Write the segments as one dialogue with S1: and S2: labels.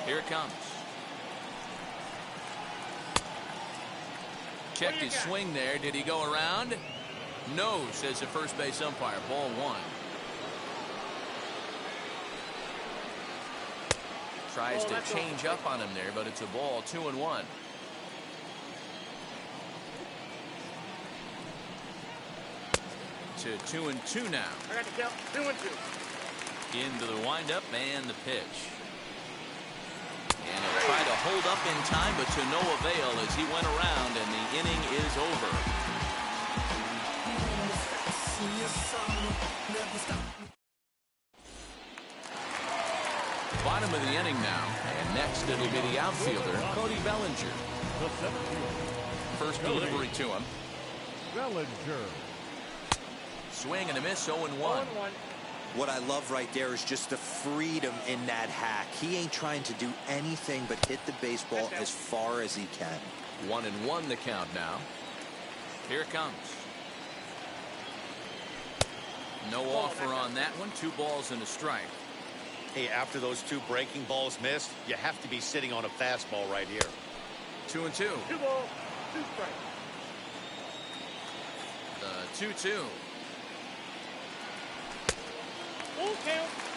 S1: Here it comes. Checked his swing there. Did he go around? No, says the first base umpire. Ball one. Tries to change up on him there, but it's a ball. 2-1. To 2-2 now.
S2: I got the count. 2-2.
S1: Into the windup and the pitch. And he'll try to hold up in time, but to no avail as he went around, and the inning is over. Bottom of the inning now, and next it'll be the outfielder, Cody Bellinger. First delivery to him.
S3: Bellinger.
S1: Swing and a miss, 0-1.
S4: What I love right there is just the freedom in that hack. He ain't trying to do anything but hit the baseball as far as he can.
S1: 1-1 the count now. Here it comes. No offer on that one. 2 balls and a strike.
S5: Hey, after those 2 breaking balls missed, you have to be sitting on a fastball right here.
S1: 2-2.
S2: 2 balls, 2 strikes.
S1: The 2-2.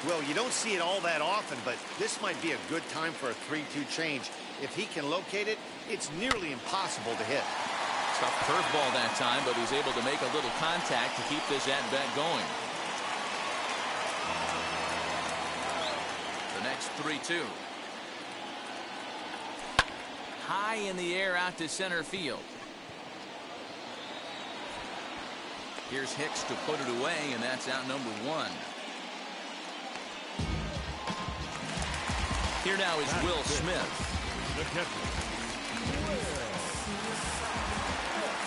S5: Well, you don't see it all that often, but this might be a good time for a 3-2 change. If he can locate it, it's nearly impossible to hit.
S1: Tough curveball that time, but he's able to make a little contact to keep this at-bat going. The next 3-2. High in the air out to center field. Here's Hicks to put it away, and that's out number 1. Here now is Will Smith.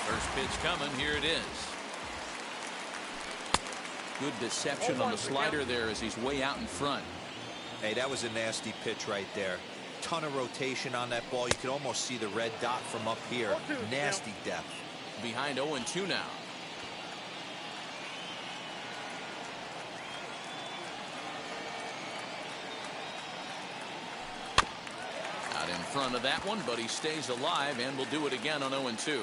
S1: First pitch coming. Here it is. Good deception on the slider there as he's way out in front.
S4: Hey, that was a nasty pitch right there. Ton of rotation on that ball. You could almost see the red dot from up here. Nasty depth.
S1: Behind 0-2 now. Out in front of that one, but he stays alive and will do it again on 0-2.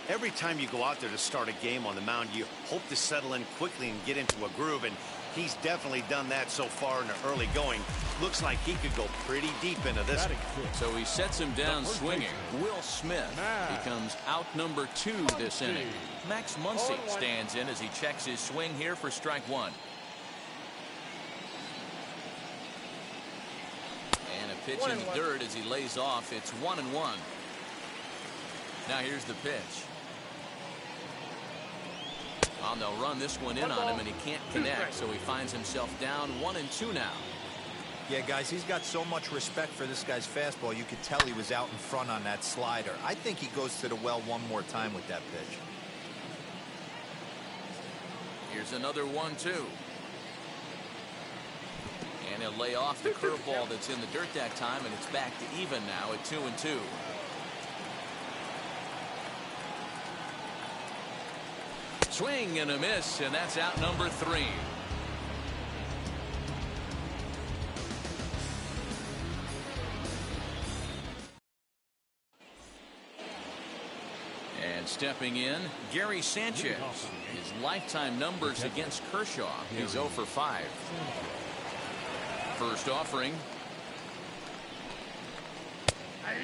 S5: Every time you go out there to start a game on the mound, you hope to settle in quickly and get into a groove, and he's definitely done that so far in the early going. Looks like he could go pretty deep into this.
S1: So he sets him down swinging. Will Smith becomes out number 2 this inning. Max Muncy stands in as he checks his swing here for strike 1. And a pitch in the dirt as he lays off. It's 1-1. Now here's the pitch. Well, they'll run this one in on him, and he can't connect, so he finds himself down 1-2 now.
S4: Yeah, guys, he's got so much respect for this guy's fastball. You could tell he was out in front on that slider. I think he goes to the well one more time with that pitch.
S1: Here's another 1-2. And he'll lay off the curveball that's in the dirt that time, and it's back to even now at 2-2. Swing and a miss, and that's out number 3. And stepping in, Gary Sanchez. His lifetime numbers against Kershaw. He's 0 for 5. First offering.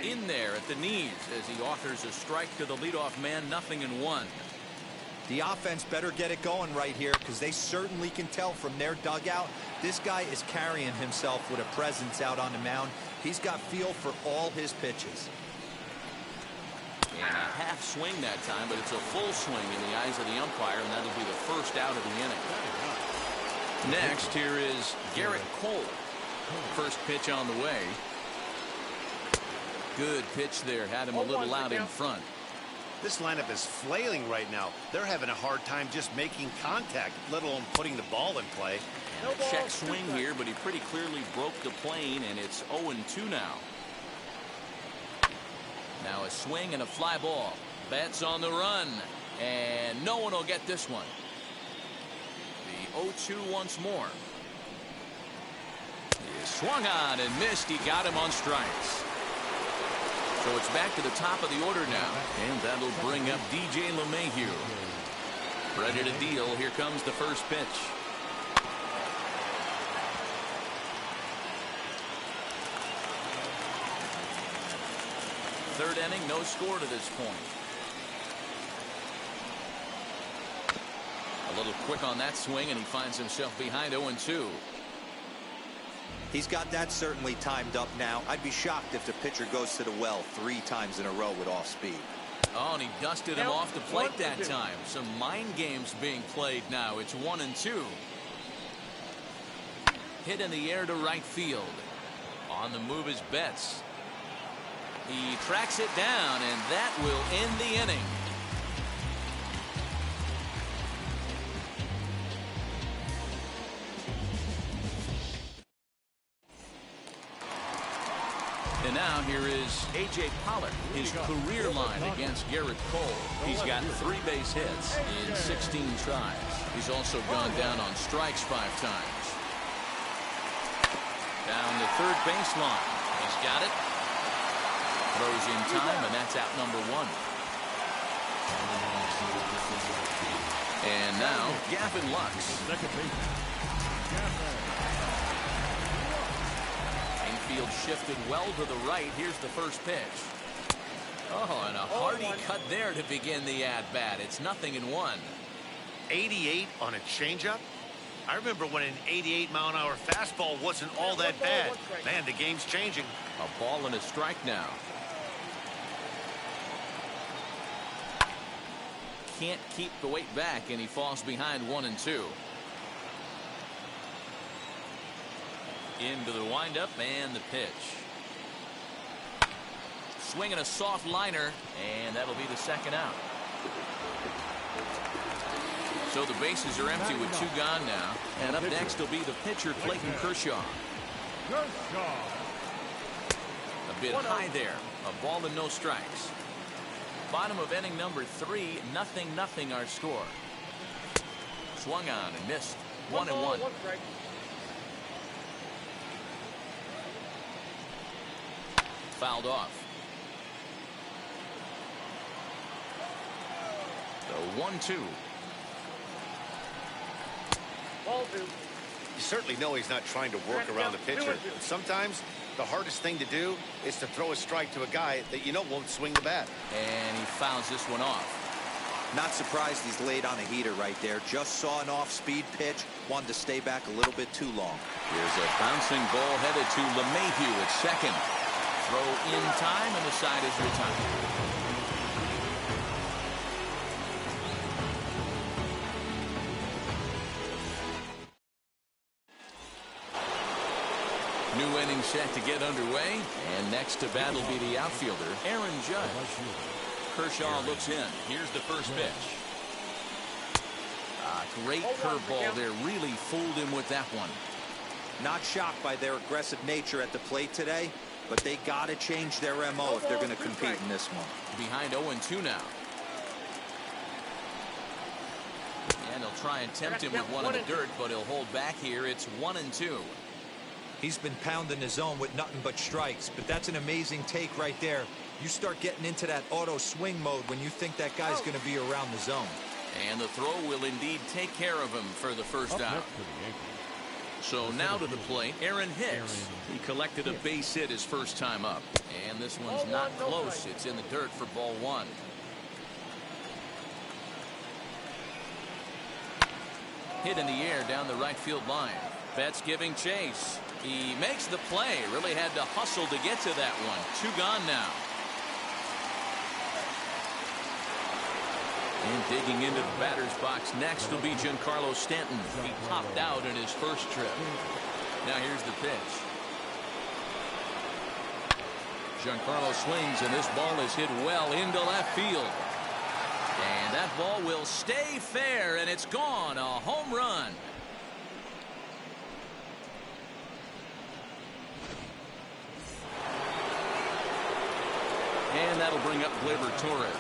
S1: In there at the knees as he offers a strike to the leadoff man. 0-1.
S4: The offense better get it going right here, because they certainly can tell from their dugout this guy is carrying himself with a presence out on the mound. He's got feel for all his pitches.
S1: And a half swing that time, but it's a full swing in the eyes of the umpire, and that'll be the first out of the inning. Next, here is Garrett Cole. First pitch on the way. Good pitch there. Had him a little out in front.
S5: This lineup is flailing right now. They're having a hard time just making contact, let alone putting the ball in play.
S1: And a check swing here, but he pretty clearly broke the plane, and it's 0-2 now. Now a swing and a fly ball. Bats on the run, and no one will get this one. The 0-2 once more. He swung on and missed. He got him on strikes. So it's back to the top of the order now, and that'll bring up DJ LeMahieu. Ready to deal. Here comes the first pitch. Third inning, no score to this point. A little quick on that swing, and he finds himself behind 0-2.
S4: He's got that certainly timed up now. I'd be shocked if the pitcher goes to the well 3 times in a row with off speed.
S1: Oh, and he dusted him off the plate that time. Some mind games being played now. It's 1-2. Hit in the air to right field. On the move is Betts. He tracks it down, and that will end the inning. And now here is A.J. Pollock, his career line against Gerrit Cole. He's got 3 base hits in 16 tries. He's also gone down on strikes 5 times. Down the third baseline. He's got it. Throws in time, and that's out number 1. And now Gavin Lux. Infield shifted well to the right. Here's the first pitch. Oh, and a hearty cut there to begin the at-bat. It's 0-1.
S5: 88 on a changeup? I remember when an 88-mile-an-hour fastball wasn't all that bad. Man, the game's changing.
S1: A ball and a strike now. Can't keep the weight back, and he falls behind 1-2. Into the windup and the pitch. Swinging a soft liner, and that'll be the second out. So the bases are empty with 2 gone now. And up next will be the pitcher, Clayton Kershaw. A bit high there. A ball and no strikes. Bottom of inning number 3, 0-0 our score. Swung on and missed. 1-1. Fouled off. The 1-2.
S5: You certainly know he's not trying to work around the pitcher. But sometimes the hardest thing to do is to throw a strike to a guy that you know won't swing the bat.
S1: And he fouls this one off.
S4: Not surprised he's laid on a heater right there. Just saw an off-speed pitch. Wanted to stay back a little bit too long.
S1: Here's a bouncing ball headed to LeMahieu at second. Throw in time, and the side is retired. New inning set to get underway, and next to bat will be the outfielder, Aaron Judge. Kershaw looks in. Here's the first pitch. Great curveball there. Really fooled him with that one.
S4: Not shocked by their aggressive nature at the plate today, but they got to change their MO if they're going to compete in this one.
S1: Behind 0-2 now. And he'll try and tempt him with one in the dirt, but he'll hold back here. It's 1-2.
S4: He's been pounding the zone with nothing but strikes, but that's an amazing take right there. You start getting into that auto swing mode when you think that guy's going to be around the zone.
S1: And the throw will indeed take care of him for the first out. So now to the plate, Aaron Hicks. He collected a base hit his first time up. And this one's not close. It's in the dirt for ball 1. Hit in the air down the right field line. Betts giving chase. He makes the play. Really had to hustle to get to that one. 2 gone now. And digging into the batter's box next will be Giancarlo Stanton. He popped out in his first trip. Now here's the pitch. Giancarlo swings, and this ball is hit well into left field. And that ball will stay fair, and it's gone. A home run. And that'll bring up Gleyber Torres.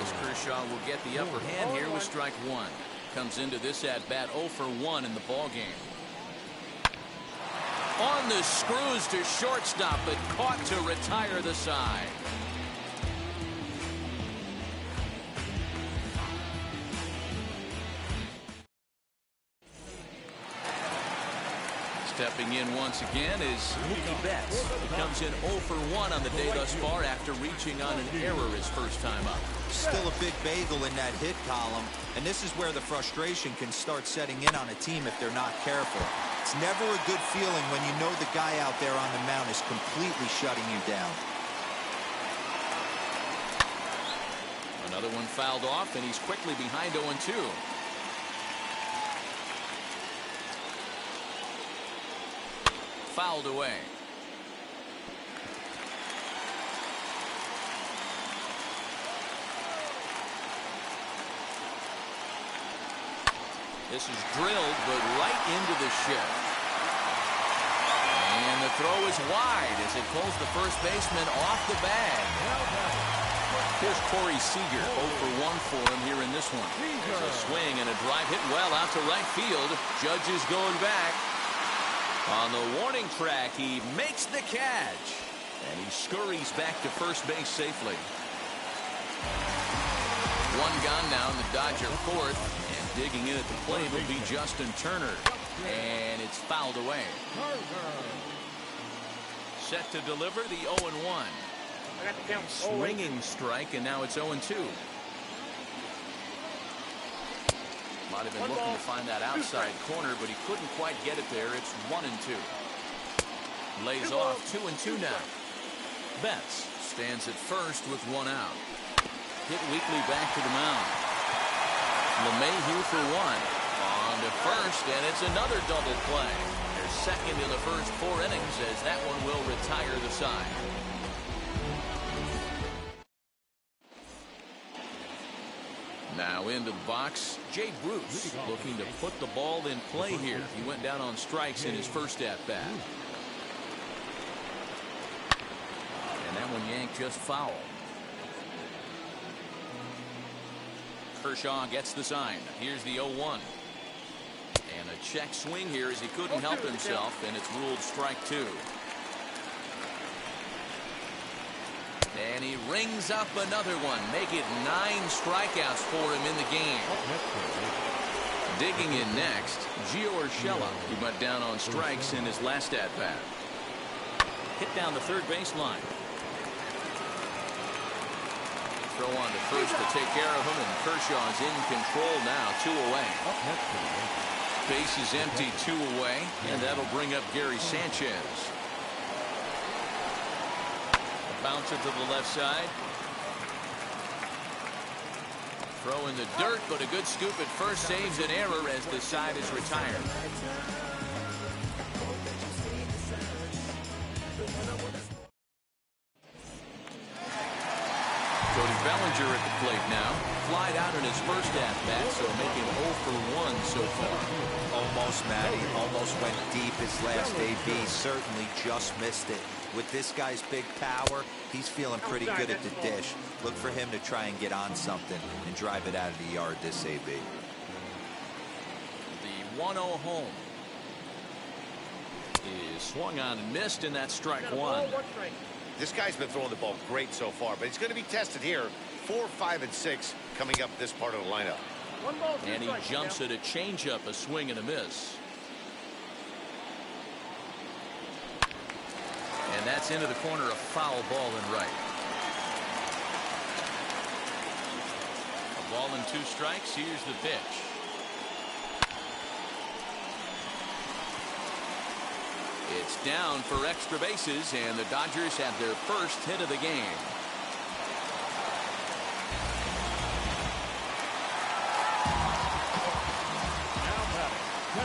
S1: As Kershaw will get the upper hand here with strike 1. Comes into this at bat 0 for 1 in the ball game. On the screws to shortstop, but caught to retire the side. Stepping in once again is Mookie Betts. He comes in 0 for 1 on the day thus far after reaching on an error his first time up.
S4: Still a big bagel in that hit column, and this is where the frustration can start setting in on a team if they're not careful. It's never a good feeling when you know the guy out there on the mound is completely shutting you down.
S1: Another one fouled off, and he's quickly behind 0-2. Fouled away. This is drilled, but right into the shift. And the throw is wide as it pulls the first baseman off the bag. Here's Corey Seager, 0 for 1 for him here in this one. There's a swing and a drive hit well out to right field. Judge is going back. On the warning track, he makes the catch. And he scurries back to first base safely. One gone now in the Dodger fourth. And digging in at the plate will be Justin Turner. And it's fouled away. Set to deliver the 0-1. Swinging strike, and now it's 0-2. Might have been looking to find that outside corner, but he couldn't quite get it there. It's 1-2. Lays off 2-2 now. Betts stands at first with 1 out. Hit weakly back to the mound. LeMahieu for 1. On to first, and it's another double play. They're second in the first 4 innings as that one will retire the side. Now into the box, Jay Bruce looking to put the ball in play here. He went down on strikes in his first at-bat. And that one yanked just foul. Kershaw gets the sign. Here's the 0-1. And a check swing here as he couldn't help himself, and it's ruled strike 2. And he rings up another one. Make it 9 strikeouts for him in the game. Digging in next, Gio Urshela. He went down on strikes in his last at-bat. Hit down the third baseline. Throw on to first to take care of him, and Kershaw's in control now. 2 away. Base is empty, 2 away, and that'll bring up Gary Sanchez. Bouncer to the left side. Throw in the dirt, but a good scoop at first saves an error as the side is retired. Cody Bellinger at the plate now. Flied out in his first at-bat, so making 0 for 1 so far.
S4: Almost, Matty. Almost went deep his last AB. Certainly just missed it. With this guy's big power, he's feeling pretty good at the dish. Look for him to try and get on something and drive it out of the yard this AB.
S1: The 1-0 home is swung on and missed, and that's strike 1.
S5: This guy's been throwing the ball great so far, but he's going to be tested here. 4, 5, and 6 coming up this part of the lineup.
S1: And he jumps at a changeup, a swing and a miss. And that's into the corner, a foul ball and right. A ball and 2 strikes. Here's the pitch. It's down for extra bases, and the Dodgers have their first hit of the game.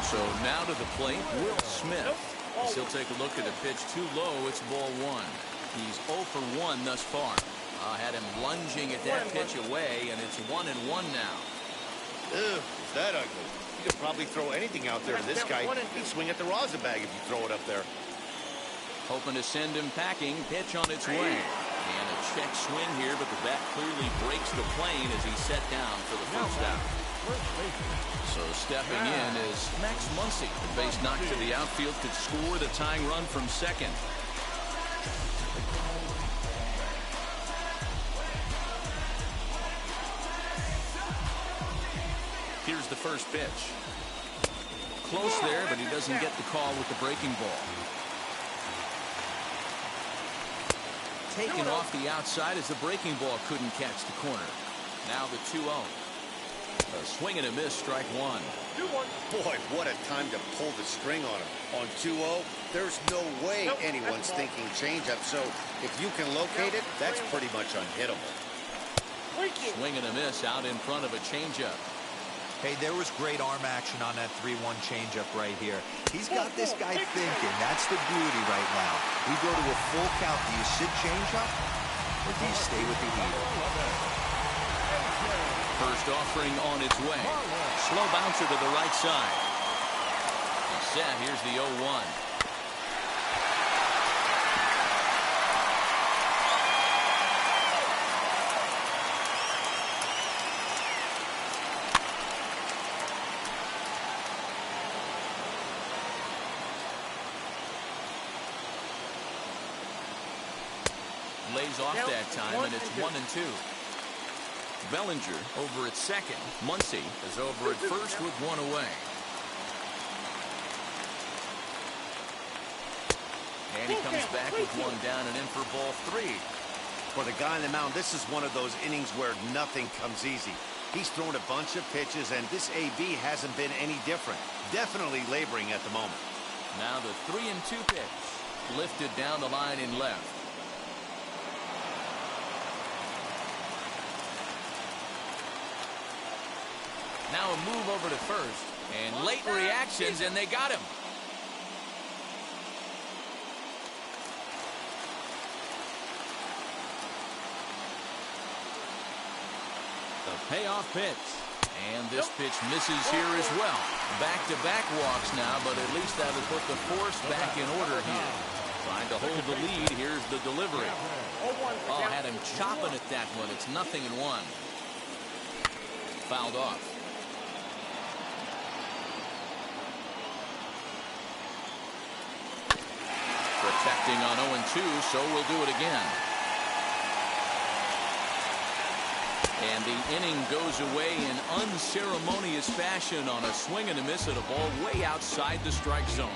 S1: So now to the plate, Will Smith. As he'll take a look at a pitch too low. It's ball 1. He's 0 for 1 thus far. Had him lunging at that pitch away, and it's 1-1 now.
S5: Ew, is that ugly? You could probably throw anything out there to this guy. He'd swing at the rosin bag if you throw it up there.
S1: Hoping to send him packing. Pitch on its way. And a check swing here, but the bat clearly breaks the plane as he's set down for the first out. So stepping in is Max Muncy. The base knocked to the outfield could score the tying run from second. Here's the first pitch. Close there, but he doesn't get the call with the breaking ball. Taken off the outside as the breaking ball couldn't catch the corner. Now the 2-0. A swing and a miss, strike one.
S5: Boy, what a time to pull the string on him. On 2-0, there's no way anyone's thinking changeup. So if you can locate it, that's pretty much unhittable.
S1: Swing and a miss out in front of a changeup.
S4: Hey, there was great arm action on that 3-1 changeup right here. He's got this guy thinking. That's the beauty right now. We go to a full count. Do you sit changeup or do you stay with the heat?
S1: First offering on its way. Slow bouncer to the right side. He's set. Here's the 0-1. Lays off that time, and it's 1-2. Bellinger over at second. Muncy is over at first with one away. And he comes back with one down and in for ball three.
S5: For the guy on the mound, this is one of those innings where nothing comes easy. He's thrown a bunch of pitches, and this AB hasn't been any different. Definitely laboring at the moment.
S1: Now the 3-2 pitch. Lifted down the line in left. Now a move over to first, and late reactions, and they got him. The payoff pitch, and this pitch misses here as well. Back-to-back walks now, but at least that'll put the force back in order here. Trying to hold the lead. Here's the delivery. Oh, had him chopping at that one. It's 0-1. Fouled off. Protecting on 0-2, so we'll do it again. And the inning goes away in unceremonious fashion on a swing and a miss at a ball way outside the strike zone.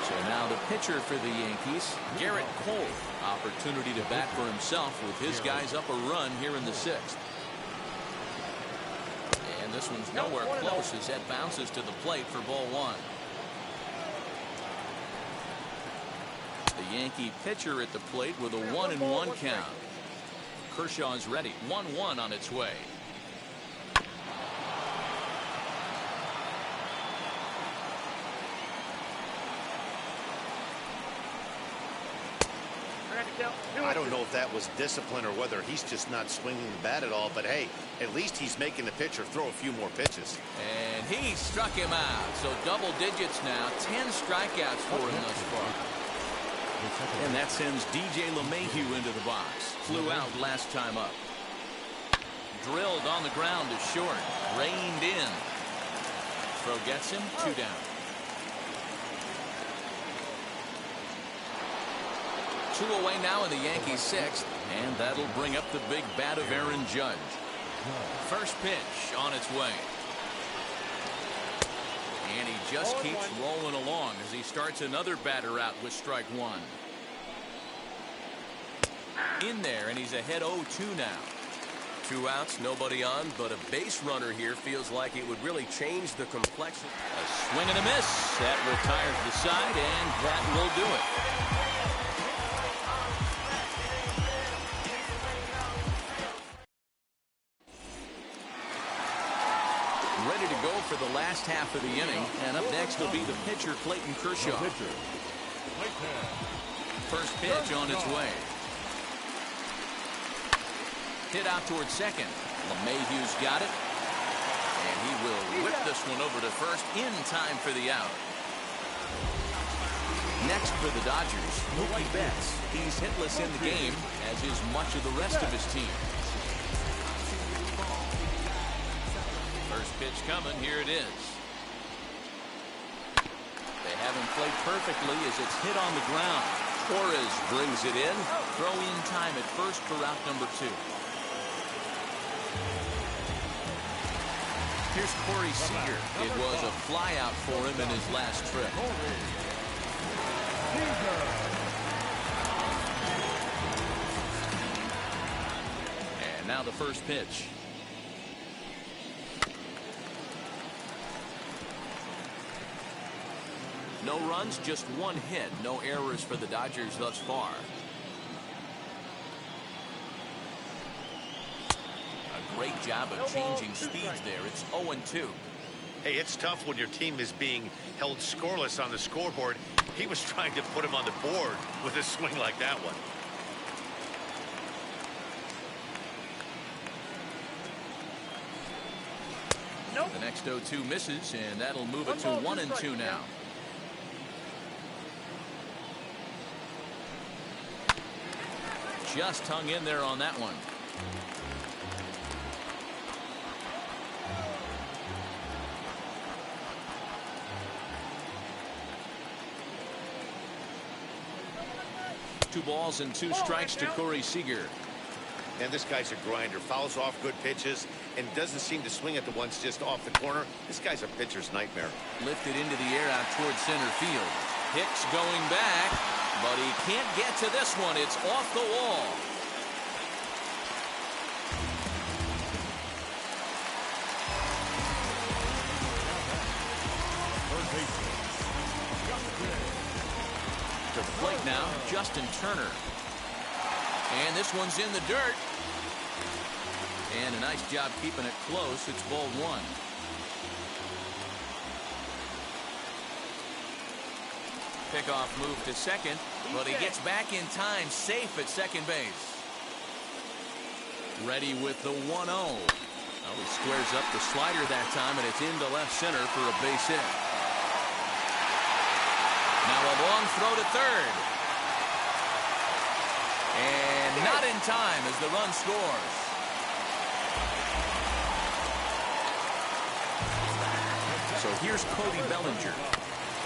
S1: So now the pitcher for the Yankees, Gerrit Cole. Opportunity to bat for himself with his guys up a run here in the sixth. This one's nowhere close as that bounces to the plate for ball one. The Yankee pitcher at the plate with a 1-1 count. Kershaw's ready. 1-1 on its way.
S5: I don't know if that was discipline or whether he's just not swinging the bat at all, but hey, at least he's making the pitcher throw a few more pitches.
S1: And he struck him out. So double digits now. 10 strikeouts for him thus far. And that sends DJ LeMahieu into the box. Flew out last time up. Drilled on the ground to short. Reined in. Throw gets him. 2 down. 2 away now in the Yankees sixth, and that'll bring up the big bat of Aaron Judge. First pitch on its way. And he just keeps rolling along as he starts another batter out with strike one. In there, and he's ahead 0-2 now. 2 outs, nobody on, but a base runner here feels like it would really change the complexion. A swing and a miss. That retires the side, and that will do it. Ready to go for the last half of the inning, and up next will be the pitcher Clayton Kershaw. First pitch on its way. Hit out towards second. LeMahieu's got it, and he will whip this one over to first in time for the out. Next for the Dodgers, Mookie Betts. He's hitless in the game, as is much of the rest of his team. Pitch coming. Here it is. They haven't played perfectly as it's hit on the ground. Torres brings it in. Throw in time at first for route number 2. Here's Corey Seager. It was a flyout for him in his last trip. And now the first pitch. No runs, just 1 hit. No errors for the Dodgers thus far. A great job of changing speeds there. It's 0-2.
S5: Hey, it's tough when your team is being held scoreless on the scoreboard. He was trying to put him on the board with a swing like that one.
S2: Nope.
S1: The next 0-2 misses, and that'll move it to 1-2 now. Just hung in there on that one. Two balls and 2 strikes to Corey Seager.
S5: And this guy's a grinder. Fouls off good pitches and doesn't seem to swing at the ones just off the corner. This guy's a pitcher's nightmare.
S1: Lifted into the air out towards center field. Hicks going back, but he can't get to this one. It's off the wall. To the plate now, Justin Turner. And this one's in the dirt. And a nice job keeping it close. It's ball 1. Pickoff move to second, but he gets back in time, safe at second base. Ready with the 1-0. Well, he squares up the slider that time, and it's into left center for a base hit. Now a long throw to third. And not in time as the run scores. So here's Cody Bellinger.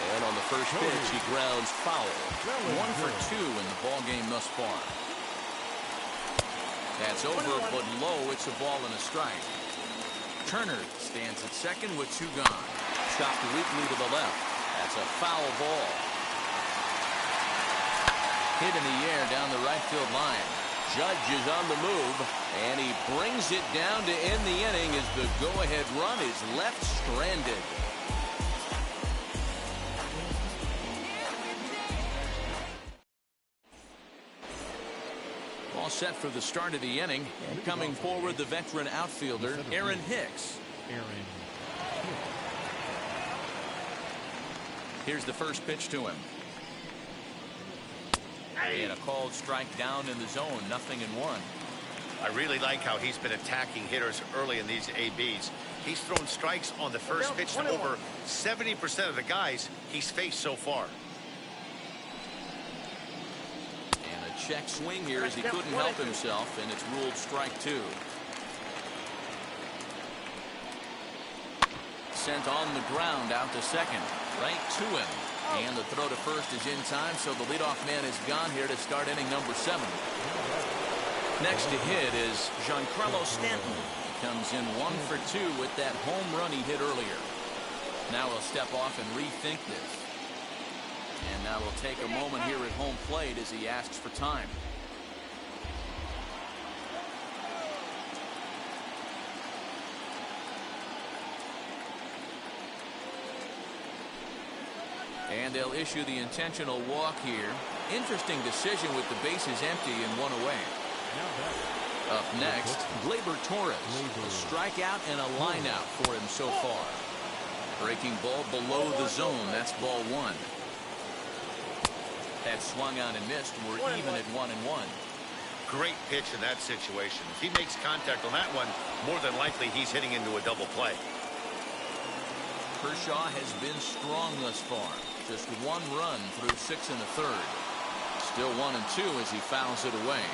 S1: And on the first pitch, he grounds foul. 1 for 2 in the ball game thus far. That's over, but low. It's a ball and a strike. Turner stands at second with 2 gone. Chopped weakly to the left. That's a foul ball. Hit in the air down the right field line. Judge is on the move, and he brings it down to end the inning as the go-ahead run is left stranded. All set for the start of the inning. And coming forward, the veteran outfielder, Aaron Hicks. Here's the first pitch to him. And a called strike down in the zone, 0-1.
S5: I really like how he's been attacking hitters early in these ABs. He's thrown strikes on the first pitch to over 70% of the guys he's faced so far.
S1: And a check swing here as he couldn't help himself, and it's ruled strike 2. Sent on the ground out to second, right to him. And the throw to first is in time, so the leadoff man is gone here to start inning number 7. Next to hit is Giancarlo Stanton. He comes in 1 for 2 with that home run he hit earlier. Now he'll step off and rethink this. And now he'll take a moment here at home plate as he asks for time. And they'll issue the intentional walk here. Interesting decision with the bases empty and 1 away. Up next, Gleyber Torres. A strikeout and a lineout for him so far. Breaking ball below the zone. That's ball 1. That swung on and missed. We're even at 1-1.
S5: Great pitch in that situation. If he makes contact on that one, more than likely he's hitting into a double play.
S1: Kershaw has been strong thus far. Just 1 run through 6 1/3. Still 1-2 as he fouls it away.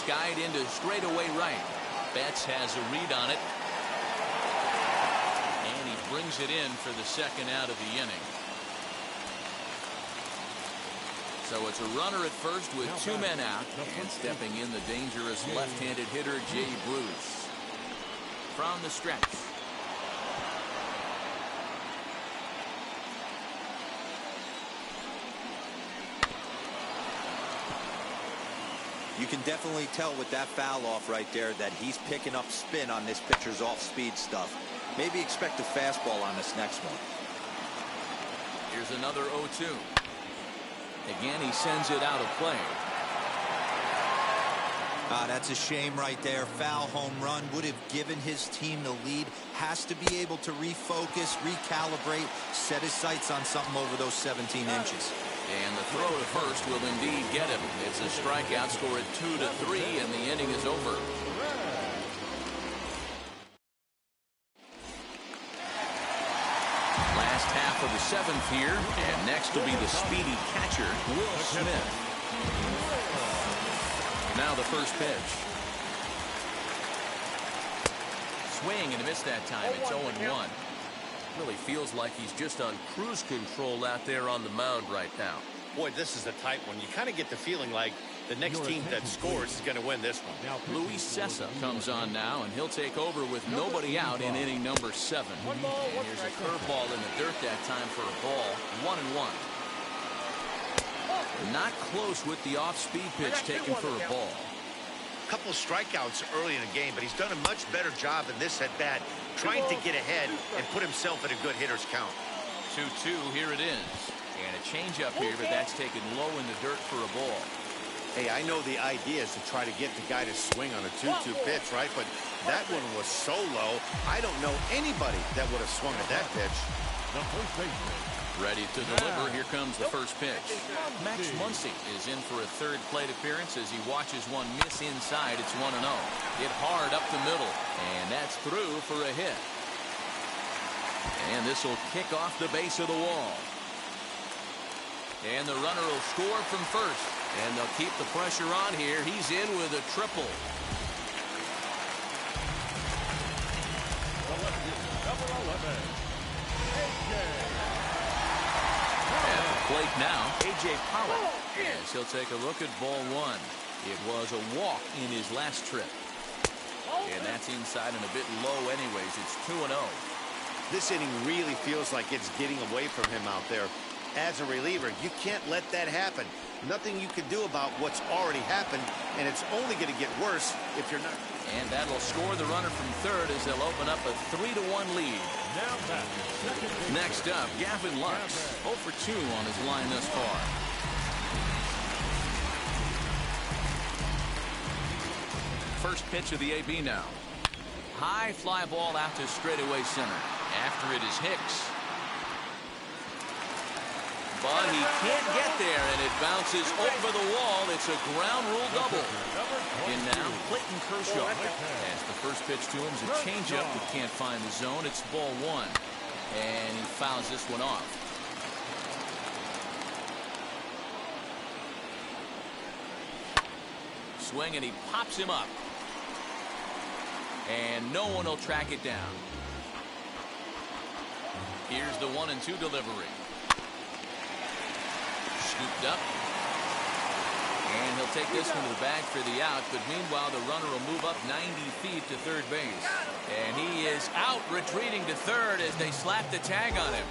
S1: skied into straightaway right. Betts has a read on it. And he brings it in for the second out of the inning. So it's a runner at first with two men out, and stepping in the dangerous left-handed hitter Jay Bruce. From the stretch.
S4: You can definitely tell with that foul off right there that he's picking up spin on this pitcher's off-speed stuff. Maybe expect a fastball on this next one.
S1: Here's another 0-2. Again, he sends it out of play.
S4: That's a shame right there. Foul home run would have given his team the lead. Has to be able to refocus, recalibrate, set his sights on something over those 17 inches.
S1: And the throw to first will indeed get him. It's a strikeout, score at 2-3, and the inning is over. Last half of the seventh here, and next will be the speedy catcher, Will Smith. Now the first pitch. Swing and a miss that time. It's 0-1. Really feels like he's just on cruise control out there on the mound right now.
S5: Boy, this is a tight one. You kind of get the feeling like the next team that scores is going to win this one.
S1: Luis Cessa comes on now, and he'll take over with nobody out in inning number 7. And here's a curveball in the dirt that time for a ball. 1-1. Not close with the off-speed pitch taken for a ball.
S5: A couple of strikeouts early in the game, but he's done a much better job in this at-bat, trying to get ahead and put himself at a good hitter's count.
S1: 2-2, here it is. And a changeup here, but that's taken low in the dirt for a ball.
S5: Hey, I know the idea is to try to get the guy to swing on a 2-2 pitch, right? But that one was so low, I don't know anybody that would have swung at that pitch.
S3: The first baseman.
S1: Ready to deliver. Here comes the first pitch. Max Muncy is in for a third plate appearance as he watches one miss inside. It's 1-0. Hit hard up the middle, and that's through for a hit. And this will kick off the base of the wall. And the runner will score from first. And they'll keep the pressure on here. He's in with a triple.
S3: Number 11, A.J.
S1: At the plate now, A.J. Pollock. As he'll take a look at ball 1. It was a walk in his last trip. And that's inside and a bit low anyways. It's 2-0.
S5: This inning really feels like it's getting away from him out there. As a reliever, you can't let that happen. Nothing you can do about what's already happened, and it's only going to get worse if you're not.
S1: And that'll score the runner from third as they'll open up a 3-1 lead.
S3: Now back, second.
S1: Next up, Gavin Lux, 0 for 2 on his line thus far. First pitch of the AB now. High fly ball out to straightaway center. After it is Hicks. But he can't get there, and it bounces over the wall. It's a ground rule double. And now Clayton Kershaw. As the first pitch to him is a changeup that can't find the zone. It's ball 1. And he fouls this one off. Swing, and he pops him up. And no one will track it down. Here's the 1-2 delivery. Scooped up. And he'll take this one to the bag for the out, but meanwhile the runner will move up 90 feet to third base. And he is out, retreating to third as they slap the tag on him.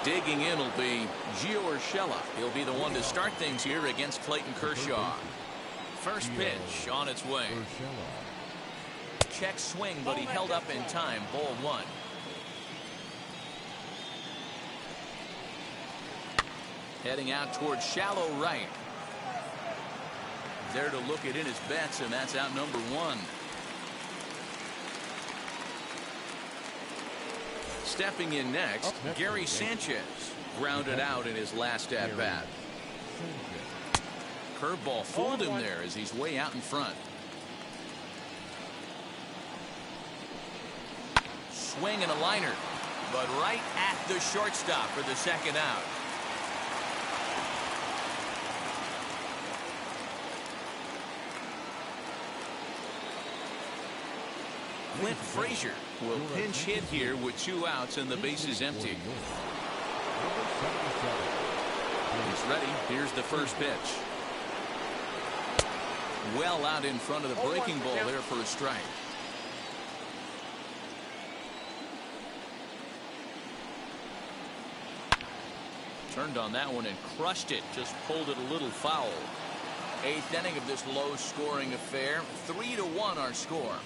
S1: Digging in will be Gio Urshela. He'll be the one to start things here against Clayton Kershaw. First pitch on its way. Check swing, but he held up in time. Ball 1. Heading out towards shallow right. There to look it in his bets, and that's out number 1. Stepping in next, Gary Sanchez grounded out in his last at-bat. Curveball fooled him there as he's way out in front. Swing and a liner. but right at the shortstop for the second out. Clint Frazier will pinch hit here with 2 outs and the base is empty. He's ready. Here's the first pitch. Well out in front of the breaking ball there for a strike. Turned on that one and crushed it. Just pulled it a little foul. 8th inning of this low-scoring affair. 3-1 our score.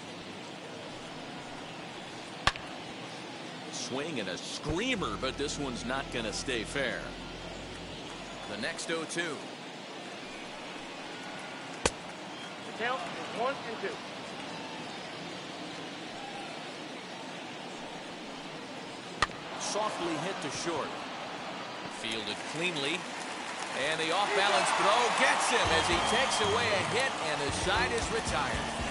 S1: Swing and a screamer, but this one's not going to stay fair. The next 0-2.
S2: The count is 1 and 2.
S1: Softly hit to short. Fielded cleanly. And the off-balance throw gets him as he takes away a hit, and the side is retired.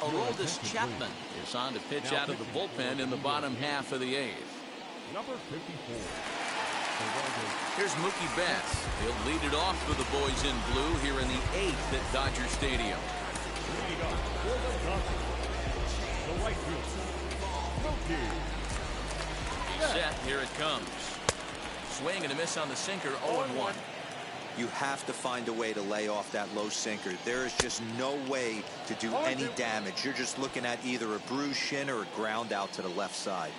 S1: Aroldis Chapman is on to pitch out of the bullpen in the bottom half of the 8th.
S3: Number 54.
S1: Here's Mookie Betts. He'll lead it off for the boys in blue here in the 8th at Dodger Stadium.
S3: Leading up for the Dodgers, the right fielder, Mookie.
S1: He's set. Here it comes. Swing and a miss on the sinker. 0-1.
S4: You have to find a way to lay off that low sinker. There is just no way to do any damage. You're just looking at either a bruised shin or a ground out to the left side.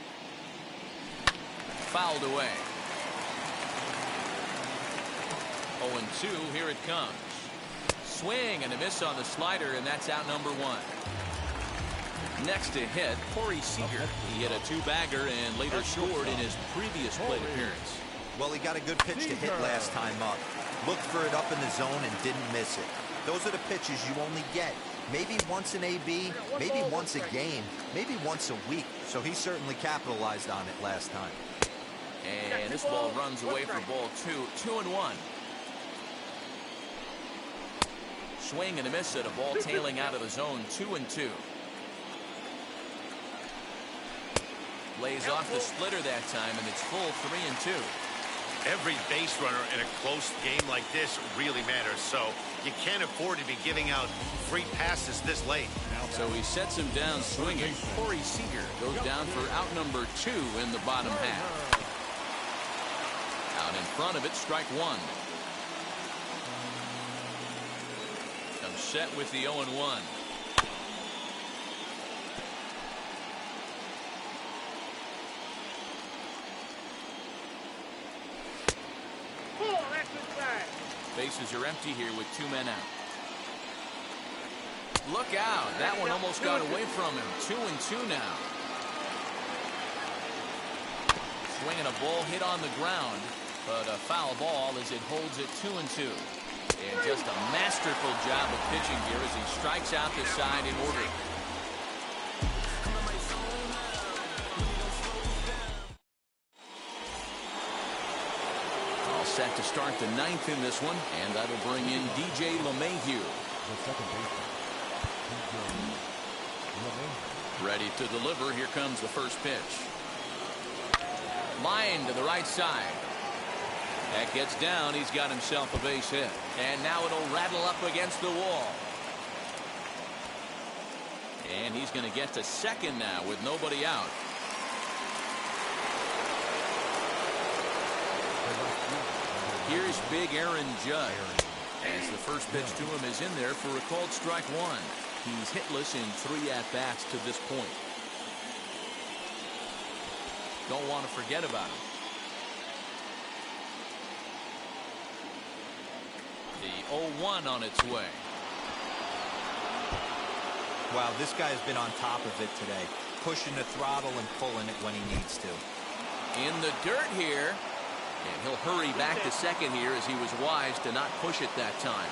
S1: Fouled away. 0-2. Here it comes. Swing and a miss on the slider, and that's out number 1. Next to hit, Corey Seager. He hit a 2-bagger and later scored in his previous plate appearance.
S4: Well, he got a good pitch to hit last time up. Looked for it up in the zone and didn't miss it. Those are the pitches you only get maybe once in AB, maybe once a game, maybe once a week. So he certainly capitalized on it last time.
S1: And this ball runs away for ball 2. 2-1. Swing and a miss at a ball tailing out of the zone. 2-2. Lays off the splitter that time, and it's full 3-2.
S5: Every base runner in a close game like this really matters, so you can't afford to be giving out free passes this late.
S1: So he sets him down swinging. Corey Seager goes down for out number 2 in the bottom half. Out in front of it, strike 1. Comes set with the 0-1. Bases are empty here with 2 men out. Look out. That one almost got away from him. 2-2 now. Swinging a ball hit on the ground, but a foul ball as it holds it 2-2. And just a masterful job of pitching here as he strikes out the side in order. Set to start the 9th in this one, and that'll bring in DJ LeMahieu.
S3: The second baseman, DJ LeMahieu.
S1: Ready to deliver. Here comes the first pitch. Line to the right side. That gets down. He's got himself a base hit. And now it'll rattle up against the wall. And he's going to get to second now with nobody out. Here's big Aaron Judge as the first pitch to him is in there for a called strike 1. He's hitless in 3 at-bats to this point. Don't want to forget about him. The 0-1 on its way.
S4: Wow, this guy's been on top of it today, pushing the throttle and pulling it when he needs to.
S1: In the dirt here. And he'll hurry back to second here as he was wise to not push it that time.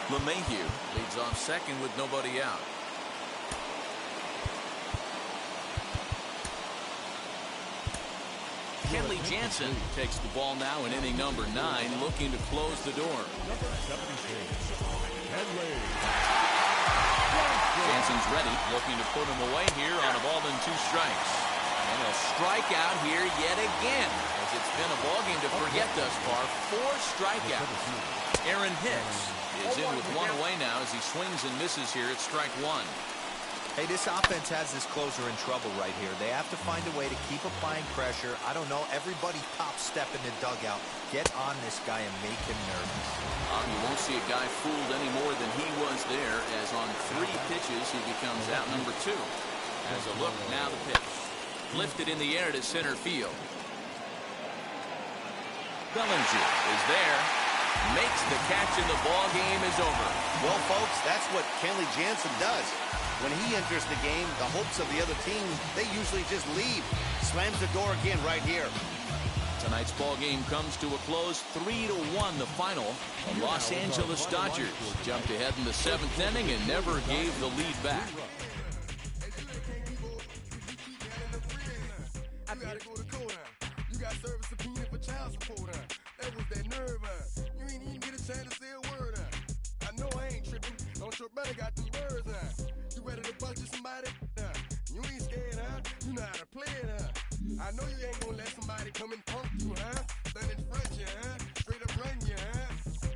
S1: LeMahieu leads off second with nobody out. Kenley Jansen takes the ball now in inning number 9, looking to close the door.
S3: Number 76, Kenley.
S1: Jansen's ready, looking to put him away here on a ball and 2 strikes. And a strikeout here yet again, as it's been a ballgame to forget thus far. 4 strikeouts. Aaron Hicks is in with 1 away now as he swings and misses here at strike 1.
S4: Hey, this offense has this closer in trouble right here. They have to find a way to keep applying pressure. I don't know. Everybody top step in the dugout. Get on this guy and make him nervous.
S1: You won't see a guy fooled any more than he was there, as on 3 pitches he becomes out number 2. As a look, now the pitch. Lifted in the air to center field. Bellinger is there. Makes the catch and the ball game is over.
S5: Well, folks, that's what Kenley Jansen does. When he enters the game, the hopes of the other team, they usually just leave. Slams the door again right here.
S1: Tonight's ball game comes to a close, 3-1 the final. The Los Angeles Dodgers jumped ahead in the 7th inning and never gave the lead back.
S6: You gotta go to court, you got service subpoena for child support, that was that nerve, you ain't even get a chance to say a word, I know I ain't tripping, don't your brother got them birds, you ready to bust somebody, you ain't scared, you know how to play it, I know you ain't gonna let somebody come and punk you, stand in front you, straight up run you,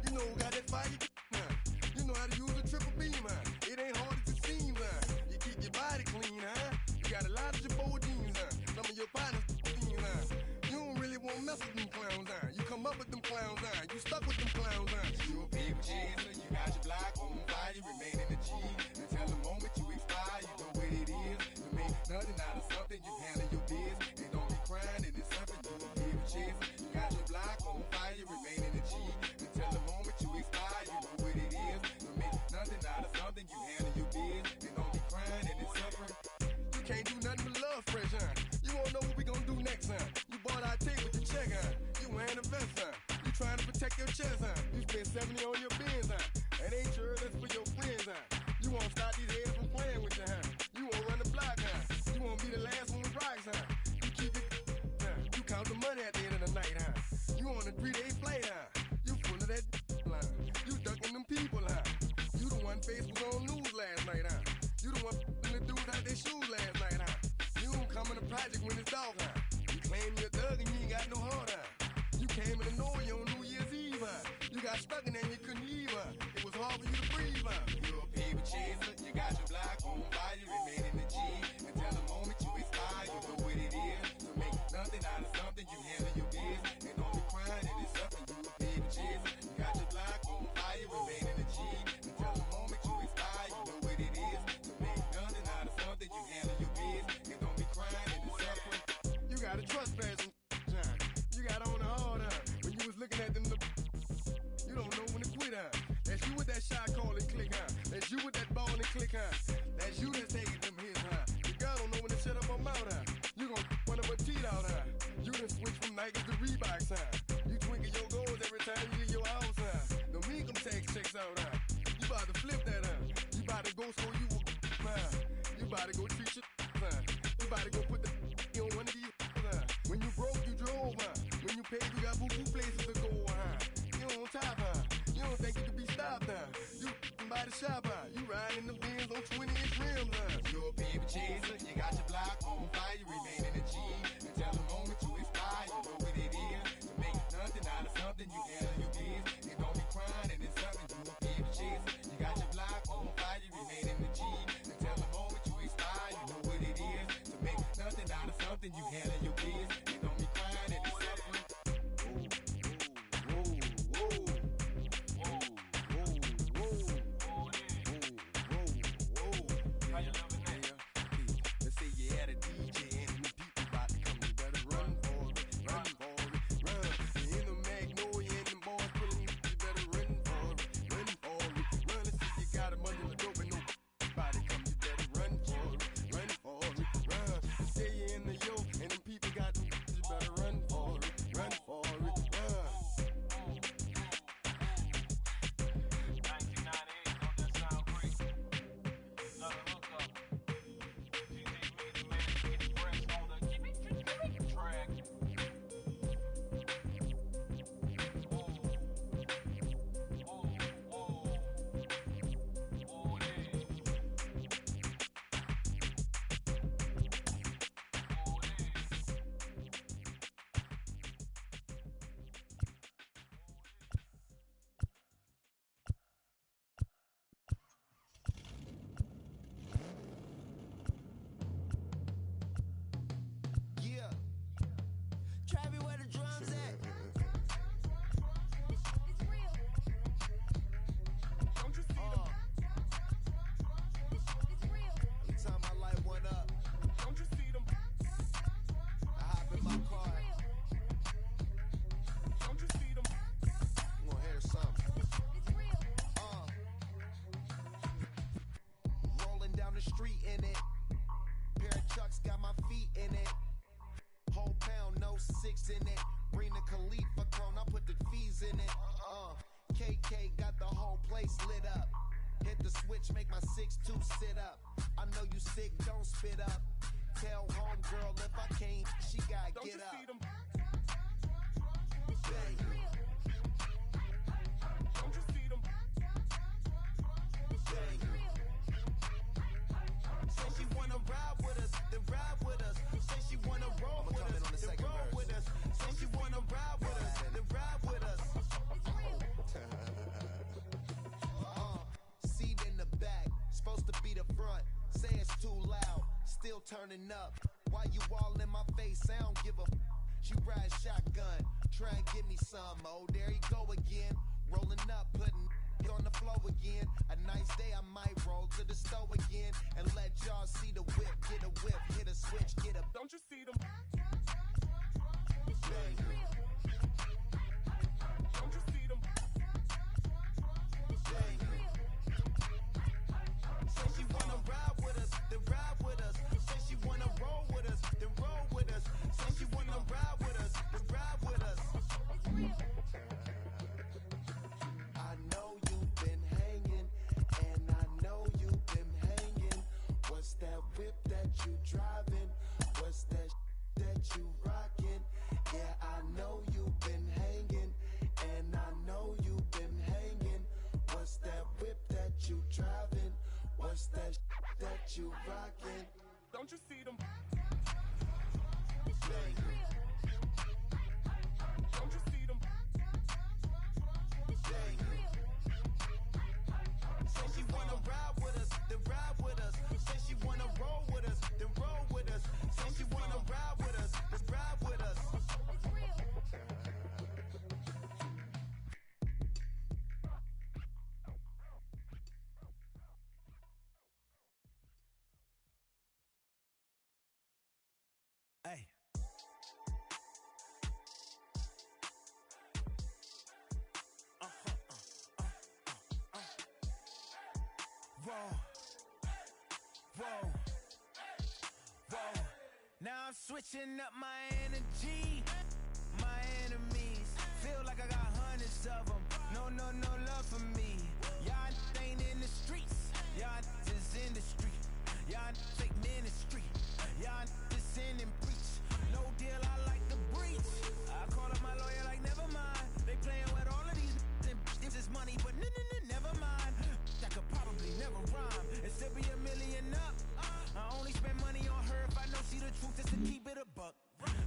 S6: you know who got that fire, you know how to use a triple beam, it ain't hard as it seems, you keep your body clean, you got a lot of your bold jeans, some of your partners, you don't really want to mess with them clowns, you come up with them clowns, you stuck with them clowns, you a paper chaser, you got your block on fire, you remain in the G, until the moment you expire, you know what it is, you make nothing out of something, you handle your biz, and don't be crying, and it's something, you a paper chaser, you got your block on fire, you remain in the G, until the moment you expire, you know what it is, you make nothing out of something, you handle your biz, and don't be crying, and it's suffering, you can't do nothing but love fresh, you won't know what we gonna do next, you bought our tape with your check, you wearing a vest, you trying to protect your chest, you spent 70 on your bins, that ain't sure that's for your friends, you won't stop these heads from playing with you, you won't run the block, you won't be the last one with rocks, you keep it, you count the money at the end of the night, you on a 3-day flight, you full of that line, you ducking them people, you the one face was on news last night, you the one the dudes out their shoes last night, you don't come in the project when it's dog, you claim you're a thug and you ain't got no heart, you came in the North on New Year's Eve, you got stuck and then you couldn't leave, it was hard for you to breathe, you a paper chaser, you got your block on fire, you remain in the G, until the moment you expire, you know what it is, to make nothing out of something, you handle your biz, and don't be crying, and it's something, you a paper chaser, you got your block on fire, remain in the G, until the moment you expire, you know what it is, to make nothing out of something, you handle your biz, and don't be crying, and it's suffering, you got a trespass, you got on the hard, when you was looking at them, you don't know when to quit, that's you with that shot call and click, that's you with that ball and click, that's you that's taking them hits, your girl don't know when to shut up her mouth, you gon' one of her teeth out, you done switch from Nikes to Reeboks, you twinkle your goals every time you leave your house, the income tax checks out, you about to flip that, you about to go so you about to go treat your, you about to go put the on one of these, when you broke you drove, when you paid you got boo-boo places to go, you on top, you don't think you can be stopped, you by the shop, you riding in the Benz on 20-inch rims, you a paper chaser, you got your block on fire, you remain in the G, until the moment you expire, you know what it is, to make nothing out of something, you handle your biz, and don't be crying, and it's something, you a paper chaser, you got your block on fire, you remain in the G, until the moment you expire, you know what it is, to make nothing out of something, you handle your biz, and don't be crying, and it's suffering. Let's say you had a DJ and you people about to come, you better run for it, run. In the Magnolia and the
S7: AK got the whole place lit up. Hit the switch, make my 6'2" sit up. I know you sick, don't spit up. Tell homegirl if I can't, she gotta get up. Don't you see them? Say she wanna ride with us, then ride with us. Say she wanna roll with us, then roll with us. Say she wanna ride with us, then ride with us. Seat in the back, supposed to be the front. Say it's too loud, still turning up. Why you all in my face? I don't give a. She ride shotgun, try and give me some. Oh, there you go again, rolling up, putting on the floor again. A nice day, I might roll to the store again and let y'all see the whip. Get a whip, hit a switch, get a. Don't you see them? Don't you see them? Say she wanna ride with us, then ride with us. Say she wanna roll with us, then roll with us. Say she wanna ride with us, then ride with us. I know you've been hanging, and I know you've been hanging. What's that whip that you driving? What's that that you rocking? Yeah, I know you've been hanging, and I know you've been hanging. What's that whip that you driving? What's that that you rocking? Don't you see them? Don't you see them? Say she wanna ride with us, then ride with us. Say she wanna roll with us, then roll with us. Say she wanna ride with us, then ride with us.
S8: Hey. Whoa. Now I'm switching up my energy. My enemies feel like I got hundreds of them. No love for me. Y'all ain't in the streets. Y'all is in the street. Y'all fake ministry. Y'all just sin and preach. No deal, I like the breach. I call up my lawyer like, never mind. They playing with all of these and this is money, but never mind. I could probably never rhyme and still be $1 million up. I only spend money on her if I know she the truth, just to keep it a buck.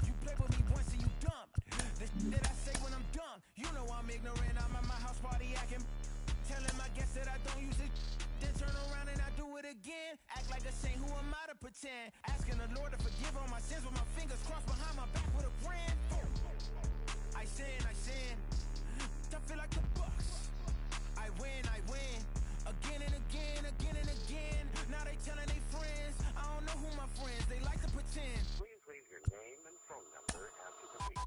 S8: You play with me once and you dumb. The that I say when I'm done, you know I'm ignorant. I'm at my house party acting, telling my guests that I don't use it. Then turn around and I do it again. Act like a saint, who am I to pretend? Asking the Lord to forgive all my sins with my fingers crossed behind my back with a grin. I sin. I feel like the Bucks. I win. Again and again. Now they telling their friends. I don't know who my friends, they like to pretend.
S2: Please leave your name and phone number after the beep.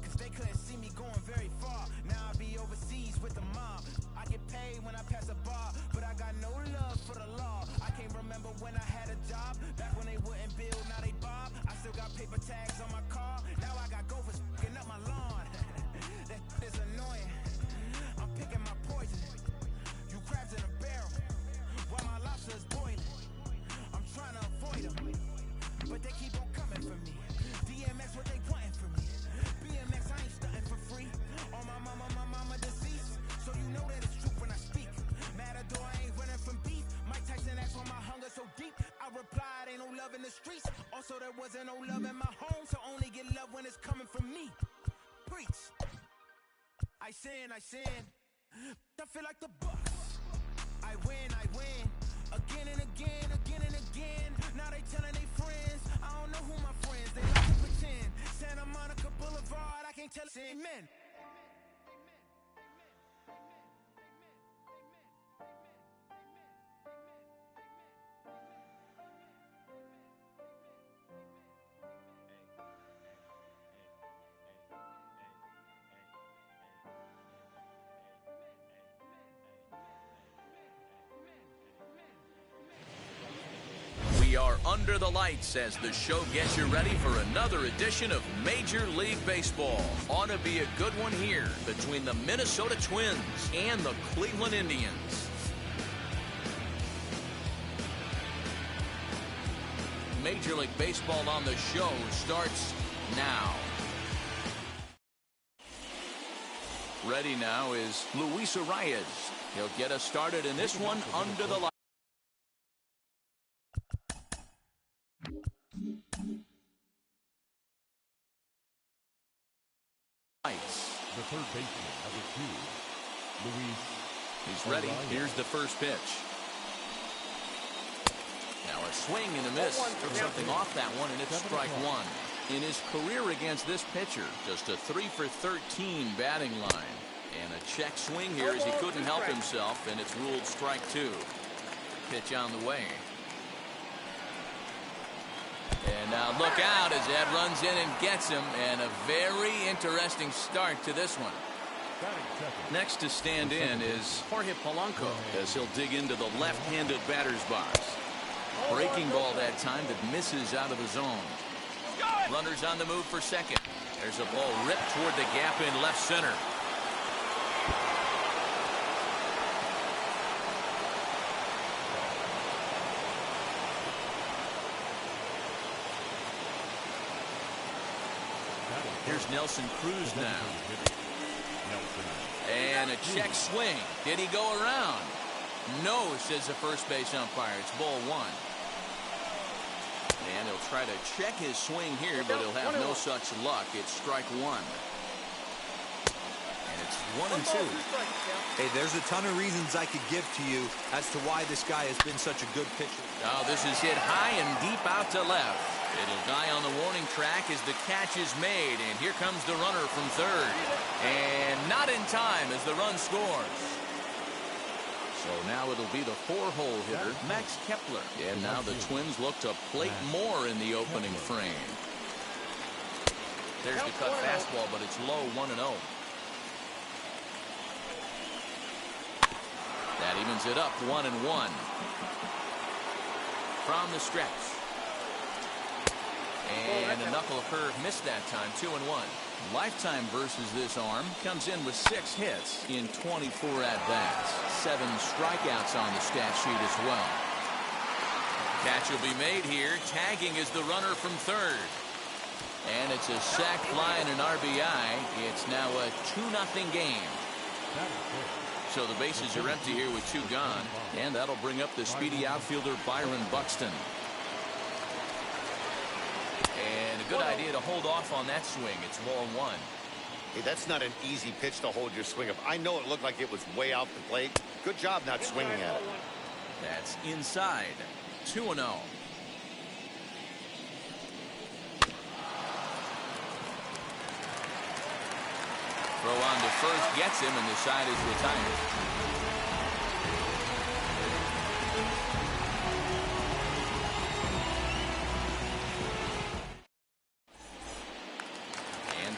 S8: Cause they couldn't see me going very far. Now I be overseas with the mob. I get paid when I pass a bar, but I got no love for the law. I can't remember when I had a job. Back when they wouldn't build, now they bob. I still got paper tags on my car. Now I got gophers f***ing up my lawn. That is annoying. I'm picking my poison. You crabs in a barrel, while my lobster is boiling. I'm trying to avoid them, but they keep on coming for me. DMX, what they wanting from me. BMX, I ain't stunting for free. On my mama deceased, so you know that it's true when I speak. Matador, I ain't running from beef. Mike Tyson asked why my hunger so deep. I replied, ain't no love in the streets. Also, there wasn't no love in my home, so only get love when it's coming from me. Preach. I sin. I feel like the Bucks. I win. Again and again. Now they telling their friends. I don't know who my friends, they like to pretend. Santa Monica Boulevard, I can't tell it. Amen.
S1: We are Under the Lights as the show gets you ready for another edition of Major League Baseball. Ought to be a good one here between the Minnesota Twins and the Cleveland Indians. Major League Baseball on the show starts now. Ready now is Luis Arias. He'll get us started in this one under the lights.
S3: The third baseman, number 2, Luis.
S1: He's ready. Here's the first pitch. Now a swing and a miss. Took something off that one, and it's strike one. In his career against this pitcher, just a 3 for 13 batting line. And a check swing here as he couldn't help himself, and it's ruled strike 2. Pitch on the way. And now look out as Ed runs in and gets him, and a very interesting start to this one. Next to stand in is Jorge Polanco as he'll dig into the left-handed batter's box. Breaking ball that time that misses out of the zone. Runners on the move for second. There's a ball ripped toward the gap in left center. Here's Nelson Cruz now. And a check swing. Did he go around? No, says the first base umpire. It's ball 1. And he'll try to check his swing here, but he'll have no such luck. It's strike 1. And it's 1 and 2.
S4: Hey, there's a ton of reasons I could give to you as to why this guy has been such a good pitcher.
S1: Oh, this is hit high and deep out to left. It'll die on the warning track as the catch is made. And here comes the runner from third. And not in time as the run scores. So now it'll be the 4-hole hitter, Max Kepler. And now the Twins look to plate more in the opening frame. There's the cut fastball, but it's low, 1-0. That evens it up, 1-1. From the stretch. And a knuckle curve missed that time, 2-1. Lifetime versus this arm comes in with 6 hits in 24 at-bats. 7 strikeouts on the stat sheet as well. Catch will be made here. Tagging is the runner from third. And it's a sac fly and an RBI. It's now a 2-0 game. So the bases are empty here with 2 gone. And that'll bring up the speedy outfielder Byron Buxton. And a good idea to hold off on that swing. It's ball 1.
S5: Hey, that's not an easy pitch to hold your swing of. I know it looked like it was way out the plate. Good job not swinging at it.
S1: That's inside. 2-0. Throw on to first gets him, and the side is retired.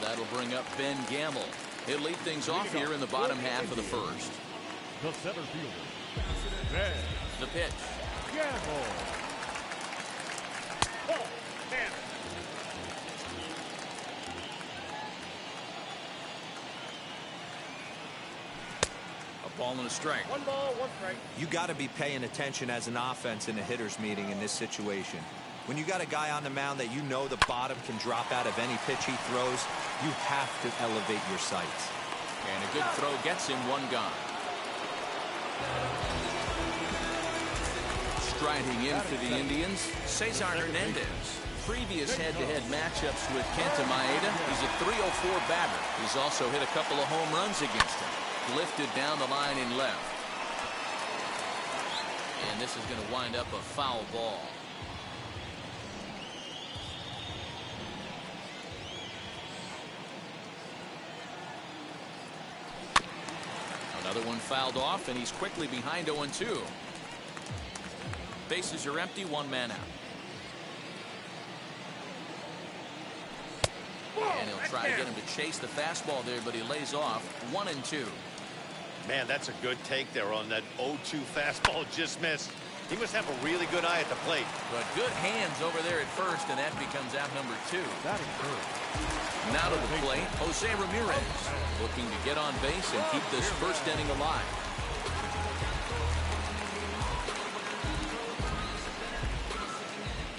S1: That'll bring up Ben Gamble. He'll lead things off here in the bottom half of the first.
S3: The center fielder, Ben.
S1: The pitch.
S3: Gamble.
S1: A ball and a strike.
S6: 1 ball, 1 strike.
S4: You got to be paying attention as an offense in a hitter's meeting in this situation. When you got a guy on the mound that you know the bottom can drop out of any pitch he throws, you have to elevate your sights.
S1: And a good throw gets him 1 gone. Striding in for the Indians, Cesar Hernandez. Previous head-to-head matchups with Kenta Maeda, he's a .304 batter. He's also hit a couple of home runs against him. Lifted down the line in left. And this is going to wind up a foul ball. Another one fouled off, and he's quickly behind 0-2. Bases are empty, 1 man out. And he'll try to get him to chase the fastball there, but he lays off. 1-2.
S5: Man, that's a good take there on that 0-2 fastball. Just missed. He must have a really good eye at the plate.
S1: But good hands over there at first, and that becomes out number 2.
S3: That is good.
S1: Now to the plate, Jose Ramirez, looking to get on base and keep this first inning alive.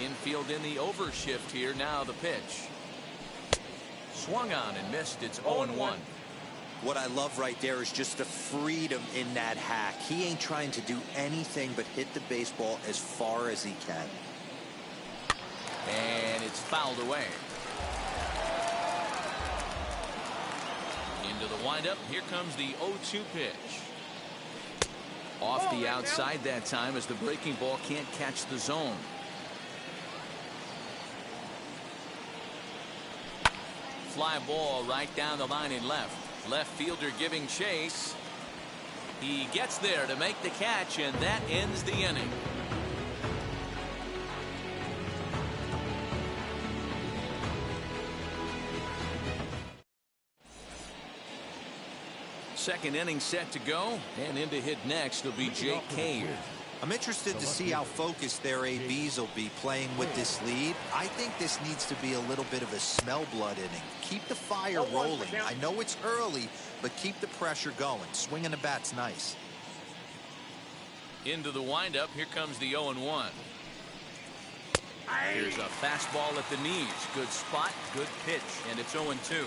S1: Infield in the overshift here. Now the pitch. Swung on and missed. It's 0-1.
S4: What I love right there is just the freedom in that hack. He ain't trying to do anything but hit the baseball as far as he can.
S1: And it's fouled away. Into the windup. Here comes the 0-2 pitch. Off the outside that time as the breaking ball can't catch the zone. Fly ball right down the line in left. Left fielder giving chase. He gets there to make the catch, and that ends the inning. Second inning set to go, and in to hit next will be Jake Cave.
S4: I'm interested to see how focused their ABs will be playing with this lead. I think this needs to be a little bit of a smell blood inning. Keep the fire rolling. I know it's early, but keep the pressure going. Swinging the bat's nice.
S1: Into the windup. Here comes the 0-1. Here's a fastball at the knees. Good spot, good pitch, and it's 0-2.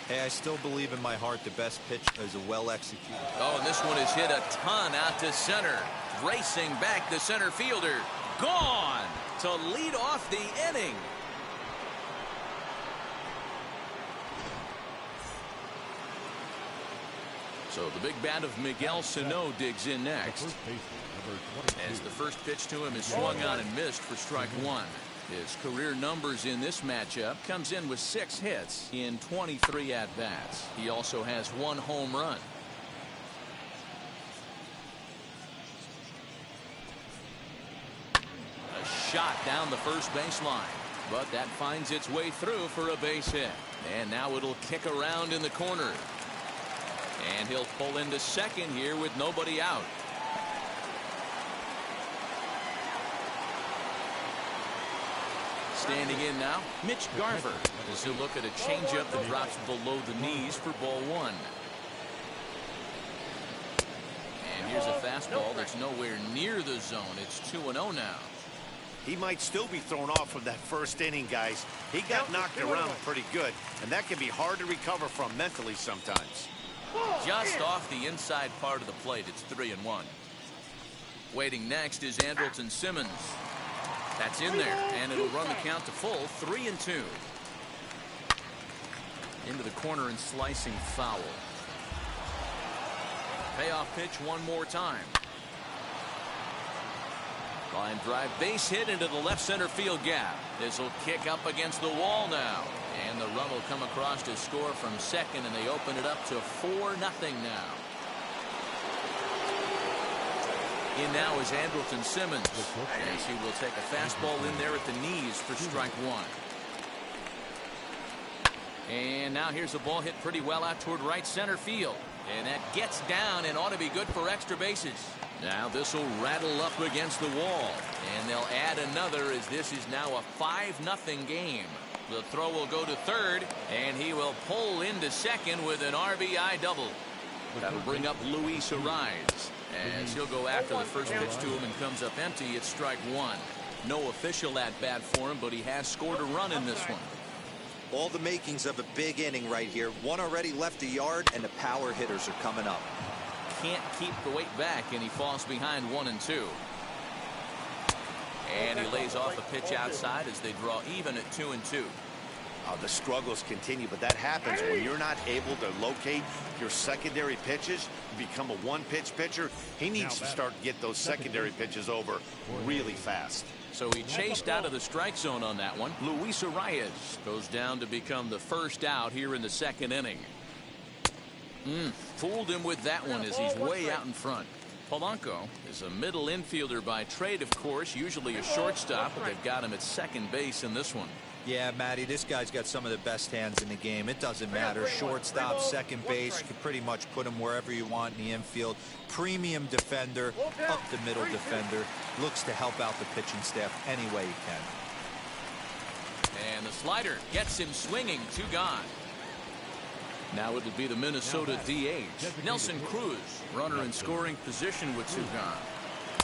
S4: Hey, I still believe in my heart the best pitch is a well-executed.
S1: Oh, and this one is hit a ton out to center. Racing back the center fielder. Gone to lead off the inning. So the big bat of Miguel Sano digs in next. As the first pitch to him is swung on and missed for strike 1. His career numbers in this matchup comes in with 6 hits in 23 at-bats. He also has 1 home run. A shot down the first baseline, but that finds its way through for a base hit. And now it'll kick around in the corner. And he'll pull into second here with nobody out. Standing in now, Mitch Garver, as he'll look at a changeup that drops below the knees for ball 1. And here's a fastball that's nowhere near the zone. It's 2-0 now.
S5: He might still be thrown off from that first inning, guys. He got knocked around pretty good, and that can be hard to recover from mentally sometimes.
S1: Just off the inside part of the plate. It's 3-1. Waiting next is Andrelton Simmons. That's in there, and it'll run the count to full. 3-2. Into the corner and slicing foul. Payoff pitch one more time. Line drive base hit into the left center field gap. This will kick up against the wall now. And the run will come across to score from second, and they open it up to 4-0 now. In now is Andrelton Simmons, as he will take a fastball in there at the knees for strike 1. And now here's a ball hit pretty well out toward right center field. And that gets down and ought to be good for extra bases. Now this will rattle up against the wall. And they'll add another, as this is now a 5-0 game. The throw will go to third, and he will pull into second with an RBI double. That'll bring up Luis Arraez, as he'll go after the first pitch to him and comes up empty. It's strike 1. No official at bat for him, but he has scored a run in this one.
S4: All the makings of a big inning right here. One already left the yard, and the power hitters are coming up.
S1: Can't keep the weight back, and he falls behind 1-2. And he lays off a pitch outside as they draw even at 2-2.
S5: The struggles continue, but that happens when you're not able to locate your secondary pitches. You become a one-pitch pitcher. He needs to start to get those secondary pitches over really fast.
S1: So he chased out of the strike zone on that one. Luis Arraez goes down to become the first out here in the second inning. Fooled him with that one as he's way out in front. Polanco is a middle infielder by trade, of course, usually a shortstop, but they've got him at second base in this one.
S4: Yeah, Matty, this guy's got some of the best hands in the game. It doesn't matter. Shortstop, second base, you can pretty much put him wherever you want in the infield. Premium defender, up the middle defender. Looks to help out the pitching staff any way he can.
S1: And the slider gets him swinging. 2 gone. Now it'll be the Minnesota DH, Nelson Cruz, runner in scoring position with 2 gone.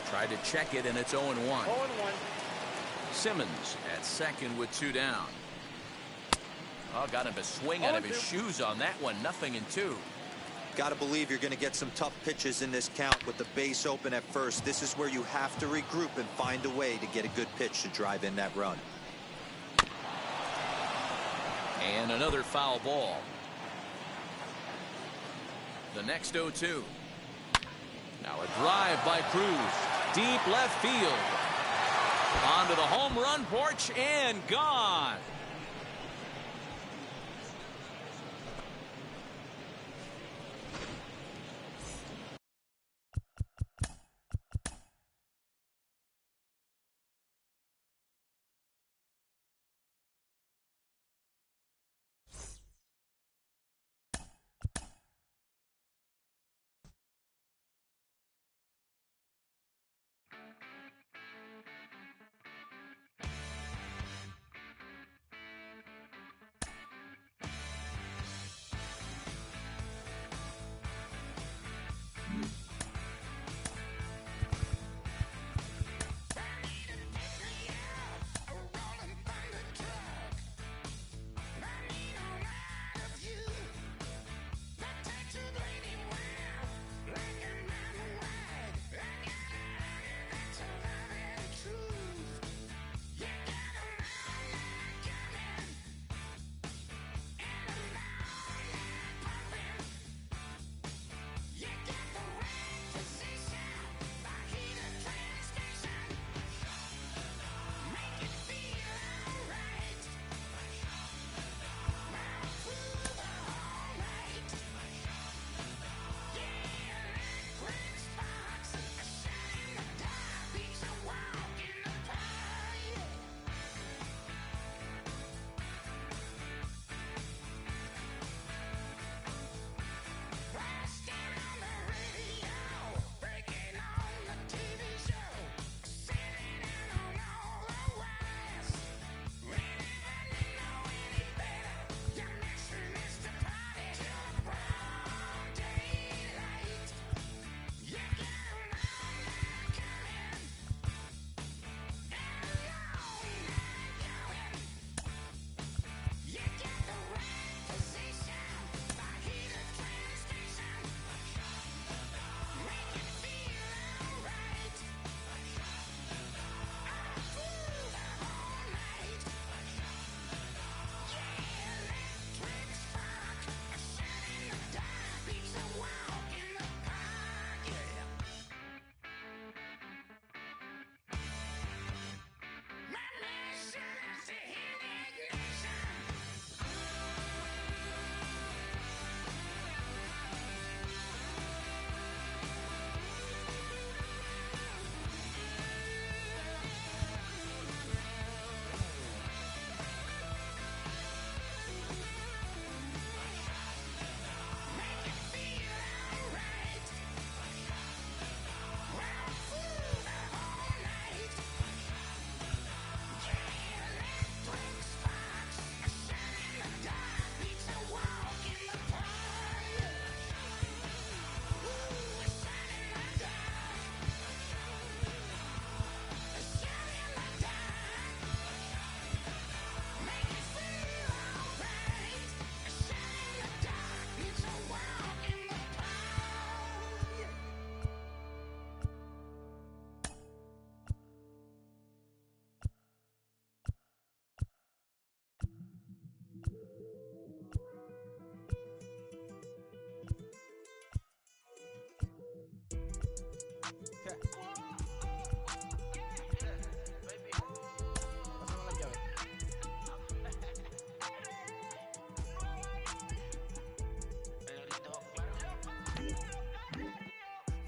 S1: Tried to check it, and it's 0-1. Simmons at second with 2 down. Oh, got him a swing out of his shoes on that one. 0-2.
S4: Got to believe you're going to get some tough pitches in this count with the base open at first. This is where you have to regroup and find a way to get a good pitch to drive in that run.
S1: And another foul ball. The next 0-2. Now a drive by Cruz. Deep left field. Onto the home run porch and gone.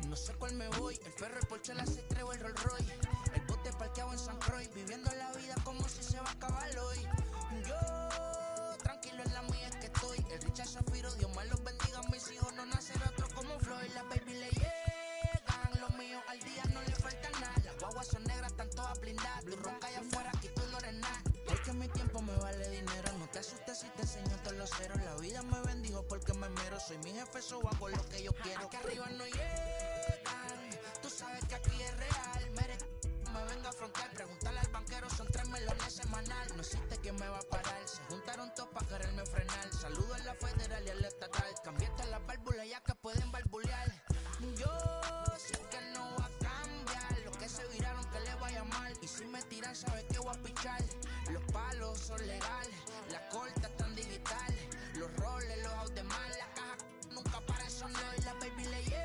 S8: No sé cuál me voy, el perro, el Porsche, la C3 o el Rolls Royce. El bote parqueado en San Croix, viviendo la vida como si se va a acabar hoy. Yo, tranquilo en la mía es que estoy. El Richard Zafiro, Dios me los bendiga. Mis hijos no nacerá otro como Floyd. Las baby le llegan. Los míos al día no le falta nada. Las guaguas son negras, están todas blindadas. Tu ronca allá afuera, aquí tú no eres nada. Es que mi tiempo me vale dinero. No te asustes si te enseño todos los ceros. La vida me bendijo porque me mero. Soy mi jefe, so hago lo que yo quiero. Aquí arriba no llegan. Tú sabes que aquí es real. Me venga a afrontar. Preguntarle al banquero, son 3 melones semanal. No existe quien me va a parar. Se juntaron todos para quererme frenar. Saludo a la federal y a la estatal. Cambié todas las válvulas ya que pueden barbulear. Yo sé que no va a cambiar. Los que se viraron que le vaya mal. Y si me tiran, sabes que voy a pichar. Los palos son legales. Las cortas están digitales. Los roles, los out de mal. La caja nunca para de sonar. Las baby le llegan.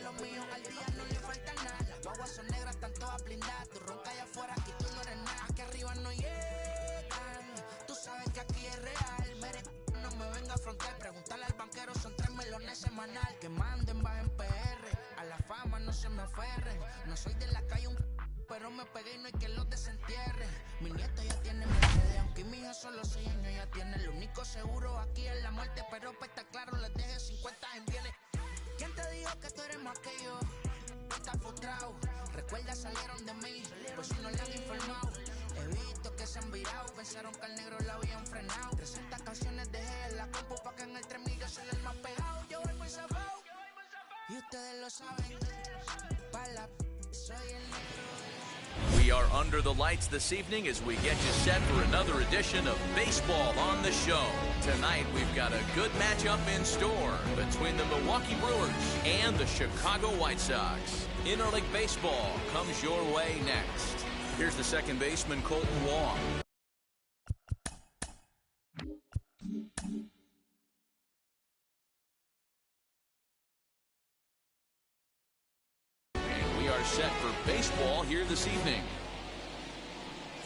S8: Los míos al día no le falta nada. Las guaguas son negras, están todas blindadas. Tu ronca allá afuera, aquí tú no eres nada. Aquí arriba no llegan. Tú sabes que aquí es real. Mere, no me venga a afrontar. Preguntarle al banquero, son 3 melones semanal. Que manden, bajen PR. A la fama no se me aferren. No soy de la calle pero me pegué y no hay que los desentierre. Mi nieto ya tiene Mercedes, aunque mi hija solo 6 años ya tiene. Lo único seguro aquí es la muerte, pero para estar claro les deje 50 en bienes. ¿Quién te dijo que tú eres más que yo? Tú estás frustrado, recuerda salieron de mí, pues si no le han informado. He visto que se han virado, pensaron que al negro la habían frenado. 300 canciones dejé en la compu pa' que en el 3000 yo soy el más pegado. Yo voy muy zafado, y ustedes lo saben. Pa' la soy el negro.
S1: We are under the lights this evening as we get you set for another edition of Baseball on the Show. Tonight, we've got a good matchup in store between the Milwaukee Brewers and the Chicago White Sox. Interleague Baseball comes your way next. Here's the second baseman, Colton Wong. Set for baseball here this evening.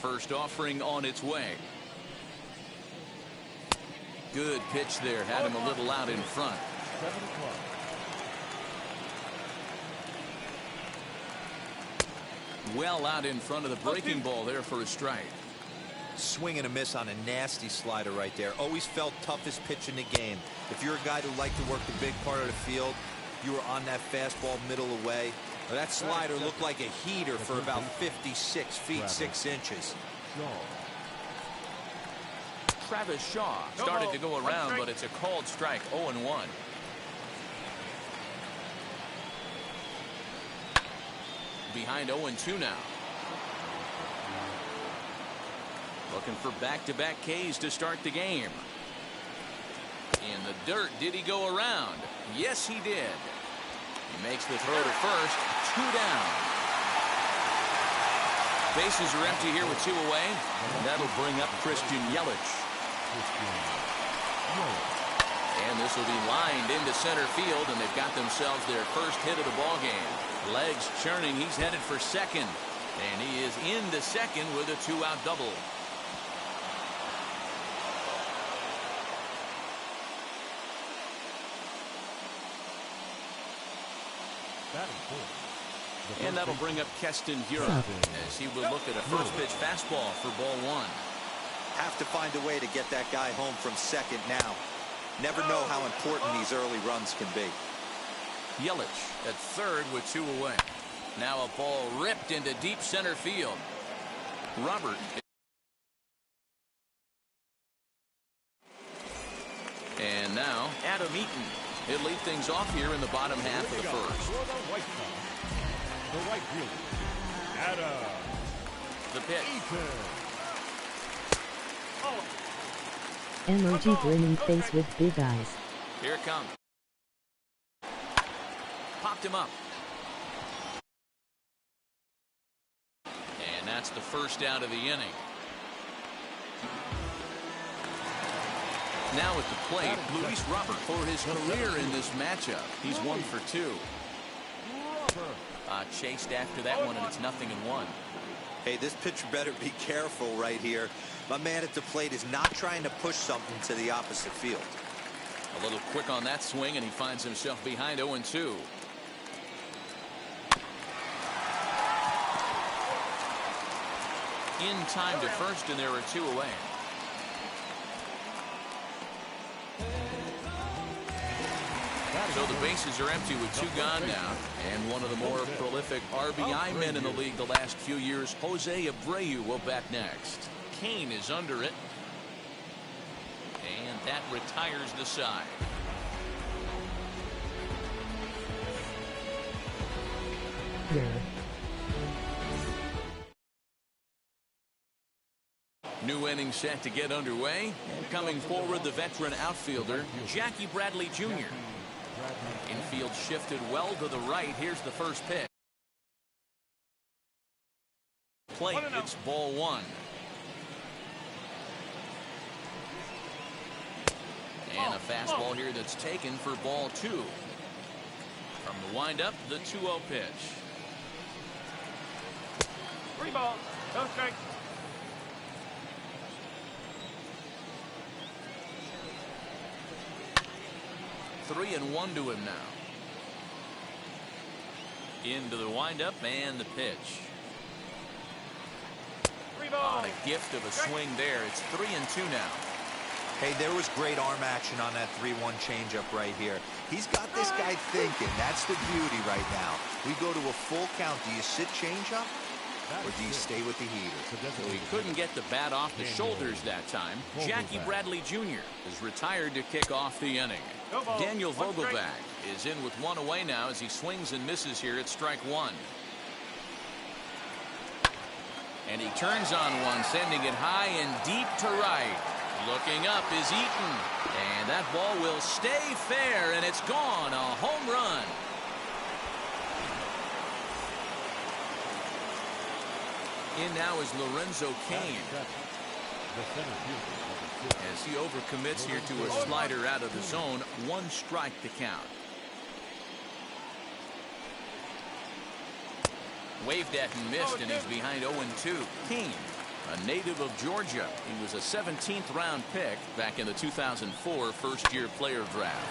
S1: First offering on its way. Good pitch there. Had him a little out in front.
S3: 7 o'clock.
S1: Well out in front of the breaking ball there for a strike.
S4: Swing and a miss on a nasty slider right there. Always felt toughest pitch in the game. If you're a guy who liked to work the big part of the field, you were on that fastball middle away. That slider looked like a heater for about 56 feet 6 inches.
S1: Travis Shaw started to go around, but it's a called strike. 0-1. Behind 0-2 now. Looking for back-to-back Ks to start the game. In the dirt, did he go around? Yes, he did. He makes the throw to first. 2 down. Bases are empty here with 2 away. And that'll bring up Christian Yelich. And this will be lined into center field, and they've got themselves their first hit of the ball game. Legs churning. He's headed for second. And he is into second with a 2-out double. And that'll bring up Keston Hiura as he will look at a first pitch fastball for ball 1.
S4: Have to find a way to get that guy home from second now. Never know how important these early runs can be.
S1: Yelich at third with 2 away. Now a ball ripped into deep center field. Robert. And now Adam Eaton. He'll lead things off here in the bottom half of the first.
S3: The right fielder, Adam.
S1: The pitch.
S9: Emoji grinning face with big eyes.
S1: Here it comes. Popped him up. And that's the first out of the inning. Now at the plate, Luis Robert for his career in this matchup. He's 1 for 2. Chased after that one, and it's 0-1.
S4: Hey, this pitcher better be careful right here. My man at the plate is not trying to push something to the opposite field.
S1: A little quick on that swing, and he finds himself behind 0-2. In time to first, and there are 2 away. the bases are empty with 2 gone now. And one of the more prolific RBI men in the league the last few years, Jose Abreu, will bat next. Kane is under it. And that retires the side. New inning set to get underway. And coming forward, the veteran outfielder, Jackie Bradley Jr. Infield shifted well to the right. Here's the first pitch. Plate, it's ball 1. And a fastball here that's taken for ball 2. From the windup, the 2-0 pitch.
S3: 3 balls, no strike.
S1: Three and 1 to him now. Into the windup and the pitch.
S3: 3 balls.
S1: On a gift of a swing there. It's 3 and 2 now.
S4: Hey, there was great arm action on that 3-1 changeup right here. He's got this guy thinking. That's the beauty right now. We go to a full count. Do you sit changeup or do you stay with the heater?
S1: So he couldn't get the bat off the shoulders that time. Jackie Bradley Jr. is retired to kick off the inning. Daniel Vogelbach is in with 1 away now as he swings and misses here at strike 1. And he turns on one, sending it high and deep to right. Looking up is Eaton. And that ball will stay fair, and it's gone. A home run. In now is Lorenzo Cain. As he overcommits here to a slider out of the zone. 1 strike to count. Waved at and missed, and he's behind 0-2. Cain, a native of Georgia. He was a 17th round pick back in the 2004 first-year player draft.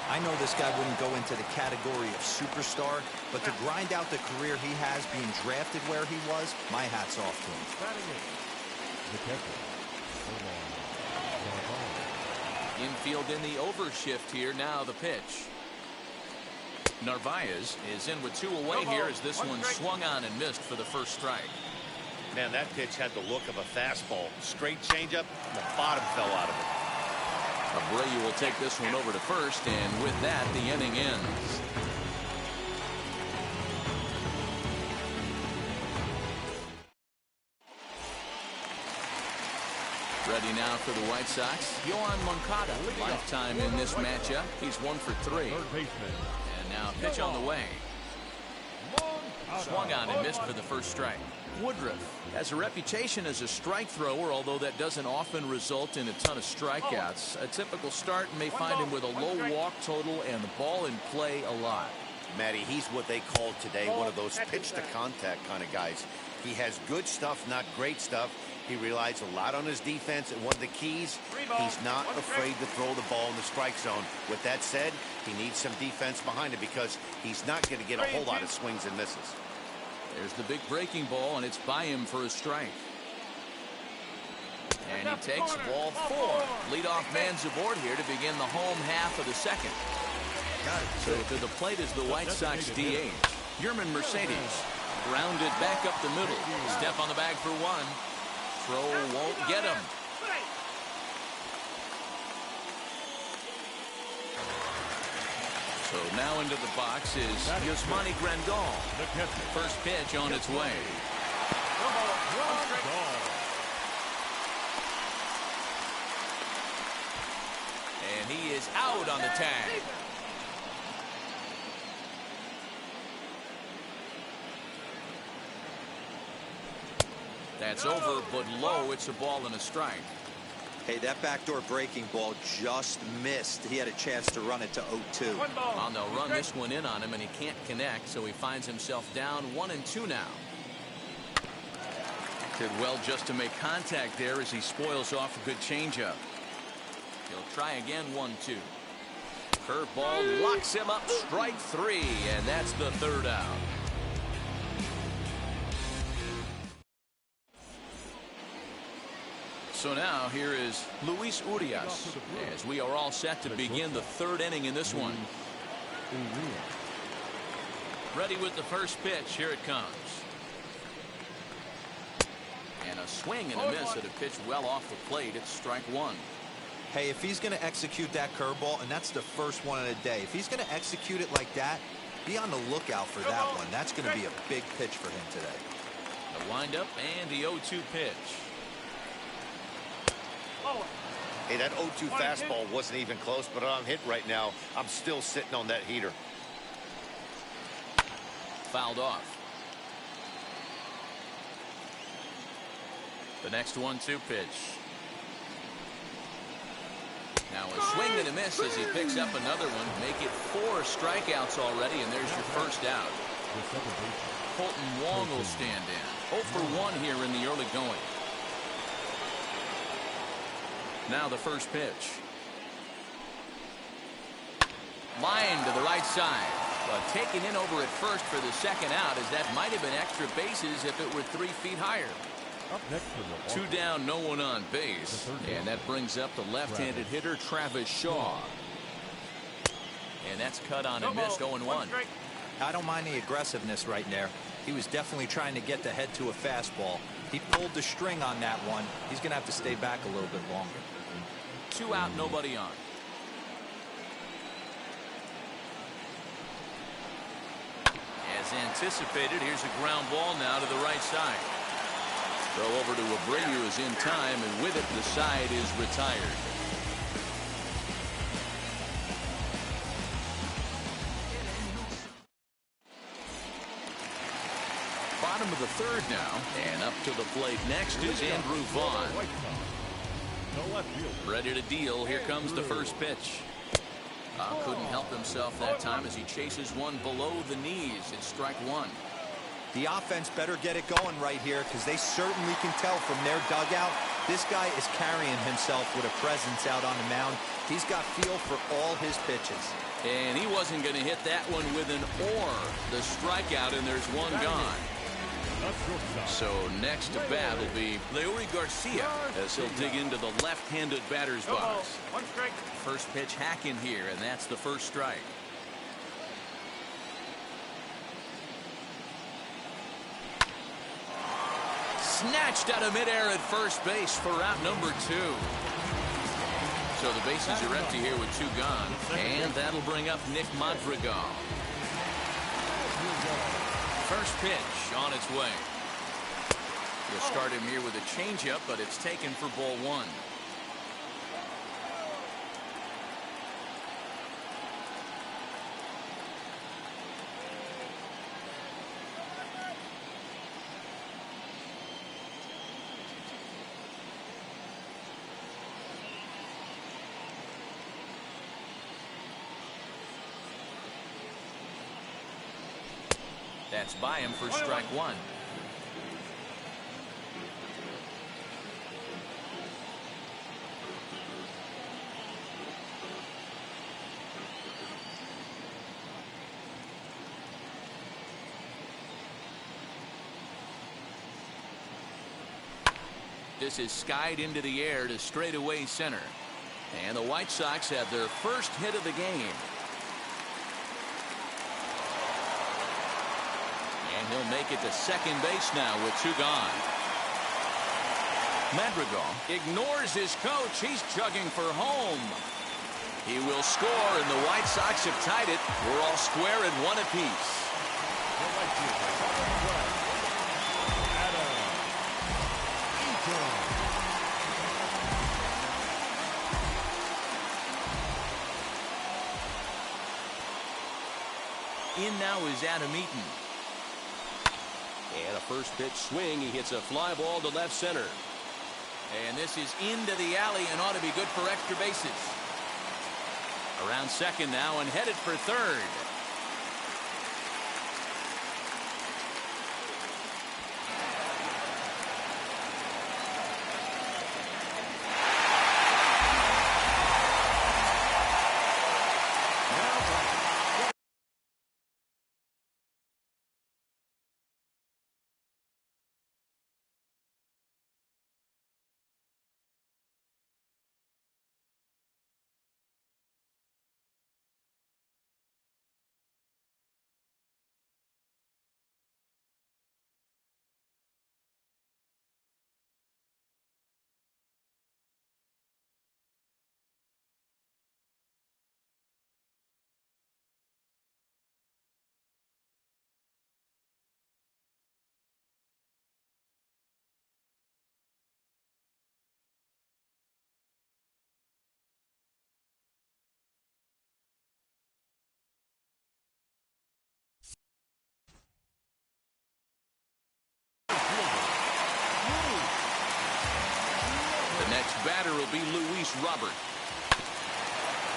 S4: I know this guy wouldn't go into the category of superstar, but to grind out the career he has being drafted where he was, my hat's off to him.
S1: Infield in the overshift here. Now the pitch. Narvaez is in with 2 away here as this one swung on and missed for the first strike.
S5: Man, that pitch had the look of a fastball. Straight changeup, the bottom fell out of it.
S1: Abreu will take this one over to first, and with that, the inning ends. Ready now for the White Sox, Yoan Moncada. Lifetime in this matchup. He's 1 for 3. And now pitch on the way. Swung on and missed for the first strike. Woodruff has a reputation as a strike thrower, although that doesn't often result in a ton of strikeouts. A typical start may find him with a low walk total and the ball in play a lot.
S5: Matty, he's what they call today one of those pitch to contact kind of guys. He has good stuff, not great stuff. He relies a lot on his defense, and one of the keys, he's not afraid to throw the ball in the strike zone. With that said, he needs some defense behind him because he's not going to get a whole lot of swings and misses.
S1: There's the big breaking ball, and it's by him for a strike. And he takes ball 4. Leadoff man's aboard here to begin the home half of the second. So to the plate is the White Sox DH, Yermin Mercedes. Grounded back up the middle. Step on the bag for 1. Throw won't get him. So now into the box is Yasmani Grandal. First pitch on its way. And he is out on the tag. That's over, but low. It's a ball and a strike.
S4: Hey, that backdoor breaking ball just missed. He had a chance to run it to 0-2.
S1: And they'll run this one in on him, and he can't connect, so he finds himself down 1-2 now. Did well just to make contact there as he spoils off a good changeup. He'll try again, 1-2. Curveball locks him up, strike 3, and that's the third out. So now here is Luis Urias as we are all set to begin the third inning in this one. Ready with the first pitch. Here it comes. And a swing and a miss at a pitch well off the plate. It's strike one.
S4: Hey, if he's going to execute that curveball, and that's the first one of the day, if he's going to execute it like that, be on the lookout for that one. That's going to be a big pitch for him today.
S1: The windup and the 0-2 pitch.
S5: Hey, that 0-2 fastball wasn't even close, but I'm hit right now. I'm still sitting on that heater.
S1: Fouled off. The next 1-2 pitch. Now a swing and a miss as he picks up another one. Make it 4 strikeouts already, and there's your first out. Colton Wong will stand in. 0 for 1 here in the early going. Now the first pitch. Line to the right side. But taken in over at first for the second out, as that might have been extra bases if it were 3 feet higher.
S3: Up next for the
S1: 2 down, no one on base. And that brings up the left-handed hitter, Travis Shaw. And that's cut on and missed, 0-1.
S4: I don't mind the aggressiveness right there. He was definitely trying to get the head to a fastball. He pulled the string on that one. He's going to have to stay back a little bit longer.
S1: 2 out, nobody on. As anticipated, here's a ground ball now to the right side. Throw over to Abreu is in time, and with it, the side is retired. Bottom of the third now, and up to the plate next is Andrew Vaughn. Ready to deal. Here comes the first pitch. Couldn't help himself that time as he chases one below the knees. It's strike one.
S4: The offense better get it going right here, because they certainly can tell from their dugout this guy is carrying himself with a presence out on the mound. He's got feel for all his pitches.
S1: And he wasn't going to hit that one with an or. The strikeout, and there's one gone. So next to bat will be Leury Garcia as he'll dig into the left-handed batter's box. First pitch hacking here, and that's the first strike. Snatched out of midair at first base for out number 2. So the bases are empty here with 2 gone, and that'll bring up Nick Madrigal. First pitch on its way. You'll start him here with a changeup, but it's taken for ball 1. That's by him for strike 1. This is skied into the air to straightaway center. And the White Sox have their first hit of the game. And he'll make it to second base now with 2 gone. Madrigal ignores his coach. He's chugging for home. He will score, and the White Sox have tied it. We're all square at 1 apiece. In now is Adam Eaton. And a first pitch swing. He hits a fly ball to left center. And this is into the alley and ought to be good for extra bases. Around second now and headed for third. Luis Robert.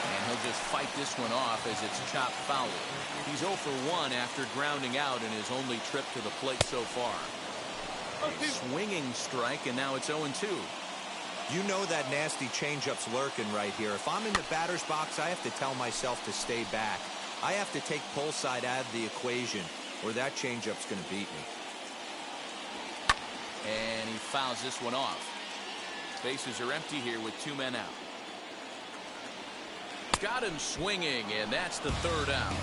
S1: And he'll just fight this one off as it's chopped foul. He's 0 for 1 after grounding out in his only trip to the plate so far. A swinging strike, and now it's 0-2.
S4: You know that nasty changeup's lurking right here. If I'm in the batter's box, I have to tell myself to stay back. I have to take pull side out of the equation, or that changeup's going to beat me.
S1: And he fouls this one off. Bases are empty here with 2 men out. Got him swinging, and that's the 3rd out.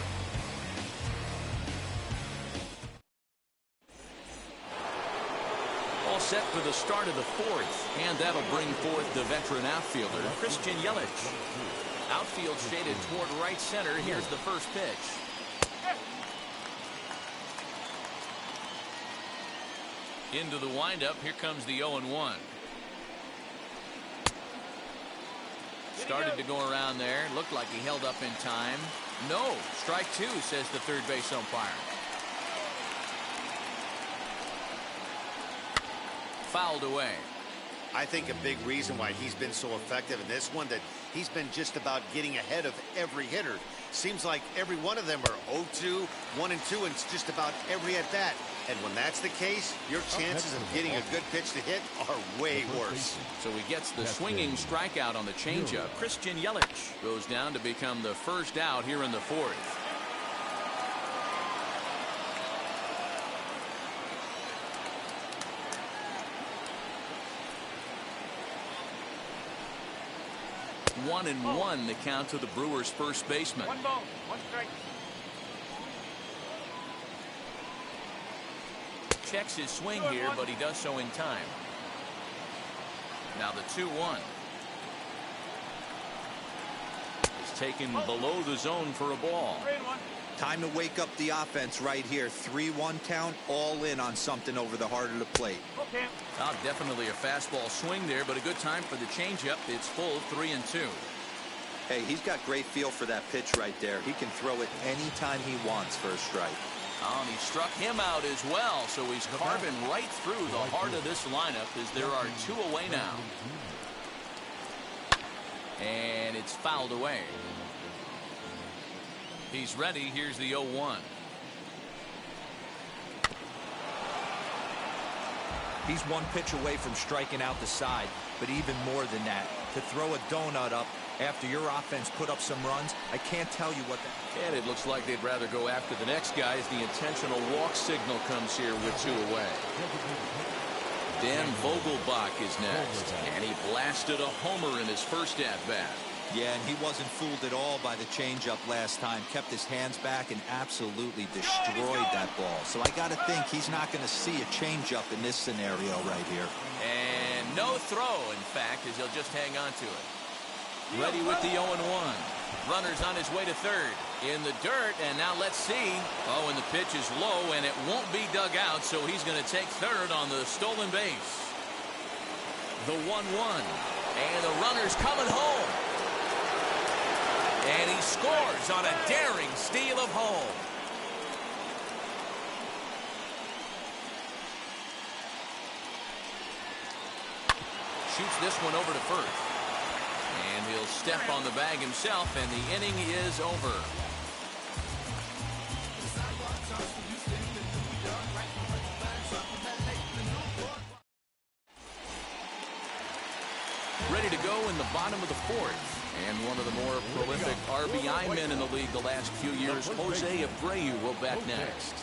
S1: All set for the start of the 4th, and that'll bring forth the veteran outfielder, Christian Yelich. Outfield shaded toward right center. Here's the first pitch. Into the windup. Here comes the 0-1. Started to go around there. Looked like he held up in time. No. Strike 2, says the third base umpire. Fouled away.
S5: I think a big reason why he's been so effective in this one, that he's been just about getting ahead of every hitter. Seems like every one of them are 0-2, 1-2, and it's just about every at bat. And when that's the case, your chances of getting a good pitch to hit are way worse.
S1: So he gets the swinging strikeout on the changeup. Christian Yelich goes down to become the first out here in the 4th. One and one the count to the Brewers' first baseman.
S3: 1 ball, 1 strike.
S1: Checks his swing here, but he does so in time. Now the 2-1. It's taken below the zone for a ball.
S3: 3-1.
S4: Time to wake up the offense right here. 3-1 count, all in on something over the heart of the plate.
S3: Okay.
S1: Definitely a fastball swing there, but a good time for the changeup. It's full 3-2.
S4: Hey, he's got great feel for that pitch right there. He can throw it anytime he wants for a strike.
S1: And he struck him out as well, so he's carving right through the heart of this lineup as there are 2 away now. And it's fouled away. He's ready. Here's the 0-1.
S4: He's 1 pitch away from striking out the side, but even more than that, to throw a donut up after your offense put up some runs, I can't tell you what that...
S1: And it looks like they'd rather go after the next guy as the intentional walk signal comes here with 2 away. Dan Vogelbach is next, and he blasted a homer in his first at-bat.
S4: Yeah, and he wasn't fooled at all by the changeup last time. Kept his hands back and absolutely destroyed that ball. So I got to think he's not going to see a changeup in this scenario right here.
S1: And no throw, in fact, as he'll just hang on to it. Ready with the 0-1. Runner's on his way to third. In the dirt, and now let's see. Oh, and the pitch is low, and it won't be dug out, so he's going to take third on the stolen base. The 1-1. And the runner's coming home. And he scores on a daring steal of home. Shoots this one over to first. And he'll step on the bag himself, and the inning is over. Ready to go in the bottom of the 4th. And one of the more prolific RBI men in the league the last few years, Jose Abreu, will bat next.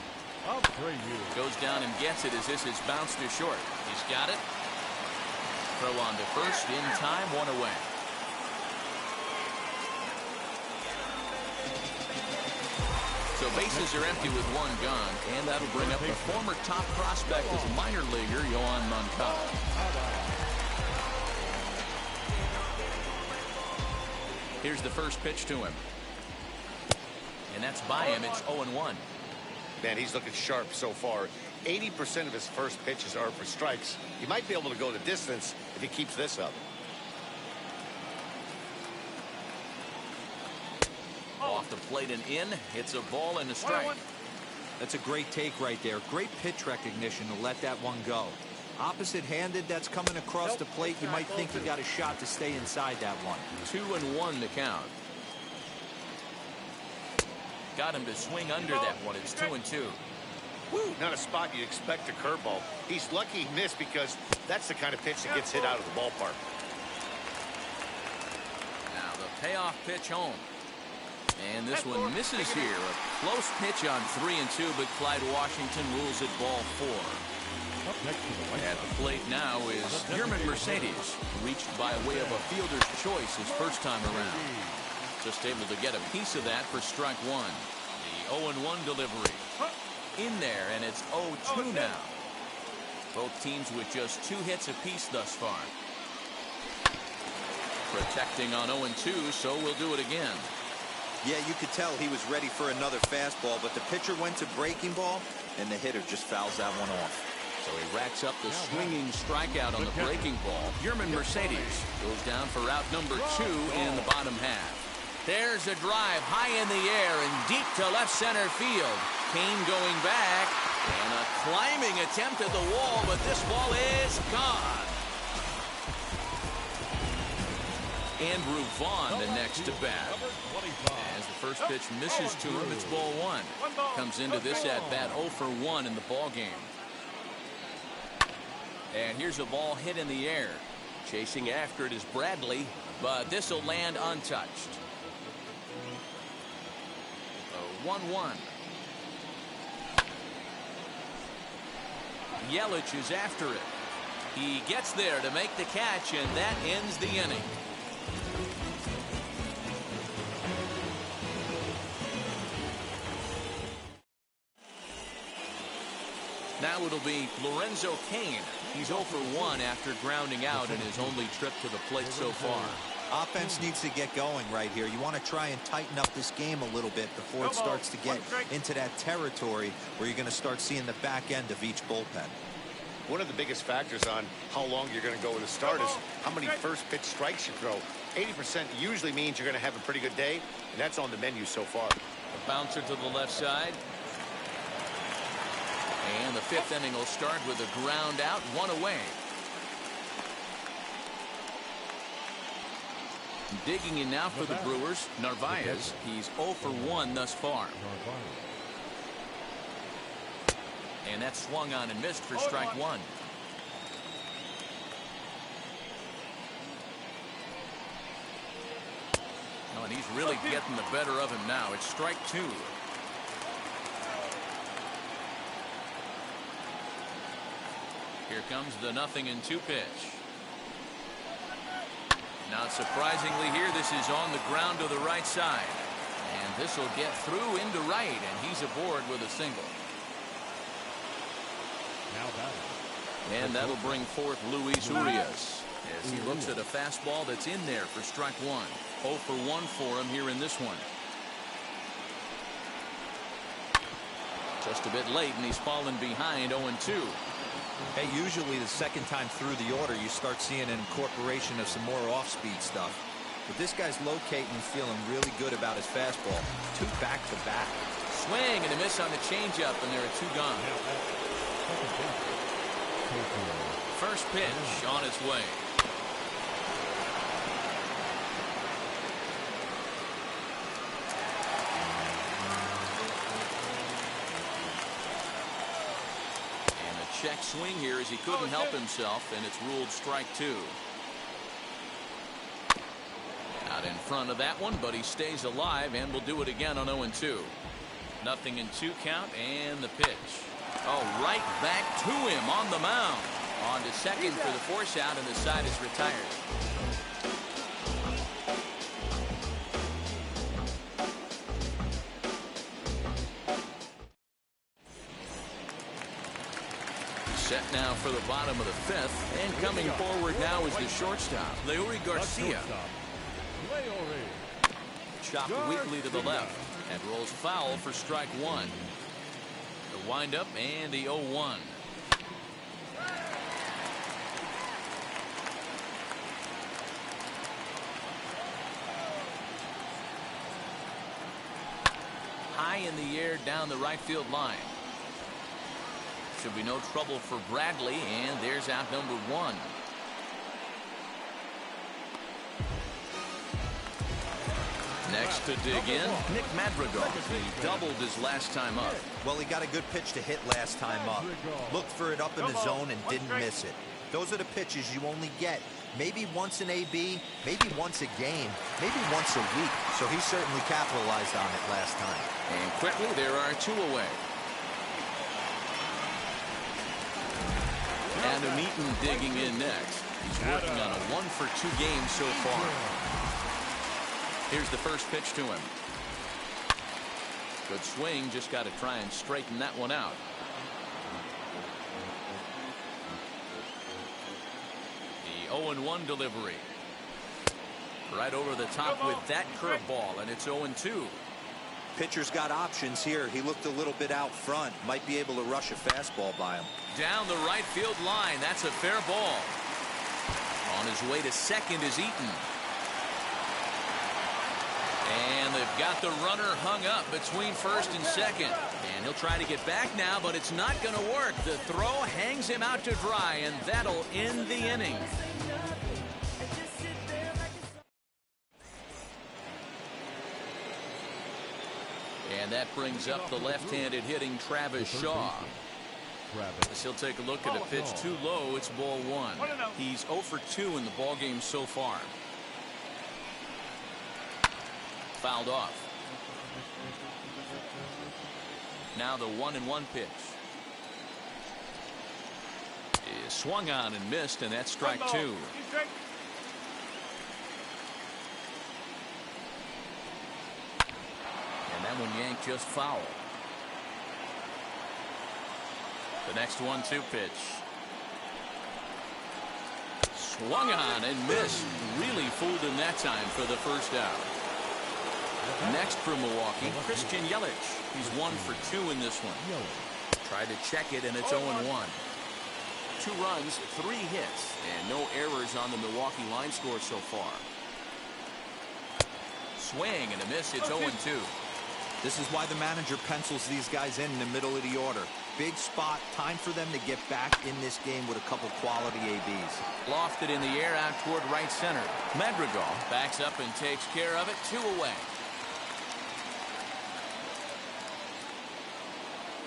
S1: Goes down and gets it as this is bounced to short. He's got it. Throw on to first in time, 1 away. So bases are empty with 1 gone, and that'll bring up the former top prospect as a minor leaguer, Yoan Moncada. Here's the first pitch to him. And that's by him. It's 0-1.
S5: Man, he's looking sharp so far. 80% of his first pitches are for strikes. He might be able to go the distance if he keeps this up.
S1: Off the plate and in. It's a ball and a strike.
S4: That's a great take right there. Great pitch recognition to let that one go. Opposite-handed, that's coming across the plate. You might think he got a shot to stay inside that one.
S1: 2-1 to count. Got him to swing under that one. It's 2-2.
S5: Woo, not a spot you'd expect a curveball. He's lucky he missed because that's the kind of pitch that gets hit out of the ballpark.
S1: Now the payoff pitch home. And this one misses here. A close pitch on 3-2, but Clyde Washington rules it ball 4. At the plate now is Yermin Mercedes, reached by way of a fielder's choice his first time around. Just able to get a piece of that for strike 1. The 0-1 delivery. In there, and it's 0-2 now. Both teams with just 2 hits apiece thus far. Protecting on 0-2, so we'll do it again.
S4: Yeah, you could tell he was ready for another fastball, but the pitcher went to breaking ball, and the hitter just fouls that one off.
S1: So he racks up the swinging strikeout on the breaking ball. Yermin Mercedes goes down for out number 2 in the bottom half. There's a drive high in the air and deep to left center field. Kane going back, and a climbing attempt at the wall, but this ball is gone. Andrew Vaughn the next to bat. As the first pitch misses to him, it's ball 1. Comes into this at-bat 0 for 1 in the ball game. And here's a ball hit in the air. Chasing after it is Bradley, but this will land untouched. 1-1. Yelich is after it. He gets there to make the catch, and that ends the inning. Now it'll be Lorenzo Cain. He's 0 for 1 after grounding out in his only trip to the plate so far.
S4: Offense needs to get going right here. You want to try and tighten up this game a little bit before it starts to get into that territory where you're going to start seeing the back end of each bullpen.
S5: One of the biggest factors on how long you're going to go with a start is how many first pitch strikes you throw. 80% usually means you're going to have a pretty good day, and that's on the menu so far.
S1: A bouncer to the left side. And the 5th inning will start with a ground out, 1 away. Digging in now for the Brewers, Narvaez. He's 0 for 1 thus far. And that's swung on and missed for strike 1. Oh, and he's really getting the better of him now. It's strike 2. Here comes the 0-2 pitch. Not surprisingly here, this is on the ground to the right side. And this will get through into right, and he's aboard with a single. And that'll bring forth Luis Urias as he looks at a fastball that's in there for strike 1. 0 for 1 for him here in this one. Just a bit late, and he's fallen behind 0-2.
S4: Hey, usually the second time through the order, you start seeing an incorporation of some more off-speed stuff. But this guy's locating and feeling really good about his fastball. 2 back-to-back.
S1: Swing and a miss on the changeup, and there are 2 gone. First pitch on its way. Check swing here as he couldn't help himself, and it's ruled strike 2. Out in front of that one, but he stays alive and will do it again on 0-2. 0-2 count, and the pitch. Oh, right back to him on the mound. On to second for the force out, and the side is retired. Set now for the bottom of the 5th, and coming forward now is the shortstop, Leury Garcia. Chopped weakly to the left and rolls foul for strike 1. The windup and the 0-1. High in the air down the right field line. Should be no trouble for Bradley, and there's out number 1. Next to dig in, Nick Madrigal. He doubled his last time up.
S4: Well, he got a good pitch to hit last time up. Looked for it up in the zone and didn't miss it. Those are the pitches you only get maybe once an AB, maybe once a game, maybe once a week. So he certainly capitalized on it last time.
S1: And quickly, there are 2 away. Adam Eaton digging in next. He's working on a 1-for-2 game so far. Here's the first pitch to him. Good swing, just got to try and straighten that one out. The 0-1 delivery. Right over the top with that curveball, and it's 0-2.
S4: Pitcher's got options here. He looked a little bit out front. Might be able to rush a fastball by him.
S1: Down the right field line. That's a fair ball. On his way to second is Eaton. And they've got the runner hung up between first and second. And he'll try to get back now, but it's not going to work. The throw hangs him out to dry, and that'll end the inning. And that brings up the left-handed hitting Travis Shaw. As he'll take a look at a pitch too low, it's ball 1. He's 0 for 2 in the ballgame so far. Fouled off. Now the 1-1 pitch. Is swung on and missed, and that's strike 2. And that one yanked just foul. The next 1-2 pitch. Swung on and missed. Really fooled him that time for the first out. Next for Milwaukee, Christian Yelich. He's 1 for 2 in this one. Tried to check it, and it's 0-1. 2 runs, 3 hits, and no errors on the Milwaukee line score so far. Swing and a miss. It's 0-2.
S4: This is why the manager pencils these guys in the middle of the order. Big spot, time for them to get back in this game with a couple quality ABs.
S1: Lofted in the air out toward right center. Madrigal backs up and takes care of it. 2 away.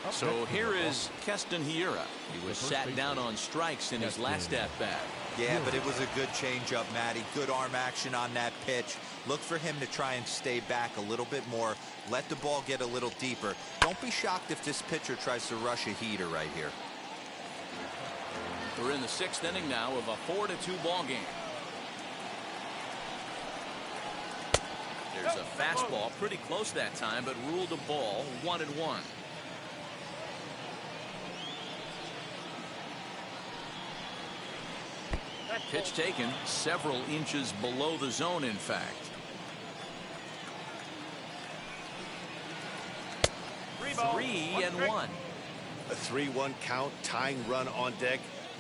S1: So here is Keston Hiura. He was sat down on strikes in his last at-bat.
S4: Yeah, but it was a good changeup, Matty. Good arm action on that pitch. Look for him to try and stay back a little bit more. Let the ball get a little deeper. Don't be shocked if this pitcher tries to rush a heater right here.
S1: We're in the 6th inning now of a 4-2 ball game. There's a fastball pretty close that time, but ruled a ball. 1-1. Pitch taken several inches below the zone, in fact. 3-1.
S5: A 3-1 count, tying run on deck.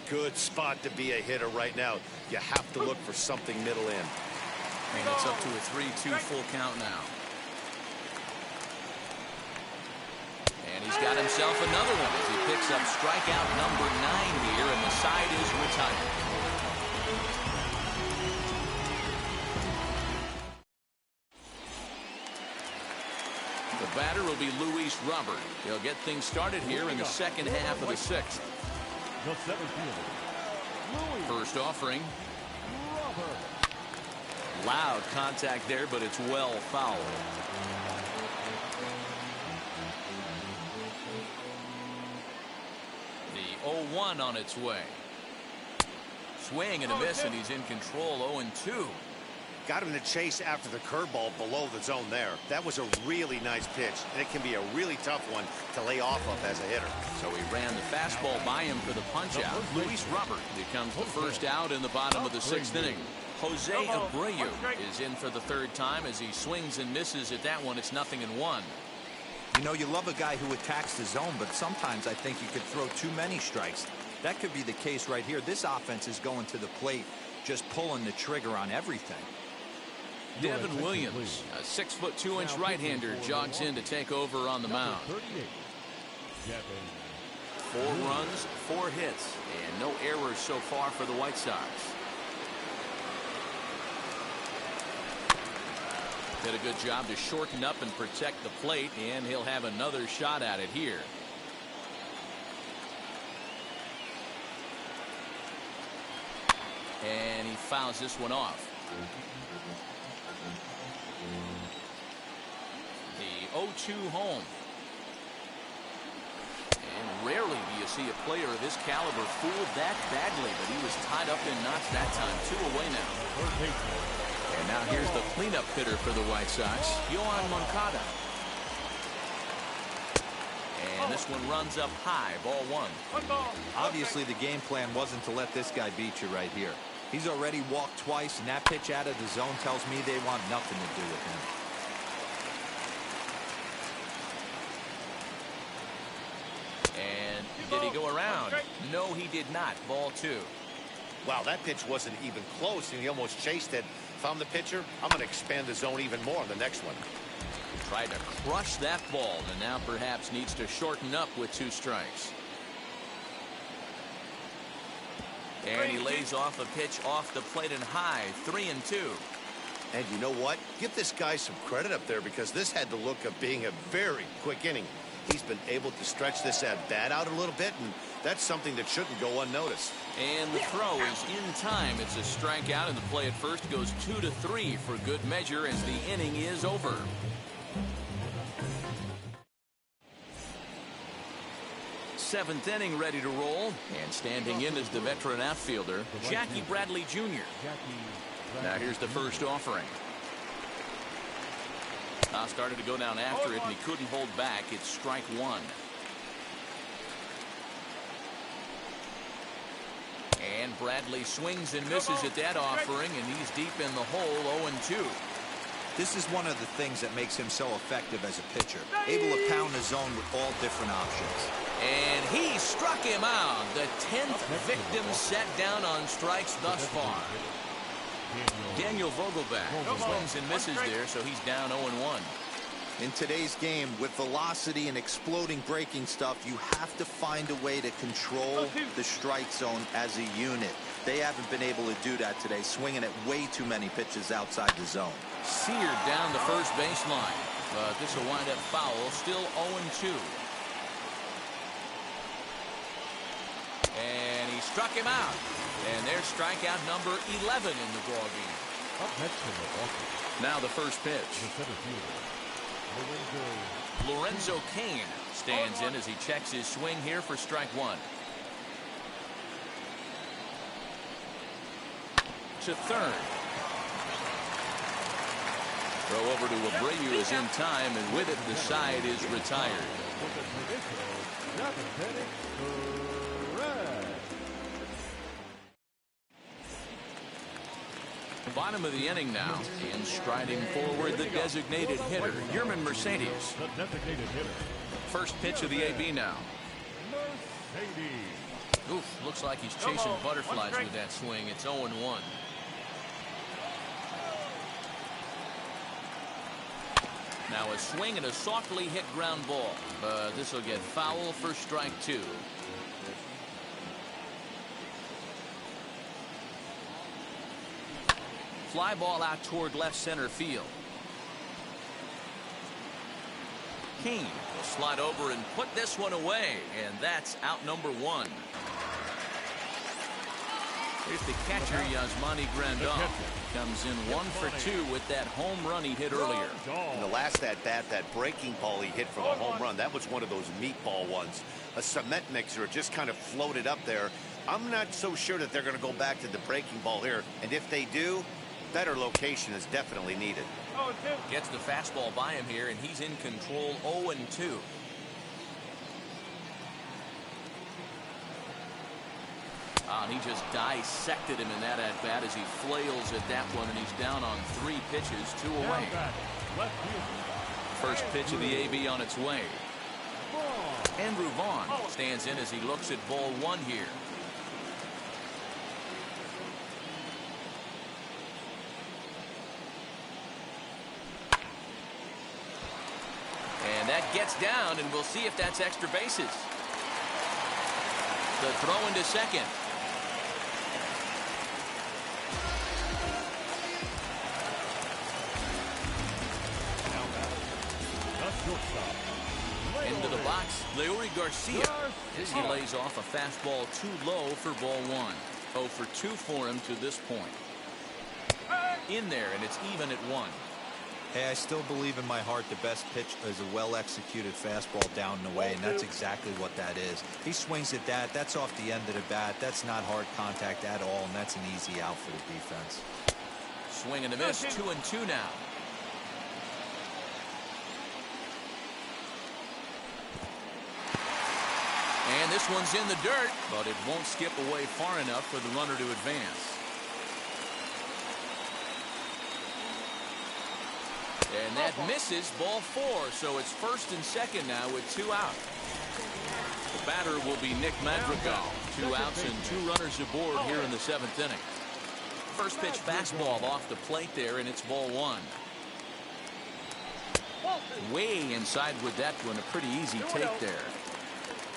S5: Good spot to be a hitter right now. You have to look for something middle in.
S1: And it's up to a 3-2 full count now. And he's got himself another one as he picks up strikeout number 9 here, and the side is retired. The batter will be Luis Robert. He'll get things started here in the second half of the 6th.
S3: The 7th fielder,
S1: First offering. Loud contact there, but it's well fouled. The 0-1 on its way. Swing and a miss, and he's in control. 0-2.
S5: Got him to chase after the curveball below the zone there. That was a really nice pitch, and it can be a really tough one to lay off of as a hitter.
S1: So he ran the fastball by him for the punch-out. Luis Robert becomes the first out in the bottom of the 6th inning. Jose Abreu is in for the 3rd time as he swings and misses at that one. It's 0-1.
S4: You know, you love a guy who attacks the zone, but sometimes I think you could throw too many strikes. That could be the case right here. This offense is going to the plate, just pulling the trigger on everything.
S1: Devin Williams, a 6'2" right-hander, jogs in to take over on the mound.
S3: 38. Devin
S1: 4 runs, 4 hits, and no errors so far for the White Sox. Did a good job to shorten up and protect the plate, and he'll have another shot at it here. And he fouls this one off. The 0-2 home. And rarely do you see a player of this caliber fooled that badly, but he was tied up in knots that time. 2 away now. And now here's the cleanup hitter for the White Sox, Yoan Moncada. And this one runs up high, ball 1.
S4: Obviously, the game plan wasn't to let this guy beat you right here. He's already walked twice, and that pitch out of the zone tells me they want nothing to do with him.
S1: And did he go around? No, he did not. Ball 2.
S5: Wow, that pitch wasn't even close, and he almost chased it. If I'm the pitcher, I'm going to expand the zone even more on the next one.
S1: Tried to crush that ball, and now perhaps needs to shorten up with 2 strikes. And he lays off a pitch off the plate and high, 3-2.
S5: And you know what? Give this guy some credit up there, because this had the look of being a very quick inning. He's been able to stretch this at-bat out a little bit, and that's something that shouldn't go unnoticed.
S1: And the throw is in time. It's a strikeout, and the play at first goes 2-3 for good measure as the inning is over. Seventh inning ready to roll, and standing in is the veteran outfielder, Jackie Bradley Jr. Now here's the first offering. Started to go down after it, and he couldn't hold back. It's strike 1. And Bradley swings and misses at that offering, and he's deep in the hole, 0-2.
S4: This is one of the things that makes him so effective as a pitcher, able to pound the zone with all different options.
S1: And he struck him out. The 10th victim set down on strikes thus far. Daniel Vogelback swings and misses there, so he's down 0-1.
S4: In today's game, with velocity and exploding breaking stuff, you have to find a way to control the strike zone as a unit. They haven't been able to do that today, swinging at way too many pitches outside the zone.
S1: Seared down the first baseline, but this will wind up foul, still 0-2. And he struck him out. And there's strikeout number 11 in the ball game.
S3: Up next in Milwaukee.
S1: Now the first pitch.
S3: The center fielder,
S1: Lorenzo Cain stands in as he checks his swing here for strike 1. To third. Throw over to Abreu is in time, and with it the side is retired. Bottom of the inning now, and striding forward the designated hitter, Yermin Mercedes.
S3: the designated hitter.
S1: First pitch of the AB now.
S3: Mercedes.
S1: Oof, looks like he's chasing butterflies with that swing. It's 0-1. Now a swing and a softly hit ground ball. This will get foul for strike 2. Fly ball out toward left center field. Cain will slide over and put this one away, and that's out number 1. Here's the catcher, Yasmani Grandal. Comes in 1 for 2 with that home run he hit earlier.
S5: In the last at-bat, that breaking ball he hit for the home run, that was one of those meatball ones. A cement mixer just kind of floated up there. I'm not so sure that they're going to go back to the breaking ball here, and if they do, better location is definitely needed.
S1: Gets the fastball by him here, and he's in control, 0-2. And he just dissected him in that at-bat as he flails at that one, and he's down on 3 pitches, 2 away. First pitch of the AB on its way. Andrew Vaughn stands in as he looks at ball 1 here. And that gets down, and we'll see if that's extra bases. The throw into second. Into the box, Leury Garcia, as he lays off a fastball too low for ball one. 0 for 2 for him to this point. In there, and it's even at 1.
S4: Hey, I still believe in my heart the best pitch is a well-executed fastball down and away, and that's exactly what that is. He swings at that. That's off the end of the bat. That's not hard contact at all, and that's an easy out for the defense.
S1: Swing and a miss, 2-2 now. And this one's in the dirt, but it won't skip away far enough for the runner to advance. And that misses, ball 4, so it's first and second now with 2 out. The batter will be Nick Madrigal. 2 outs and 2 runners aboard here in the 7th inning. First pitch fastball off the plate there, and it's ball 1. Way inside with that one, a pretty easy take there.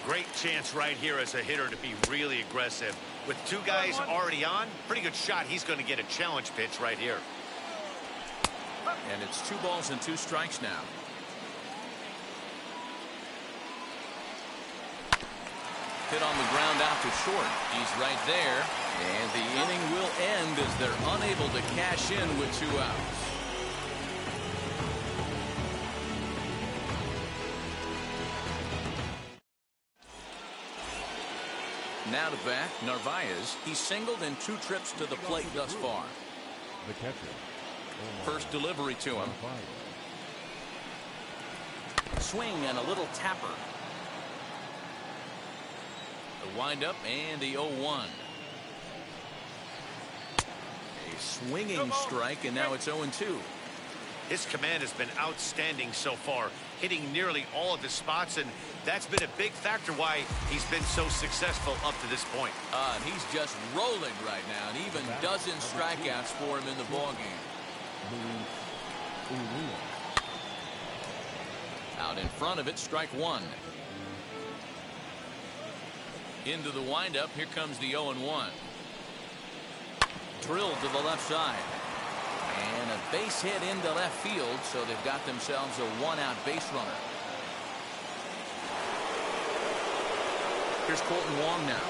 S5: Great chance right here as a hitter to be really aggressive. With 2 guys already on, pretty good shot. He's going to get a challenge pitch right here.
S1: And it's 2 balls and 2 strikes now. Hit on the ground out to short. He's right there. And the inning will end as they're unable to cash in with 2 outs. Now to bat, Narvaez. He's singled in 2 trips to the plate thus far.
S3: The catcher.
S1: First delivery to him. Swing and a little tapper. The windup and the 0-1. A swinging strike, and now it's 0-2.
S5: His command has been outstanding so far, hitting nearly all of the spots, and that's been a big factor why he's been so successful up to this point.
S1: And he's just rolling right now, and even dozen strikeouts for him in the ballgame. Out in front of it, strike 1. Into the windup, here comes the 0-1. Drilled to the left side. And a base hit into left field, so they've got themselves a 1-out base runner. Here's Colton Wong now.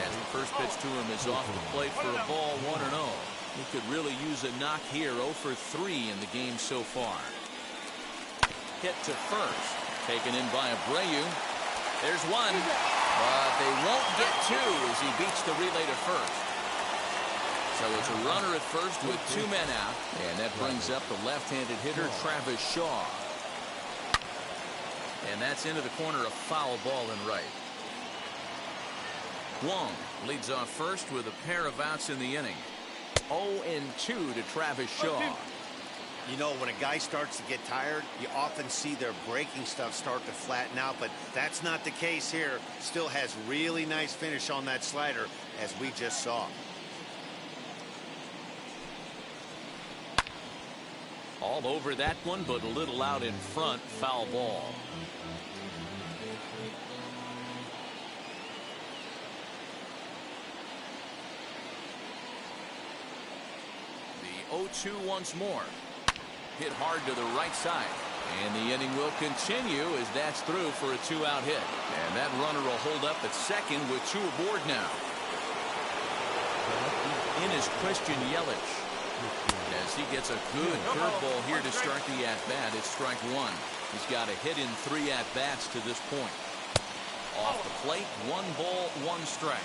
S1: And the first pitch to him is off the plate for a ball, 1-0. He could really use a knock here. 0 for 3 in the game so far. Hit to first. Taken in by Abreu. There's 1. But they won't get 2 as he beats the relay to first. So it's a runner at first with 2 men out. And that brings up the left-handed hitter, Travis Shaw. And that's into the corner, a foul ball and right. Wong leads off first with a pair of outs in the inning. 0-2 to Travis Shaw.
S5: You know, when a guy starts to get tired, you often see their breaking stuff start to flatten out, but that's not the case here. Still has really nice finish on that slider, as we just saw.
S1: All over that one, but a little out in front. Foul ball. The 0-2 once more. Hit hard to the right side. And the inning will continue as that's through for a 2-out hit. And that runner will hold up at second with 2 aboard now. In is Christian Yelich. As he gets a good curveball here to start the at-bat, it's strike 1. He's got a hit in 3 at-bats to this point. Off the plate, 1 ball, 1 strike.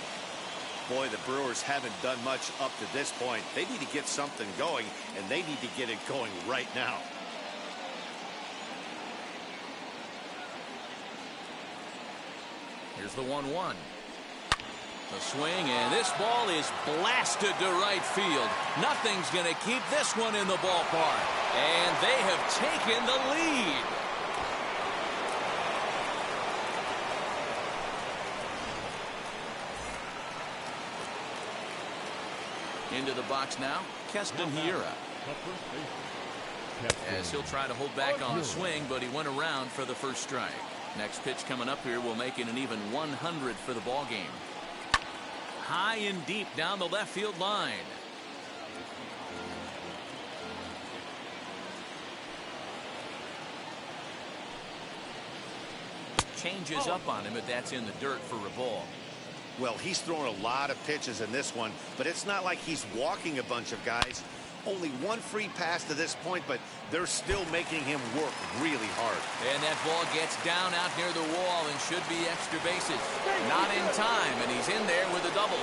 S5: Boy, the Brewers haven't done much up to this point. They need to get something going, and they need to get it going right now.
S1: Here's the 1-1. The swing, and this ball is blasted to right field. Nothing's going to keep this one in the ballpark. And they have taken the lead. Into the box now, Keston Hiura. As he'll try to hold back on the swing, but he went around for the first strike. Next pitch coming up here will make it an even 100 for the ball game. High and deep down the left field line. Changes up on him, but that's in the dirt for a ball.
S5: Well, he's throwing a lot of pitches in this one, but it's not like he's walking a bunch of guys. Only one free pass to this point, but they're still making him work really hard.
S1: And that ball gets down out near the wall and should be extra bases. Not in time, and he's in there with a double.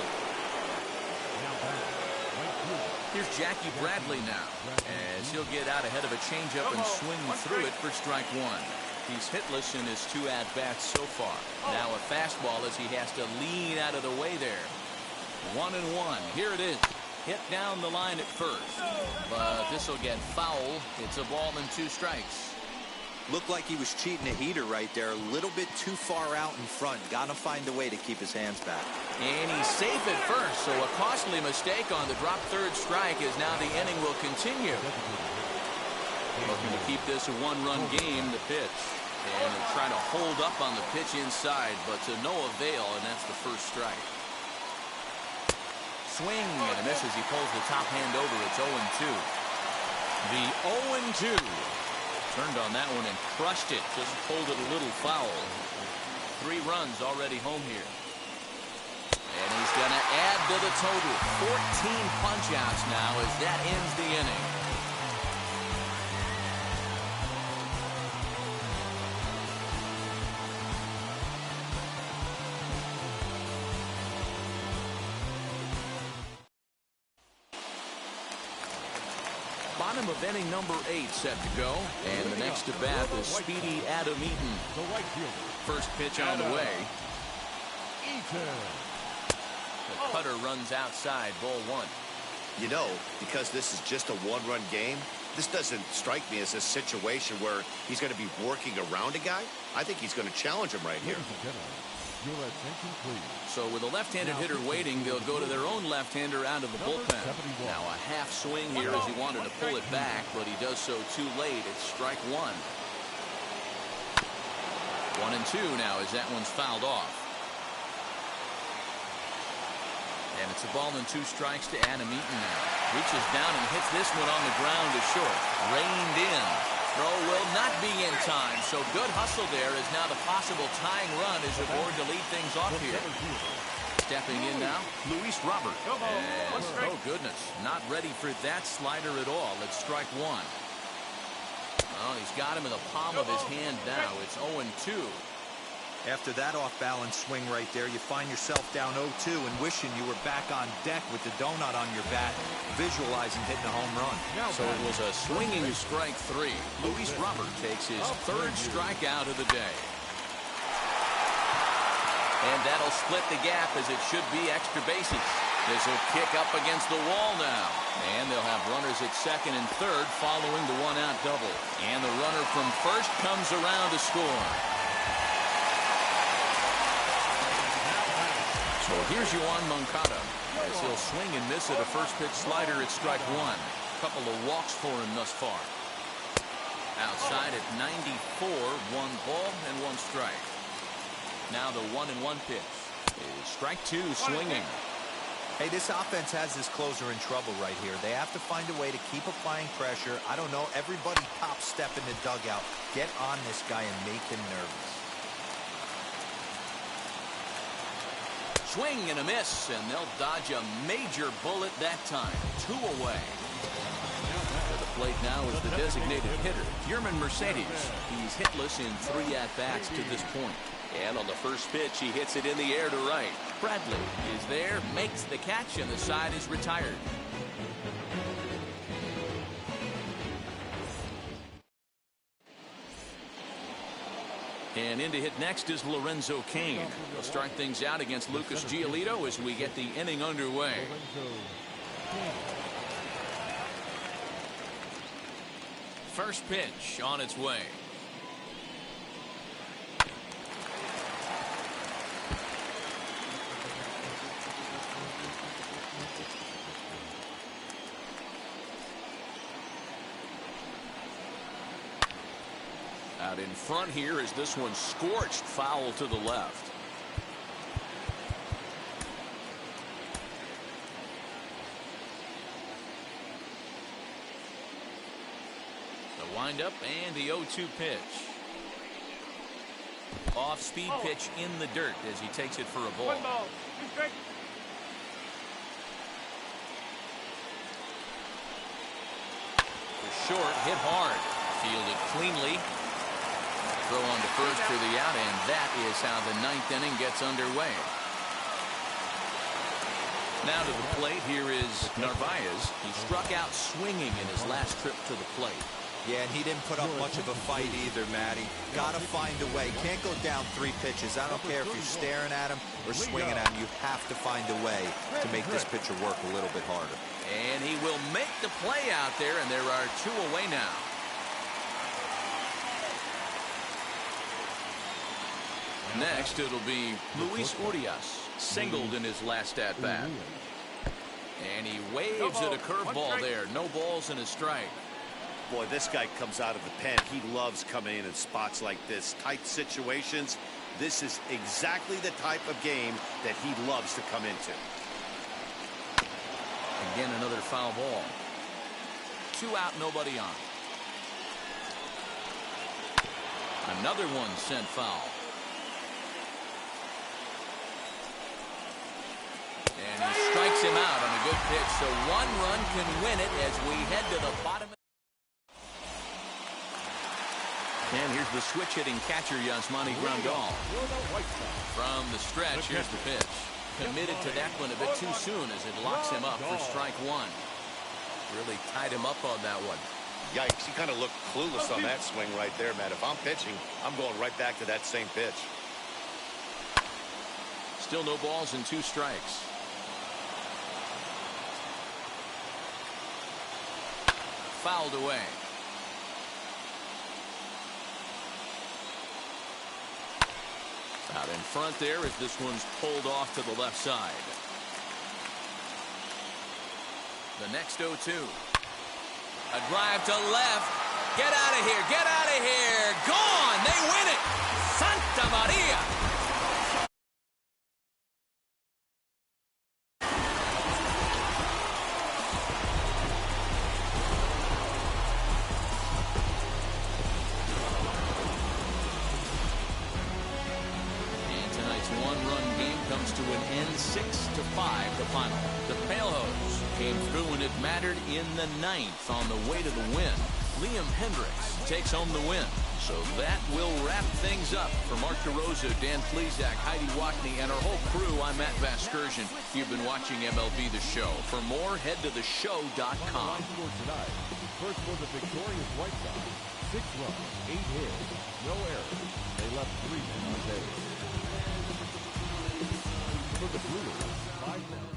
S1: Here's Jackie Bradley now, as he'll get out ahead of a changeup and swing through it for strike one. He's hitless in his 2 at-bats so far. Now a fastball as he has to lean out of the way there. 1-1. Here it is. Hit down the line at first. But this will get foul. It's a ball and 2 strikes.
S4: Looked like he was cheating a heater right there. A little bit too far out in front. Got to find a way to keep his hands back.
S1: And he's safe at first, so a costly mistake on the drop third strike as now the inning will continue. Looking to keep this a 1-run game, the pitch. And they'll try to hold up on the pitch inside, but to no avail, and that's the first strike. Swing and a miss as he pulls the top hand over. It's 0-2. The 0-2. Turned on that one and crushed it. Just pulled it a little foul. 3 runs already home here. And he's going to add to the total. 14 punch-outs now as that ends the inning. Bottom of inning number 8 set to go. And the next at bat is speedy Adam Eaton.
S3: The right fielder.
S1: First pitch on the way. The cutter runs outside, ball 1.
S5: You know, because this is just a 1-run game, this doesn't strike me as a situation where he's going to be working around a guy. I think he's going to challenge him right here.
S3: Your attention, please.
S1: So with a left-handed hitter waiting, they'll go to their own left-hander out of the bullpen. Now a half swing here as he wanted to pull it back, but he does so too late. It's strike 1. 1-2 now as that one's fouled off. And it's a ball and 2 strikes to Adam Eaton now. Reaches down and hits this one on the ground to short. Reined in. Throw will not be in time, so good hustle there is now the possible tying run as the board to lead things off here. Stepping in now, Luis Robert. And, oh goodness, not ready for that slider at all. It's strike 1. Well, he's got him in the palm of his hand now. It's 0-2.
S4: After that off-balance swing right there, you find yourself down 0-2 and wishing you were back on deck with the donut on your bat, visualizing hitting a home run.
S1: So it was a swinging strike 3. Luis Robert takes his 3rd strikeout of the day. And that'll split the gap as it should be extra bases. This will kick up against the wall now. And they'll have runners at 2nd and 3rd following the 1-out double. And the runner from first comes around to score. So here's Yoan Moncada as he'll swing and miss at a first pitch slider at strike 1. Couple of walks for him thus far. Outside at 94, 1 ball and 1 strike. Now the 1-1 pitch is strike 2 swinging.
S4: Hey, this offense has this closer in trouble right here. They have to find a way to keep applying pressure. I don't know, everybody top step in the dugout. Get on this guy and make him nervous.
S1: Swing and a miss, and they'll dodge a major bullet that time. 2 away. To the plate now is the designated hitter, Yermin Mercedes. He's hitless in 3 at-bats to this point. And on the first pitch, he hits it in the air to right. Bradley is there, makes the catch, and the side is retired. And in to hit next is Lorenzo Cain. He'll start things out against Lucas Giolito as we get the inning underway. First pitch on its way. Out in front here is this one scorched foul to the left. The windup and the 0-2 pitch. Off-speed pitch in the dirt as he takes it for a ball. Short, hit hard, fielded cleanly. Throw on to first for the out, and that is how the ninth inning gets underway. Now to the plate, here is Narvaez. He struck out swinging in his last trip to the plate.
S4: Yeah, and he didn't put up much of a fight either, Matty. Gotta find a way. Can't go down 3 pitches. I don't care if you're staring at him or swinging at him. You have to find a way to make this pitcher work a little bit harder.
S1: And he will make the play out there, and there are 2 away now. Next, it'll be Luis Urias, singled in his last at-bat. And he waves at a curveball there. No balls and a strike.
S5: Boy, this guy comes out of the pen. He loves coming in spots like this. Tight situations. This is exactly the type of game that he loves to come into.
S1: Again, another foul ball. 2 out, nobody on. Another one sent foul. And he strikes him out on a good pitch, so 1 run can win it as we head to the bottom. And here's the switch-hitting catcher, Yasmani Grandal. From the stretch, here's the pitch. Committed to that one a bit too soon as it locks him up for strike 1. Really tied him up on that one.
S5: Yikes, he kind of looked clueless on that swing right there, Matt. If I'm pitching, I'm going right back to that same pitch.
S1: Still no balls and 2 strikes. Fouled away. Out in front there as this one's pulled off to the left side. The next 0-2. A drive to left. Get out of here. Get out of here. Gone. They win it. Santa Maria. To an end, 6-5 the final. The Palehose came through when it mattered in the 9th on the way to the win. Liam Hendriks takes home the win. So that will wrap things up. For Mark DeRosa, Dan Plesac, Heidi Watney, and our whole crew, I'm Matt Vasgersian. You've been watching MLB The Show. For more, head to theshow.com.
S3: Tonight, first was the victorious White Sox. 6 runs, 8 hits, no errors. They left 3 men on base. For the Brewers, 5 men.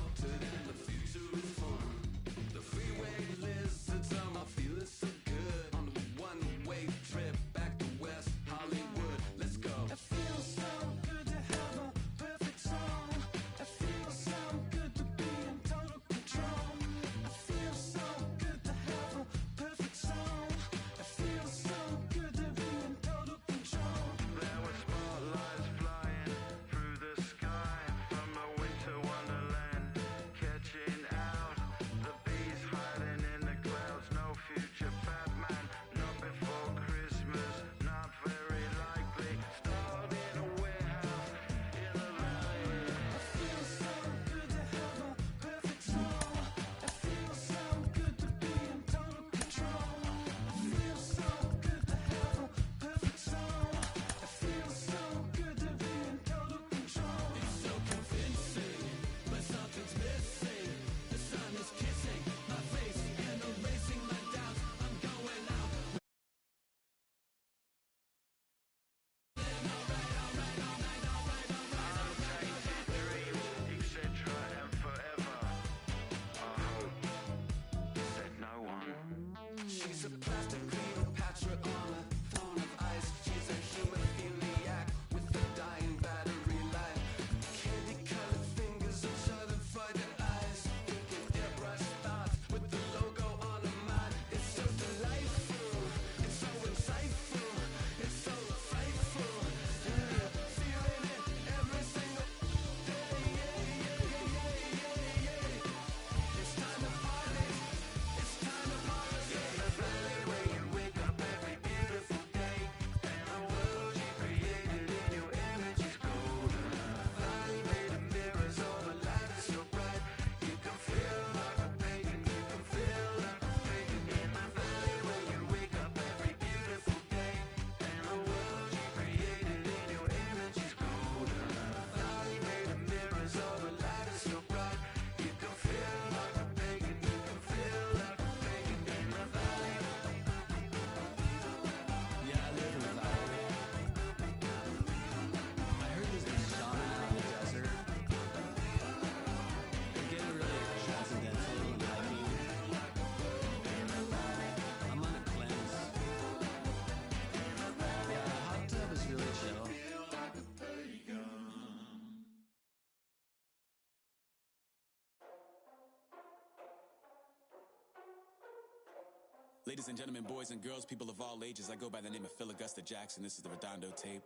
S10: Ladies and gentlemen, boys and girls, people of all ages, I go by the name of Phil Augusta Jackson. This is the Redondo tape.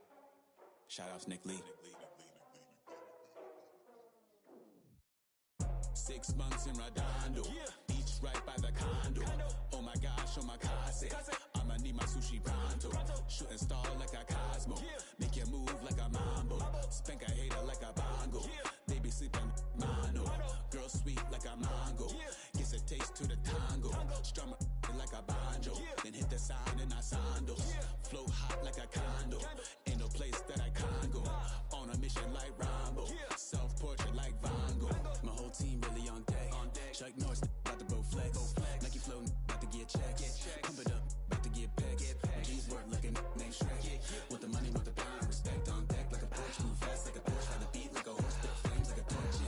S10: Shout out to Nick Lee. 6 months in Redondo, beach right by the condo. Oh my gosh, oh my casa, I'ma need my sushi pronto. Shooting star like a Cosmo, make you move like a mambo. Spank a hater like a bongo. They be sleeping mano. Girl sweet like a mango. Gets a taste to the tango. Strum like a banjo. Then hit the sound in our sandals. Flow hot like a condo. Ain't no place that I can't go. On a mission like Rambo. Self-portrait like Van Gogh. My whole team really on deck. Chuck Norris about to bow flex. Nike flow about to get checks. Pump it up, about to get pecs. My G's work like a name Shrek. Want the money, want the pound. Respect on deck like a Porsche. Move fast like a Porsche. Ride the beat like a horse. Spit flames like a torch.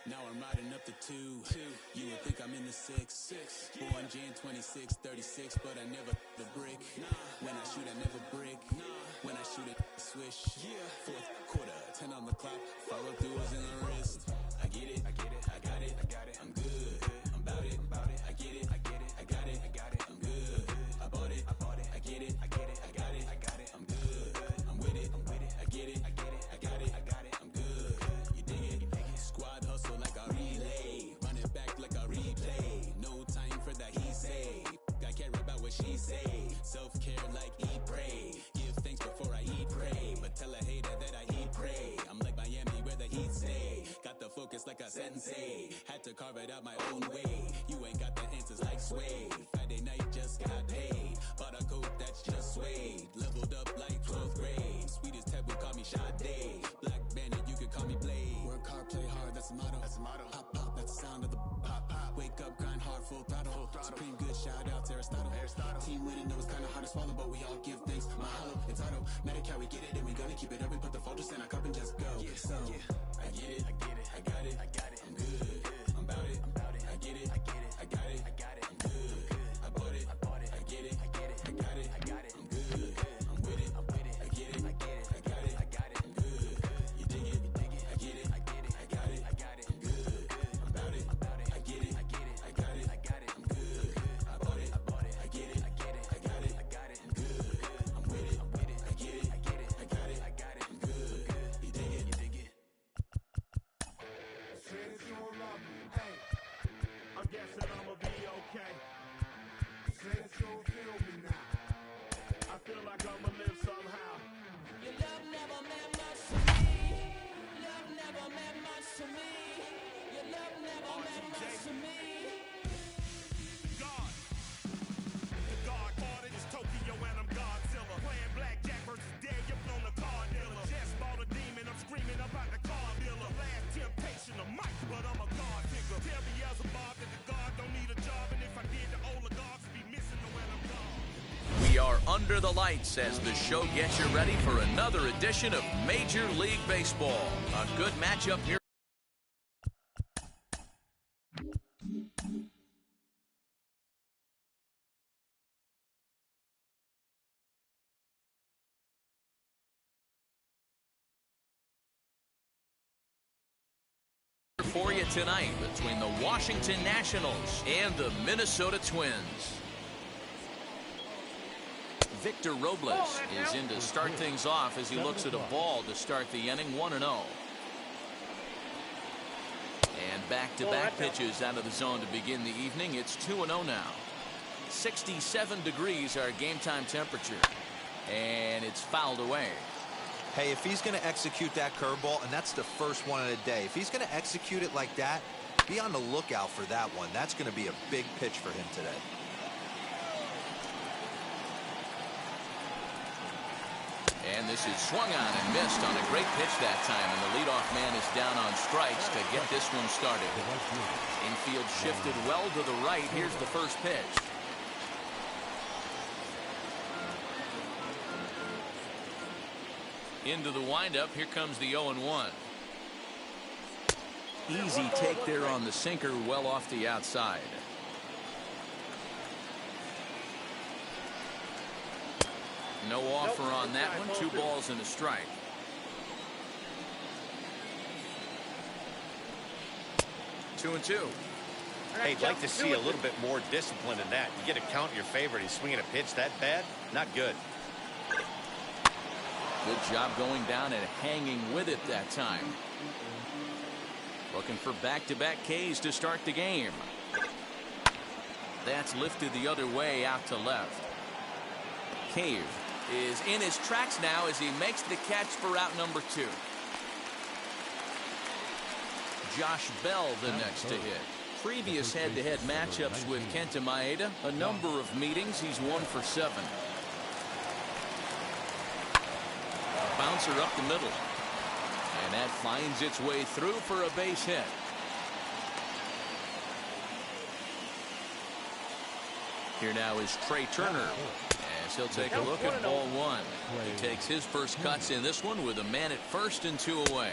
S10: Now I'm riding up to 2. You would think I'm in the 6. Born Jan 26, 36, but I never the brick. When I shoot, I never brick. When I shoot it, swish. Fourth quarter, 10 on the clock. Follow through is in the wrist. I get it, I got it, I'm good, I'm about it, I get it, I got it, I'm good, I bought it, I get it, I got it, I'm good, I'm with it, I get it, I got it, I'm good, you dig it, squad hustle like a relay, run it back like a replay, no time for that he say, I care about what she say, self-care like eat, pray, give thanks before I eat, pray, but tell a hater that I eat, pray, I'm like Miami where the heat say, got the focus like a sensei, had to carve it out my own way, you ain't got the answers like Sway, Friday night just got paid, bought a coat that's just suede, leveled up like 12th grade, sweetest taboo call me Sade, Black Bandit you could call me Blade, work hard play hard that's the motto, pop pop that's the sound of the pop pop, wake up grind hard full throttle, supreme good shout out to Aristotle, team winning knows kinda hard to swallow but we all give thanks, mahalo, it's automatic how we get it and we gonna keep it up, we put the focus in our cup and just go, so I get it, I got it, I'm good, I'm about it, I get it, I got it, I'm good, I bought it, I get it, I got it, I'm good, I'm with it, I get it, I got it, I'm good, you dig it, I get it, I got it, I'm good, I'm about it, I get it, I got it, I'm good, I bought it, I get it, I got it, I'm good, I'm with it, I get it, I got it, I'm good, you dig it.
S11: I'm guessing I'ma be okay. Said so, feel me now. I feel like I'ma live somehow.
S8: Your love never meant much to me. Love never meant much to me. Your love never meant much to me.
S11: God. The God order is Tokyo and I'm Godzilla. Playing blackjack versus dead, you're on the card dealer. Just bought a demon, I'm screaming about the car dealer. Last temptation of Mike, but I'm a God figure. Tell me as a Bob that the God don't need a job, and if I did, the oligarchs would be missing the when I'm gone.
S1: We are under the lights as the show gets you ready for another edition of Major League Baseball. A good matchup here. For you tonight between the Washington Nationals and the Minnesota Twins. Victor Robles is in to start things off as he looks at a ball to start the inning, 1-0. And back-to-back pitches out of the zone to begin the evening. It's 2-0 now. 67 degrees our game time temperature. And it's fouled away.
S4: Hey, if he's going to execute that curveball, and that's the first one of the day, if he's going to execute it like that, be on the lookout for that one. That's going to be a big pitch for him today.
S1: And this is swung on and missed on a great pitch that time, and the leadoff man is down on strikes to get this one started. Infield shifted well to the right. Here's the first pitch. Into the windup. Here comes the 0-1. Easy take there on the sinker, well off the outside. No offer on that one. 2 balls and a strike. Two and two.
S5: Hey, I'd like to see a little bit more discipline in that. You get a count in your favor. He's swinging a pitch that bad? Not good.
S1: Good job going down and hanging with it that time. Looking for back-to-back Ks to start the game. That's lifted the other way out to left. Cave is in his tracks now as he makes the catch for out number 2. Josh Bell the next to hit. Previous head-to-head matchups with Kenta Maeda, a number of meetings, he's 1 for 7. A bouncer up the middle. And that finds its way through for a base hit. Here now is Trey Turner as he'll take a look at ball 1. He takes his first cuts in this one with a man at first and 2 away.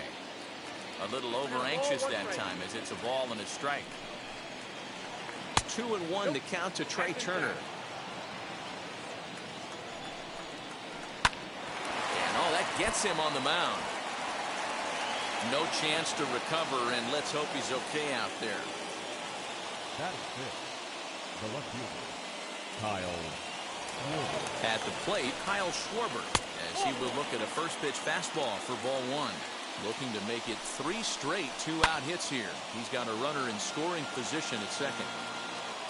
S1: A little over anxious that time as it's a ball and a strike. 2-1 to count to Trey Turner. And oh, that gets him on the mound. No chance to recover, and let's hope he's okay out there.
S3: That is it. The left fielder, Kyle Schwarber.
S1: At the plate, Kyle Schwarber, as he will look at a first pitch fastball for ball 1. Looking to make it 3 straight 2-out hits here. He's got a runner in scoring position at second.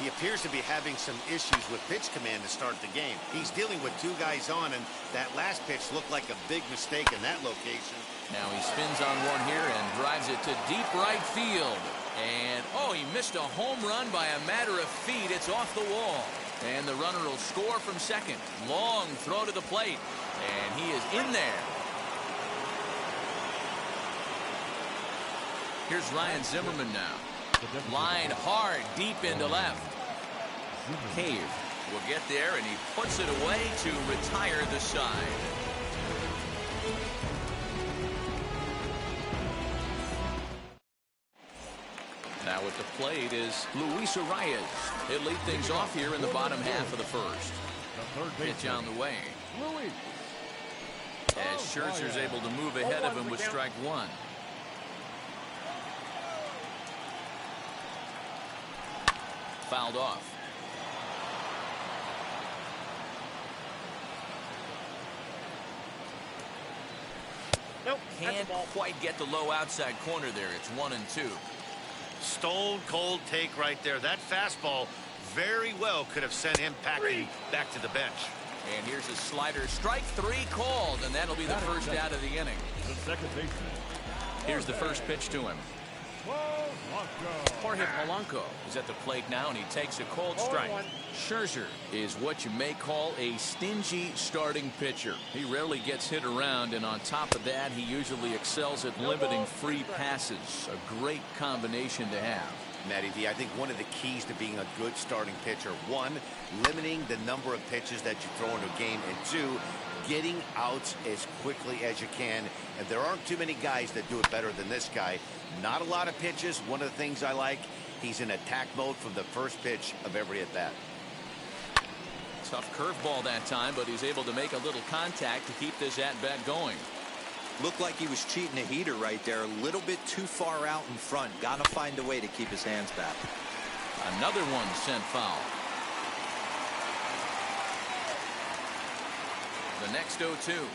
S5: He appears to be having some issues with pitch command to start the game. He's dealing with 2 guys on, and that last pitch looked like a big mistake in that location.
S1: Now he spins on one here and drives it to deep right field. And, oh, he missed a home run by a matter of feet. It's off the wall. And the runner will score from second. Long throw to the plate. And he is in there. Here's Ryan Zimmerman now. Line hard deep into left. Cave will get there, and he puts it away to retire the side. Now at the plate is Luis Arias. He'll lead things off here in the bottom half of the first. Pitch on the way. As Scherzer's able to move ahead of him with strike 1. Fouled off.
S11: Nope.
S1: Can't quite get the low outside corner there. It's 1-2.
S5: Stone cold take right there. That fastball very well could have sent him packing back to the bench.
S1: And here's a slider. Strike 3 called, and that'll be the first out of the inning.
S3: The second baseman.
S1: Here's the first pitch to him. Jorge Polanco is at the plate now, and he takes a cold strike. Scherzer is what you may call a stingy starting pitcher. He rarely gets hit around, and on top of that, he usually excels at limiting free passes. A great combination to have.
S5: Matty V, I think one of the keys to being a good starting pitcher, 1, limiting the number of pitches that you throw into a game, and 2, getting outs as quickly as you can. And there aren't too many guys that do it better than this guy. Not a lot of pitches. One of the things I like, he's in attack mode from the first pitch of every at bat.
S1: Tough curveball that time, but he's able to make a little contact to keep this at bat going.
S4: Looked like he was cheating a heater right there. A little bit too far out in front. Got to find a way to keep his hands back.
S1: Another one sent foul. The next 0-2.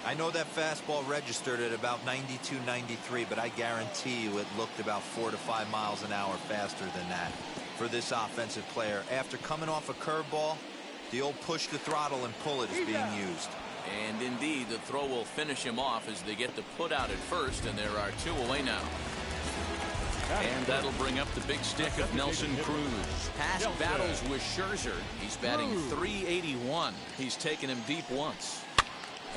S4: I know that fastball registered at about 92, 93, but I guarantee you it looked about 4 to 5 miles an hour faster than that for this offensive player. After coming off a curveball, the old push the throttle and pull it is being used.
S1: And indeed, the throw will finish him off as they get the put out at first, and there are 2 away now. And that'll bring up the big stick of Nelson Cruz. Past battles with Scherzer, he's batting .381. He's taken him deep once.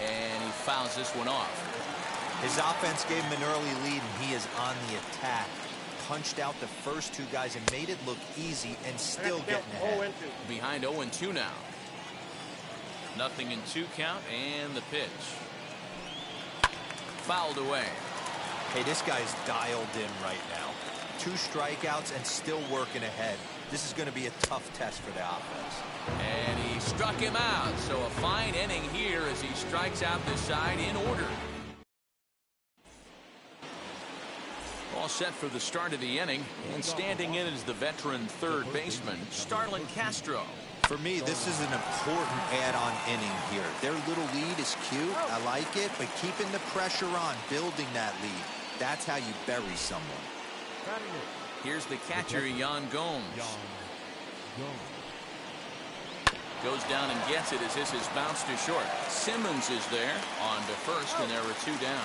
S1: And he fouls this one off.
S4: His offense gave him an early lead, and he is on the attack. Punched out the first 2 guys and made it look easy, and still getting ahead.
S1: Behind 0-2 now. 0-2 count, and the pitch. Fouled away.
S4: Hey, this guy's dialed in right now. 2 strikeouts and still working ahead. This is going to be a tough test for the offense.
S1: And he struck him out. So a fine inning here as he strikes out this side in order. All set for the start of the inning, and standing in is the veteran third baseman, Starlin Castro.
S4: For me, this is an important add-on inning here. Their little lead is cute. I like it, but keeping the pressure on, building that lead, that's how you bury someone.
S1: Here's the catcher, Yan Gomes. Goes down and gets it as this is bounced to short. Simmons is there on to first, and there are 2 down.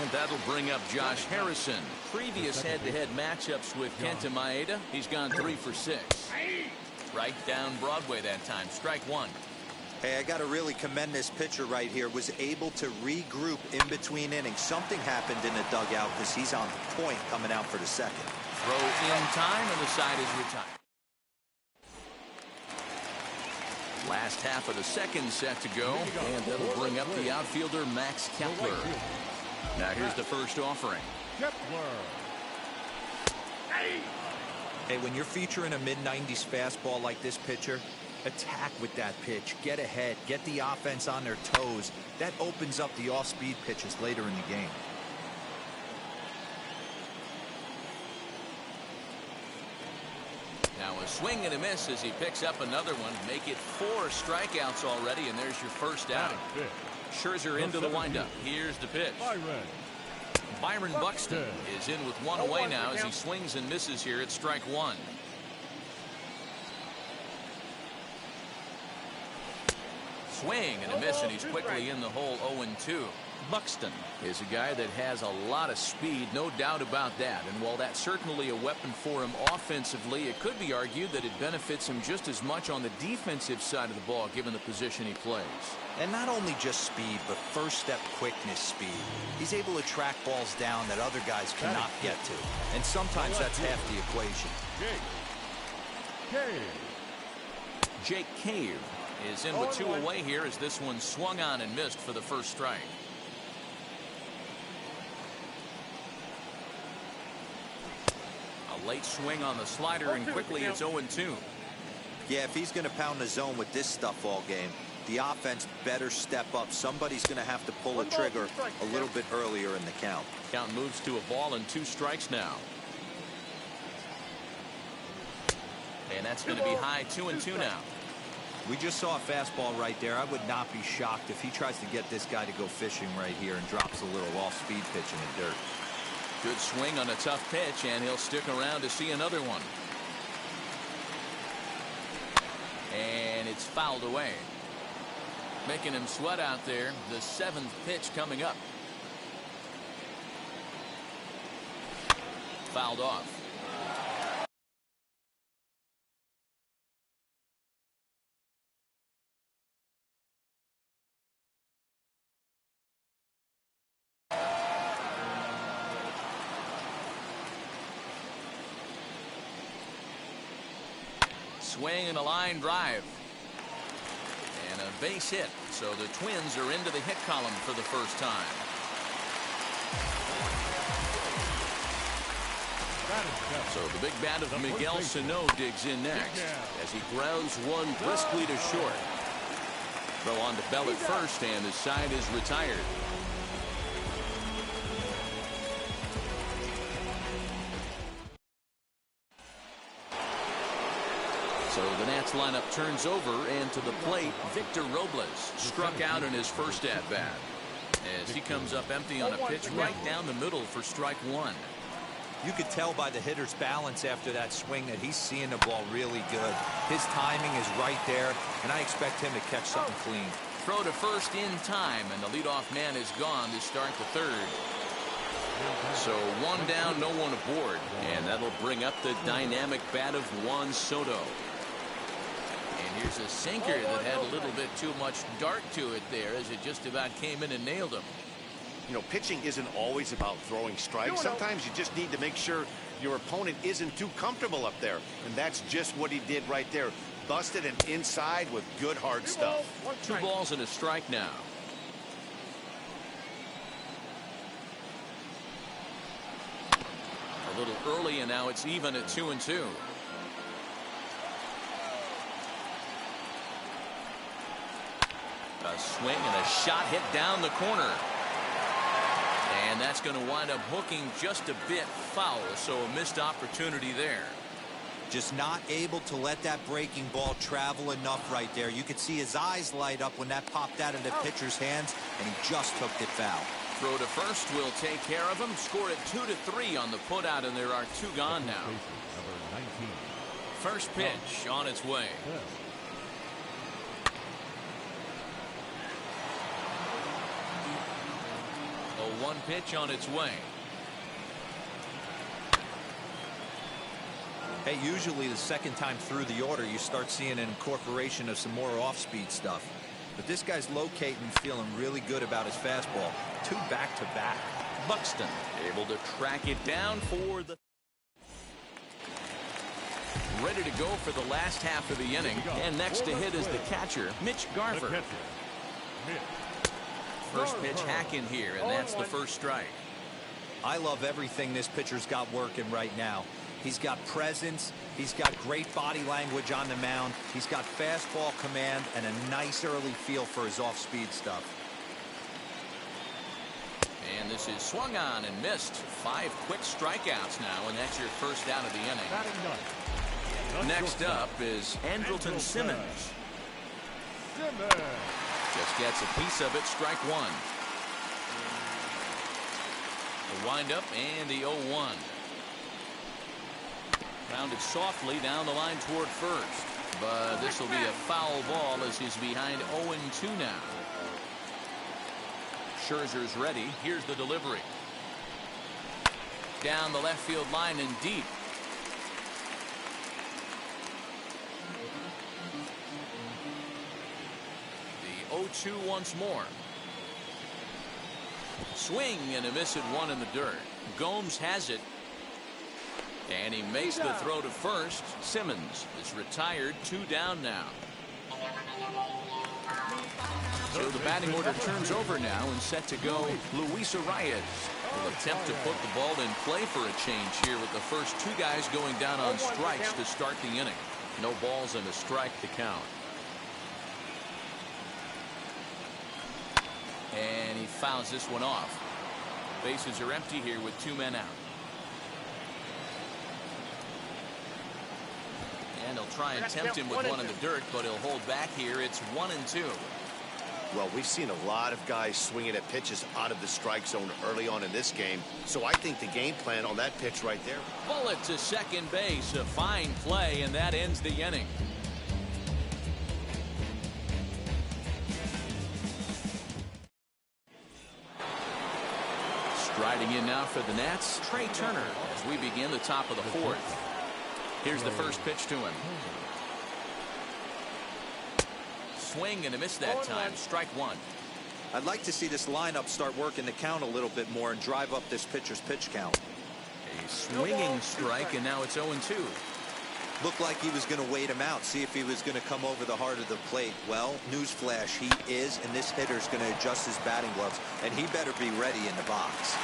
S1: And that'll bring up Josh Harrison. Previous head-to-head matchups with Kenta Maeda, he's gone 3 for 6. Right down Broadway that time. Strike 1.
S4: Hey, I got to really commend this pitcher right here. Was able to regroup in between innings. Something happened in the dugout because he's on point coming out for the second.
S1: Throw in time, and the side is retired. Last half of the second set to go, and that'll bring up the outfielder Max Kepler. Now here's the first offering.
S4: Hey, when you're featuring a mid-90s fastball like this pitcher, attack with that pitch. Get ahead. Get the offense on their toes. That opens up the off-speed pitches later in the game.
S1: Now a swing and a miss as he picks up another one. Make it 4 strikeouts already, and there's your first out. Scherzer into the windup. Here's the pitch. Byron Buxton is in with 1 away now as he swings and misses here at strike 1. Swing and a miss, and he's quickly in the hole. 0-2. Buxton is a guy that has a lot of speed, no doubt about that. And while that's certainly a weapon for him offensively, it could be argued that it benefits him just as much on the defensive side of the ball, given the position he plays.
S4: And not only just speed, but first step quickness speed. He's able to track balls down that other guys cannot get to. And sometimes that's half the equation.
S1: Jake Cave is in with 2 away here as this one swung on and missed for the first strike. A late swing on the slider, and quickly it's 0-2.
S4: Yeah, if he's going to pound the zone with this stuff all game, the offense better step up. Somebody's going to have to pull a trigger a little bit earlier in the count.
S1: Count moves to a ball and 2 strikes now. And that's going to be high. 2-2 now.
S4: We just saw a fastball right there. I would not be shocked if he tries to get this guy to go fishing right here and drops a little off-speed pitch in the dirt.
S1: Good swing on a tough pitch, and he'll stick around to see another one. And it's fouled away. Making him sweat out there. The 7th pitch coming up. Fouled off. Swing and a line drive. And a base hit. So the Twins are into the hit column for the first time. So the big bat of Miguel Sano digs in next as he grounds one briskly to short. Throw on to Bell at first, and the side is retired. So the Nats lineup turns over, and to the plate, Victor Robles struck out in his first at-bat as he comes up empty on a pitch right down the middle for strike 1.
S4: You could tell by the hitter's balance after that swing that he's seeing the ball really good. His timing is right there, and I expect him to catch something clean.
S1: Throw to first in time, and the leadoff man is gone to start the third. So 1 down, no one aboard, and that'll bring up the dynamic bat of Juan Soto. And here's a sinker that had a little bit too much dart to it there as it just about came in and nailed him.
S5: You know, pitching isn't always about throwing strikes. Sometimes you just need to make sure your opponent isn't too comfortable up there. And that's just what he did right there. Busted and inside with good hard stuff.
S1: 2 balls and a strike now. A little early, and now it's even at 2-2. A swing and a shot hit down the corner. And that's going to wind up hooking just a bit foul, so a missed opportunity there.
S4: Just not able to let that breaking ball travel enough right there. You could see his eyes light up when that popped out of the pitcher's hands, and he just hooked it foul.
S1: Throw to first will take care of him. Score it 2-3 on the putout, and there are 2 gone now. First pitch on its way. A 1 pitch on its way.
S4: Hey, usually the second time through the order, you start seeing an incorporation of some more off-speed stuff. But this guy's locating, feeling really good about his fastball. 2 back-to-back.
S1: Buxton able to track it down for the... Ready to go for the last half of the inning. And next to hit is the catcher, Mitch Garver. First pitch hack in here, and that's the first strike.
S4: I love everything this pitcher's got working right now. He's got presence. He's got great body language on the mound. He's got fastball command and a nice early feel for his off-speed stuff.
S1: And this is swung on and missed. 5 quick strikeouts now, and that's your first out of the inning. Next up is Andrelton Simmons. Just gets a piece of it. Strike 1. The windup and the 0-1. Rounded softly down the line toward first. But this will be a foul ball as he's behind 0-2 now. Scherzer's ready. Here's the delivery. Down the left field line and deep. The 0-2 once more. Swing and a miss at 1 in the dirt. Gomes has it. And he makes the throw to first. Simmons is retired. 2 down now. So the batting order turns over now and set to go. Luis Arias will attempt to put the ball in play for a change here with the first 2 guys going down on strikes to start the inning. No balls and a strike to count. And he fouls this one off. Bases are empty here with 2 men out. And he'll try and tempt him with 1 in the dirt, but he'll hold back here. It's 1-2.
S5: Well, we've seen a lot of guys swinging at pitches out of the strike zone early on in this game. So I think the game plan on that pitch right there.
S1: Bullet to second base. A fine play, and that ends the inning. Striding in now for the Nats, Trey Turner, as we begin the top of the 4th. Here's the first pitch to him. Swing and a miss that time. Strike 1.
S4: I'd like to see this lineup start working the count a little bit more and drive up this pitcher's pitch count.
S1: A swinging strike, and now it's 0-2.
S4: Looked like he was going to wait him out, see if he was going to come over the heart of the plate. Well, newsflash, he is, and this hitter's going to adjust his batting gloves, and he better be ready in the box.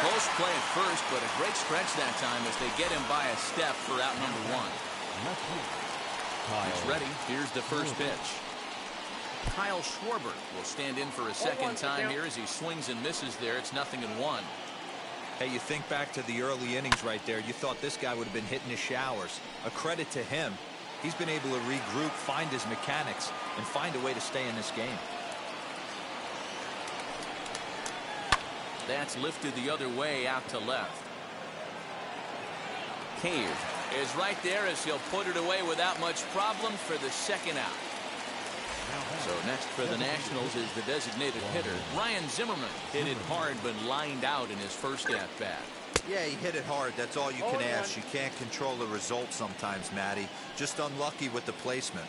S1: Close play at first, but a great stretch that time as they get him by a step for out number 1. He's ready. Here's the first pitch. Kyle Schwarber will stand in for a second time here as he swings and misses there. It's 0-1.
S4: Hey, you think back to the early innings right there. You thought this guy would have been hitting his showers. A credit to him. He's been able to regroup, find his mechanics, and find a way to stay in this game.
S1: That's lifted the other way out to left. Cave is right there as he'll put it away without much problem for the second out. So next for the Nationals is the designated hitter, Ryan Zimmerman. Hit it hard but lined out in his first at-bat.
S4: Yeah, he hit it hard. That's all you can ask. You can't control the result sometimes, Matty. Just unlucky with the placement.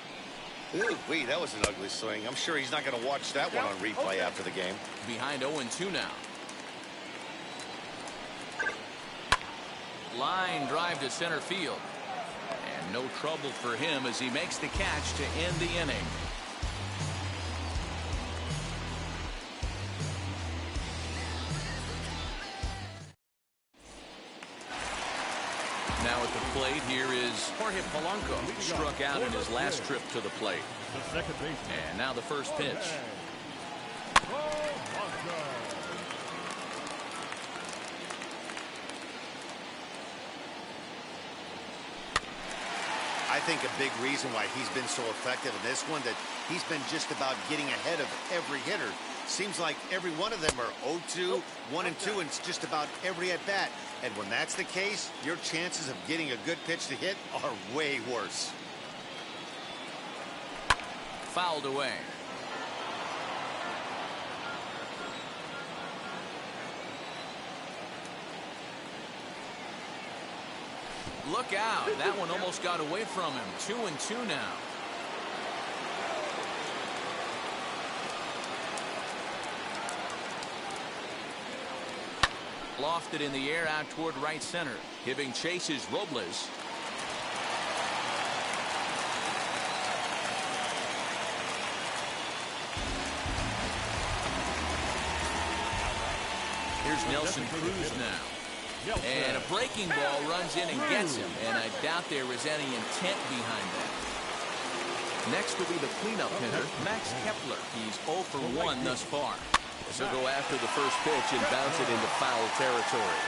S5: Ooh-wee, that was an ugly swing. I'm sure he's not going to watch that one on replay after the game.
S1: Behind 0-2 now. Line drive to center field. And no trouble for him as he makes the catch to end the inning. Now at the plate, here is Jorge Polanco. Struck out in his last trip to the plate. And now the first pitch.
S5: I think a big reason why he's been so effective in this one, that he's been just about getting ahead of every hitter. Seems like every one of them are 0-2, 1-2, and it's just about every at-bat. And when that's the case, your chances of getting a good pitch to hit are way worse.
S1: Fouled away. Look out. That one almost got away from him. 2-2 now. Lofted in the air out toward right center. Giving chase is Robles. Here's Nelson Cruz now. And a breaking ball runs in and gets him. And I doubt there is any intent behind that. Next will be the cleanup hitter, Max Kepler. He's 0 for 1 thus far. So go after the first pitch and bounce it into foul territory.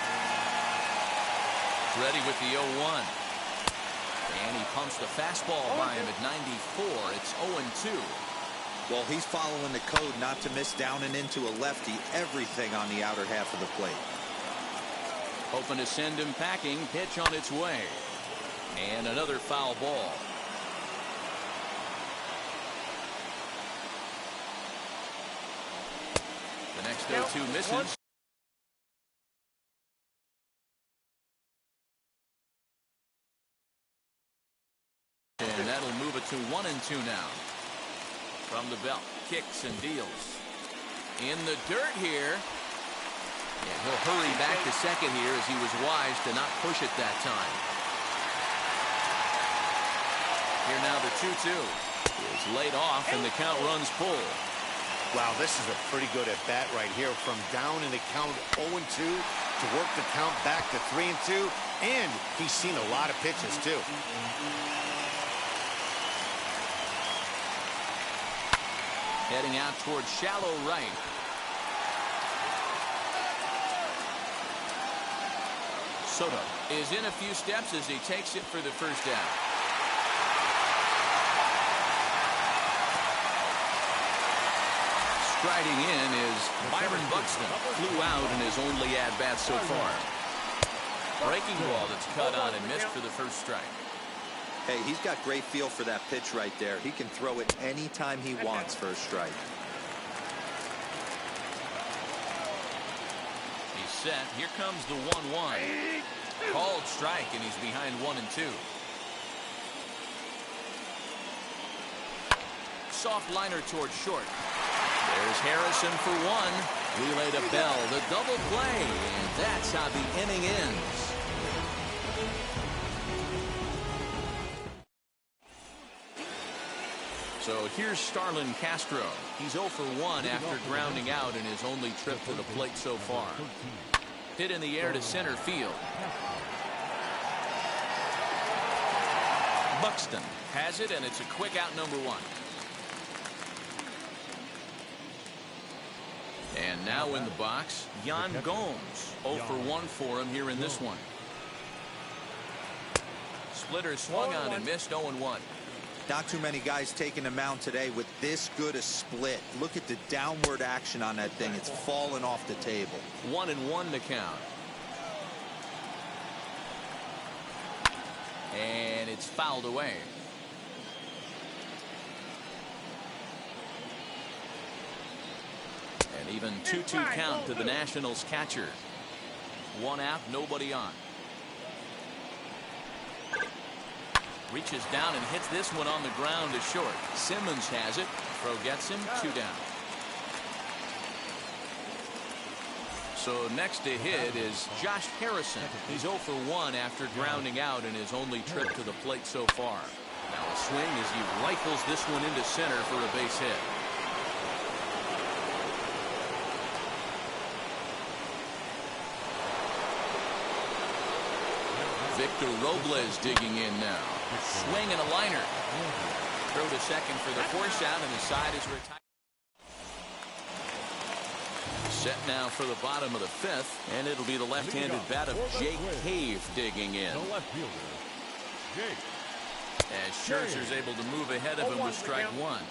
S1: Ready with the 0-1. And he pumps the fastball by him at 94. It's 0-2.
S4: Well, he's following the code not to miss down and into a lefty. Everything on the outer half of the plate.
S1: Hoping to send him packing. Pitch on its way. And another foul ball. The next 0-2 misses. And that'll move it to 1-2 now. From the belt, kicks and deals. In the dirt here. And he'll hurry back to second here as he was wise to not push it that time. Here now the 2-2 is laid off and the count runs full.
S5: Wow, this is a pretty good at bat right here. From down in the count 0-2 to work the count back to 3-2. And he's seen a lot of pitches too.
S1: Heading out towards shallow right. Soto is in a few steps as he takes it for the first down. Striding in is Byron Buxton. Flew out in his only at-bat so far. Breaking ball that's cut on and missed for the first strike.
S4: Hey, he's got great feel for that pitch right there. He can throw it anytime he wants for a strike.
S1: He's set. Here comes the 1-1. Called strike, and he's behind 1-2. Soft liner towards short. There's Harrison for one. Relay to Bell, the double play, and that's how the inning ends. So here's Starlin Castro. He's 0 for 1 after grounding out in his only trip to the plate so far. Hit in the air to center field. Buxton has it, and it's a quick out number 1. And now in the box, Yan Gomes. 0 for 1 for him here in this one. Splitter swung on and missed 0-1.
S4: Not too many guys taking the mound today with this good a split. Look at the downward action on that thing. It's fallen off the table.
S1: 1-1 to count. And it's fouled away. And even 2-2 count to the Nationals catcher. One out, nobody on. Reaches down and hits this one on the ground to short. Simmons has it. Throw gets him. 2 down. So next to hit is Josh Harrison. He's 0 for 1 after grounding out in his only trip to the plate so far. Now a swing as he rifles this one into center for a base hit. Victor Robles digging in now. Swing and a liner. Throw to second for the force out, and the side is retired. Set now for the bottom of the 5th, and it'll be the left-handed bat of Jake Cave digging in.
S3: The left fielder, Jake.
S1: as Scherzer's able to move ahead of him with strike one.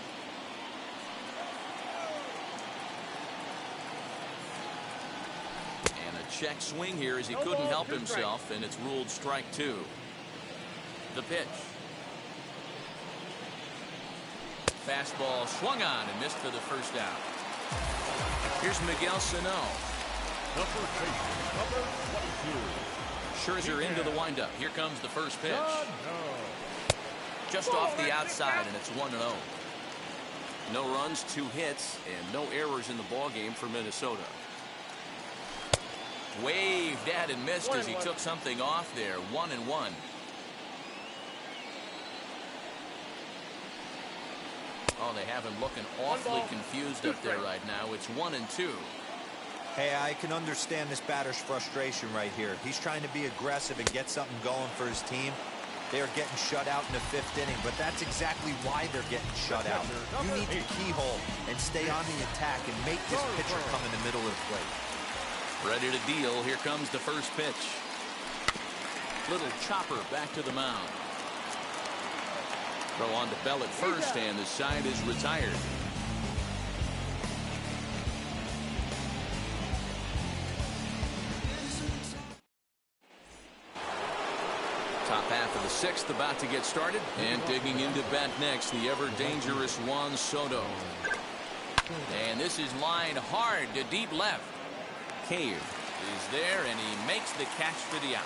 S1: And a check swing here as he couldn't help himself, and it's ruled strike two. The pitch. Fastball swung on and missed for the first out. Here's Miguel Sano.
S3: The first baseman, number 22.
S1: Scherzer into the windup. Here comes the first pitch. Just off the outside, and it's 1-0. No runs, 2 hits, and no errors in the ballgame for Minnesota. Waved at and missed as he took something off there. 1-1. Oh, they have him looking awfully confused up there right now. It's 1-2.
S4: Hey, I can understand this batter's frustration right here. He's trying to be aggressive and get something going for his team. They are getting shut out in the 5th inning, but that's exactly why they're getting shut out. You need to keyhole and stay on the attack and make this pitcher come in the middle of the plate.
S1: Ready to deal. Here comes the first pitch. Little chopper back to the mound. Throw on to Bell at first, and the side is retired. Top half of the 6th about to get started, and digging into bat next, the ever-dangerous Juan Soto. And this is lined hard to deep left. Cave is there, and he makes the catch for the out.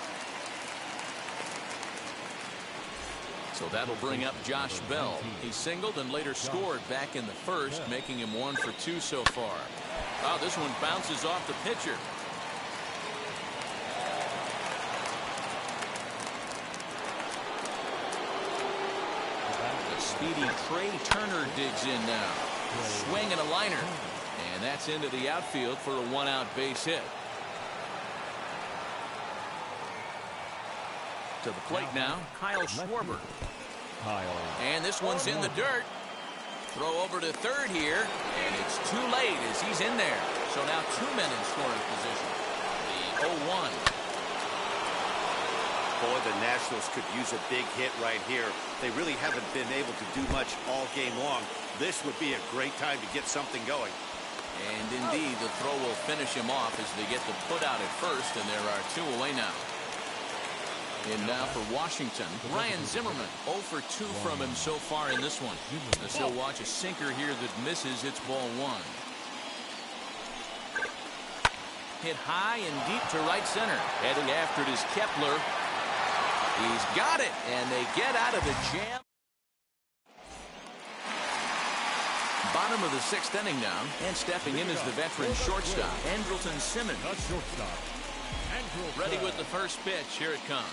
S1: So that'll bring up Josh Bell. He singled and later scored back in the 1st, making him 1 for 2 so far. Oh, this one bounces off the pitcher. The speedy Trey Turner digs in now. Swing and a liner. And that's into the outfield for a 1-out base hit. To the plate now, Kyle Schwarber. And this one's in the dirt. Throw over to third here, and it's too late as he's in there. So now 2 men in scoring position. The 0-1.
S5: Boy, the Nationals could use a big hit right here. They really haven't been able to do much all game long. This would be a great time to get something going.
S1: And indeed, the throw will finish him off as they get the put out at first, and there are 2 away now. And now for Washington, Ryan Zimmerman, 0 for 2 from him so far in this one. As he'll watch a sinker here that misses. It's ball 1. Hit high and deep to right center. Heading after it is Kepler. He's got it, and they get out of the jam. Bottom of the 6th inning now, and stepping in is the veteran shortstop, Andrelton Simmons. Ready with the first pitch. Here it comes.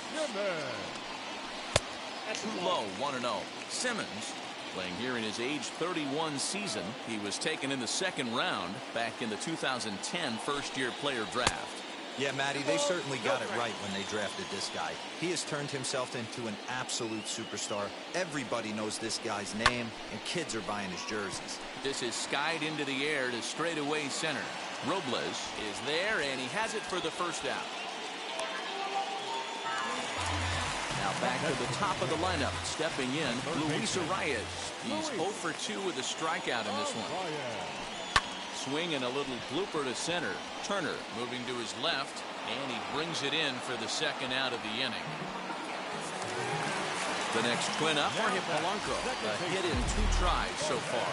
S1: Too low, 1-0. Simmons playing here in his age 31 season. He was taken in the 2nd round back in the 2010 first-year player draft.
S4: Yeah, Matty, they certainly got it right when they drafted this guy. He has turned himself into an absolute superstar. Everybody knows this guy's name, and kids are buying his jerseys.
S1: This is skied into the air to straightaway center. Robles is there, and he has it for the first out. Now back to the top of the lineup. Stepping in, Luis Arias. He's 0 for 2 with a strikeout in this one. Swing and a little blooper to center. Turner moving to his left, and he brings it in for the 2nd out of the inning. The next twin up, Jorge Polanco. A hit in 2 tries so far.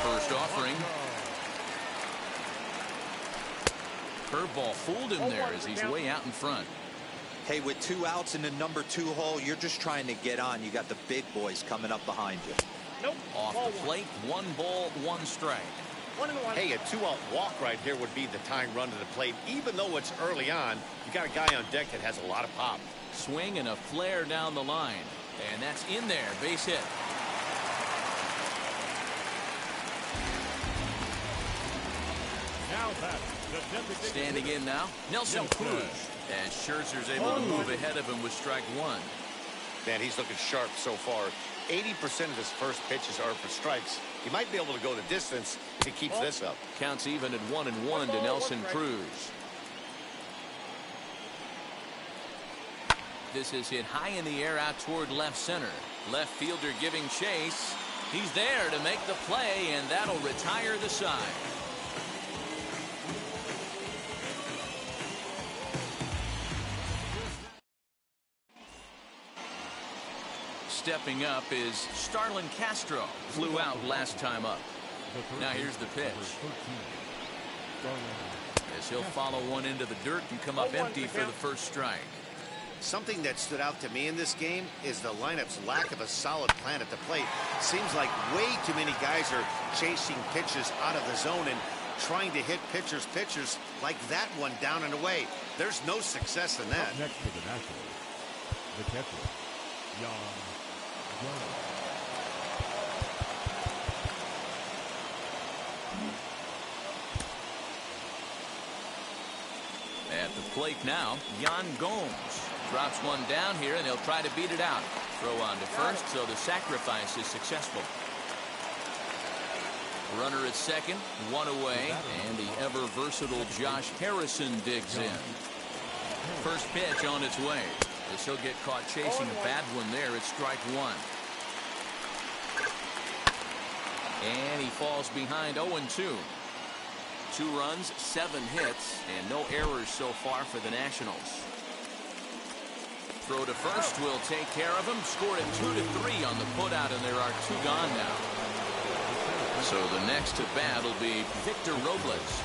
S1: First offering. Curveball fooled him there as he's way out in front.
S4: Hey, with 2 outs in the number 2 hole, you're just trying to get on. You got the big boys coming up behind you.
S1: Off the plate, 1 ball, 1 strike.
S5: Hey, a 2-out walk right here would be the tying run to the plate. Even though it's early on, you got a guy on deck that has a lot of pop.
S1: Swing and a flare down the line. And that's in there. Base hit. Standing in now, Nelson Cruz. As Scherzer's able to move ahead of him with strike 1.
S5: Man, he's looking sharp so far. 80% of his first pitches are for strikes. He might be able to go the distance if he keeps this up.
S1: Counts even at 1-1 to Nelson Cruz. This is hit high in the air out toward left center. Left fielder giving chase. He's there to make the play, and that'll retire the side. Stepping up is Starlin Castro. Flew out last time up. Now here's the pitch. As he'll follow one into the dirt and come up empty for the first strike.
S5: Something that stood out to me in this game is the lineup's lack of a solid plan at the plate. Seems like way too many guys are chasing pitches out of the zone and trying to hit pitchers like that one down and away. There's no success in that.
S3: Up next for the Nationals, the catcher, Yan Gomes.
S1: At the plate now, Yan Gomes drops one down here, and he'll try to beat it out. Throw on to first, so the sacrifice is successful. Runner at second, one away, and the ever-versatile Josh Harrison digs in. First pitch on its way. As he'll get caught chasing a bad one there, it's strike one. And he falls behind 0-2. 2 runs, 7 hits, and no errors so far for the Nationals. Throw to first will take care of him. Scored at 2-3 on the putout, and there are 2 gone now. So the next to bat will be Victor Robles.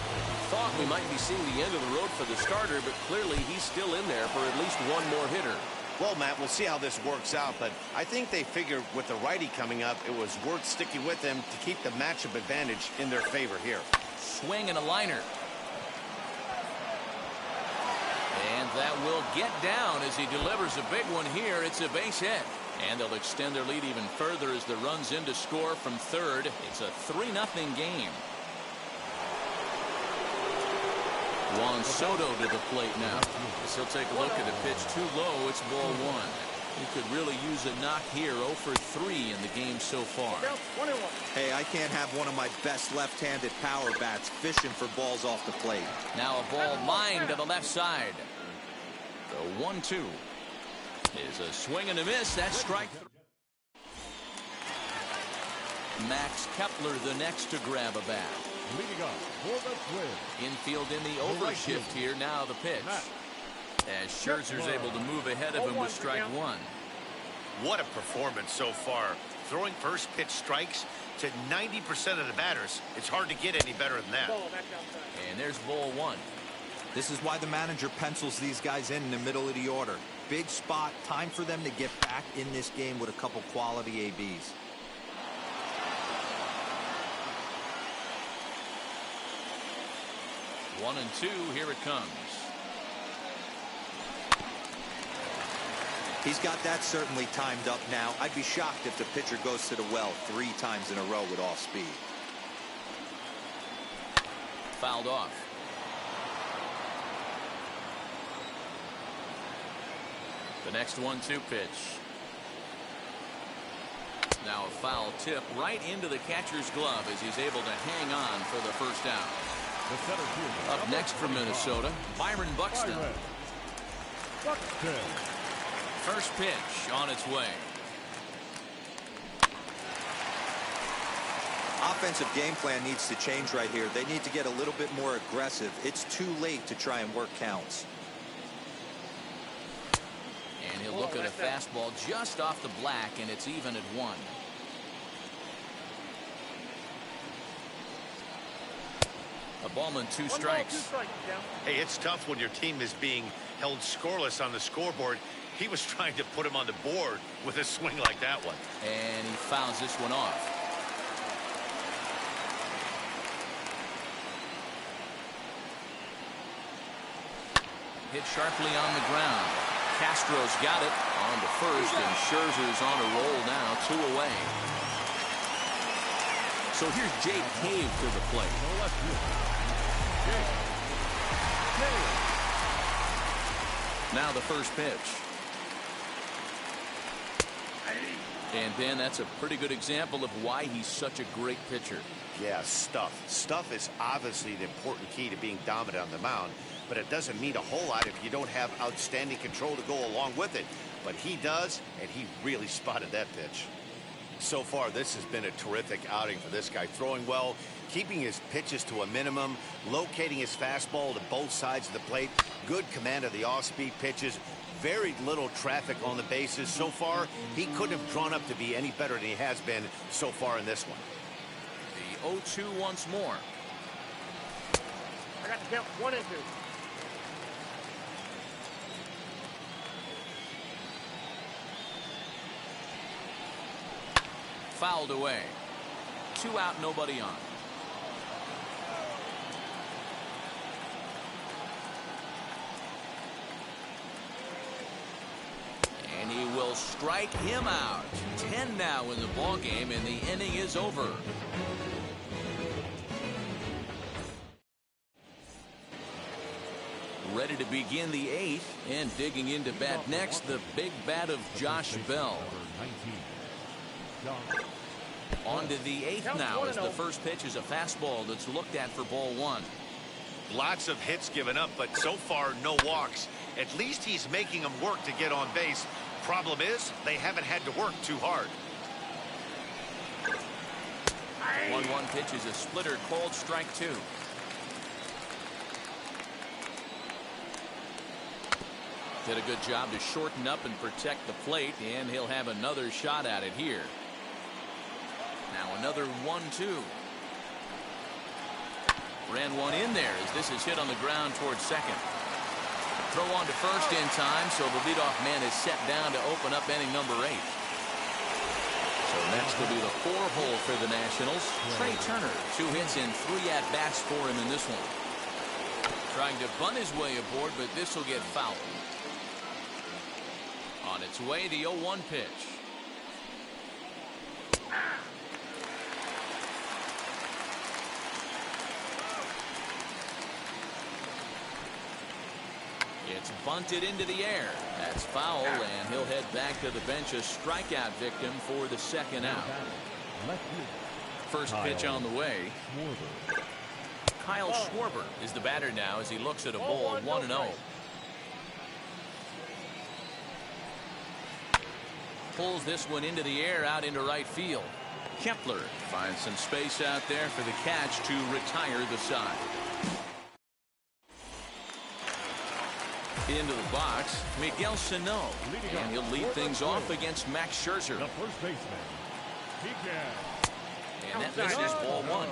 S1: Thought we might be seeing the end of the road for the starter, but clearly he's still in there for at least one more hitter.
S5: Well, Matt, we'll see how this works out, but I think they figured with the righty coming up, it was worth sticking with them to keep the matchup advantage in their favor here.
S1: Swing and a liner. And that will get down as he delivers a big one here. It's a base hit. And they'll extend their lead even further as the runs in to score from third. It's a 3-0 game. Juan Soto to the plate now. As he'll take a look at a pitch too low. It's ball 1. He could really use a knock here. 0 for 3 in the game so far.
S4: Hey, I can't have one of my best left-handed power bats fishing for balls off the plate.
S1: Now a ball lined to the left side. The 1-2 is a swing and a miss. That's strike 3. Max Kepler the next to grab a bat.
S3: Leading up for the Twins.
S1: Infield in the overshift here. Now the pitch. As Scherzer's able to move ahead of him with strike 1.
S5: What a performance so far. Throwing first pitch strikes to 90% of the batters. It's hard to get any better than that.
S1: And there's ball 1.
S4: This is why the manager pencils these guys in the middle of the order. Big spot. Time for them to get back in this game with a couple quality ABs.
S1: One and 2. Here it comes.
S4: He's got that certainly timed up now. I'd be shocked if the pitcher goes to the well 3 times in a row with off speed.
S1: Fouled off. The next 1-2 pitch. Now a foul tip right into the catcher's glove as he's able to hang on for the first out. Up next from Minnesota, Byron Buxton. First pitch on its way.
S4: Offensive game plan needs to change right here. They need to get a little bit more aggressive. It's too late to try and work counts.
S1: And he'll look at a fastball just off the black, and it's even at 1. A ballman, 2 strikes.
S5: Hey, it's tough when your team is being held scoreless on the scoreboard. He was trying to put him on the board with a swing like that one.
S1: And he fouls this one off. Hit sharply on the ground. Castro's got it on to first, and Scherzer's on a roll now, 2 away. So here's Jake Cave to the plate. Now the first pitch. And Ben, that's a pretty good example of why he's such a great pitcher.
S5: Yeah, stuff. Stuff is obviously the important key to being dominant on the mound, but it doesn't mean a whole lot if you don't have outstanding control to go along with it. But he does, and he really spotted that pitch. So far, this has been a terrific outing for this guy. Throwing well, keeping his pitches to a minimum, locating his fastball to both sides of the plate, good command of the off-speed pitches, very little traffic on the bases. So far, he couldn't have drawn up to be any better than he has been so far in this one.
S1: The 0-2 once more.
S12: I got the count 1 and 2.
S1: Fouled away. 2 out, nobody on. And he will strike him out. 10 now in the ball game, and the inning is over. Ready to begin the 8th, and digging into bat next, the big bat of Josh Bell. On to the 8th now, as the first pitch is a fastball that's looked at for ball 1.
S5: Lots of hits given up, but so far no walks. At least he's making them work to get on base. Problem is, they haven't had to work too hard.
S1: 1-1 pitch is a splitter, called strike 2. Did a good job to shorten up and protect the plate, and he'll have another shot at it here. Now another 1-2. Ran one in there as this is hit on the ground towards second. Throw on to first in time, so the leadoff man is set down to open up inning number 8. So next will be the 4-hole for the Nationals. Trey Turner, 2 hits and 3 at-bats for him in this one. Trying to bunt his way aboard, but this will get fouled. On its way, the 0-1 pitch. It's bunted into the air. That's foul, and he'll head back to the bench, a strikeout victim for the second out. First pitch on the way. Kyle Schwarber is the batter now as he looks at a ball 1-0. Pulls this one into the air out into right field. Kepler finds some space out there for the catch to retire the side. Into the box, Miguel Sano, and he'll lead things off against Max Scherzer.
S3: The first baseman,
S1: And that misses ball 1.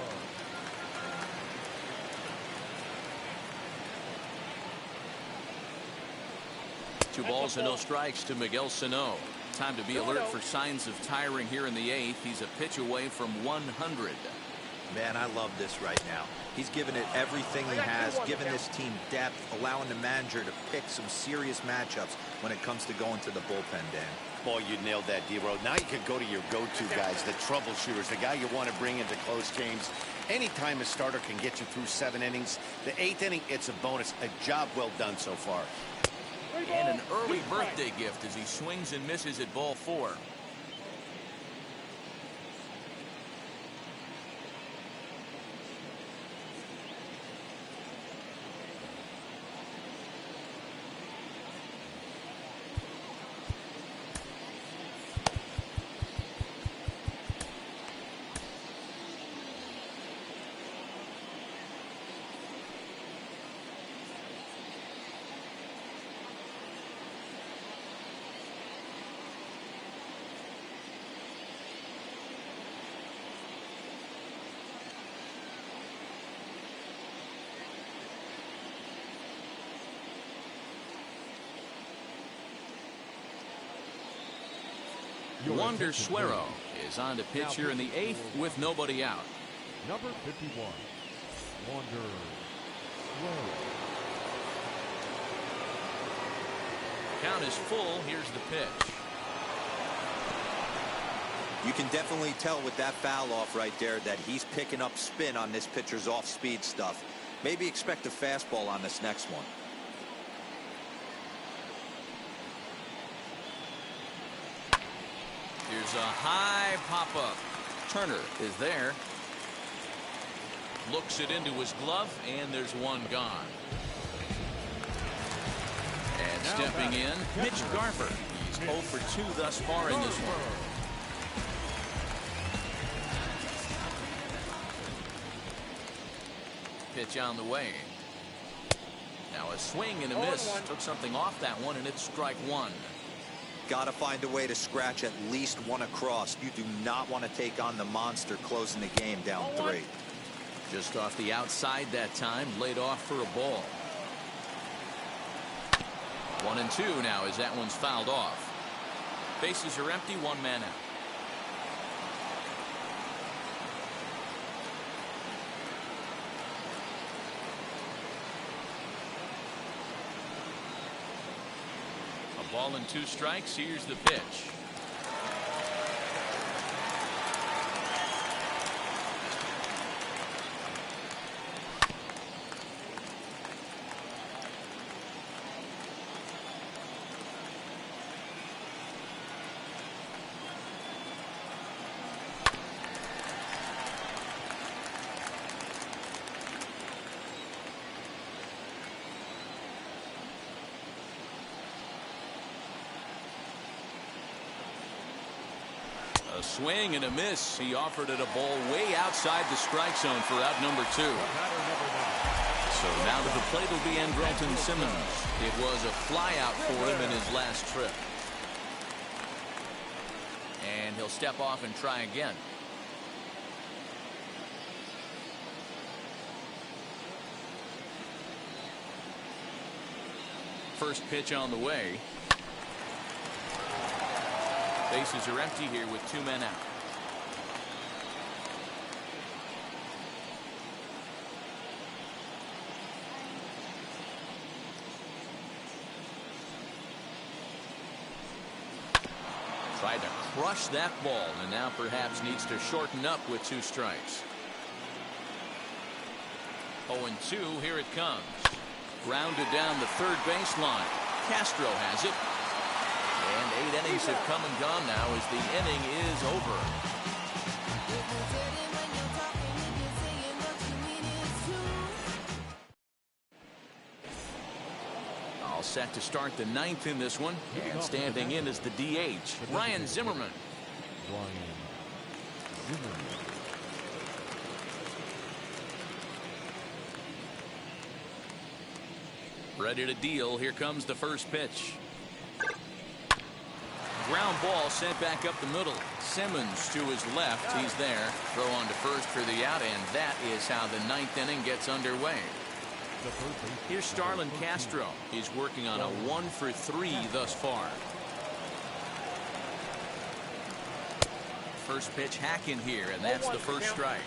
S1: Two balls and no strikes to Miguel Sano. Time to be alert for signs of tiring here in the 8th. He's a pitch away from 100.
S4: Man, I love this right now. He's given it everything he has, given this team depth, allowing the manager to pick some serious matchups when it comes to going to the bullpen, Dan.
S5: Boy, you nailed that, D-Road. Now you could go to your go-to guys, the troubleshooters, the guy you want to bring into close games. Anytime a starter can get you through 7 innings, the 8th inning, it's a bonus. A job well done so far.
S1: And an early birthday gift as he swings and misses at ball 4. Wander Suero is on to pitch here in the 8th with nobody out.
S3: Number 51, Wander Suero.
S1: Count is full. Here's the pitch.
S4: You can definitely tell with that foul off right there that he's picking up spin on this pitcher's off-speed stuff. Maybe expect a fastball on this next one.
S1: Here's a high pop-up. Turner is there. Looks it into his glove, and there's one gone. And stepping in, Mitch Garver. He's 0 for 2 thus far in this one. Pitch on the way. Now a swing and a miss. Took something off that one, and it's strike one.
S4: Got to find a way to scratch at least one across. You do not want to take on the monster closing the game down 3.
S1: Just off the outside that time, laid off for a ball. 1-2 now as that one's fouled off. Bases are empty, 1 man out. A ball and 2 strikes. Here's the pitch. A swing and a miss. He offered it a ball way outside the strike zone for out number 2. So now to the plate will be Andrelton Simmons. It was a fly out for him in his last trip. And he'll step off and try again. First pitch on the way. Bases are empty here with 2 men out. Tried to crush that ball, and now perhaps needs to shorten up with 2 strikes. 0-2, here it comes. Grounded down the third baseline. Castro has it. And 8 innings have come and gone now as the inning is over. All set to start the 9th in this one. And standing in is the DH, Ryan Zimmerman. Ready to deal. Here comes the first pitch. Ground ball sent back up the middle. Simmons to his left. He's there. Throw on to first for the out, and that is how the 9th inning gets underway. Here's Starlin Castro. He's working on a 1 for 3 thus far. First pitch hack in here, and that's the first strike.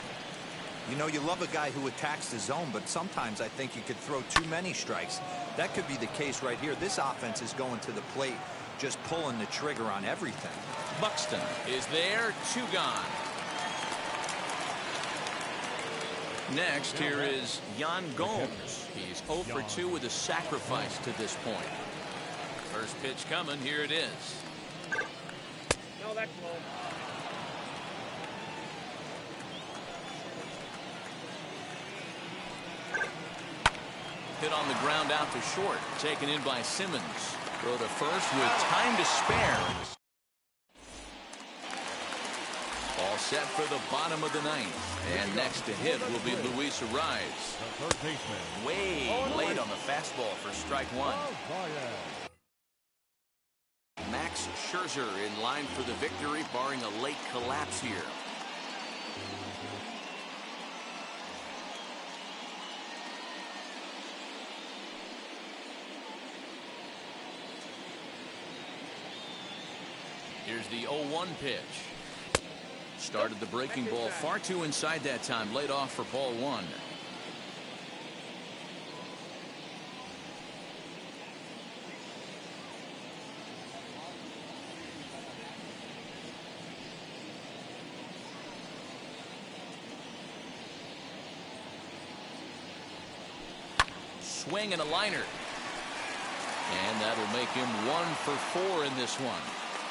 S4: You know, you love a guy who attacks the zone, but sometimes I think you could throw too many strikes. That could be the case right here. This offense is going to the plate, just pulling the trigger on everything.
S1: Buxton is there. 2 gone. Next, here is Yan Gomes. He's 0 for 2 with a sacrifice to this point. First pitch coming. Here it is.
S12: No, that's low.
S1: Hit on the ground out to short. Taken in by Simmons. Throw to first with time to spare. All set for the bottom of the 9th. And next to hit will be Luis Arraez. Way late on the fastball for strike 1. Max Scherzer in line for the victory, barring a late collapse here. Here's the 0-1 pitch. Started the breaking ball far too inside that time. Laid off for ball 1. Swing and a liner. And that'll make him 1 for 4 in this one.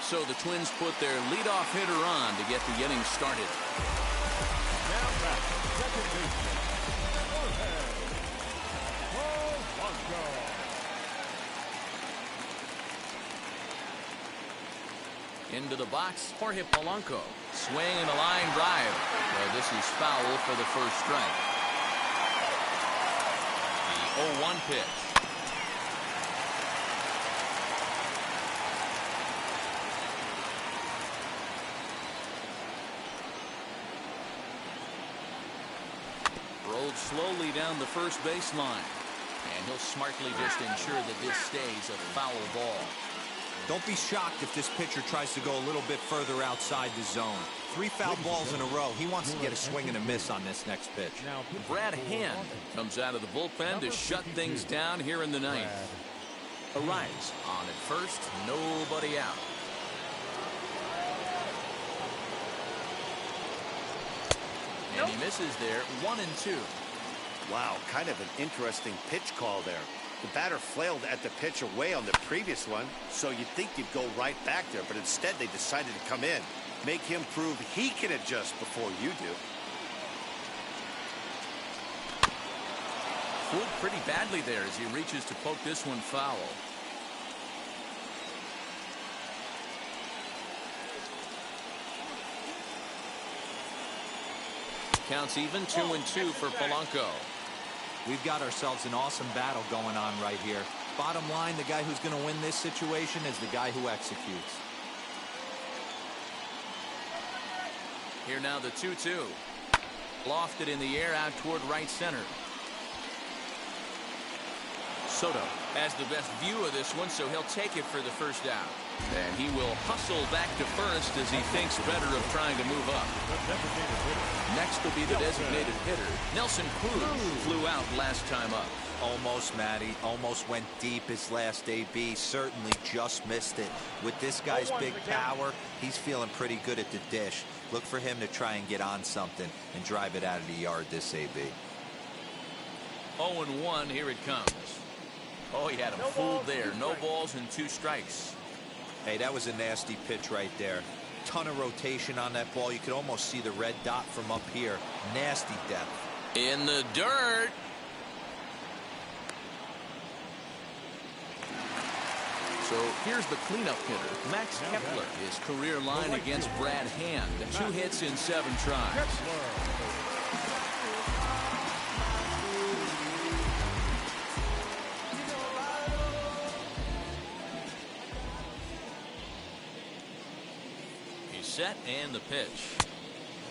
S1: So the Twins put their leadoff hitter on to get the inning started.
S3: Now back, second baseman,
S1: Into the box, Jorge Polanco. Swing and a line drive. Well, this is foul for the first strike. The 0-1 pitch. Rolled slowly down the first baseline. And he'll smartly just ensure that this stays a foul ball.
S4: Don't be shocked if this pitcher tries to go a little bit further outside the zone. 3 foul balls in a row. He wants to get a swing and a miss on this next pitch.
S1: Brad Hand comes out of the bullpen to shut things down here in the ninth. Arise on at first, nobody out. And he misses there, 1-2.
S5: Wow, kind of an interesting pitch call there. The batter flailed at the pitch away on the previous one, so you'd think you'd go right back there, but instead they decided to come in. Make him prove he can adjust before you do.
S1: Fooled pretty badly there as he reaches to poke this one foul. Counts even, 2-2 for Polanco.
S4: We've got ourselves an awesome battle going on right here. Bottom line, the guy who's going to win this situation is the guy who executes.
S1: Here now the 2-2. Lofted in the air out toward right center. Soto has the best view of this one, so he'll take it for the first out. And he will hustle back to first as he thinks better of trying to move up. Next will be the designated hitter. Nelson Cruz flew out last time up.
S4: Almost, Matty. Almost went deep his last AB. Certainly just missed it. With this guy's big power, he's feeling pretty good at the dish. Look for him to try and get on something and drive it out of the yard this AB.
S1: 0-1, here it comes. Oh, he had him fooled there. No balls and 2 strikes.
S4: Hey, that was a nasty pitch right there. Ton of rotation on that ball. You could almost see the red dot from up here. Nasty depth.
S1: In the dirt. So here's the cleanup hitter, Max Kepler. His career line against Brad Hand. 2 hits in 7 tries. Set and the pitch.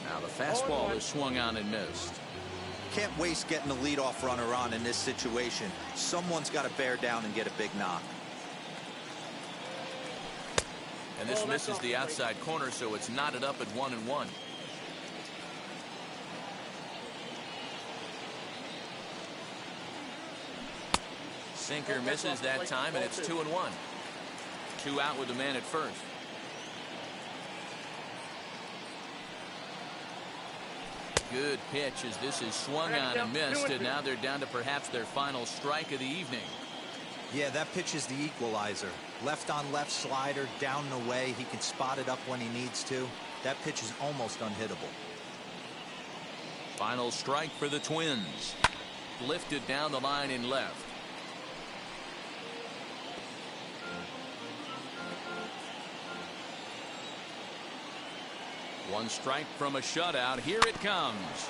S1: Now the fastball is swung on and missed.
S4: Can't waste getting the leadoff runner on in this situation. Someone's got to bear down and get a big knock.
S1: And this misses the outside corner, so it's knotted up at 1-1. Sinker misses that time, and it's 2-1. 2 out with the man at first. Good pitch as this is swung on and missed, and now they're down to perhaps their final strike of the evening.
S4: Yeah, that pitch is the equalizer. Left on left slider, down and away. He can spot it up when he needs to. That pitch is almost unhittable.
S1: Final strike for the Twins. Lifted down the line in left. One strike from a shutout. Here it comes.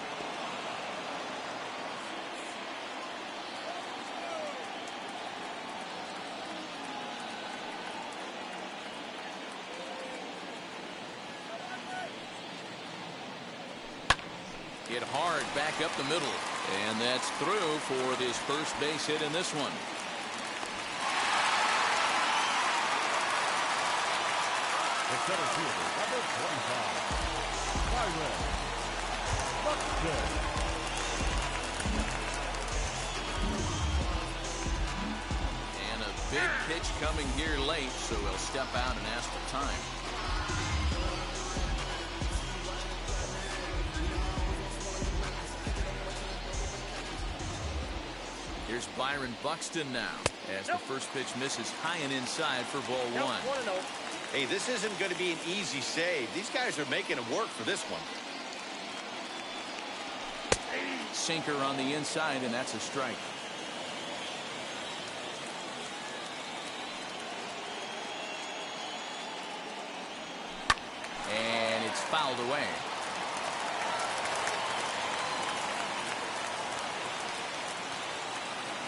S1: Hit hard back up the middle. And that's through for this first base hit in this one.
S3: The center fielder, number 25, Byron Buxton.
S1: And a big pitch coming here late, so he'll step out and ask for time. Here's Byron Buxton now, as the first pitch misses high and inside for ball 1.
S5: Hey, this isn't going to be an easy save. These guys are making it work for this one.
S1: Sinker on the inside, and that's a strike. fouled away.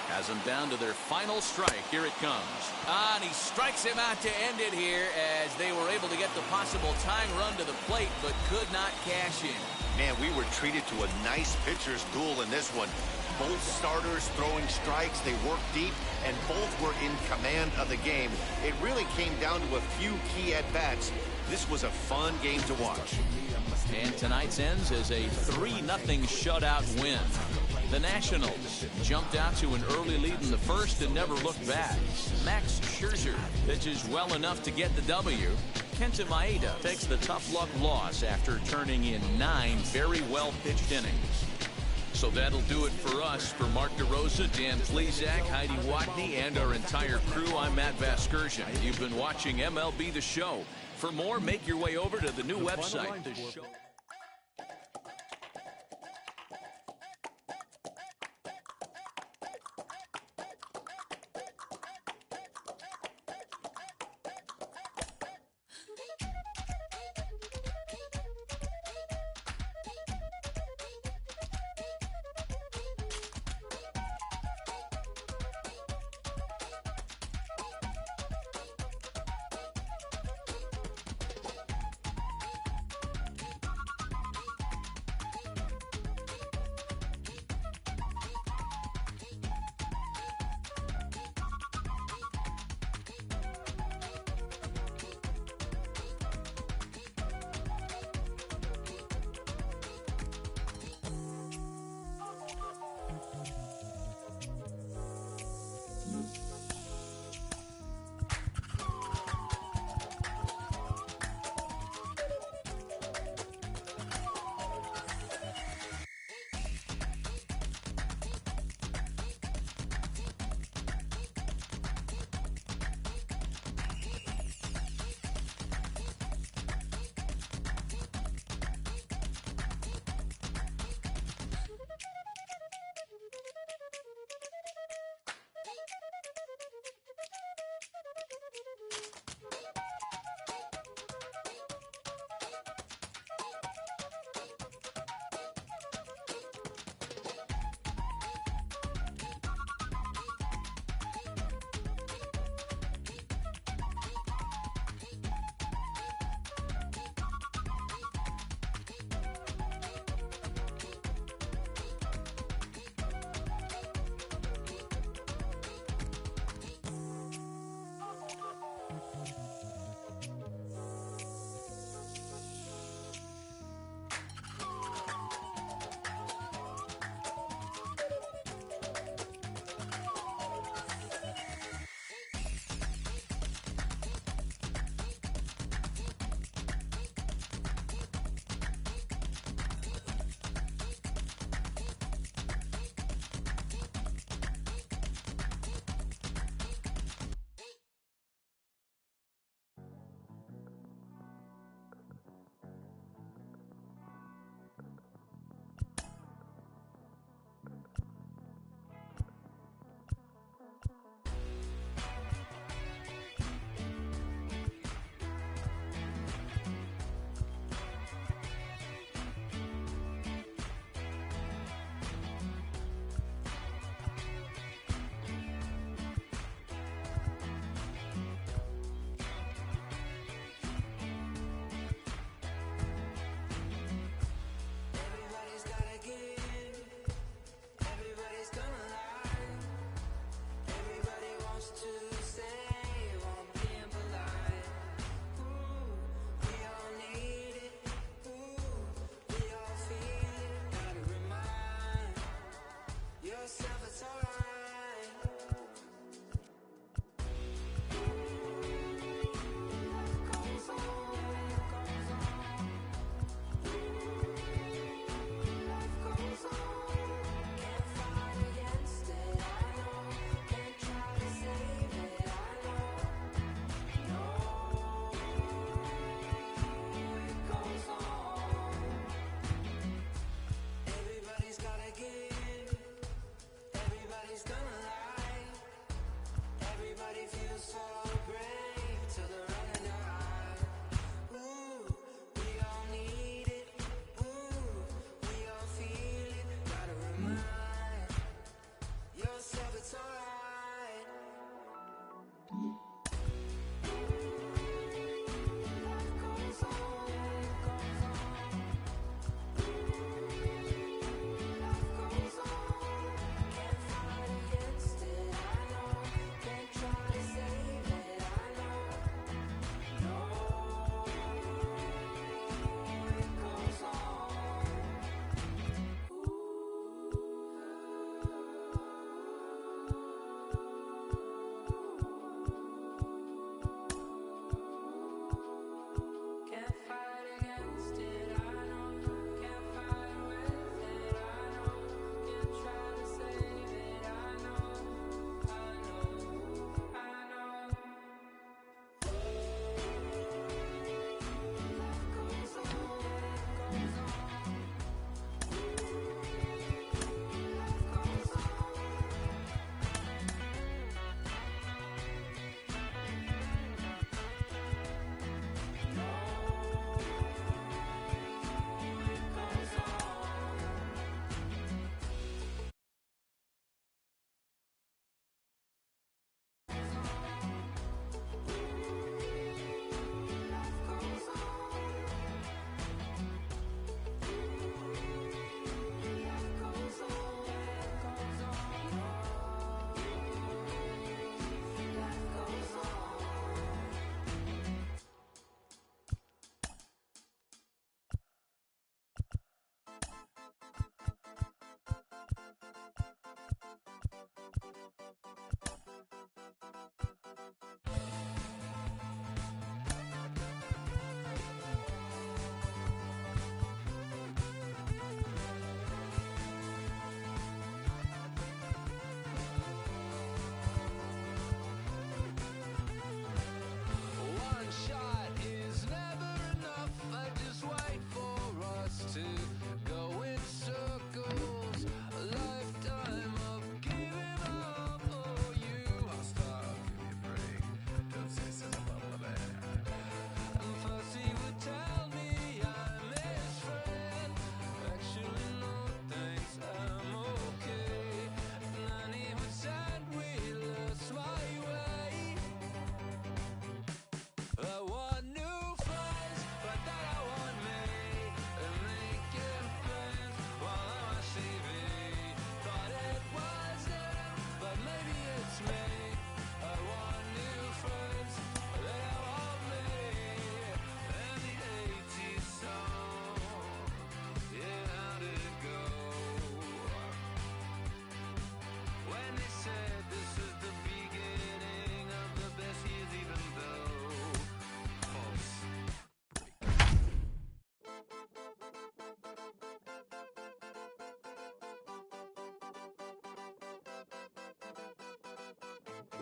S1: Has them down to their final strike. Here it comes. And he strikes him out to end it here as they were able to get the possible tying run to the plate but could not cash in.
S5: Man, we were treated to a nice pitcher's duel in this one. Both starters throwing strikes. They worked deep, and both were in command of the game. It really came down to a few key at-bats. This was a fun game to watch.
S1: And tonight's ends as a 3-0 shutout win. The Nationals jumped out to an early lead in the first and never looked back. Max Scherzer pitches well enough to get the W. Kenta Maeda takes the tough luck loss after turning in 9 very well-pitched innings. So that'll do it for us. For Mark DeRosa, Dan Plesac, Heidi Watney, and our entire crew, I'm Matt Vasgersian. You've been watching MLB The Show. For more, make your way over to the new website.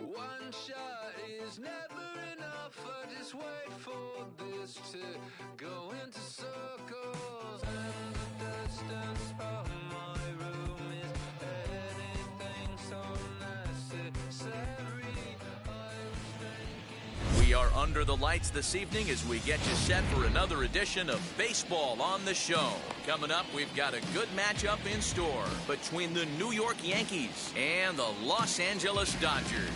S13: One shot is never enough. I just wait for this to go into circles. And the distance from my room is anything so necessary.
S1: We are under the lights this evening as we get you set for another edition of Baseball on the Show. Coming up, we've got a good matchup in store between the New York Yankees and the Los Angeles Dodgers.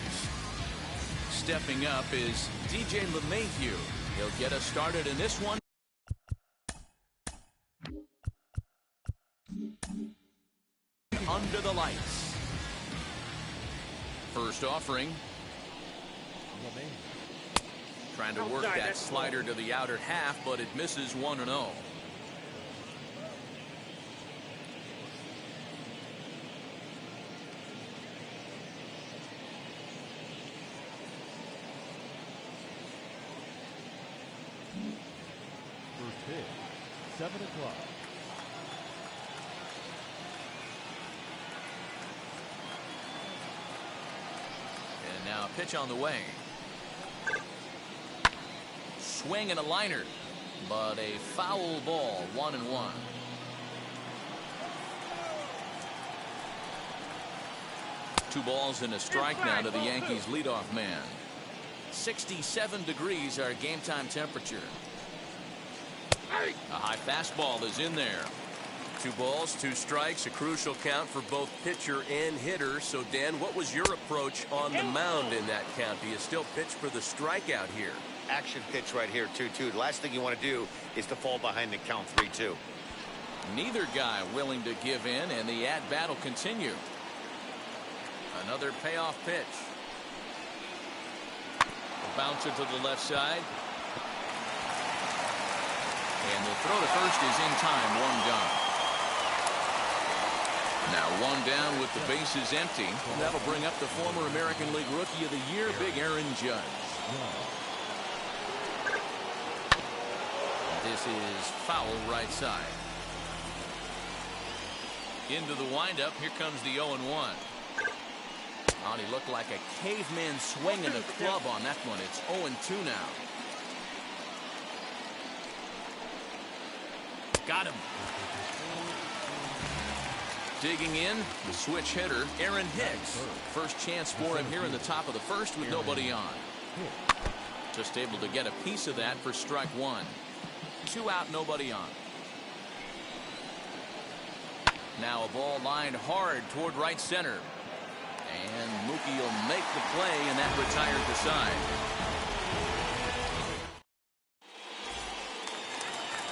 S1: Stepping up is DJ LeMahieu. He'll get us started in this one. Under the lights. First offering. Trying to work that slider to the outer half, but it misses 1-0.
S3: First pitch, 7 o'clock.
S1: And now a pitch on the way. Swing and a liner, but a foul ball, 1-1. Two balls and a strike now to the Yankees leadoff man. 67 degrees our game time temperature. A high fastball is in there.
S14: 2 balls, 2 strikes, a crucial count for both pitcher and hitter. So, Dan, what was your approach on the mound in that count? Do you still pitch for the strikeout here?
S5: Action pitch right here, 2-2. The last thing you want to do is to fall behind the count 3-2.
S1: Neither guy willing to give in, and the at-bat will continue. Another payoff pitch. Bouncer to the left side. And the throw to first is in time, 1 gone. Now 1 down with the bases empty. That'll bring up the former American League Rookie of the Year, Big Aaron Judge. This is foul right side. Into the windup. Here comes the 0-1. Oh, he looked like a caveman swinging a club on that one. It's 0-2 now. Got him. Digging in, the switch hitter, Aaron Hicks. First chance for him here in the top of the first with nobody on. Just able to get a piece of that for strike 1. 2 out, nobody on. Now a ball lined hard toward right center. And Mookie will make the play, and that retires the side.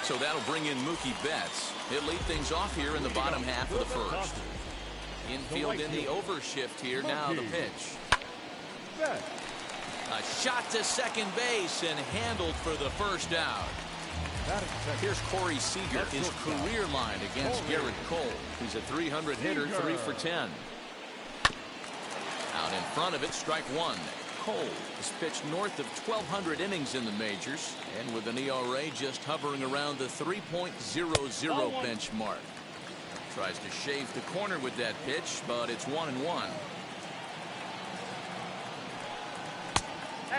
S1: So that'll bring in Mookie Betts. He'll lead things off here in the bottom half of the first. Infield in the overshift here. Now the pitch. A shot to second base and handled for the first out. Here's Corey Seager, his career line against Garrett Cole. He's a 300 hitter, 3 for 10. Out in front of it, strike 1. Cole has pitched north of 1,200 innings in the majors, and with an ERA just hovering around the 3.00 benchmark. Tries to shave the corner with that pitch, but it's 1-1.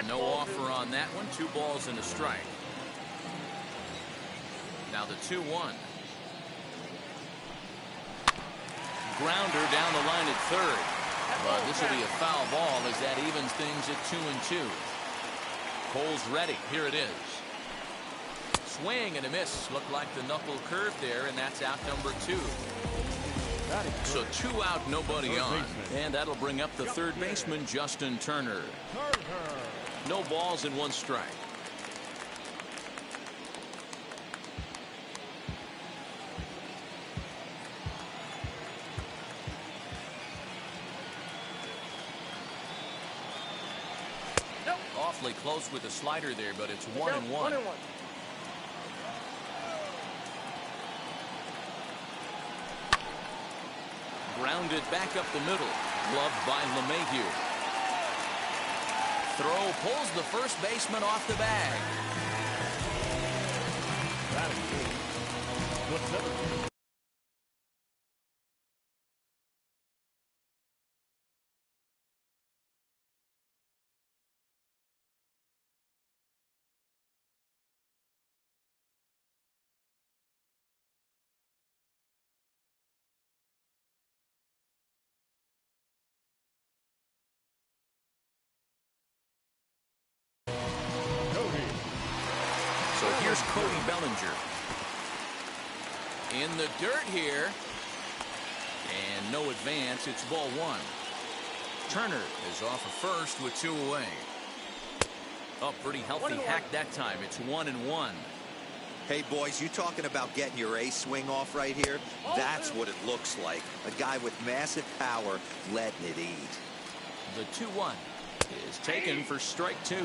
S1: No offer on that one. 2 balls and a strike. Now the 2-1. Grounder down the line at third. But this will be a foul ball as that evens things at 2-2. Cole's ready. Here it is. Swing and a miss. Looked like the knuckle curve there, and that's out number 2. So 2 out, nobody on. And that'll bring up the third baseman, Justin Turner. No balls and 1 strike. Awfully close with the slider there, but it's 1-1. Grounded back up the middle. Gloved by LeMahieu. Throw pulls the first baseman off the bag.
S3: That is good.
S1: Here's Cody Bellinger. In the dirt here. And no advance. It's ball one. Turner is off of first with 2 away. Oh, pretty healthy hack that time. It's 1-1.
S4: Hey, boys, you talking about getting your ace swing off right here? That's what it looks like. A guy with massive power letting it eat.
S1: The 2-1 is taken for strike 2.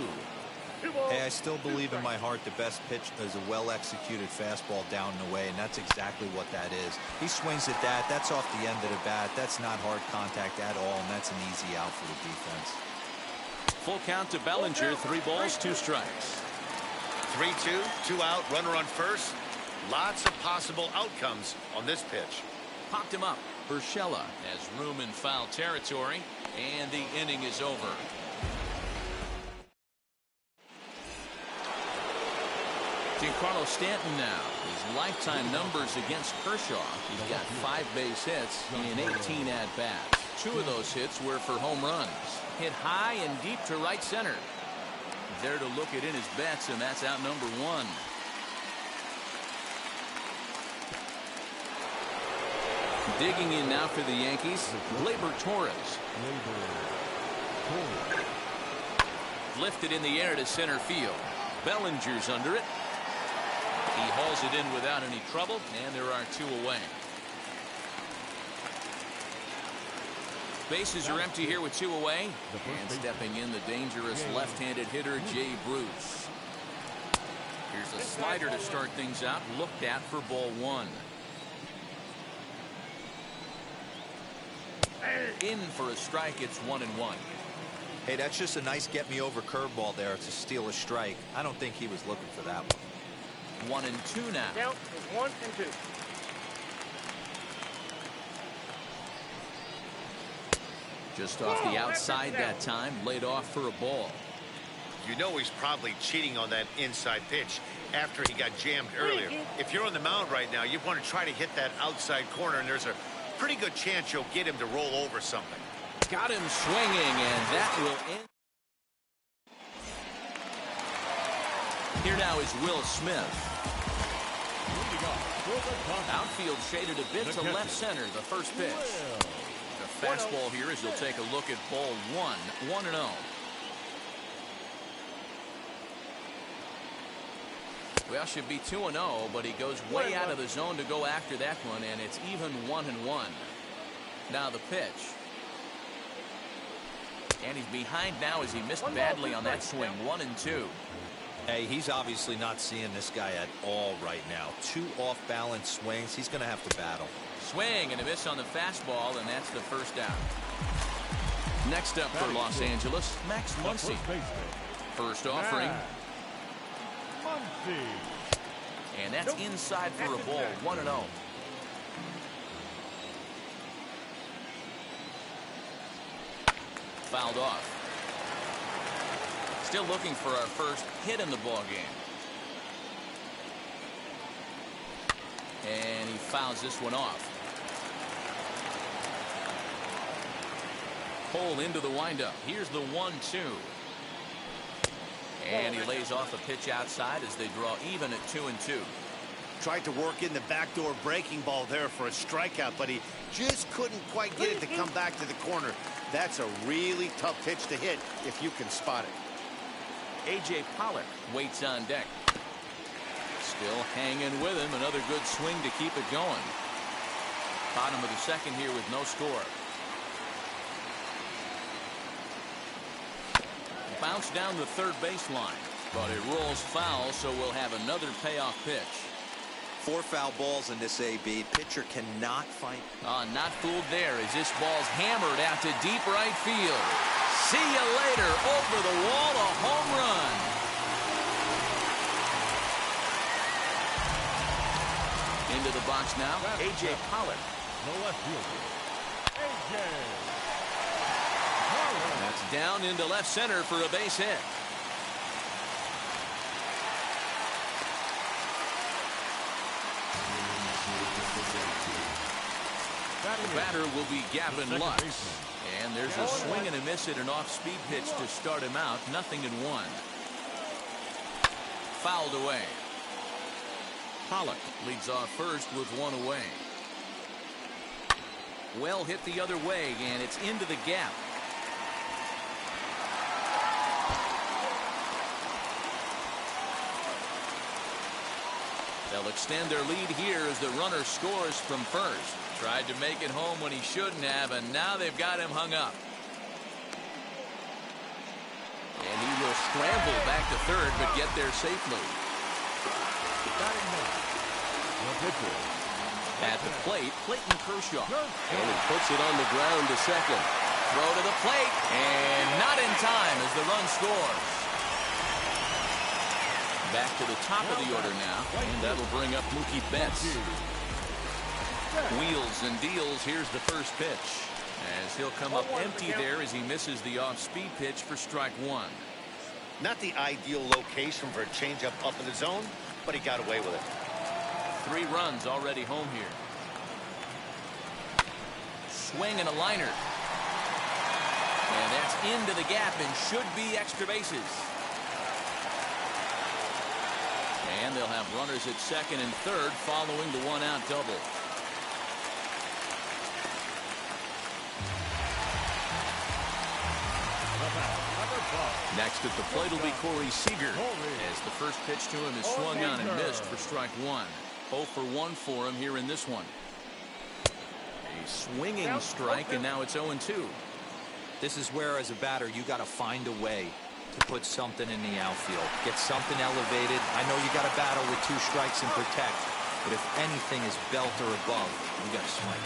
S4: Hey, I still believe in my heart the best pitch is a well-executed fastball down and away, and that's exactly what that is. He swings at that. That's off the end of the bat. That's not hard contact at all, and that's an easy out for the defense.
S1: Full count to Bellinger. 3 balls, 2 strikes.
S5: 3-2, 2 out, runner on first. Lots of possible outcomes on this pitch.
S1: Popped him up. Urshela has room in foul territory, and the inning is over. Giancarlo Stanton now. His lifetime numbers against Kershaw. He's got 5 base hits in 18 at-bats. 2 of those hits were for home runs. Hit high and deep to right center. There to look it in his bets, and that's out number 1. Digging in now for the Yankees, Gleyber Torres. Lifted in the air to center field. Bellinger's under it. He hauls it in without any trouble, and there are 2 away. Bases are empty here with 2 away. And stepping in, the dangerous left-handed hitter, Jay Bruce. Here's a slider to start things out, looked at for ball 1. In for a strike, it's 1-1.
S4: Hey, that's just a nice get-me-over curveball there. It's a steal a strike. I don't think he was looking for that one.
S12: 1-2 now. Count is 1-2.
S1: Just off the outside that time, laid off for a ball.
S5: You know he's probably cheating on that inside pitch after he got jammed earlier. If you're on the mound right now, you want to try to hit that outside corner, and there's a pretty good chance you'll get him to roll over something.
S1: Got him swinging, and that will end. Here now is Will Smith. Outfield shaded a bit to left center, the first pitch. The fastball here as you'll take a look at ball 1, 1-0. Well, should be 2-0, but he goes way out of the zone to go after that one, and it's even 1-1. Now the pitch. And he's behind now as he missed badly on that swing. 1-2.
S4: Hey, he's obviously not seeing this guy at all right now. 2 off-balance swings. He's going to have to battle.
S1: Swing and a miss on the fastball, and that's the first out. Next up for Los Angeles, Max Muncy. First offering. And that's inside for a ball. 1-0. Fouled off. Still looking for our first hit in the ball game. And he fouls this one off. Cole into the windup. Here's the 1-2. And he lays off a pitch outside as they draw even at 2-2.
S5: Tried to work in the backdoor breaking ball there for a strikeout, but he just couldn't quite get it to come back to the corner. That's a really tough pitch to hit if you can spot it.
S1: A.J. Pollock waits on deck. Still hanging with him. Another good swing to keep it going. Bottom of the second here with no score. Bounce down the third baseline, but it rolls foul, so we'll have another payoff pitch.
S4: 4 foul balls in this AB. Pitcher cannot find.
S1: Not fooled there as this ball's hammered out to deep right field. See you later. Over the wall, a home run. Into the box now, A.J. Pollock.
S3: The left fielder, A.J.
S1: That's down into left center for a base hit. The batter will be Gavin Lux. And there's a swing and a miss at an off-speed pitch to start him out. 0-1. Fouled away. Pollock leads off first with one away. Well hit the other way, and it's into the gap. They'll extend their lead here as the runner scores from first. Tried to make it home when he shouldn't have, and now they've got him hung up. And he will scramble back to third, but get there safely. At the plate, Clayton Kershaw.
S14: And he puts it on the ground to second.
S1: Throw to the plate, and not in time as the run scores. Back to the top of the order now, and that'll bring up Mookie Betts. Wheels and deals. Here's the first pitch, as he'll come up empty there as he misses the off-speed pitch for strike one.
S5: Not the ideal location for a changeup up in the zone, but he got away with it.
S1: 3 runs already home here. Swing and a liner. And that's into the gap and should be extra bases. And they'll have runners at second and third following the one-out double. Next at the plate will be Corey Seager, as the first pitch to him is swung on and missed for strike one. 0 for 1 for him here in this one. A swinging strike, and now it's 0-2.
S4: This is where, as a batter, you got to find a way to put something in the outfield. Get something elevated. I know you got to battle with 2 strikes and protect, but if anything is belt or above, you got to swing.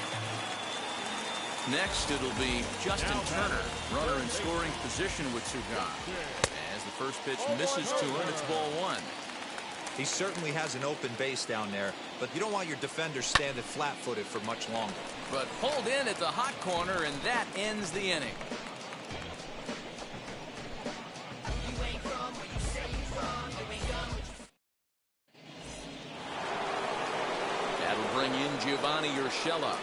S1: Next, it'll be Justin Turner, runner in scoring position with Sugan. As the first pitch misses to him, it's ball 1.
S4: He certainly has an open base down there, but you don't want your defender standing flat-footed for much longer.
S1: But pulled in at the hot corner, and that ends the inning. That'll bring in Giovanni Urshela.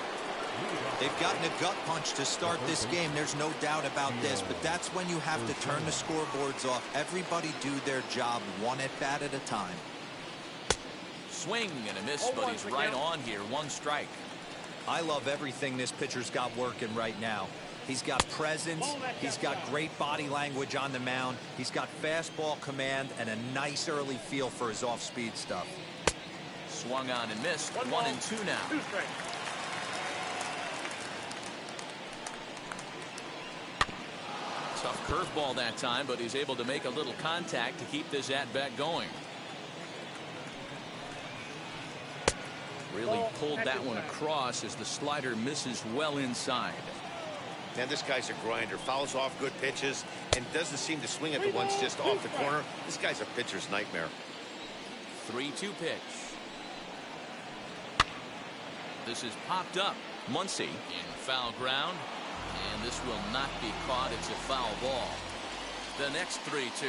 S4: They've gotten a gut punch to start this game. There's no doubt about this, but that's when you have to turn the scoreboards off. Everybody do their job one at bat at a time.
S1: Swing and a miss, but he's right on here. 1 strike.
S4: I love everything this pitcher's got working right now. He's got presence. He's got great body language on the mound. He's got fastball command and a nice early feel for his off-speed stuff.
S1: Swung on and missed. 1-2 now.
S12: 2 strikes.
S1: Tough curveball that time, but he's able to make a little contact to keep this at-bat going. Really pulled that one across as the slider misses well inside.
S5: Man, this guy's a grinder. Fouls off good pitches and doesn't seem to swing at the ones just off the corner. This guy's a pitcher's nightmare.
S1: 3-2 pitch. This is popped up. Muncy in foul ground. And this will not be caught. It's a foul ball. The next 3-2.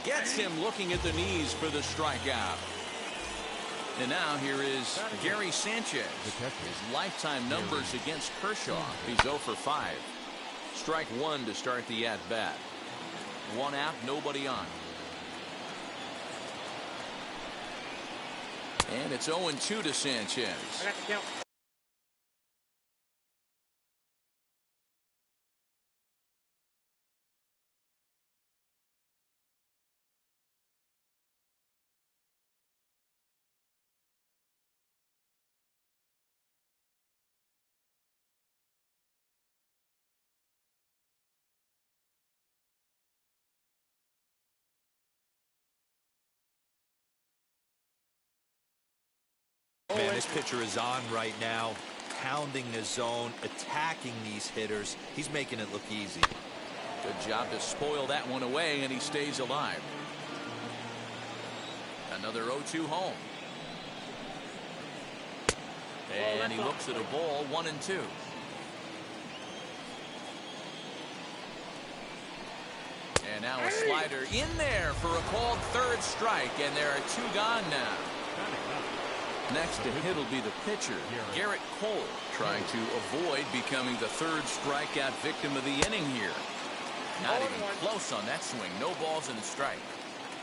S1: Gets him looking at the knees for the strikeout. And now here is Gary Sanchez. His lifetime numbers against Kershaw. He's 0 for 5. Strike 1 to start the at-bat. 1 out, nobody on. And it's 0-2 to Sanchez.
S12: I got the count.
S4: Man, this pitcher is on right now, pounding the zone, attacking these hitters. He's making it look easy.
S1: Good job to spoil that one away, and he stays alive. Another 0-2 home. And he looks at a ball. 1-2. And now a slider in there for a called 3rd strike, and there are 2 gone now. Next to hit will be the pitcher, Garrett Cole, trying to avoid becoming the 3rd strikeout victim of the inning here. Not even close on that swing. No balls and a strike.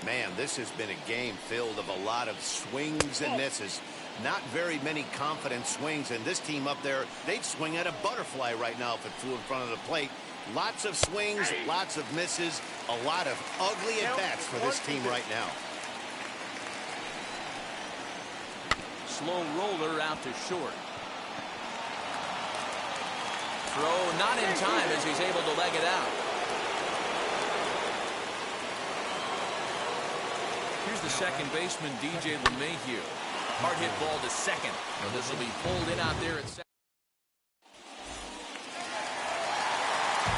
S5: Man, this has been a game filled of a lot of swings and misses. Not very many confident swings, and this team up there, they'd swing at a butterfly right now if it flew in front of the plate. Lots of swings, lots of misses, a lot of ugly at-bats for this team right now.
S1: Slow roller out to short. Throw not in time as he's able to leg it out. Here's the second baseman, DJ LeMahieu. Hard hit ball to second. Well, this will be pulled in out there at second.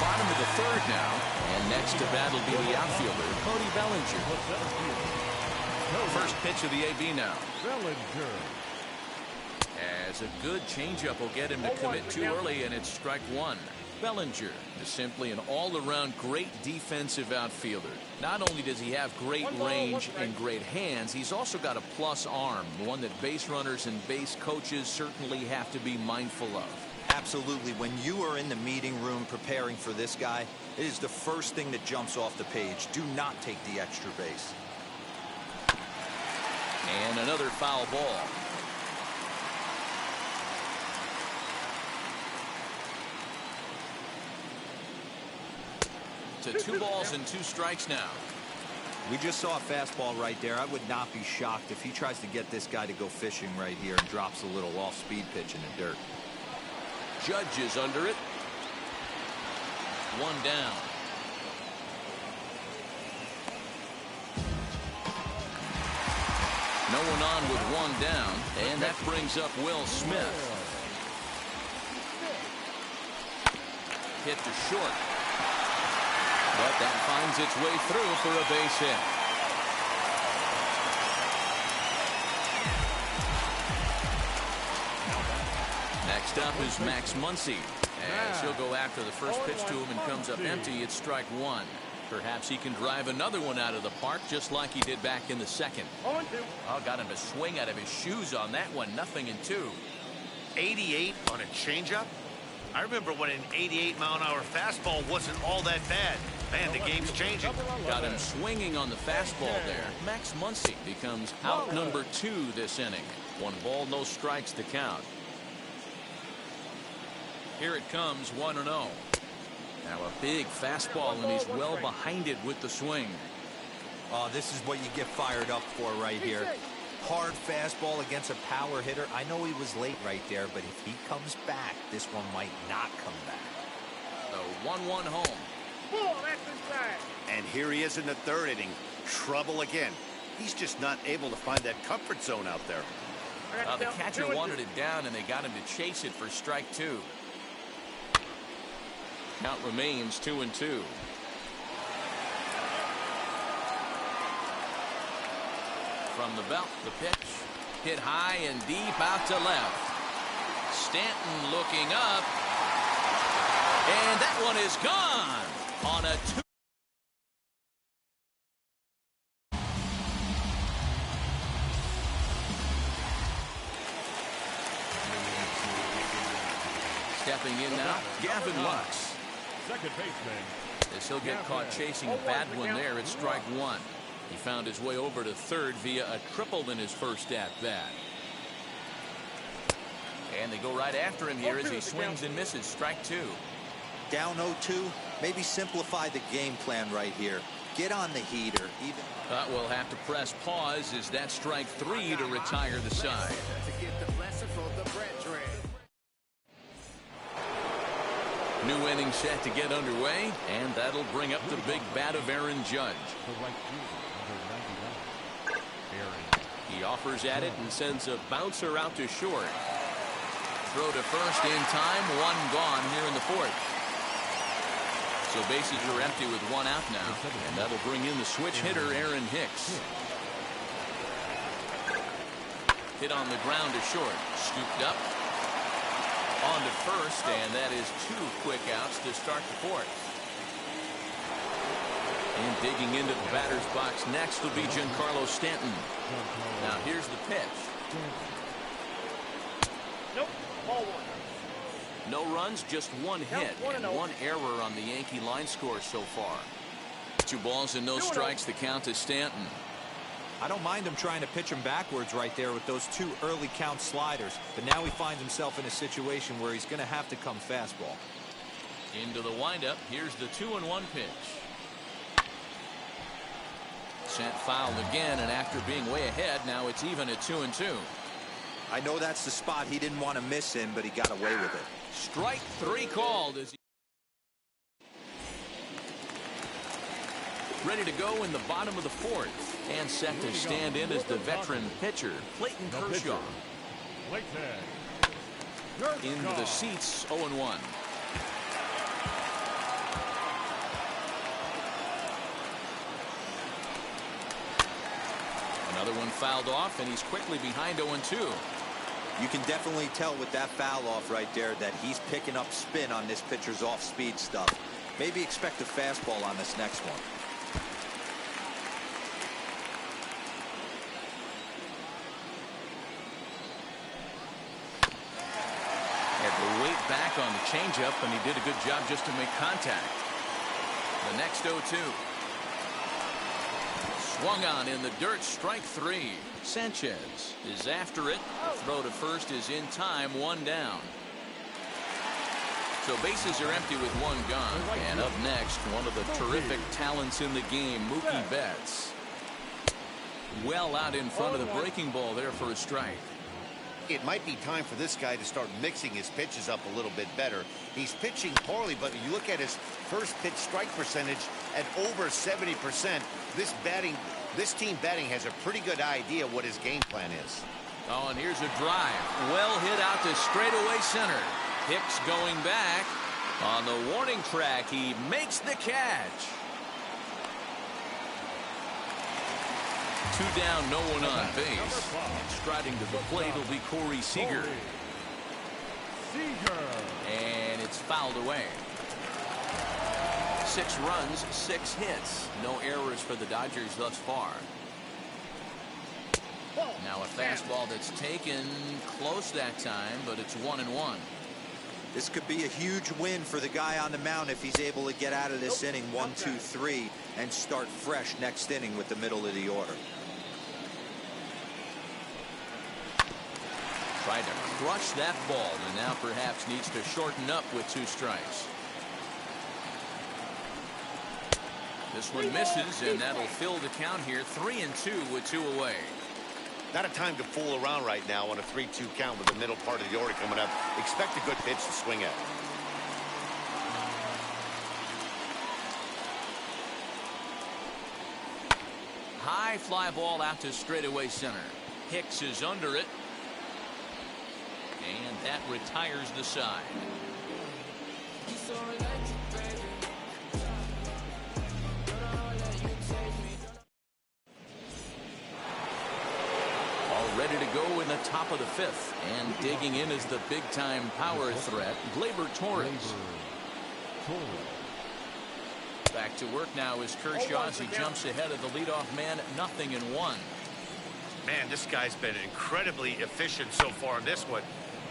S1: Bottom of the third now. And next to bat will be the outfielder, Cody Bellinger. First pitch of the AB now.
S3: Bellinger.
S1: As a good changeup will get him to commit too early, and it's strike one. Bellinger is simply an all-around great defensive outfielder. Not only does he have great range and great hands, he's also got a plus arm, one that base runners and base coaches certainly have to be mindful of.
S4: Absolutely. When you are in the meeting room preparing for this guy, it is the first thing that jumps off the page. Do not take the extra base.
S1: And another foul ball. To 2 balls and 2 strikes now.
S4: We just saw a fastball right there. I would not be shocked if he tries to get this guy to go fishing right here and drops a little off-speed pitch in the dirt.
S1: Judge is under it. 1 down. No one on with 1 down, and that brings up Will Smith. Hit to short. But that finds its way through for a base hit. Next up is Max Muncy. As he'll go after the first pitch to him and comes up empty, it's strike one. Perhaps he can drive another one out of the park just like he did back in the second. Oh, got him to swing out of his shoes on that one. 0-2.
S5: 88 on a changeup? I remember when an 88-mile-an-hour fastball wasn't all that bad. Man, the game's changing.
S1: Got him swinging on the fastball there. Max Muncy becomes out number 2 this inning. 1 ball, no strikes to count. Here it comes, 1-0. Now a big fastball, and he's well behind it with the swing.
S4: Oh, this is what you get fired up for right here. Hard fastball against a power hitter. I know he was late right there, but if he comes back, this one might not come back.
S1: The 1-1 home.
S5: And here he is in the third inning. Trouble again. He's just not able to find that comfort zone out there.
S1: The catcher wanted it down, and they got him to chase it for strike 2. Count remains 2-2. From the belt, the pitch. Hit high and deep out to left. Stanton looking up. And that one is gone on a 2. Stepping in now, Gavin Lux.
S3: Second baseman.
S1: As he'll get caught chasing a bad one there, it's strike 1. He found his way over to third via a triple in his first at-bat. And they go right after him here as he swings and misses. Strike 2.
S4: Down 0-2. Maybe simplify the game plan right here. Get on the heater.
S1: We'll have to press pause as that's strike 3 to retire the side. New inning set to get underway, and that'll bring up the big bat of Aaron Judge. He offers at it and sends a bouncer out to short. Throw to first in time, 1 gone here in the 4th. So bases are empty with 1 out now, and that'll bring in the switch hitter Aaron Hicks. Hit on the ground to short, scooped up. On to first, and that is 2 quick outs to start the 4th. And digging into the batter's box next will be Giancarlo Stanton. Now here's the pitch.
S12: Nope, ball 1.
S1: No runs, just 1 hit, and 1 error on the Yankee line score so far. 2 balls and no strikes. The count to Stanton.
S4: I don't mind him trying to pitch him backwards right there with those 2 early count sliders. But now he finds himself in a situation where he's going to have to come fastball.
S1: Into the windup. Here's the 2-1 pitch. Sent foul again, and after being way ahead, now it's even at 2-2.
S4: I know that's the spot he didn't want to miss in, but he got away with it.
S1: Strike 3 called. As ready to go in the bottom of the 4th. And set to stand in as the veteran pitcher, Clayton Kershaw. Into the seats, 0-1. Another one fouled off, and he's quickly behind 0-2.
S4: You can definitely tell with that foul off right there that he's picking up spin on this pitcher's off-speed stuff. Maybe expect a fastball on this next one.
S1: Had to wait back on the changeup, and he did a good job just to make contact. The next 0-2. Swung on in the dirt, strike 3. Sanchez is after it. The throw to first is in time, 1 down. So bases are empty with 1 gone. And up next, one of the terrific talents in the game, Mookie Betts. Well out in front of the breaking ball there for a strike.
S5: It might be time for this guy to start mixing his pitches up a little bit better. He's pitching poorly, but you look at his first pitch strike percentage at over 70%. This team batting has a pretty good idea what his game plan is.
S1: Oh, and here's a drive. Well hit out to straightaway center. Hicks going back. On the warning track, he makes the catch. 2 down, no one on base. And striding to the plate will be Corey Seager. And it's fouled away. 6 runs, 6 hits. No errors for the Dodgers thus far. Now a fastball that's taken close that time, but it's 1-1.
S4: This could be a huge win for the guy on the mound if he's able to get out of this inning 1, 2, 3 and start fresh next inning with the middle of the order.
S1: Tried to crush that ball, and now perhaps needs to shorten up with 2 strikes. This one misses, and that'll fill the count here. 3-2 with 2 away.
S5: Not a time to fool around right now on a 3-2 count with the middle part of the order coming up. Expect a good pitch to swing at.
S1: High fly ball out to straightaway center. Hicks is under it. And that retires the side. All ready to go in the top of the 5th. And digging in is the big-time power threat, Gleyber Torres. Back to work now is Kershaw as he jumps ahead of the leadoff man, 0-1.
S5: Man, this guy's been incredibly efficient so far in this one.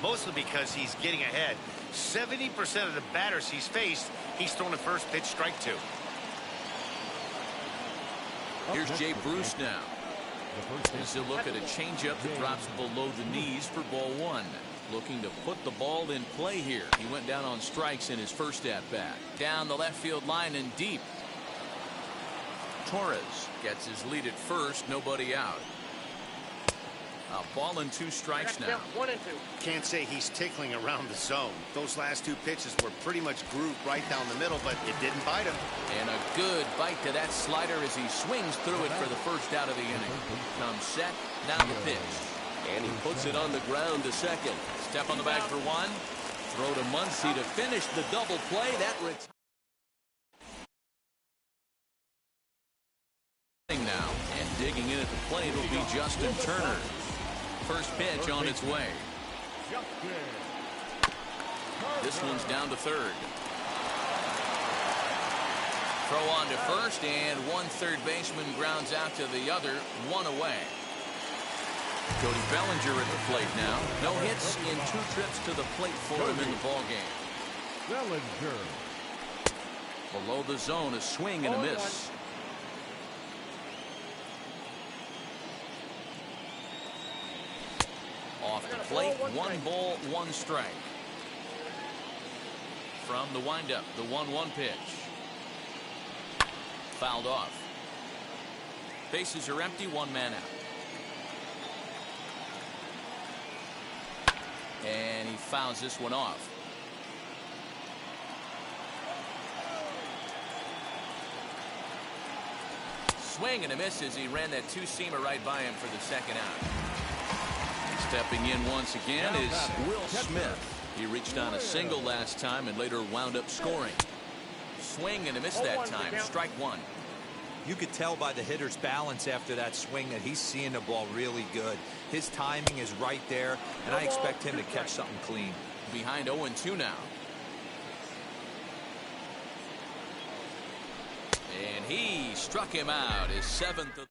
S5: Mostly because he's getting ahead. 70% of the batters he's faced, he's thrown a first pitch strike to.
S1: Here's Jay Bruce now. As he'll look at a changeup that drops below the knees for ball 1. Looking to put the ball in play here. He went down on strikes in his first at-bat. Down the left field line and deep. Torres gets his lead at first, nobody out. A ball and 2 strikes now.
S12: 1-2.
S5: Can't say he's tickling around the zone. Those last 2 pitches were pretty much grooved right down the middle, but it didn't bite him.
S1: And a good bite to that slider as he swings through it for the first out of the inning. Comes set, now the pitch. And he puts it on the ground to second. Step on the bag for 1. Throw to Muncy to finish the double play. That retires now. And digging in at the plate will be Justin Turner. First pitch on its way. This one's down to third. Throw on to first, and one third baseman grounds out to the other, 1 away. Cody Bellinger at the plate now. No hits in 2 trips to the plate for him in the ballgame.
S3: Bellinger.
S1: Below the zone, a swing and a miss. Off the plate, 1 ball, 1 strike. From the windup, the 1-1 pitch. Fouled off. Bases are empty, 1 man out. And he fouls this one off. Swing and a miss as he ran that 2-seamer right by him for the second out. Stepping in once again is Will Smith. He reached on a single last time and later wound up scoring. Swing and a miss that time. Strike 1.
S4: You could tell by the hitter's balance after that swing that he's seeing the ball really good. His timing is right there, and I expect him to catch something clean.
S1: Behind 0-2 now. And he struck him out, his 7th.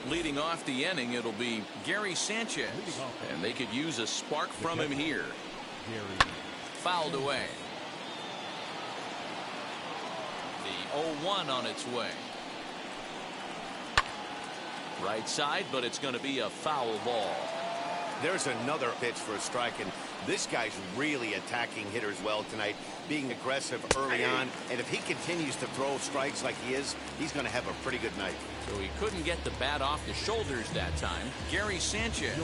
S1: Leading off the inning, it'll be Gary Sanchez. And they could use a spark from him here. Fouled away. The 0-1 on its way. Right side, but it's going to be a foul ball.
S5: There's another pitch for a strike, and this guy's really attacking hitters well tonight, being aggressive early on, and if he continues to throw strikes like he is, he's going to have a pretty good night.
S1: So he couldn't get the bat off the shoulders that time. Gary Sanchez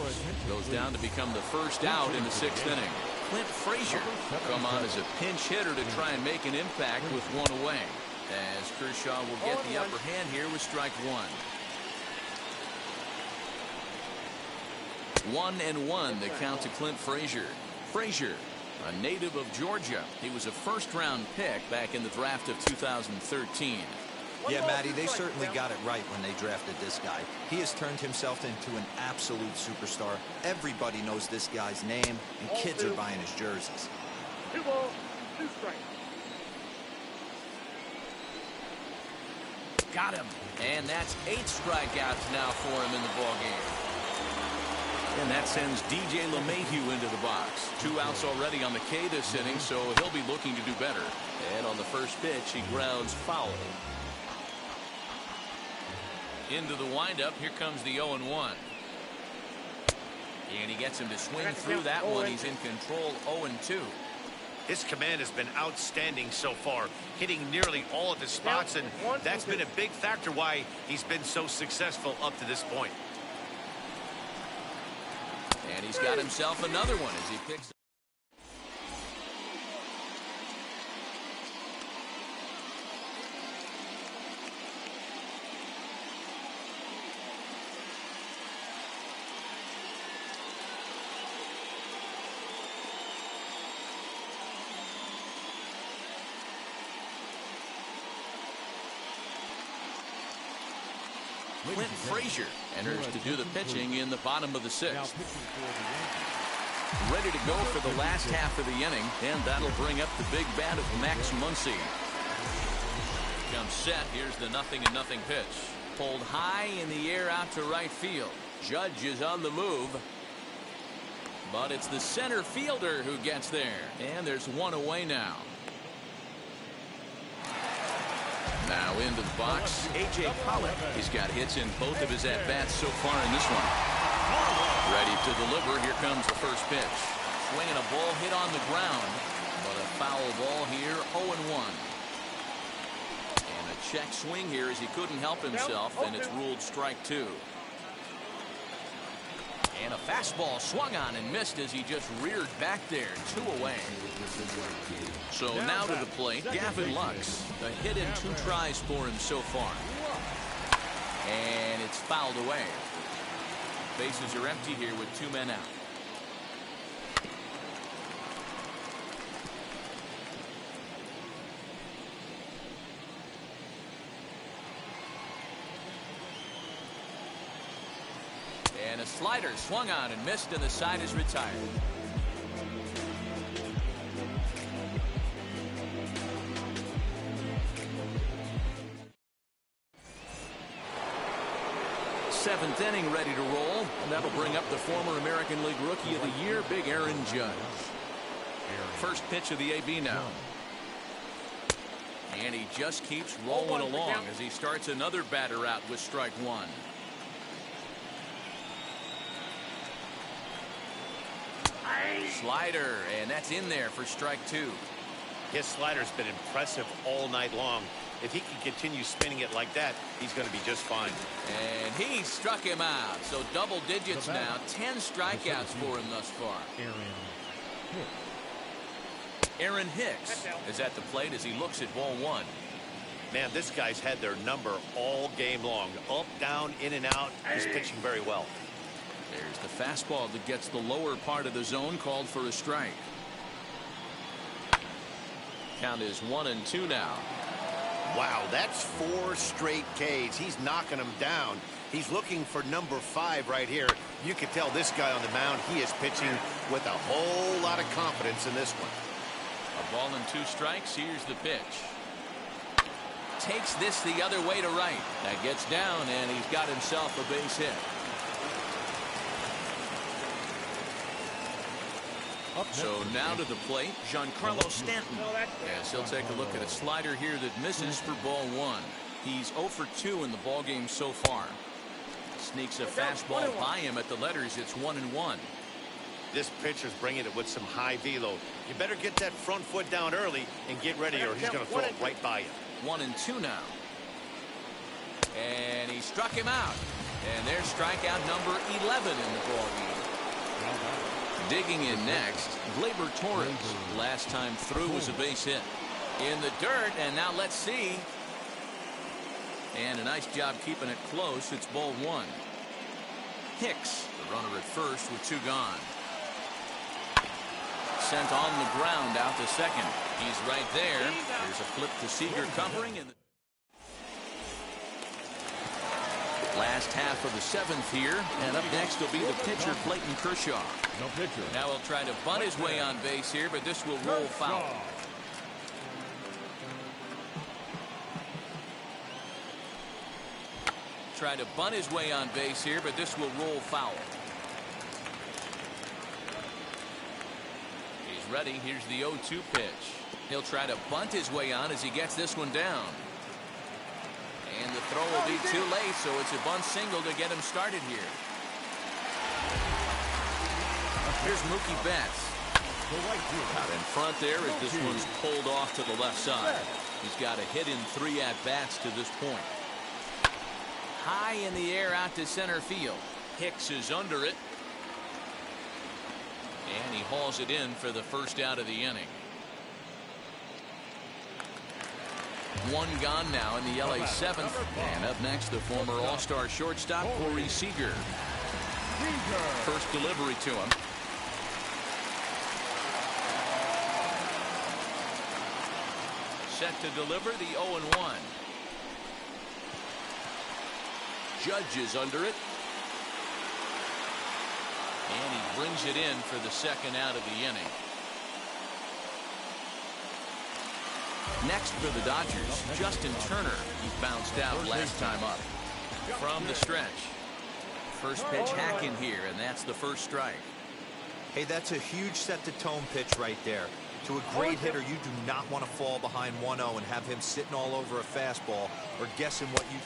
S1: goes down to become the first out in the 6th inning. Clint Frazier come on as a pinch hitter to try and make an impact with 1 away, as Kershaw will get the upper hand here with strike 1. 1-1 the count to Clint Frazier. Frazier, a native of Georgia. He was a first-round pick back in the draft of 2013.
S4: Yeah, Matty, they certainly got it right when they drafted this guy. He has turned himself into an absolute superstar. Everybody knows this guy's name, and kids are buying his jerseys.
S6: 2 balls, 2 strikes.
S1: Got him. And that's 8 strikeouts now for him in the ballgame. And that sends DJ LeMahieu into the box. 2 outs already on the K this inning, so he'll be looking to do better. And on the first pitch, he grounds foul. Into the windup, here comes the 0-1. And he gets him to swing through that one. He's in control, 0-2.
S5: His command has been outstanding so far, hitting nearly all of his spots, and that's been a big factor why he's been so successful up to this point.
S1: And he's got himself another one as he picks. Clint Frazier enters to do the pitching in the bottom of the 6th. Ready to go for the last half of the inning, and that'll bring up the big bat of Max Muncy. Comes set. Here's the 0-0 pitch. Pulled high in the air out to right field. Judge is on the move. But it's the center fielder who gets there. And there's 1 away now. Now into the box, A.J. Pollock. He's got hits in both of his at-bats so far in this one. Ready to deliver. Here comes the first pitch. Swinging a ball hit on the ground. But a foul ball here, 0-1. And a check swing here as he couldn't help himself, and it's ruled strike 2. And a fastball swung on and missed as he just reared back there. 2 away. So now to the plate, Gavin Lux. A hit in 2 tries for him so far. And it's fouled away. Bases are empty here with 2 men out. And a slider swung on and missed, and the side is retired. Seventh inning ready to roll, and that'll bring up the former American League Rookie of the Year, Big Aaron Judge. First pitch of the AB now. And he just keeps rolling along as he starts another batter out with strike 1. Slider, and that's in there for strike 2.
S5: His slider's been impressive all night long. If he can continue spinning it like that, he's going to be just fine.
S1: And he struck him out. So double digits now. 10 strikeouts for him thus far. Aaron Hicks is at the plate as he looks at ball 1.
S5: Man, this guy's had their number all game long. Up, down, in and out. He's pitching very well.
S1: There's the fastball that gets the lower part of the zone, called for a strike. Count is 1-2 now.
S5: Wow, that's 4 straight Ks. He's knocking them down. He's looking for number 5 right here. You can tell this guy on the mound, he is pitching with a whole lot of confidence in this one.
S1: A ball and 2 strikes. Here's the pitch. Takes this the other way to right. That gets down, and he's got himself a base hit. So now to the plate, Giancarlo Stanton. As he'll take a look at a slider here that misses for ball 1. He's 0 for 2 in the ballgame so far. Sneaks a fastball by him at the letters. It's 1-1.
S5: This pitcher's bringing it with some high velo. You better get that front foot down early and get ready, or he's going to throw it right by you.
S1: 1-2 now. And he struck him out. And there's strikeout number 11 in the ballgame. Digging in next, Gleyber Torres. Last time through was a base hit. In the dirt, and now let's see. And a nice job keeping it close. It's ball 1. Hicks, the runner at first with 2 gone. Sent on the ground out to second. He's right there. There's a flip to Seager covering. In the last half of the 7th here, and up next will be the pitcher Clayton Kershaw.
S3: No pitcher.
S1: Now he'll try to bunt his way on base here, but this will roll foul. Try to bunt his way on base here, but this will roll foul. He's ready. Here's the 0-2 pitch. He'll try to bunt his way on as he gets this one down. And the throw will be too late, so it's a bunt single to get him started here. Here's Mookie Betts. Out in front there as this one's pulled off to the left side. He's got a hit in 3 at-bats to this point. High in the air out to center field. Hicks is under it. And he hauls it in for the first out of the inning. 1 gone now in the LA 7th. And up next, the former All-Star shortstop, Corey Seager. First delivery to him. Set to deliver the 0-1. Judge is under it. And he brings it in for the second out of the inning. Next for the Dodgers, Justin Turner. He bounced out last time up. From the stretch. First pitch hacking here, and that's the first strike.
S4: Hey, that's a huge set-to-tone pitch right there. To a great hitter, you do not want to fall behind 1-0 and have him sitting all over a fastball or guessing what you...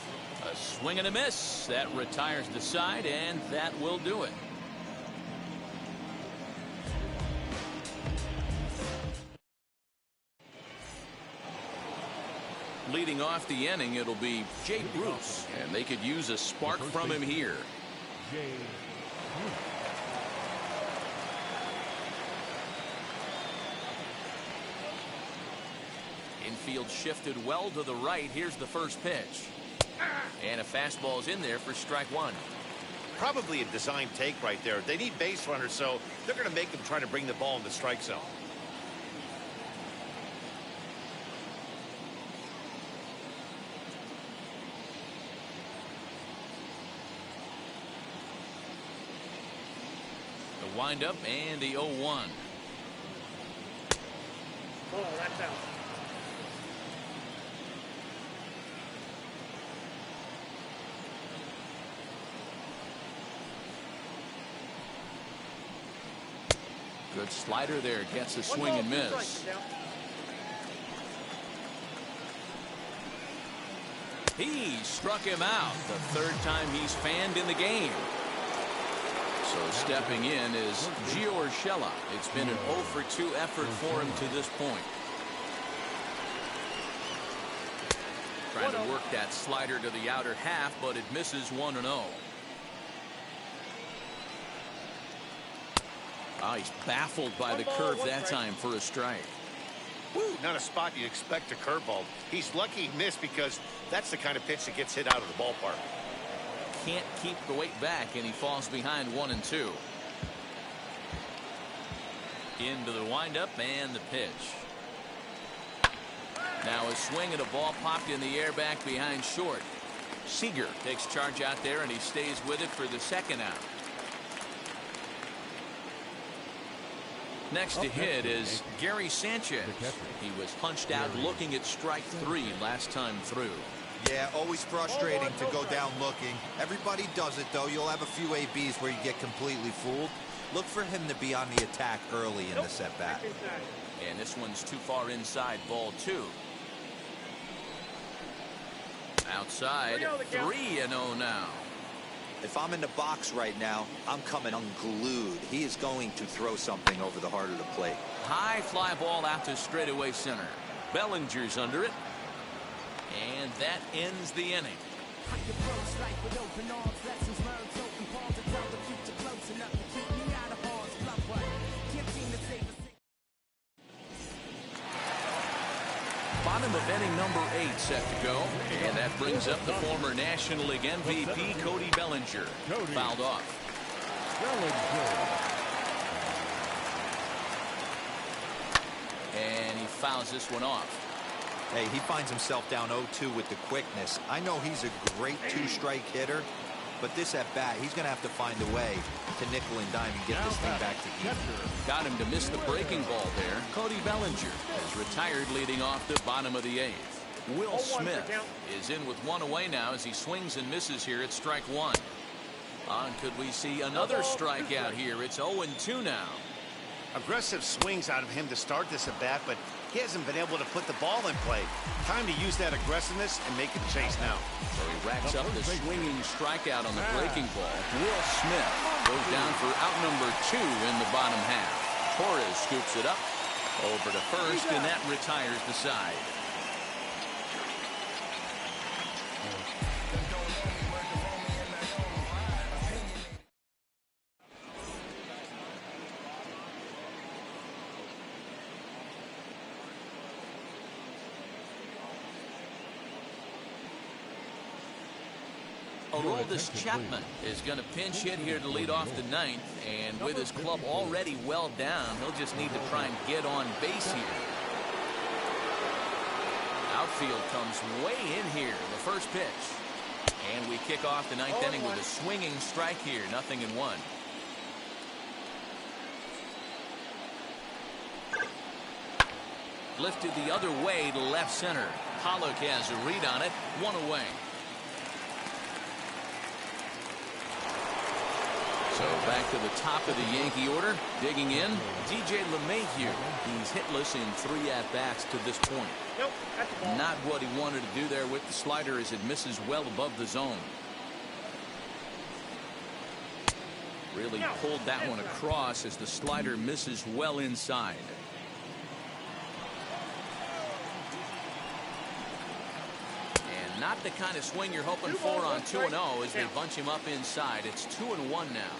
S1: A swing and a miss. That retires the side, and that will do it. Leading off the inning, it'll be Jay Bruce, and they could use a spark from him here. Infield shifted well to the right. Here's the first pitch. And a fastball's in there for strike 1.
S5: Probably a design take right there. They need base runners, so they're going to make them try to bring the ball in the strike zone.
S1: The windup and the 0-1.
S12: Oh, that's out.
S1: Good slider there. Gets a swing and miss. He struck him out. The 3rd time he's fanned in the game. So stepping in is Gio Urshela. It's been an 0 for 2 effort for him to this point. Trying to work that slider to the outer half, but it misses 1-0. Oh, he's baffled by the curve that time for a strike.
S5: Woo, not a spot you expect a curveball. He's lucky he missed because that's the kind of pitch that gets hit out of the ballpark.
S1: Can't keep the weight back, and he falls behind 1-2. Into the windup and the pitch. Now a swing and a ball popped in the air back behind short. Seager takes charge out there, and he stays with it for the second out. Next to hit is Gary Sanchez. He was punched out looking at strike 3 last time through.
S4: Yeah, always frustrating to go down looking. Everybody does it, though. You'll have a few ABs where you get completely fooled. Look for him to be on the attack early in the set-back.
S1: And this one's too far inside, ball 2. Outside, 3-0 now.
S4: If I'm in the box right now, I'm coming unglued. He is going to throw something over the heart of the plate.
S1: High fly ball out to straightaway center. Bellinger's under it. And that ends the inning. Bottom of inning number 8 set to go. And that brings up the former National League MVP, Cody Bellinger. Fouled off. And he fouls this one off.
S4: Hey, he finds himself down 0-2 with the quickness. I know he's a great 2-strike hitter, but this at bat, he's going to have to find a way to nickel and dime and get this thing back to even.
S1: Got him to miss the breaking ball there. Cody Bellinger is retired leading off the bottom of the 8th. Will Smith is in with 1 away now as he swings and misses here at strike 1. Could we see another strikeout here? It's 0-2 now.
S5: Aggressive swings out of him to start this at bat, but he hasn't been able to put the ball in play. Time to use that aggressiveness and make it chase now.
S1: So he racks up the swinging strikeout on the breaking ball. Will Smith goes down for out number 2 in the bottom half. Torres scoops it up over to first, and that retires the side. Aroldis Chapman is going to pinch hit here to lead off the 9th, and with his club already well down, he'll just need to try and get on base here. Outfield comes way in here, the first pitch. And we kick off the 9th inning with a swinging strike here, 0-1. Lifted the other way to left center. Pollock has a read on it, 1 away. So back to the top of the Yankee order. Digging in, DJ LeMahieu. He's hitless in 3 at-bats to this point. Not what he wanted to do there with the slider as it misses well above the zone. Really pulled that one across as the slider misses well inside. And not the kind of swing you're hoping for on 2-0 as they bunch him up inside. It's 2-1 now.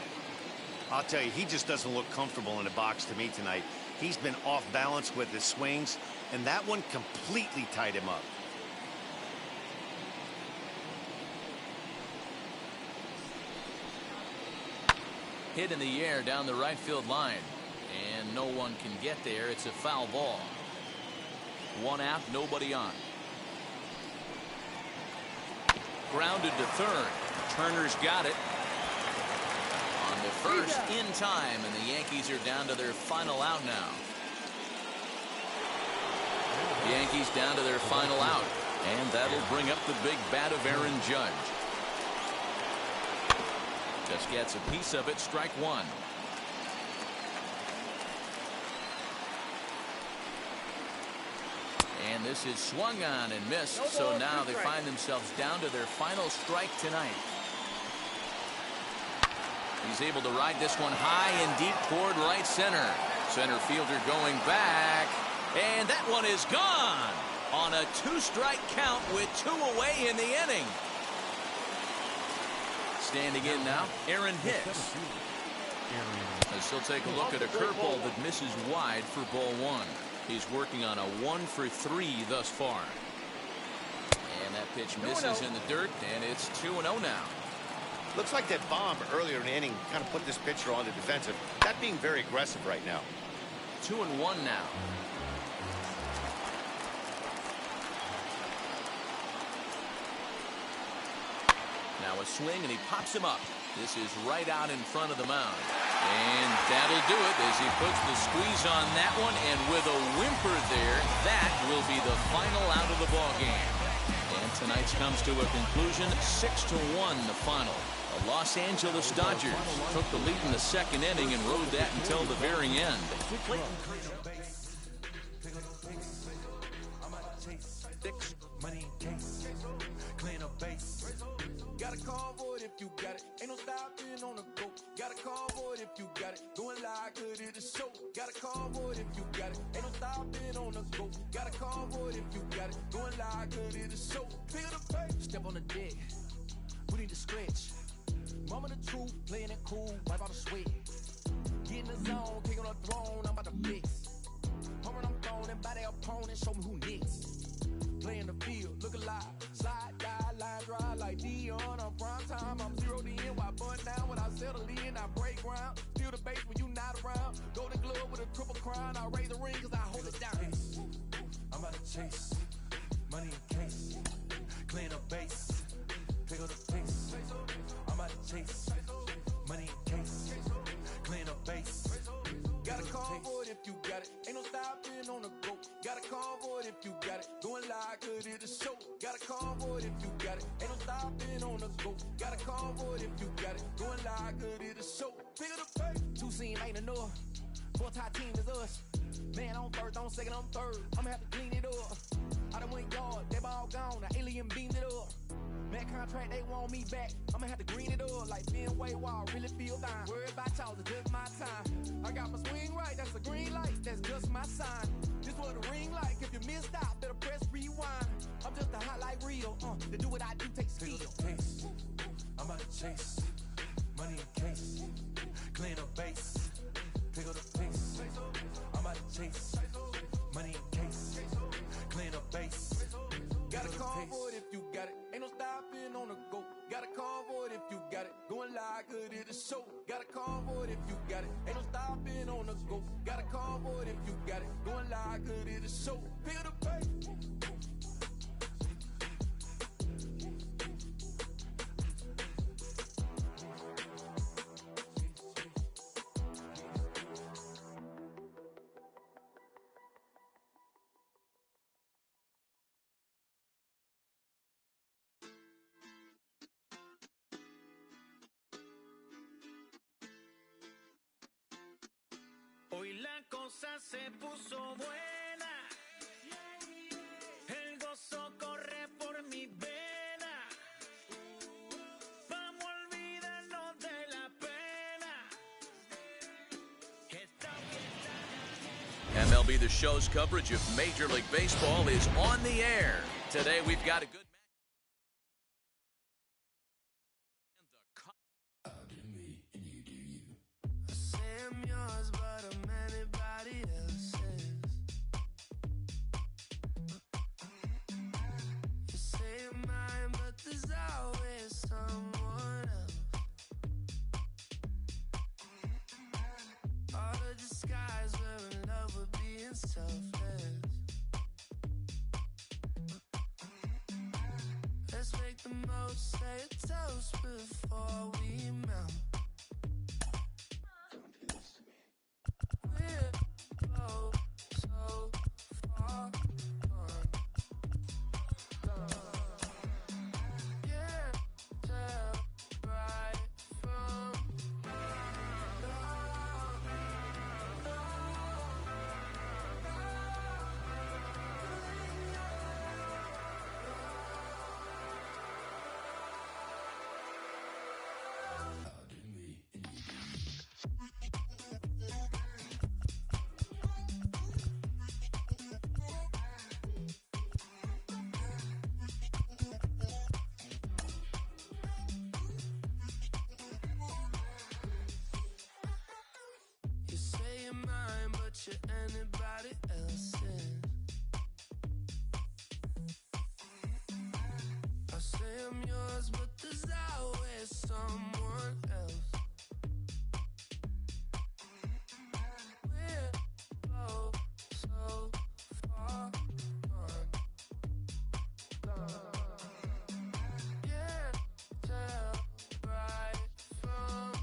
S5: I'll tell you, he just doesn't look comfortable in the box to me tonight. He's been off balance with his swings, and that one completely tied him up.
S1: Hit in the air down the right field line, and no one can get there. It's a foul ball. 1 out, nobody on. Grounded to third. Turner's got it. On the first in time, and the Yankees are down to their final out now. Yankees down to their final out, and that'll bring up the big bat of Aaron Judge. Just gets a piece of it, strike 1. And this is swung on and missed, so now they find themselves down to their final strike tonight. He's able to ride this one high and deep toward right center. Center fielder going back. And that one is gone on a 2-strike count with 2 away in the inning. Standing in now, Aaron Hicks. As he'll take a look at a curveball that misses wide for ball 1. He's working on a 1-for-3 thus far. And that pitch misses in the dirt, and it's 2-0 now.
S5: Looks like that bomb earlier in the inning kind of put this pitcher on the defensive. That being very aggressive right now.
S1: 2-1 now. Now a swing, and he pops him up. This is right out in front of the mound. And that'll do it as he puts the squeeze on that one. And with a whimper there, that will be the final out of the ballgame. And tonight's comes to a conclusion, 6-1 the final. The Los Angeles Dodgers took the lead in the second inning and rode that until the very end.
S8: Got a convoy if you got it. Ain't no stopping on the go. Got a convoy if you got it. Going live, good it is show. Got a convoy if you got it. Ain't no stopping on the go. Got a convoy if you got it. Going live, good it is show. Feel the pace. Step on the deck. We need to stretch. Mama the truth, playing it cool, wipe out the sweat. Get in the zone, king on the throne, I'm about to fix. Homer, I'm throwing by their opponent, show me who next. Play in the field, look alive. Slide, die, line, dry like Dion. I'm prime time, I'm 0 to end. Why bun down when I settle in? I break ground. Feel the bass when you not around. Golden glove with a triple crown. I raise the ring cause I hold it down. I'm about to chase. Money in case. Clean the base. Pick up the pace. I'm about to chase. Money in case. Clean the base. Got a convoy if you got it. Ain't no stopping on the go. Got a convoy if you got it. Going live, good it is show. Got a convoy if you got it. Ain't no stopping on the go. Got a convoy if you got it. Going live, good it is show. Pick up the pace. 2 scene ain't enough. 4-tie team is us. Man on first, on second, on third. I'ma have to clean it up. I done went yard, they ball gone. The alien beamed it up. That contract, they want me back. I'ma have to green it up like Fenway Wall. Really feel fine. Worry about y'all, it's just my time. I got my swing right, that's a green light. That's just my sign. This what a ring like. If you missed out, better press rewind. I'm just a highlight reel. To do what I do takes skill. I'm about to chase. Money in case. Clean the base. Pick up the pace. I'm about to chase. Money in case. Clean the base. Got a convoy if you got it. Ain't no stopping on the go. Got a convoy if you got it. Going live, good it is show. Got a convoy if you got it. Ain't no stopping on the go. Got a convoy if you got it. Going live, good it is show. Feel the pace.
S11: Hoy la cosa se puso buena. El gozo corre por mi vena. Vamos a olvidarnos de la pena.
S1: MLB The Show's coverage of Major League Baseball is on the air. Today we've got a good
S7: Let's make the most, say a toast before we melt. We're both so far gone. Can't tell right from
S13: you anybody else in. I say I'm yours, but there's always someone else. We're both so far gone. Can't tell right from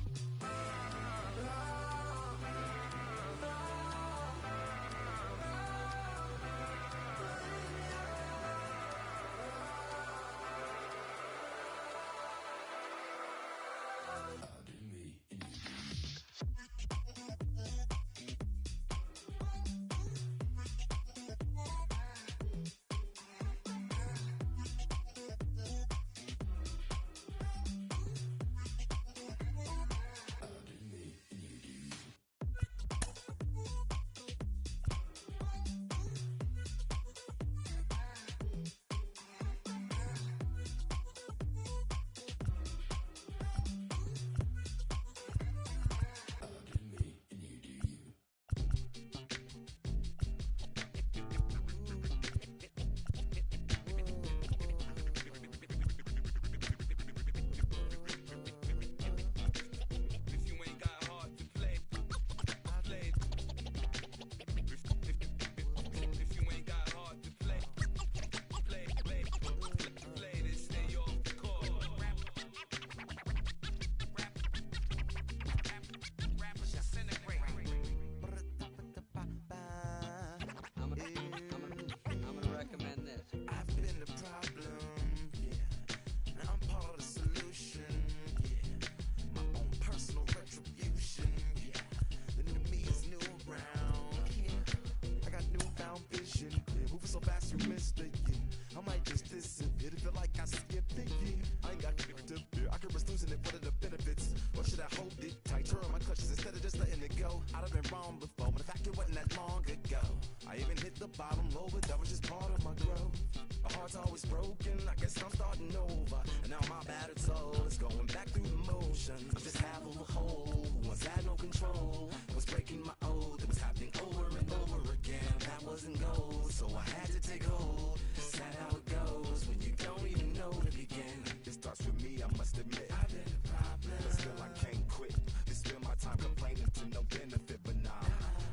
S7: bottom low, but that was just part of my growth. My heart's always broken, I guess I'm starting over. And now my battered soul is going back through the motions. I'm just half of a whole, who once had no control. I was breaking my oath, it was happening over and over again. That wasn't gold, so I had to take hold. Sad how it goes when you don't even know to begin. It starts with me, I must admit. I've been a problem, but still I can't quit. It's still my time complaining to no benefit, but nah.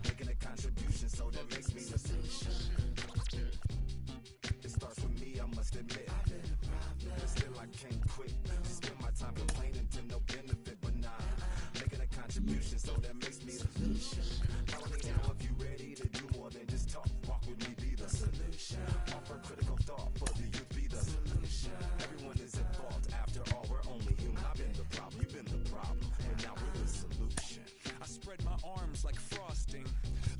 S7: Making a contribution, so that makes me the solution. It starts with me, I must admit. I've been a problem, but still I can't quit. Spend my time complaining to no benefit, but nah. Making a contribution, so that makes me the solution. Follow me now if you ready to do more than just talk. Walk with me, be the solution. Offer critical thought for the youth, be the solution. Everyone is at fault, after all, we're only human. I've been the problem, you've been the problem, and now we're the solution.
S15: I spread my arms like frosting,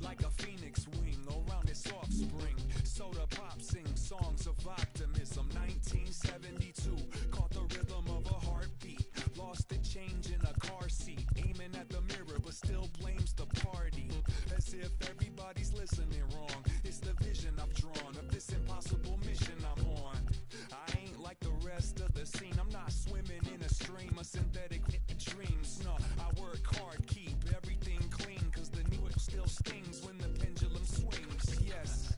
S15: like a phoenix wing around its offspring. Soda pop sing songs of optimism. 1972, caught the rhythm of a heartbeat. Lost the change in a car seat, aiming at the mirror but still blames the party. As if everybody's listening wrong. It's the vision I've drawn of this impossible mission I'm on. I ain't like the rest of the scene. I'm not swimming in a stream of synthetic dreams. No, I work hard, keep everything clean, cause the new still stings when the pendulum swings. Yes,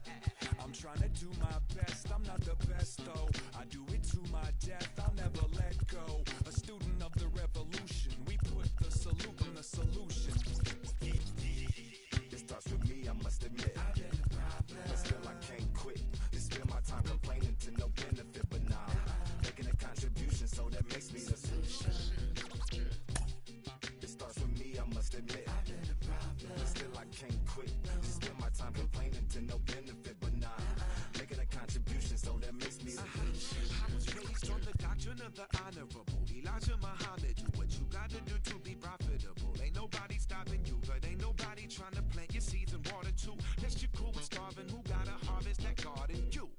S15: I'm trying to do my best. I'm not the best though. I do it to my death. I'll never let go. A student of the revolution. We put the salute in the solution.
S7: It starts with me, I must admit. I've been a problem, but still I can't quit. You spend my time complaining to no benefit, but nah. Making a contribution, so that makes me the solution. It starts with me, I must admit. I've been a problem, but still I can't quit. You spend my time complaining to no benefit, but nah. Making a contribution, so that makes me the solution.
S16: I was raised on the doctrine of the honorable Elijah Muhammad. Do what you gotta do to be profitable. Ain't nobody stopping you, but ain't nobody trying to plant your seeds and water too. Next you cool with starving, who gotta harvest that garden? You.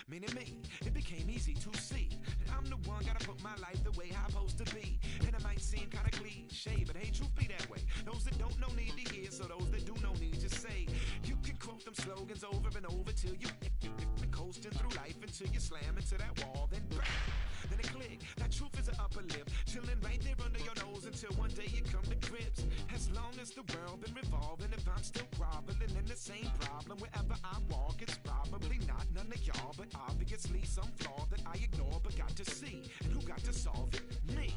S16: Meaning me, it became easy to see that I'm the one gotta put my life the way I'm supposed to be. And it might seem kinda cliche, but hey, truth be that way. Those that don't know need to hear, so those that do know need to say. You can quote them slogans over and over till you coasting through life until you slam into that wall, then bang, then it click. That truth is an upper lip, chilling right there under your nose until one day you come to grips. As long as the world been revolving, if I'm still groveling in the same problem wherever I walk. It's probably not none of y'all, but obviously some flaw that I ignore but got to see. And who got to solve it? Me,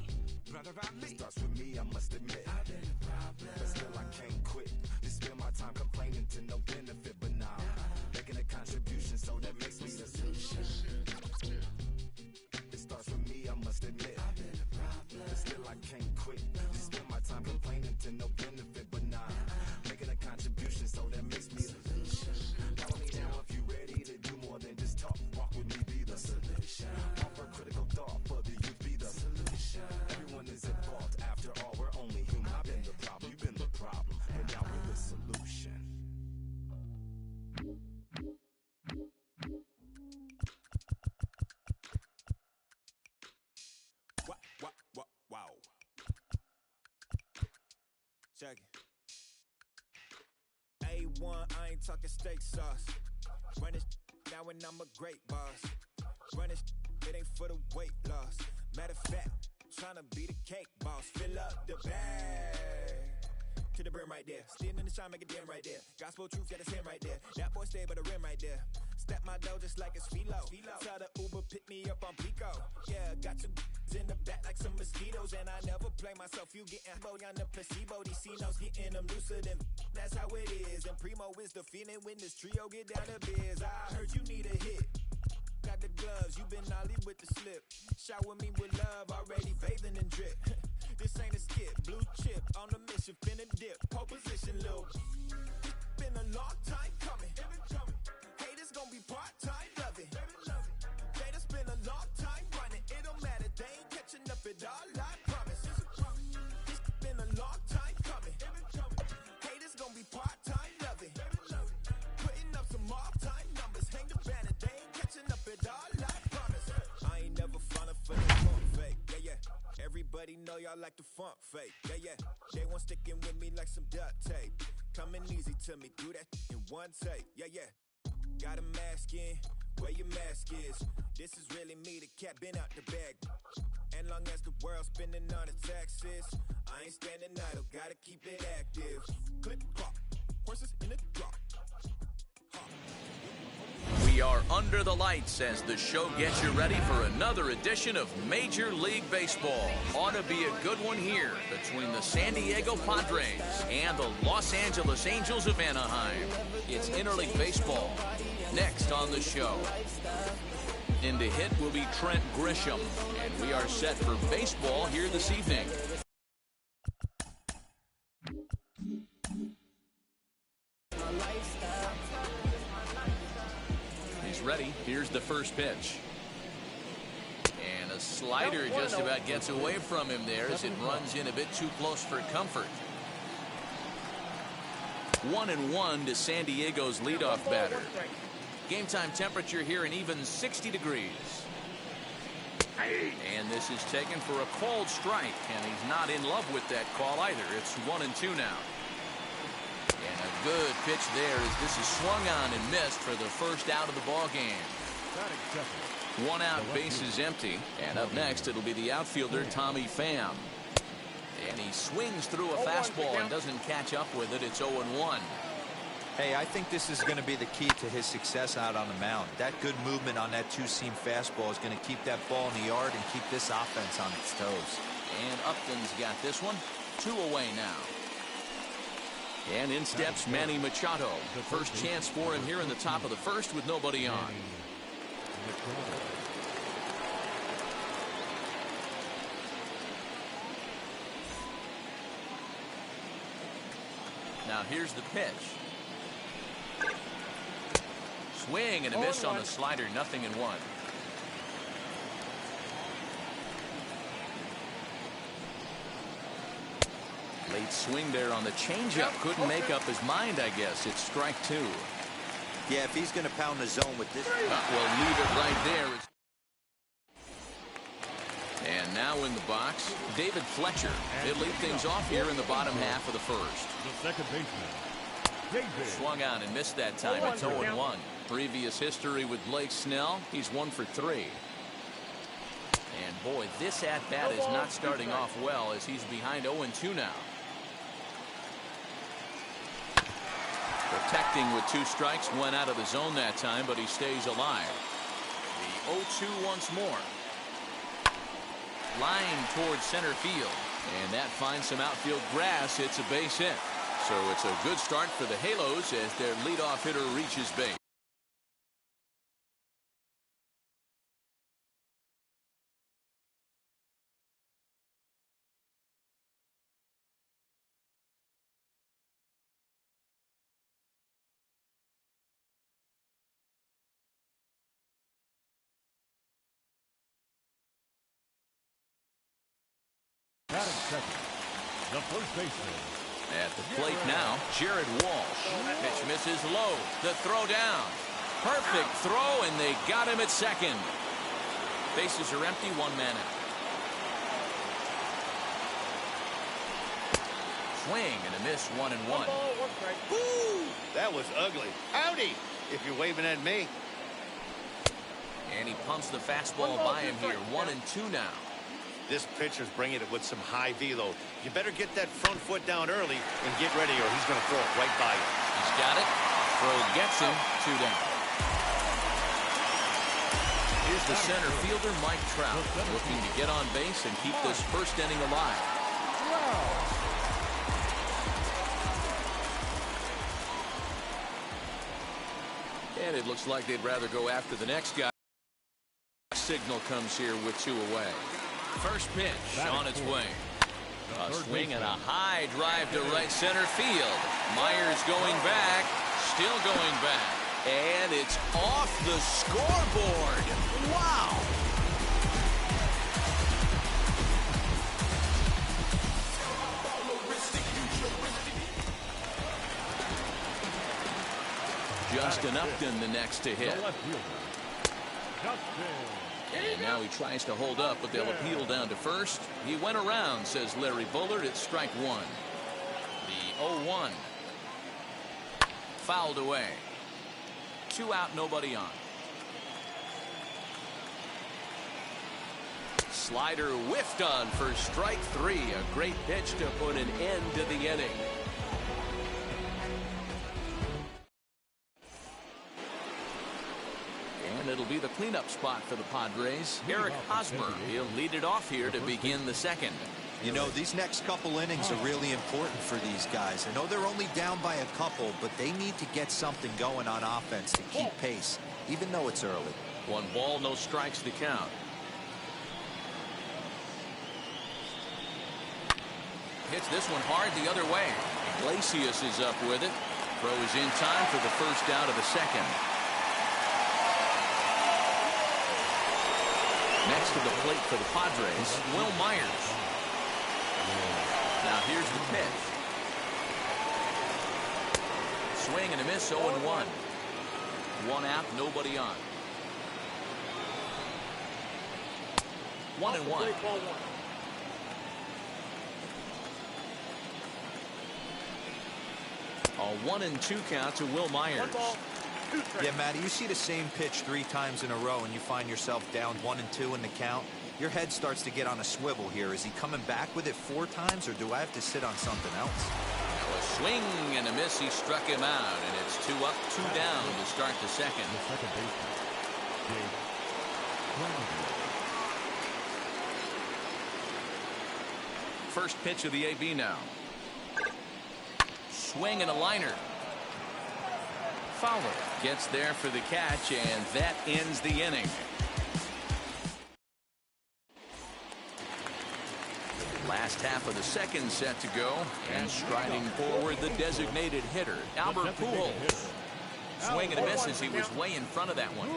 S16: Brother Ali.
S17: Starts with me, I must admit. I've been a problem, but still I can't quit. Just spend my time complaining to no benefit, but now making a contribution, so that makes me the solution. It starts with me, I must admit. I've been a problem, but still I can't quit. Just spend my time complaining to no benefit, but now making a contribution, so that makes me the solution. Follow me now if you ready to do more than just talk. Walk with me, be the solution. Offer critical thought for the youth, be the solution. Everyone is involved. After all, we're only human. I've been the problem, you've been the problem, and now we're the solution.
S18: Wow. Check it. A1, I ain't talking steak sauce. Run this now and I'm a great boss. Run this, it ain't for the weight loss. Matter of fact, tryna be the cake boss. Fill up the bag to the brim right there. Standing in the shine, make it dim right there. Gospel truth, yeah, that's him right there. That boy stay by the rim right there. Step my dough just like it's philo. Tell the Uber, pick me up on Pico. Yeah, got two in the back like some mosquitoes. And I never play myself, you getting boy on the placebo. These C-notes getting them looser than that's how it is. And Primo is the feeling when this trio get down to biz. I heard you need a hit. Got the gloves, you been ollie with the slip. Shower me with love, already bathing in drip. This ain't a skip, blue chip on the mission, finna dip. Pole position, little. It's been a long time coming. Haters gonna be part-time, love it. Haters been a long time running. It don't matter, they ain't catching up at all, I promise. It's been a long time coming. Haters gonna be part-time, love it. Putting up some all-time numbers. Hang the banner, they ain't catching up at all, I promise. I ain't never falling for the funk fake, yeah. Everybody know y'all like the funk fake, yeah. They want sticking with me like some duct tape. Coming easy to me, do that in one take, yeah. Got a mask in, where your mask is. This is really me, the cat been out the bag. And long as the world's spending on the taxes, I ain't standing idle, gotta keep it active. Clip clock, horses in the drop.
S1: We are under the lights as the show gets you ready for another edition of Major League Baseball. Ought to be a good one here between the San Diego Padres and the Los Angeles Angels of Anaheim. It's Interleague Baseball. Next on the show. In to hit will be Trent Grisham, and we are set for baseball here this evening. He's ready. Here's the first pitch. And a slider just about gets away from him there as it runs in a bit too close for comfort. 1-1 to San Diego's leadoff batter. Game time temperature here an even 60 degrees. And this is taken for a called strike, and he's not in love with that call either. It's 1-2 now. And a good pitch there as this is swung on and missed for the first out of the ball game. One out, bases empty. And up next, it'll be the outfielder, Tommy Pham. And he swings through a fastball and doesn't catch up with it. It's 0-1.
S4: Hey, I think this is going to be the key to his success out on the mound. That good movement on that two-seam fastball is going to keep that ball in the yard and keep this offense on its toes.
S1: And Upton's got this one. 2 away now. And in steps Manny Machado. The first chance for him here in the top of the first with nobody on. Now here's the pitch. Swing and a miss on the slider, 0-1. Late swing there on the changeup. Couldn't make up his mind, I guess. It's strike 2.
S4: Yeah, if he's going to pound the zone with this.
S1: We'll leave it right there. And now in the box, David Fletcher. He'll lead things off here in the bottom half of the first.
S3: The second baseman, David.
S1: Swung on and missed that time. It's 0-1. Previous history with Blake Snell. He's 1 for 3. And boy, this at-bat is not starting off well as he's behind 0-2 now. Protecting with 2 strikes, went out of the zone that time, but he stays alive. The 0-2 once more. Line towards center field, and that finds some outfield grass. It's a base hit. So it's a good start for the Halos as their leadoff hitter reaches base.
S3: Batting second, the first baseman.
S1: At the plate now, Jared Walsh. Pitch misses low. The throw down. Perfect throw, and they got him at second. Bases are empty, 1 man out. Swing and a miss, 1-1.
S5: Woo! That was ugly. Howdy, if you're waving at me.
S1: And he pumps the fastball by him here. 1-2 now.
S5: This pitcher's bringing it with some high velo. You better get that front foot down early and get ready, or he's going to throw it right by you.
S1: He's got it. Throw gets him. 2 down. Here's the center fielder, Mike Trout, looking to get on base and keep this first inning alive. And it looks like they'd rather go after the next guy. Signal comes here with 2 away. First pitch on its way. A swing and a high drive to right center field. Myers going back, still going back. And it's off the scoreboard. Wow. Justin Upton the next to hit. And now he tries to hold up, but they'll appeal down to first. He went around, says Larry Bullard. It's strike 1. The 0-1. Fouled away. 2 out, nobody on. Slider whiffed on for strike 3. A great pitch to put an end to the inning. And it'll be the cleanup spot for the Padres. Eric Hosmer, he'll lead it off here to begin the second.
S4: You know, these next couple innings are really important for these guys. I know they're only down by a couple, but they need to get something going on offense to keep pace, even though it's early.
S1: 1 ball, no strikes to count. Hits this one hard the other way. Iglesias is up with it. Throws in time for the first out of the second. Next to the plate for the Padres, Will Myers. Now here's the pitch. Swing and a miss, 0-1. 1 out, nobody on. 1-1. A 1-2 count to Will Myers.
S4: Yeah, Matty, you see the same pitch 3 times in a row and you find yourself down 1-2 in the count. Your head starts to get on a swivel here. Is he coming back with it 4 times, or do I have to sit on something else?
S1: Now a swing and a miss. He struck him out, and it's 2 up, 2 down to start the second. First pitch of the AB now. Swing and a liner. Fowler gets there for the catch, and that ends the inning. Last half of the second set to go, and striding forward the designated hitter, Albert Pujols. Swing and a miss as he was way in front of that one.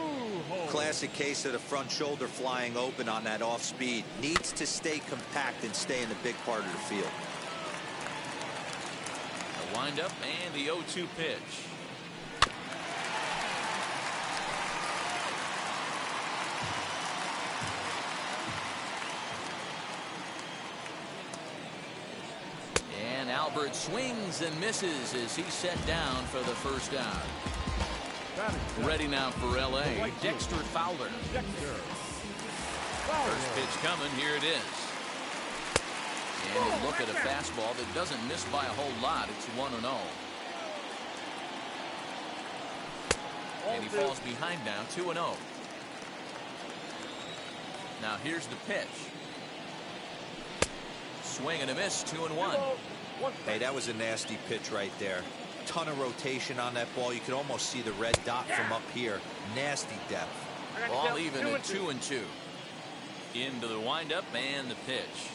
S4: Classic case of the front shoulder flying open on that off speed. Needs to stay compact and stay in the big part of the field.
S1: The windup and the 0-2 pitch. And Albert swings and misses as he's set down for the first out. Ready now for L.A., Dexter Fowler. First pitch coming, here it is. And a look at a fastball that doesn't miss by a whole lot. It's 1-0. And he falls behind now, 2-0. Now here's the pitch. Swing and a miss, 2-1.
S4: Hey, that was a nasty pitch right there. Ton of rotation on that ball. You could almost see the red dot from up here. Nasty depth.
S1: Ball even at 2-2. Into the windup and the pitch.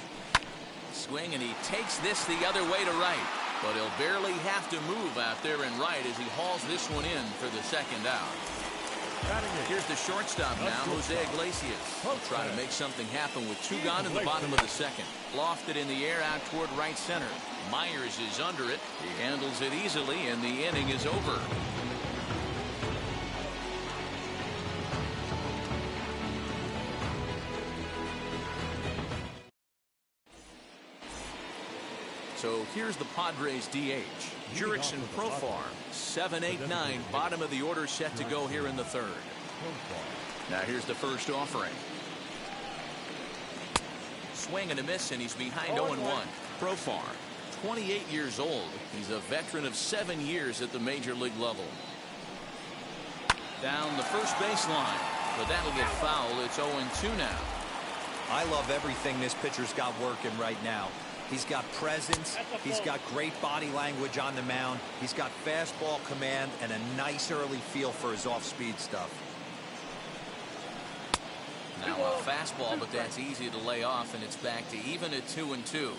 S1: Swing, and he takes this the other way to right. But he'll barely have to move out there in right as he hauls this one in for the second out. Here's the shortstop now, Jose Iglesias. He'll try to make something happen with 2 gone in the bottom of the second. Lofted in the air out toward right center. Myers is under it. He handles it easily, and the inning is over. So here's the Padres DH. Jurickson Profar, 7-8-9, bottom of the order, set to go here in the third. Now here's the first offering. Swing and a miss, and he's behind 0-1. Profar, 28 years old. He's a veteran of 7 years at the major league level. Down the first baseline, but that'll get foul. It's 0-2 now.
S4: I love everything this pitcher's got working right now. He's got presence. He's got great body language on the mound. He's got fastball command and a nice early feel for his off-speed stuff.
S1: Now a fastball, but that's easy to lay off, and it's back to even at 2-2.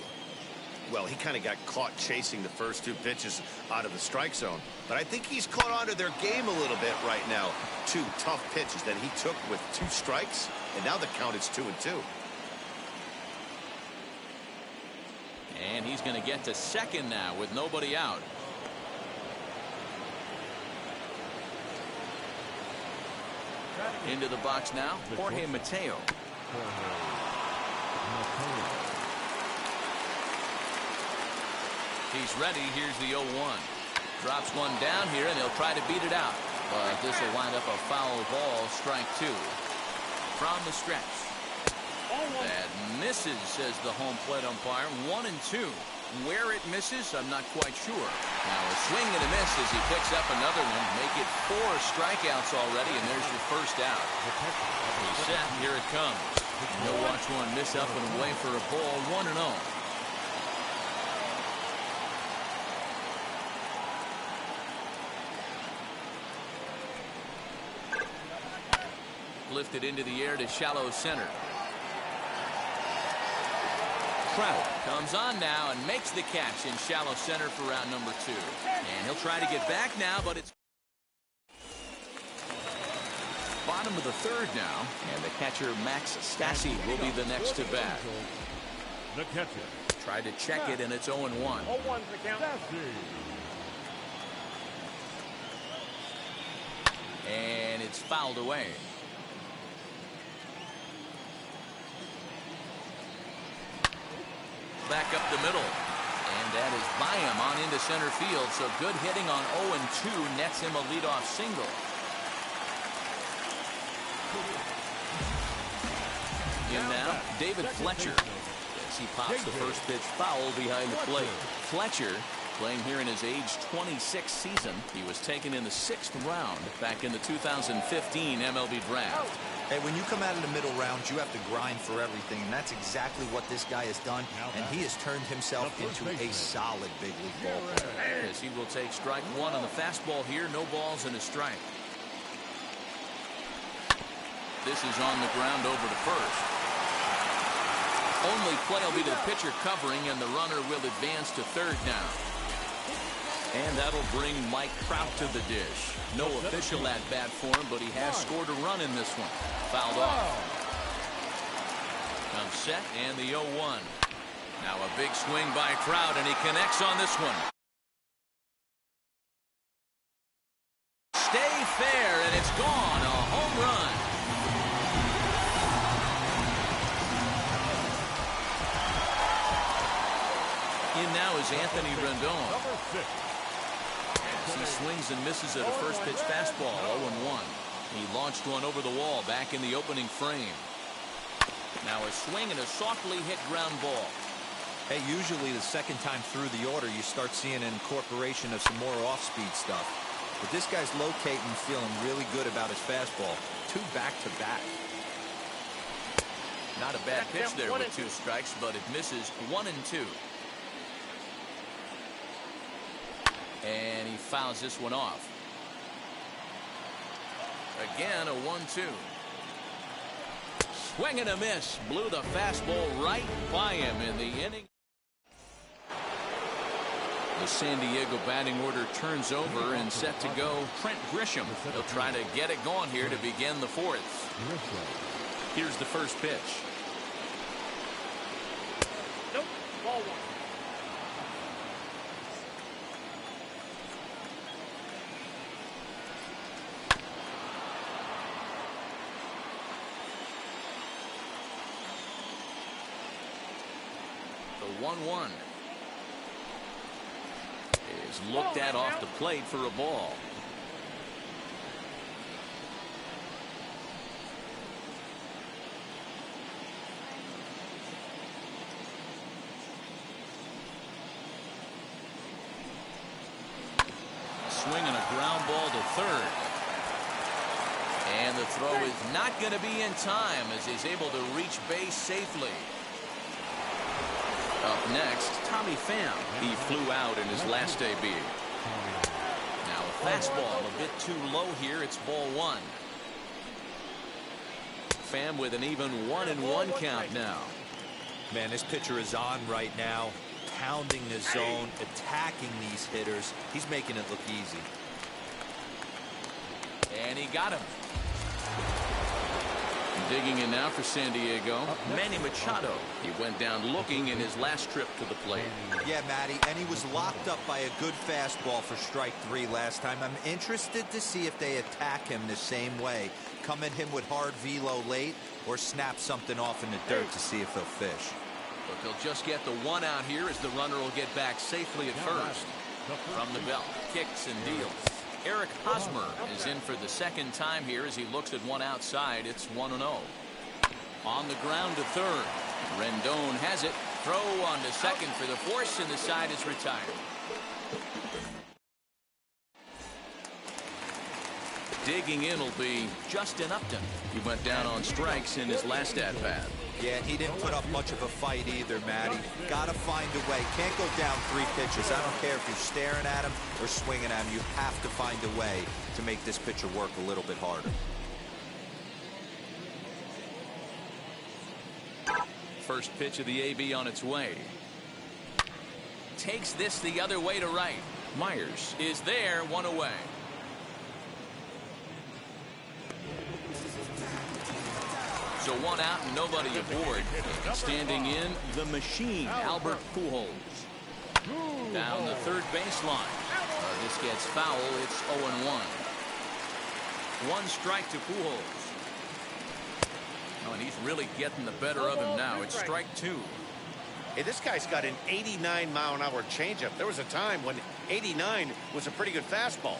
S5: Well, he kind of got caught chasing the first 2 pitches out of the strike zone. But I think he's caught onto their game a little bit right now. 2 tough pitches that he took with 2 strikes, and now the count is 2-2.
S1: And he's going to get to second now with nobody out. Into the box now, Jorge Mateo. He's ready. Here's the 0-1. Drops one down here, and he'll try to beat it out. But this will wind up a foul ball, strike 2. From the stretch. That misses, says the home plate umpire. 1-2. Where it misses, I'm not quite sure. Now a swing and a miss as he picks up another one. Make it 4 strikeouts already, and there's your first out. He's set. Here it comes. He'll watch one miss up and away for a ball. 1-0. Lifted into the air to shallow center. Trout comes on now and makes the catch in shallow center for round number 2. And he'll try to get back now, but it's bottom of the third now. And the catcher, Max Stassi, will be the next to bat.
S3: The catcher.
S1: Tried to check it, and it's 0-1.
S12: 0-1's the count.
S1: And it's fouled away. Back up the middle. And that is by him on into center field. So good hitting on 0-2 nets him a leadoff single. In now, David Fletcher. As he pops the first pitch foul behind the plate. Fletcher, playing here in his age 26 season. He was taken in the 6th round back in the 2015 MLB draft.
S4: Hey, when you come out of the middle rounds, you have to grind for everything, and that's exactly what this guy has done, and he has turned himself into a solid big league ball player.
S1: As he will take strike 1 on the fastball here, no balls and a strike. This is on the ground over to first. Only play will be to the pitcher covering, and the runner will advance to third now. And that'll bring Mike Trout to the dish. No official at bat for him, but he has scored a run in this one. Fouled off. Comes set, and the 0-1. Now a big swing by Trout, and he connects on this one. Stay fair, and it's gone. A home run. In now is Anthony Rendon. He swings and misses at a first pitch fastball, 0-1. He launched one over the wall back in the opening frame. Now a swing and a softly hit ground ball.
S4: Hey, usually the second time through the order, you start seeing an incorporation of some more off-speed stuff. But this guy's locating, feeling really good about his fastball. 2 back-to-back.
S1: Not a bad pitch there with 2 strikes, but it misses 1 and 2. And he fouls this one off. Again, a 1-2. Swing and a miss. Blew the fastball right by him in the inning. The San Diego batting order turns over and set to go Trent Grisham. He'll try to get it going here to begin the 4th. Here's the first pitch.
S12: Nope, ball 1.
S1: The 1-1 is looked at off the plate for a ball. Swing and a ground ball to third. And the throw is not going to be in time as he's able to reach base safely. Up next, Tommy Pham. He flew out in his last debut. Now a fastball a bit too low here. It's ball 1. Pham with an even 1-1 count now.
S4: Man, this pitcher is on right now, pounding the zone, attacking these hitters. He's making it look easy.
S1: And he got him. Digging in now for San Diego, Manny Machado. He went down looking in his last trip to the plate.
S4: Yeah, Matty, and he was locked up by a good fastball for strike 3 last time. I'm interested to see if they attack him the same way. Come at him with hard velo late or snap something off in the dirt to see if he'll fish.
S1: But they'll just get the 1 out here as the runner will get back safely at first. From the belt, kicks and deals. Eric Hosmer is in for the 2nd time here as he looks at 1 outside. It's 1-0. On the ground to third. Rendon has it. Throw on to second for the force, and the side is retired. Digging in will be Justin Upton. He went down on strikes in his last at-bat.
S4: Yeah, he didn't put up much of a fight either, Matty. Got to find a way. Can't go down 3 pitches. I don't care if you're staring at him or swinging at him. You have to find a way to make this pitcher work a little bit harder.
S1: First pitch of the AB on its way. Takes this the other way to right. Myers is there, 1 away. So 1 out and nobody aboard. Standing in, the machine, Albert Pujols. Down the third baseline. This gets foul. It's 0-1. 1 strike to Pujols. Oh, and he's really getting the better of him now. It's strike 2.
S5: Hey, this guy's got an 89-mile-an-hour changeup. There was a time when 89 was a pretty good fastball.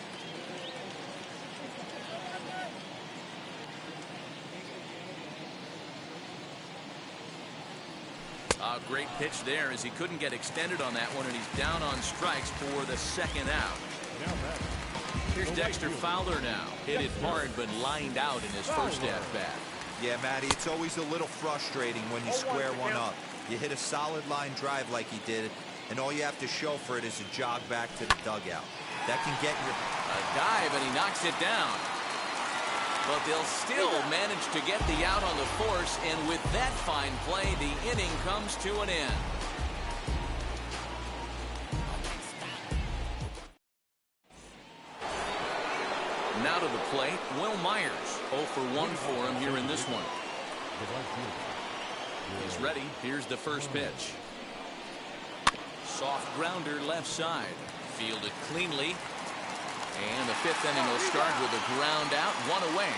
S1: A great pitch there as he couldn't get extended on that one, and he's down on strikes for the 2nd out. Here's Dexter Fowler now. Hit it hard, but lined out in his first at-bat.
S4: Yeah, Matty, it's always a little frustrating when you square 1 up. You hit a solid line drive like he did, and all you have to show for it is a jog back to the dugout. That can get your...
S1: A dive, and he knocks it down. But they'll still manage to get the out on the force, and with that fine play, the inning comes to an end. Now to the plate, Will Myers. 0 for 1 for him here in this one. He's ready. Here's the first pitch. Soft grounder left side. Fielded cleanly. And the 5th inning will start with a ground out, 1 away.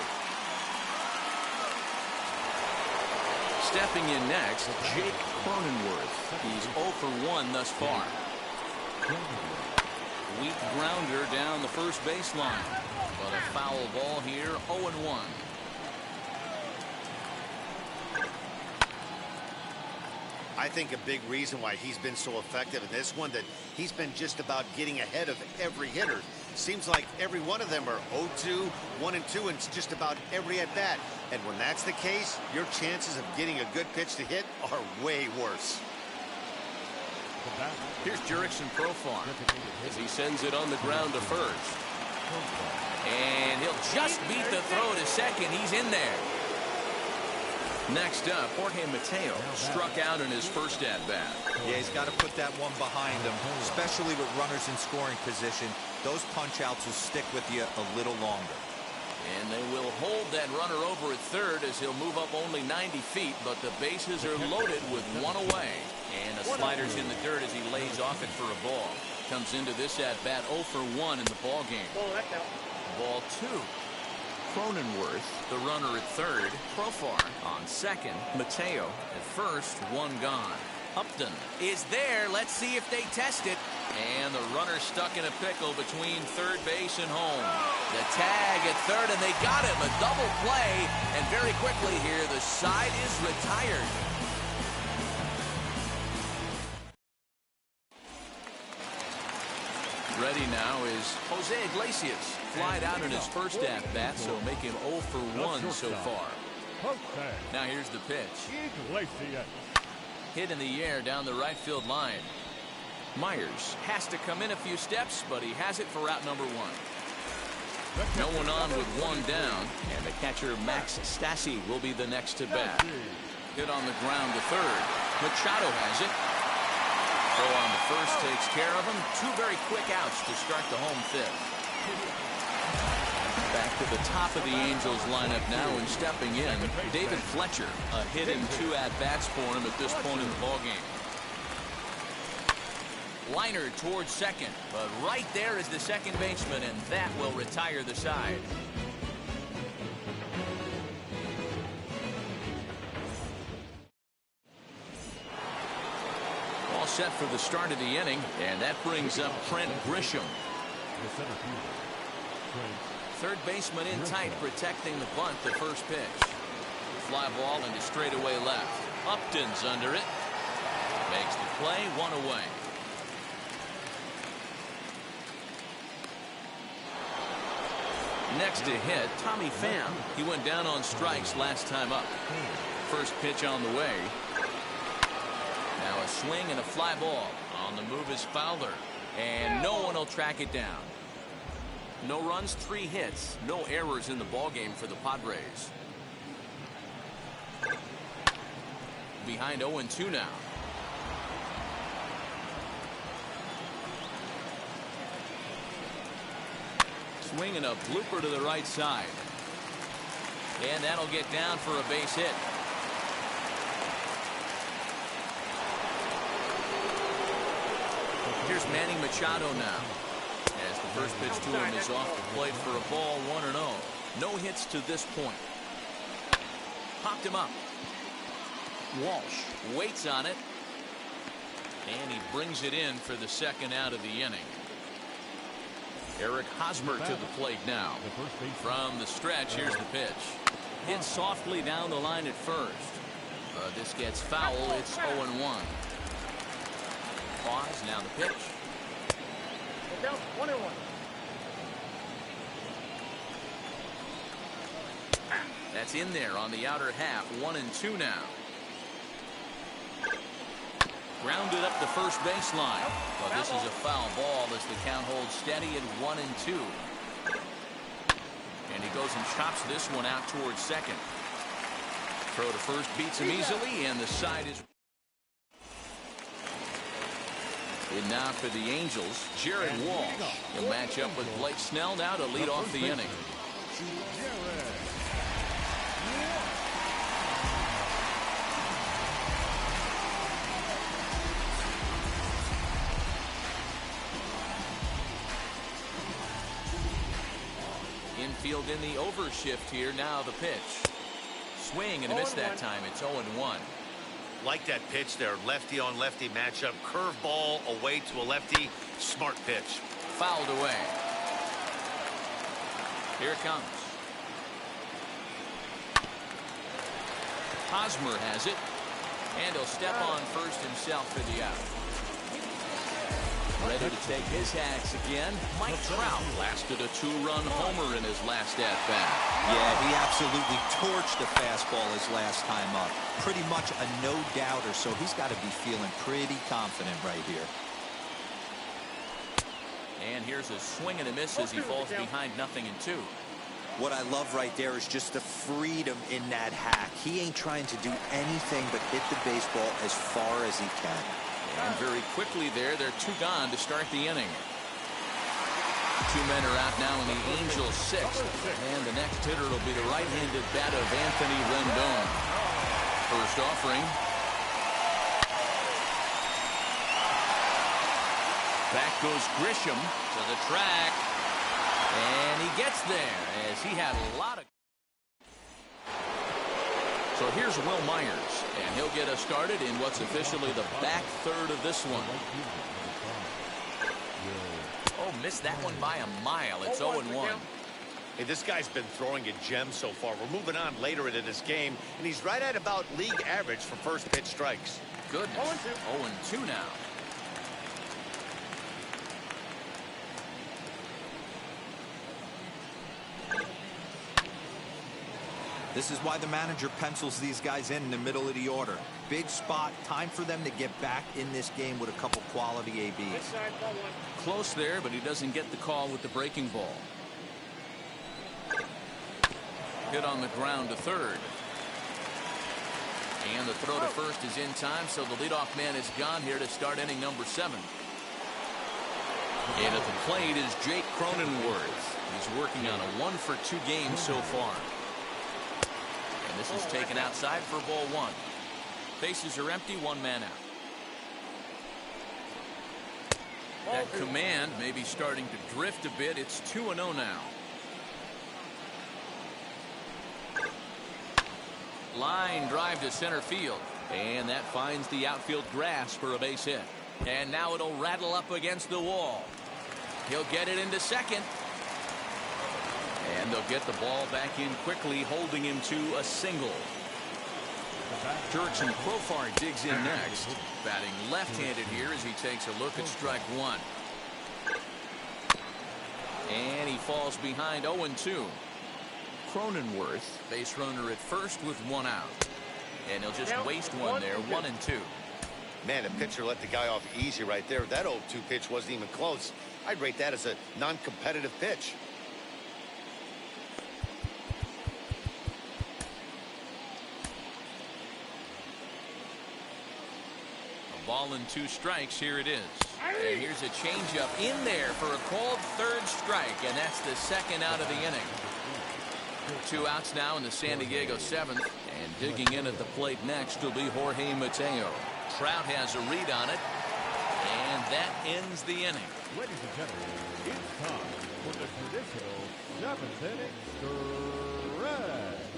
S1: Stepping in next, Jake Cronenworth. He's 0 for 1 thus far. Weak grounder down the first baseline. But a foul ball here, 0-1.
S5: I think a big reason why he's been so effective in this one that he's been just about getting ahead of every hitter. Seems like every one of them are 0-2, 1-2 in just about every at-bat. And when that's the case, your chances of getting a good pitch to hit are way worse.
S1: Here's Jurickson Profar as he sends it on the ground to first. And he'll just beat the throw to second. He's in there. Next up, Jorge Mateo struck out in his first at-bat.
S4: Yeah, he's got to put that one behind him, especially with runners in scoring position. Those punch-outs will stick with you a little longer.
S1: And they will hold that runner over at third as he'll move up only 90 feet, but the bases are loaded with one away. And a slider's in the dirt as he lays off it for a ball. Comes into this at-bat 0 for 1 in the ball game. Ball 2. Cronenworth, the runner at third. Profar on second. Mateo at first. One gone. Upton is there. Let's see if they test it. And the runner stuck in a pickle between third base and home. The tag at third, and they got him. A double play. And very quickly here, the side is retired. Ready now is Jose Iglesias. Flied out in his first at-bat, so make him 0 for 1 so far. Now here's the pitch. Hit in the air down the right field line. Myers has to come in a few steps, but he has it for out number 1. No one on with one down, and the catcher Max Stassi will be the next to bat. Hit on the ground to third. Machado has it. Throw on the first takes care of him. 2 very quick outs to start the home fifth. Back to the top of the Angels lineup now, and stepping in, David Fletcher. A hit in 2 at-bats for him at this point in the ballgame. Liner towards second, but right there is the second baseman, and that will retire the side. All set for the start of the inning, and that brings up Trent Grisham. Third baseman in tight, protecting the bunt, the first pitch. Fly ball into straightaway left. Upton's under it. Makes the play, 1 away. Next to hit, Tommy Pham. He went down on strikes last time up. First pitch on the way. Now a swing and a fly ball. On the move is Fowler. And no one will track it down. No runs, 3 hits. No errors in the ballgame for the Padres. Behind 0-2 now. Swing and a blooper to the right side. And that'll get down for a base hit. Here's Manny Machado now. As the first pitch to him is off the plate for a ball, 1-0. No hits to this point. Popped him up. Walsh waits on it. And he brings it in for the second out of the inning. Eric Hosmer to the plate now. From the stretch, here's the pitch. Hit softly down the line at first. This gets foul. It's 0-1. Pause, now the pitch.
S12: 1-1.
S1: That's in there on the outer half. 1-2 now. Grounded up the first baseline. Well, this is a foul ball as the count holds steady at 1-2. And he goes and chops this one out towards second. Throw to first beats him easily, and the side is. And now for the Angels, Jared Walsh. He'll match up with Blake Snell now to lead off the inning. Infield in the overshift here. Now the pitch. Swing and a miss that time. It's 0-1.
S5: Like that pitch there, lefty on lefty matchup. Curveball away to a lefty. Smart pitch.
S1: Fouled away. Here it comes. Hosmer has it. And he'll step on first himself for the out. Ready to take his hacks again. Mike Trout lasted a 2-run homer in his last at-bat.
S4: Yeah, he absolutely torched the fastball his last time up. Pretty much a no-doubter, so he's got to be feeling pretty confident right here.
S1: And here's a swing and a miss as he falls behind 0-2.
S4: What I love right there is just the freedom in that hack. He ain't trying to do anything but hit the baseball as far as he can.
S1: And very quickly there, they're 2 gone to start the inning. 2 men are out now in the Angels' 6th. And the next hitter will be the right-handed bat of Anthony Rendon. First offering. Back goes Grisham to the track. And he gets there as he had a lot of... So here's Will Myers, and he'll get us started in what's officially the back third of this one. Oh, missed that one by a mile. It's 0-1.
S5: Hey, this guy's been throwing a gem so far. We're moving on later into this game, and he's right at about league average for first pitch strikes.
S1: Goodness. 0-2 now.
S4: This is why the manager pencils these guys in the middle of the order. Big spot, time for them to get back in this game with a couple quality ABs.
S1: Close there, but he doesn't get the call with the breaking ball. Hit on the ground to third. And the throw to first is in time, so the leadoff man is gone here to start inning number 7. And at the plate is Jake Cronenworth. He's working on a 1-for-2 game so far. And this is taken outside for ball 1. Bases are empty, 1 man out. That command may be starting to drift a bit. It's 2-0 now. Line drive to center field. And that finds the outfield grass for a base hit. And now it'll rattle up against the wall. He'll get it into second. And they'll get the ball back in quickly, holding him to a single. Jurickson Profar digs in next. Batting left-handed here as he takes a look at strike 1. And he falls behind 0-2. Cronenworth, base runner at first with 1 out. And he'll just waste one there, 1-2.
S5: Man, the pitcher let the guy off easy right there. That 0-2 pitch wasn't even close. I'd rate that as a non-competitive pitch.
S1: Ball and 2 strikes. Here it is. And here's a changeup in there for a called third strike, and that's the second out of the inning. 2 outs now in the San Diego 7th, and digging in at the plate next will be Jorge Mateo. Trout has a read on it, and that ends the inning.
S3: Ladies and gentlemen, it's time for the traditional 7th inning stretch.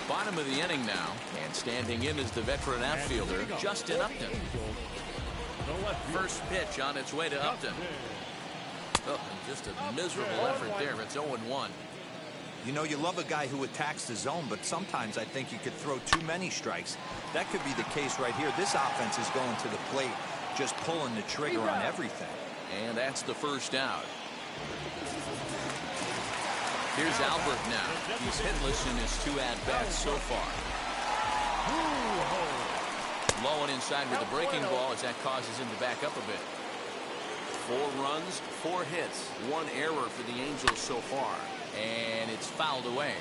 S1: Bottom of the inning now, and standing in is the veteran outfielder, Justin Upton. First pitch on its way to Upton. Oh, just a miserable effort there. It's 0-1.
S4: You know, you love a guy who attacks the zone, but sometimes I think you could throw too many strikes. That could be the case right here. This offense is going to the plate, just pulling the trigger on everything.
S1: And that's the first out. Here's Albert now. He's hitless in his 2 at-bats so far. Low and inside with the breaking ball as that causes him to back up a bit. 4 runs, 4 hits, 1 error for the Angels so far. And it's fouled away.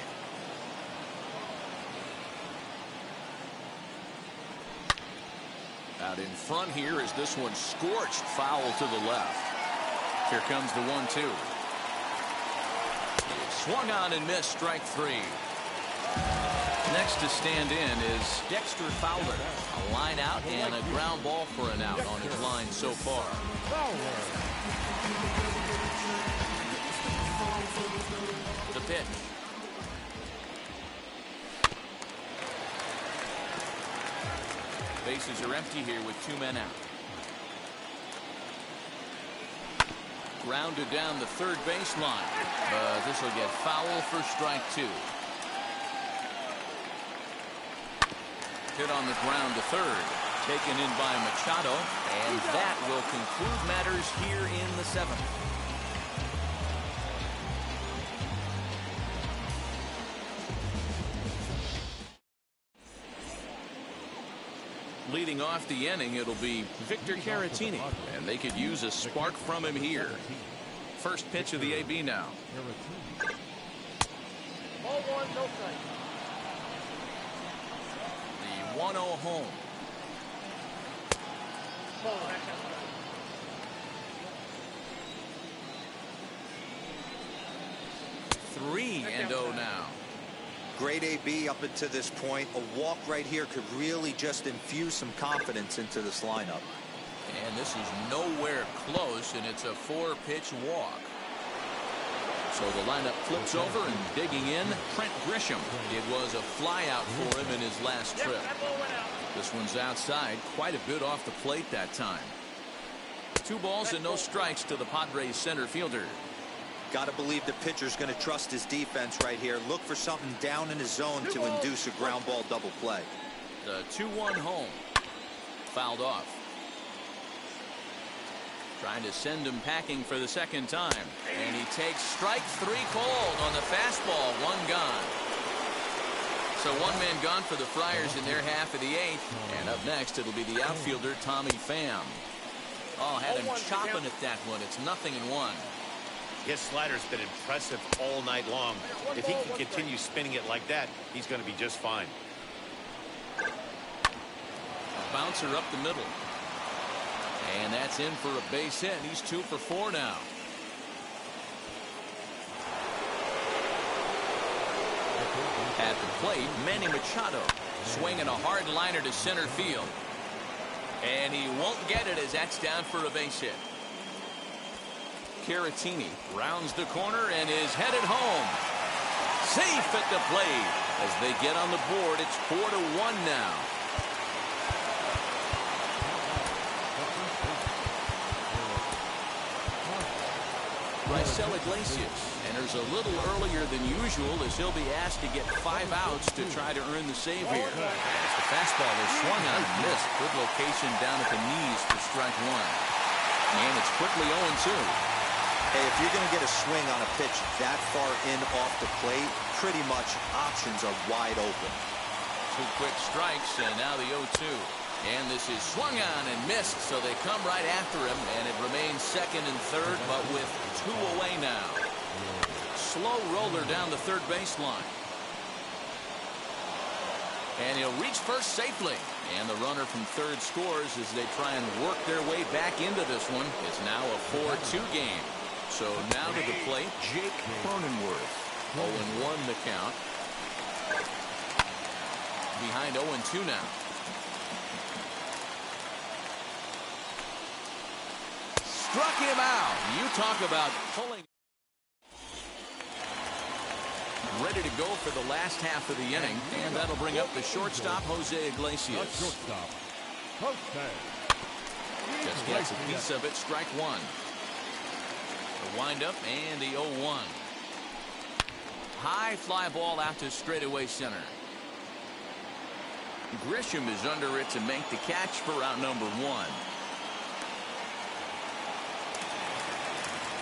S1: Out in front here is this one scorched foul to the left. Here comes the 1-2. Swung on and missed, strike 3. Next to stand in is Dexter Fowler. A line out and a ground ball for an out on his line so far. The pitch. Bases are empty here with 2 men out. Grounded down the third baseline, but this will get foul for strike 2. Hit on the ground to third. Taken in by Machado, and that will conclude matters here in the 7th. Leading off the inning, it'll be Victor Caratini, and they could use a spark from him here. First pitch of the AB now.
S12: Ball one, no strike.
S1: The 1-0 home.
S12: Ball, that's out.
S1: 3-0 now.
S4: Great AB up until this point. A walk right here could really just infuse some confidence into this lineup.
S1: And this is nowhere close, and it's a 4-pitch walk. So the lineup flips over, and digging in, Trent Grisham. It was a flyout for him in his last trip. This one's outside, quite a bit off the plate that time. 2 balls and no strikes to the Padres center fielder.
S4: Got to believe the pitcher's going to trust his defense right here. Look for something down in his zone to induce a ground ball double play.
S1: The 2-1 home. Fouled off. Trying to send him packing for the second time. And he takes strike 3 called on the fastball. 1 gone. So 1 man gone for the Friars in their half of the 8th. And up next, it'll be the outfielder, Tommy Pham. Oh, had him chopping at that one. It's 0-1.
S5: His slider's been impressive all night long. If he can continue spinning it like that, he's going to be just fine.
S1: Bouncer up the middle. And that's in for a base hit. He's 2 for 4 now. At the plate, Manny Machado swinging a hard liner to center field. And he won't get it as that's down for a base hit. Caratini rounds the corner and is headed home. Safe at the plate. As they get on the board, it's 4-1 now. Raisel Iglesias enters a little earlier than usual as he'll be asked to get 5 outs to try to earn the save here. As the fastball is swung on and missed. Good location down at the knees for strike 1. And it's quickly 0-2.
S4: Hey, if you're going to get a swing on a pitch that far in off the plate, pretty much options are wide open.
S1: 2 quick strikes, and now the 0-2. And this is swung on and missed, so they come right after him, and it remains 2nd and 3rd, but with 2 away now. Slow roller down the third baseline. And he'll reach first safely. And the runner from third scores as they try and work their way back into this one. It's now a 4-2 game. So now to the plate, Jake Cronenworth. 0-1 the count. Behind 0-2 now. Struck him out. You talk about pulling. Ready to go for the last half of the inning, and that'll bring up the shortstop, Jose Iglesias. Just gets a piece of it, strike 1. The windup and the 0-1. High fly ball out to straightaway center. Grisham is under it to make the catch for out number 1.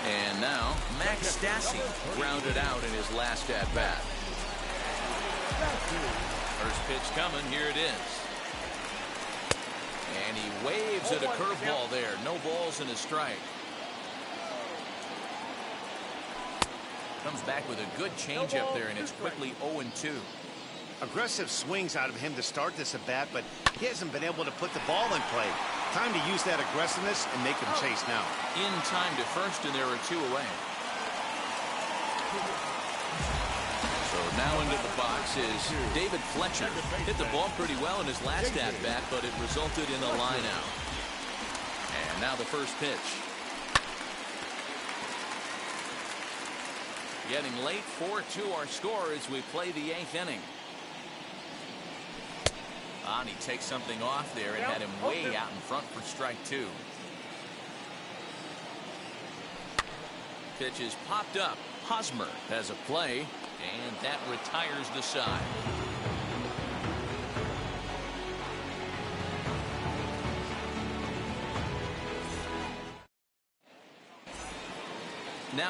S1: And now Max Stassi grounded out in his last at bat. First pitch coming. Here it is. And he waves at a curveball there. No balls and a strike. Comes back with a good changeup there, and it's quickly 0-2.
S5: Aggressive swings out of him to start this at bat, but he hasn't been able to put the ball in play. Time to use that aggressiveness and make him chase now.
S1: In time to first, and there are 2 away. So now into the box is David Fletcher. Hit the ball pretty well in his last at-bat, but it resulted in a line out. And now the first pitch. Getting late, 4-2 our score as we play the 8th inning. And he takes something off there and had him way out in front for strike 2. Pitch is popped up. Hosmer has a play, and that retires the side.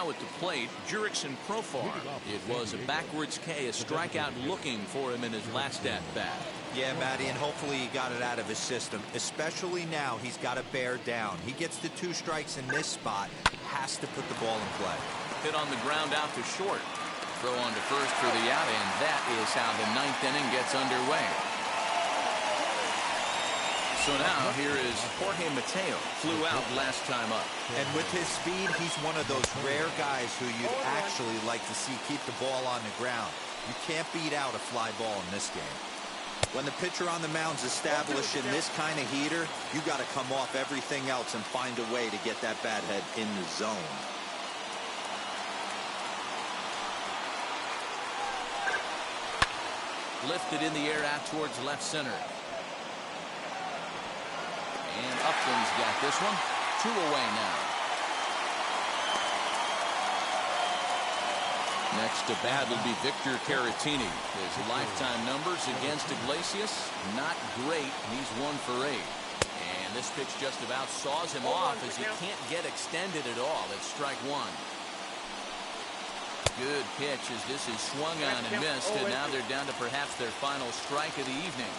S1: Now at the plate, Jurickson Profar. It was a backwards K, a strikeout looking for him in his last at-bat.
S4: Yeah, Matty, and hopefully he got it out of his system. Especially now, he's got to bear down. He gets the 2 strikes in this spot, has to put the ball in play.
S1: Hit on the ground out to short. Throw on to first for the out, and that is how the 9th inning gets underway. So now here is Jorge Mateo. Flew out last time up.
S4: And with his speed, he's one of those rare guys who you'd actually like to see keep the ball on the ground. You can't beat out a fly ball in this game. When the pitcher on the mound's established in this kind of heater, you got to come off everything else and find a way to get that bat head in the zone.
S1: Lifted in the air out towards left center. And Upton's got this one. 2 away now. Next to bat will be Victor Caratini. His lifetime numbers against Iglesias, not great. He's 1 for 8. And this pitch just about saws him off as he can't get extended at all. It's strike 1. Good pitch as this is swung on and missed, and now they're down to perhaps their final strike of the evening.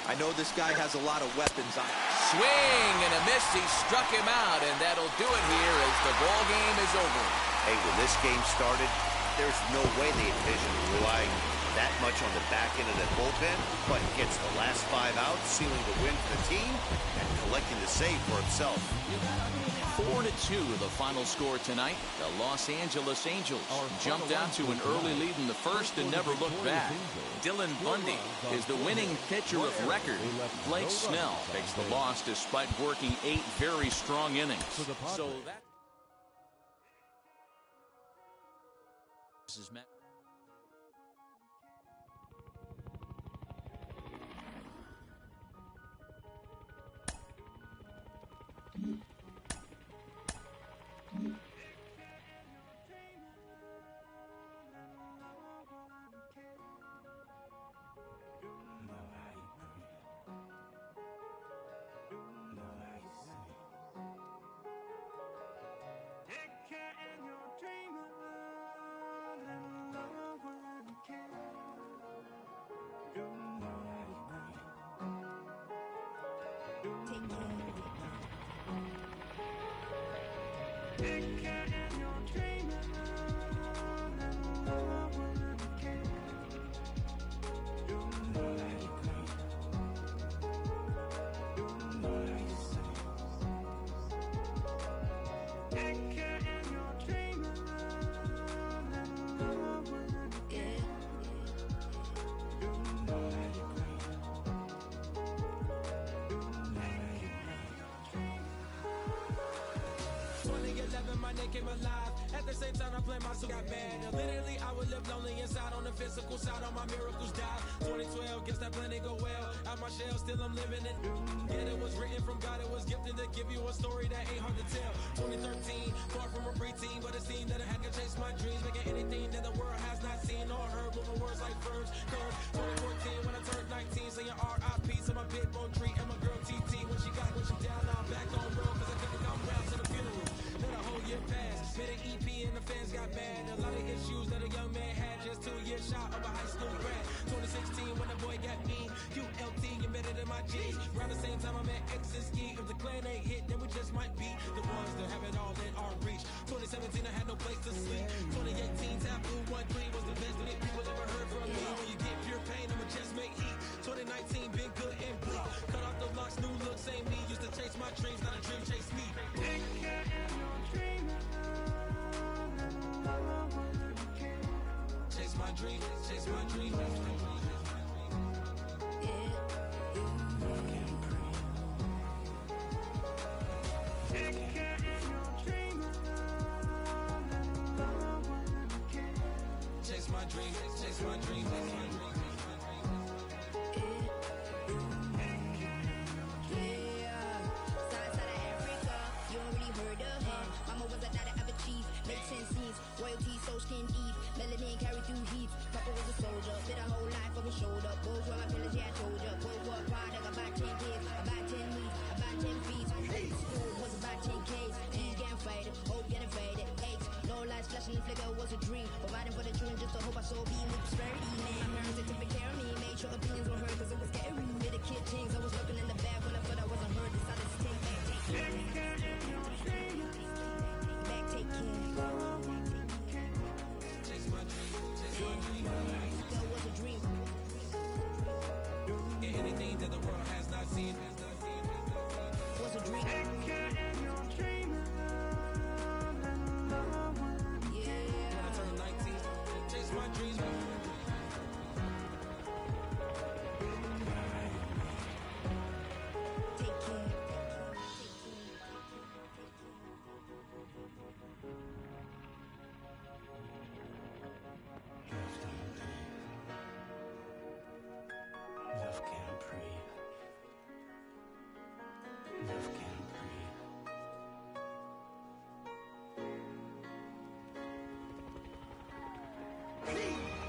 S4: I know this guy has a lot of weapons on.
S1: Swing and a miss. He struck him out, and that'll do it here as the ball game is over.
S5: Hey, when this game started, there's no way they envisioned relying that much on the back end of that bullpen, but gets the last 5 outs, sealing the win for the team and collecting the save for himself.
S1: 4-2 the final score tonight. The Los Angeles Angels jumped out to an early lead in the first and never looked back. Dylan Bundy is the winning pitcher of record. Blake Snell takes the loss despite working 8 very strong innings. So that this is Matt.
S8: Came alive. At the same time, I play my got bad. Literally, I would live lonely inside on the physical side. All my miracles died. 2012, guess that plan didn't go well. Out my shell, still I'm living it. Yet it was written from God. It was gifted to give you a story that ain't hard to tell. 2013, far from a preteen, but it seemed that I had to chase my dreams, making anything that the world has not seen or heard. Moving words like verbs. 2014, when I turned 19, saying R.I.P. to my big bone tree and my girl TT. When she down, now I'm back on road, cause I couldn't come round to the funeral. Let a whole year pass. Made an EP and the fans got mad. A lot of issues that a young man had. Just 2 years shot of a high school grad. 2016 when the boy got me. QLT embedded in my G's. Around the same time I met X and Ski. If the clan ain't hit, then we just might be the ones that have it all in our reach. 2017 I had no place to sleep. 2018 Taboo 1-3 was the best that people ever heard from me. When you get pure pain, I'ma just make heat. 2019 been good and bleak. Cut off the locks, new look, same me. Used to chase my dreams, not a dream chase me. Chase my dream, chase my dream. Chase my dream, chase my dream, chase my dream.
S19: Royalty, so skin deep. Melanin carry through heat. Papa was a soldier, spit a whole life on his shoulder. Both were my pillars, yeah, I told ya. Both were a product, about 10 kids, about 10 weeks, about 10 feet. School was about 10 Ks. He's getting faded, hope getting faded. Aches, no watching the flicker was a dream. Providing for the children just to hope I saw being with prosperity, man. My parents, they took care of me, made sure opinions were heard, cause it was scary. Made a kid things, I was working in the back when I thought I wasn't heard. Decided to take care. Back, take care.
S10: Chase my dream, chase my dream.
S19: That was a dream.
S10: Anything that the world has not seen.
S19: Was a dream.
S10: When I turn 19, chase my dreams.
S19: Take care.
S10: Love can't breathe. Love can't breathe.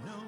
S20: know.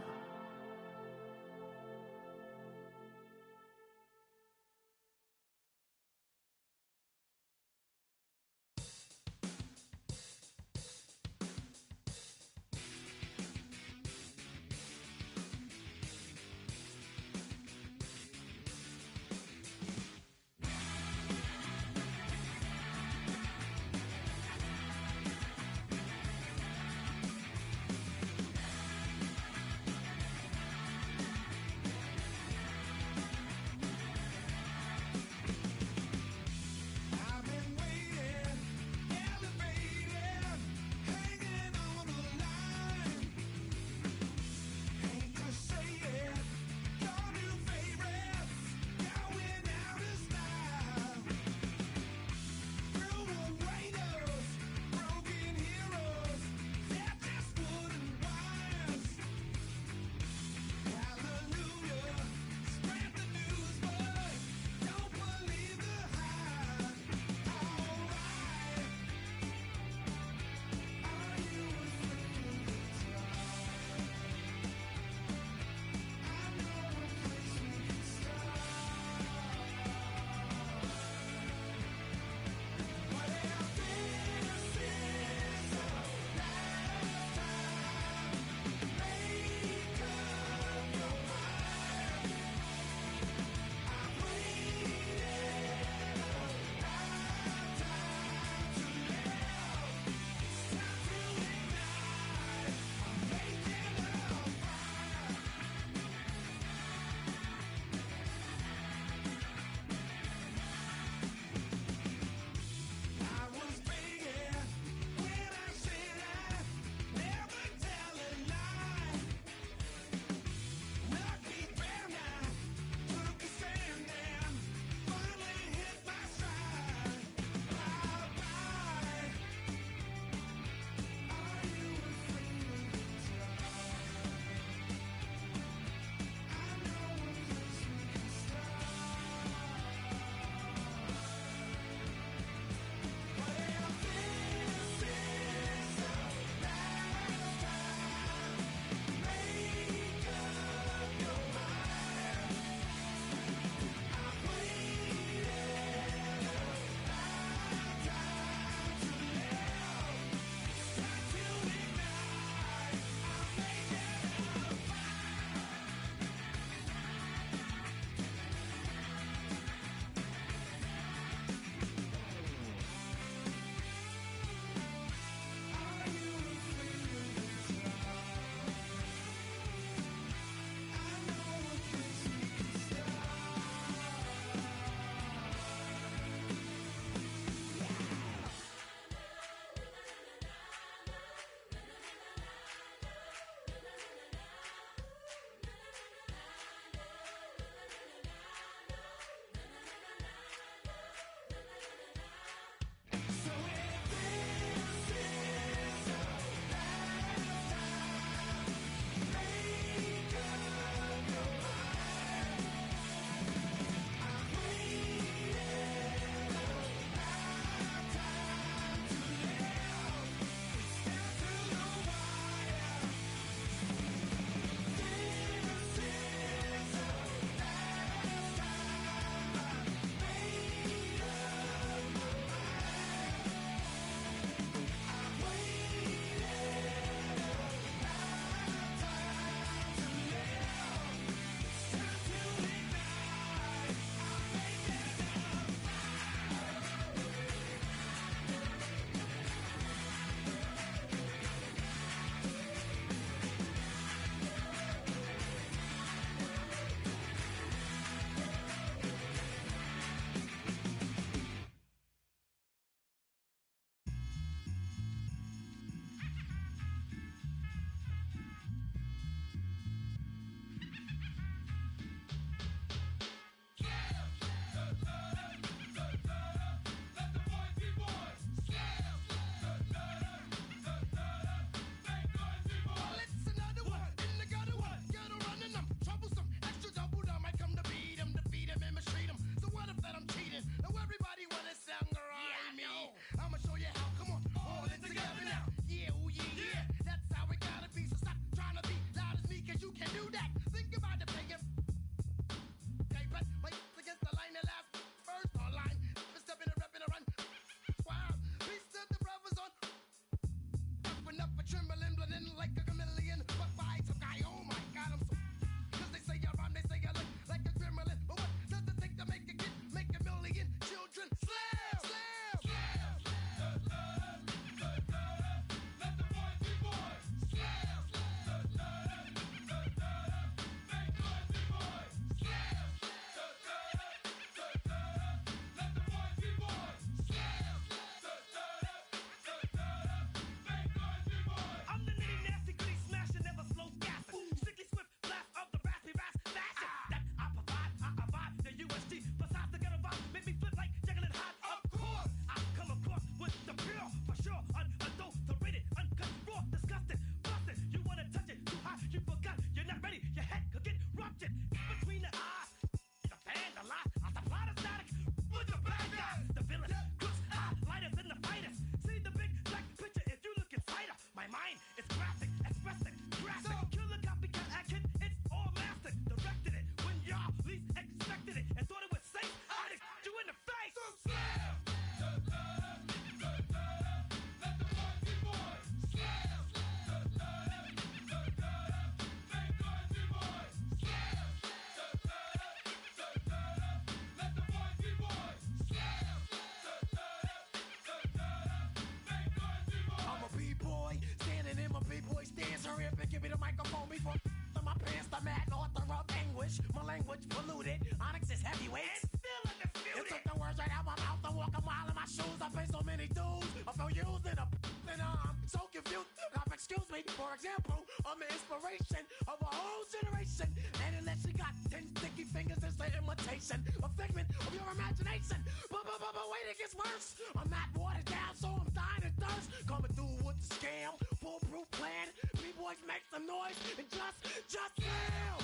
S20: example, I'm an inspiration of a whole generation. And unless you got 10 sticky fingers, it's the imitation, a figment of your imagination. But wait, it gets worse. I'm not watered down, so I'm dying of thirst. Coming through with the scam, foolproof plan. B-boys make some noise and just fail.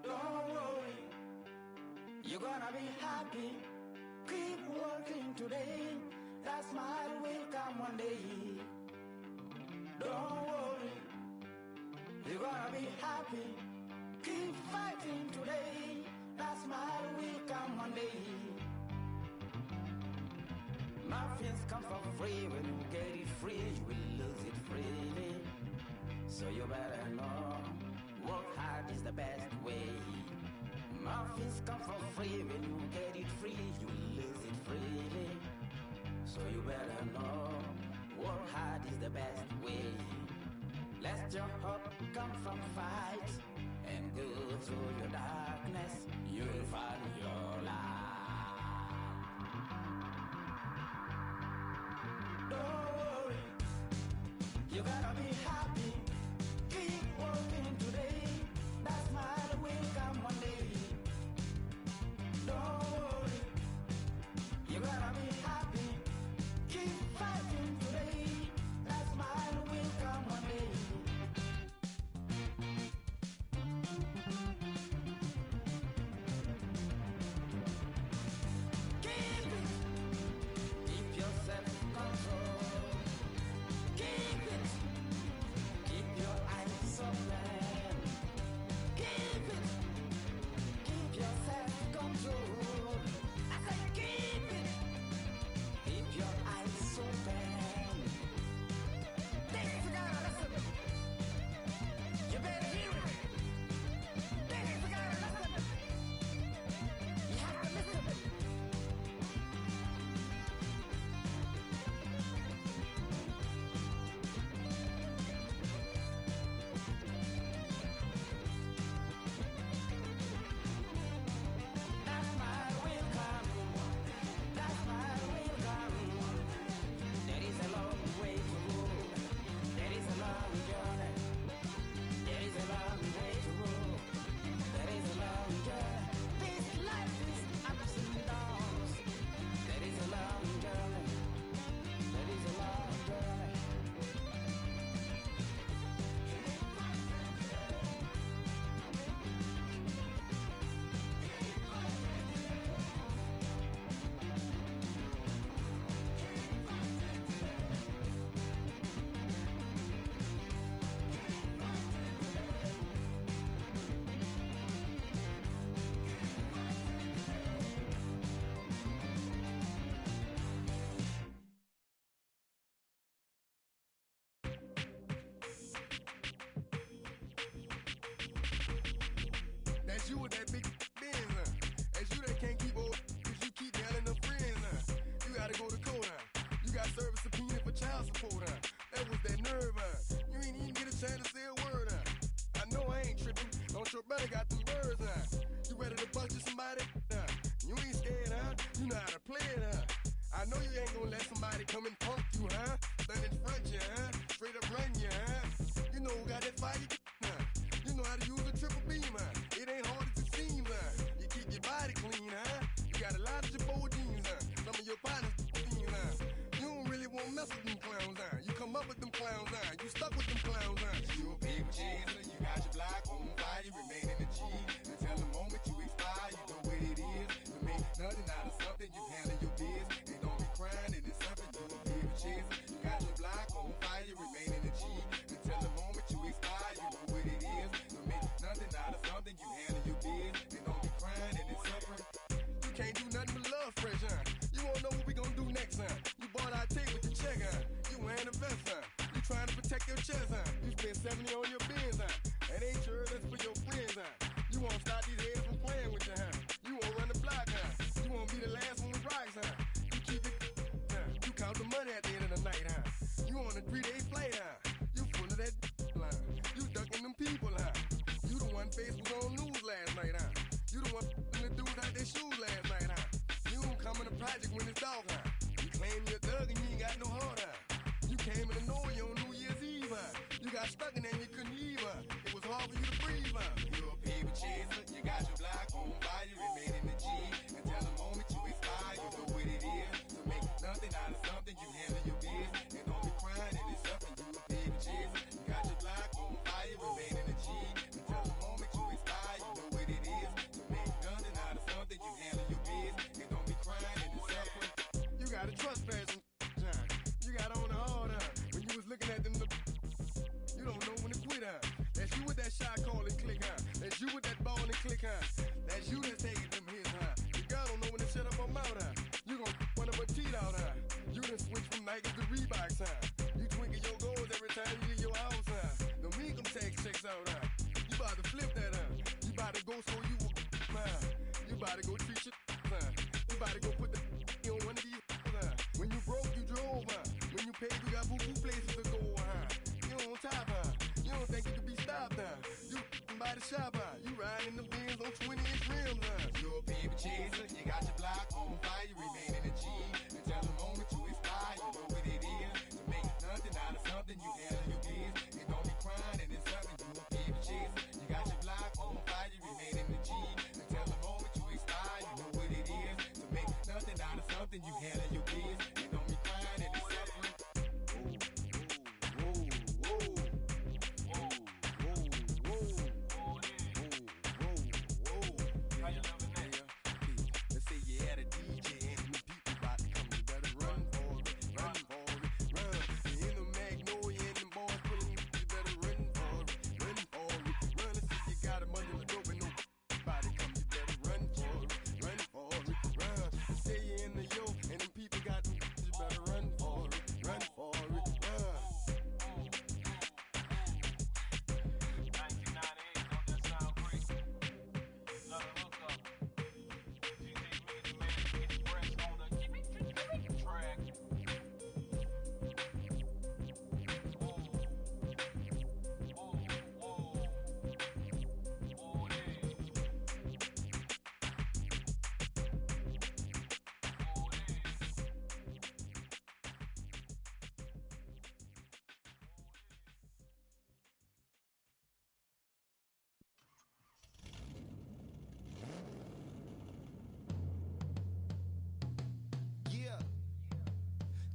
S7: Don't worry, you're gonna be happy. Keep working today. That smile will come one day. Don't worry, you're gonna be happy. Keep fighting today. That smile will come one day. Nothing's come for free. When you get it free, you will lose it freely. So you better know, work hard is the best way. Nothing's come for free. When you get it free, you lose it freely. So you better know, work hard is the best way. Let your hope come from fight and go through your darkness. You'll find your light. Don't worry, you gotta be happy. Keep working today. That smile will come one day. Don't worry, you gotta be happy. Keep fighting today. That smile will come one day. Keep it. Keep your self-control. Keep it. Keep your eyes open. Keep it. Keep your self-control. I said keep it. Keep your eyes open. This is gotta listen. You better hear it. This is gotta listen. You have to listen. That smile will come. That smile will come. There is a long way to go. There is a long journey. There is a long way to go. There is a long journey. This life is ups and downs. There is a long journey. There is a long journey.
S6: That's you with that big Benz, huh? That's you that can't keep old, cause you keep telling them friends, huh? You gotta go to court, huh? You got service subpoena for child support, huh? That was that nerve, huh? You ain't even get a chance to say a word, huh? I know I ain't tripping. Don't your brother got them birds, huh? You ready to bust you somebody, huh? You ain't scared, huh? You know how to play it, huh? I know you ain't gonna let somebody come and punk you, huh? Stand in front you, huh? Straight up run you, huh? You know who got that fire, huh? You know how to use a triple beam, huh? It ain't hard as it seems, huh? You keep your body clean, huh? You got a lot of Jabot jeans, huh? Some of your partners, huh? You don't really want to mess with them clowns, huh? You come up with them clowns, huh? You stuck with them clowns, huh? You a big cheeser, you got your block on fire, you remain in the G. Until can't do nothing but love fresh, huh? You wanna know what we gonna do next, huh? You bought our tape with your check, huh? You wearing a vest, huh? You trying to protect your chest, huh? You spent 70 on your bins, huh? That ain't sure that's for your friends, huh? You wanna stop these heads from playing with you, huh? You wanna run the block, huh? You wanna be the last one with rocks, huh? You keep it, huh? You count the money at the end of the night, huh? You on a 3-day flight, huh? You full of that line. You ducking them people, huh? You the one face was on news last night, huh? You the one the dudes out their shoes last night, huh? You don't come in the project when it's dark, huh? You claim you're a thug and you ain't got no heart, huh? You came in the Norway on New Year's Eve, huh? You got stuck in there and you couldn't leave, huh? It was hard for you to breathe, huh? You're a paper chaser, you got your block on fire, you remain in the G. Until the moment you expire, you know what it is. To make nothing out of something, you handle your business. And don't be crying and it's something, you a paper chaser. You got your block on fire, you remain in the G. Until the moment you expire, you know what it is. To make nothing out of something, you handle your business. And don't be crying and it's something. You got a trespassing, huh? You got on the hard, huh? When you was looking at them, you don't know when to quit, huh? That's you with that shot call and click, huh? That's you with that ball and click, huh? That's you that's taking them hits, huh? The girl don't know when to shut up her mouth, huh? You gon' one of her teeth out, huh? You done switch from Nikes to Reeboks, huh? You twinkle your goals every time you leave your house, huh? The income tax checks out, huh? You about to flip that, huh? You about to go so you will, huh? You about to go treat your, huh? You about to go put the on one of these, huh? When you broke, you drove, huh? When you paid, you got boo-boo places to go, huh? You on top, huh? You don't think you can be stopped, huh? You by the shop, huh? You riding in the Benz on 20-inch rims, huh? You're a paper chaser, you got your block on fire, you remain in the G. Until the moment you expire, you know what it is. To make nothing out of something, you handle your biz. And don't be crying and it's something, you a paper chaser. You got your block on fire, you remain in the G. Until the moment you expire, you know what it is. To make nothing out of something, you handle your biz. And don't be crying and it's something.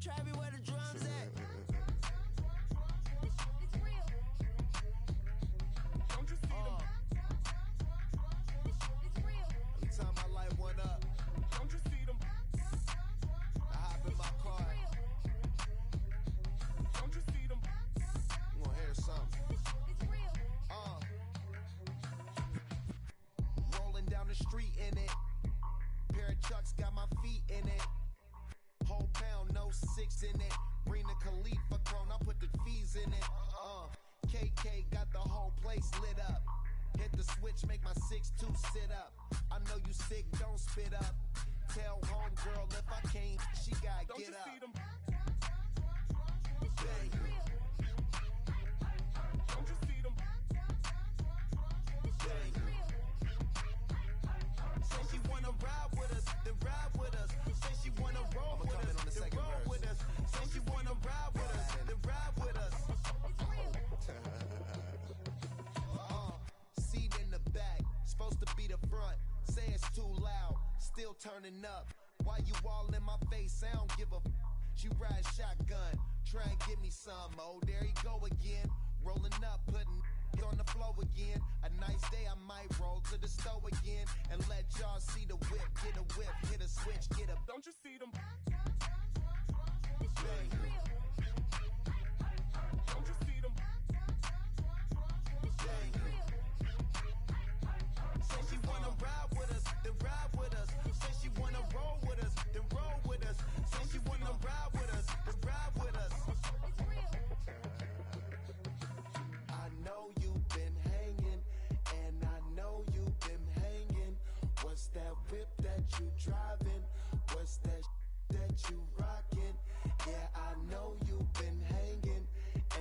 S8: Travis, where the drums at?
S6: Don't you see them?
S8: Every time I light one up,
S6: Don't you see them?
S8: I hop in my car.
S6: Don't you see them?
S8: You gonna hear something? Rolling down the street in it. Pair of Chucks got my feet in it. Whole pound, no 6 in it. Bring the Khalifa clone, I put the fees in it. KK got the whole place lit up. Hit the switch, make my 6'2" sit up. I know you sick, don't spit up. Tell homegirl if I can't, she gotta
S6: Don't
S8: get
S6: you
S8: up.
S6: see them?
S8: Bang.
S6: Don't you see them?
S8: Bang. Say she wanna ride with us, then ride with us. Say she wanna roll with us, then roll with us. Say she wanna ride with us, then ride with us. Seat in the back, supposed to be the front. Say it's too loud, still turning up. Why you all in my face? I don't give a She ride shotgun, try and give me some. Oh, there he go again. Rolling up, putting on the floor again. A nice day, I might roll to the store again and let y'all see the whip. Get a whip, hit a switch, get a.
S6: Don't you see them?
S8: Bang.
S6: Don't you see them?
S8: Bang. Say she wanna ride with us, then ride with us. Say she
S7: you driving? What's that that you rocking? Yeah, I know you've been hanging,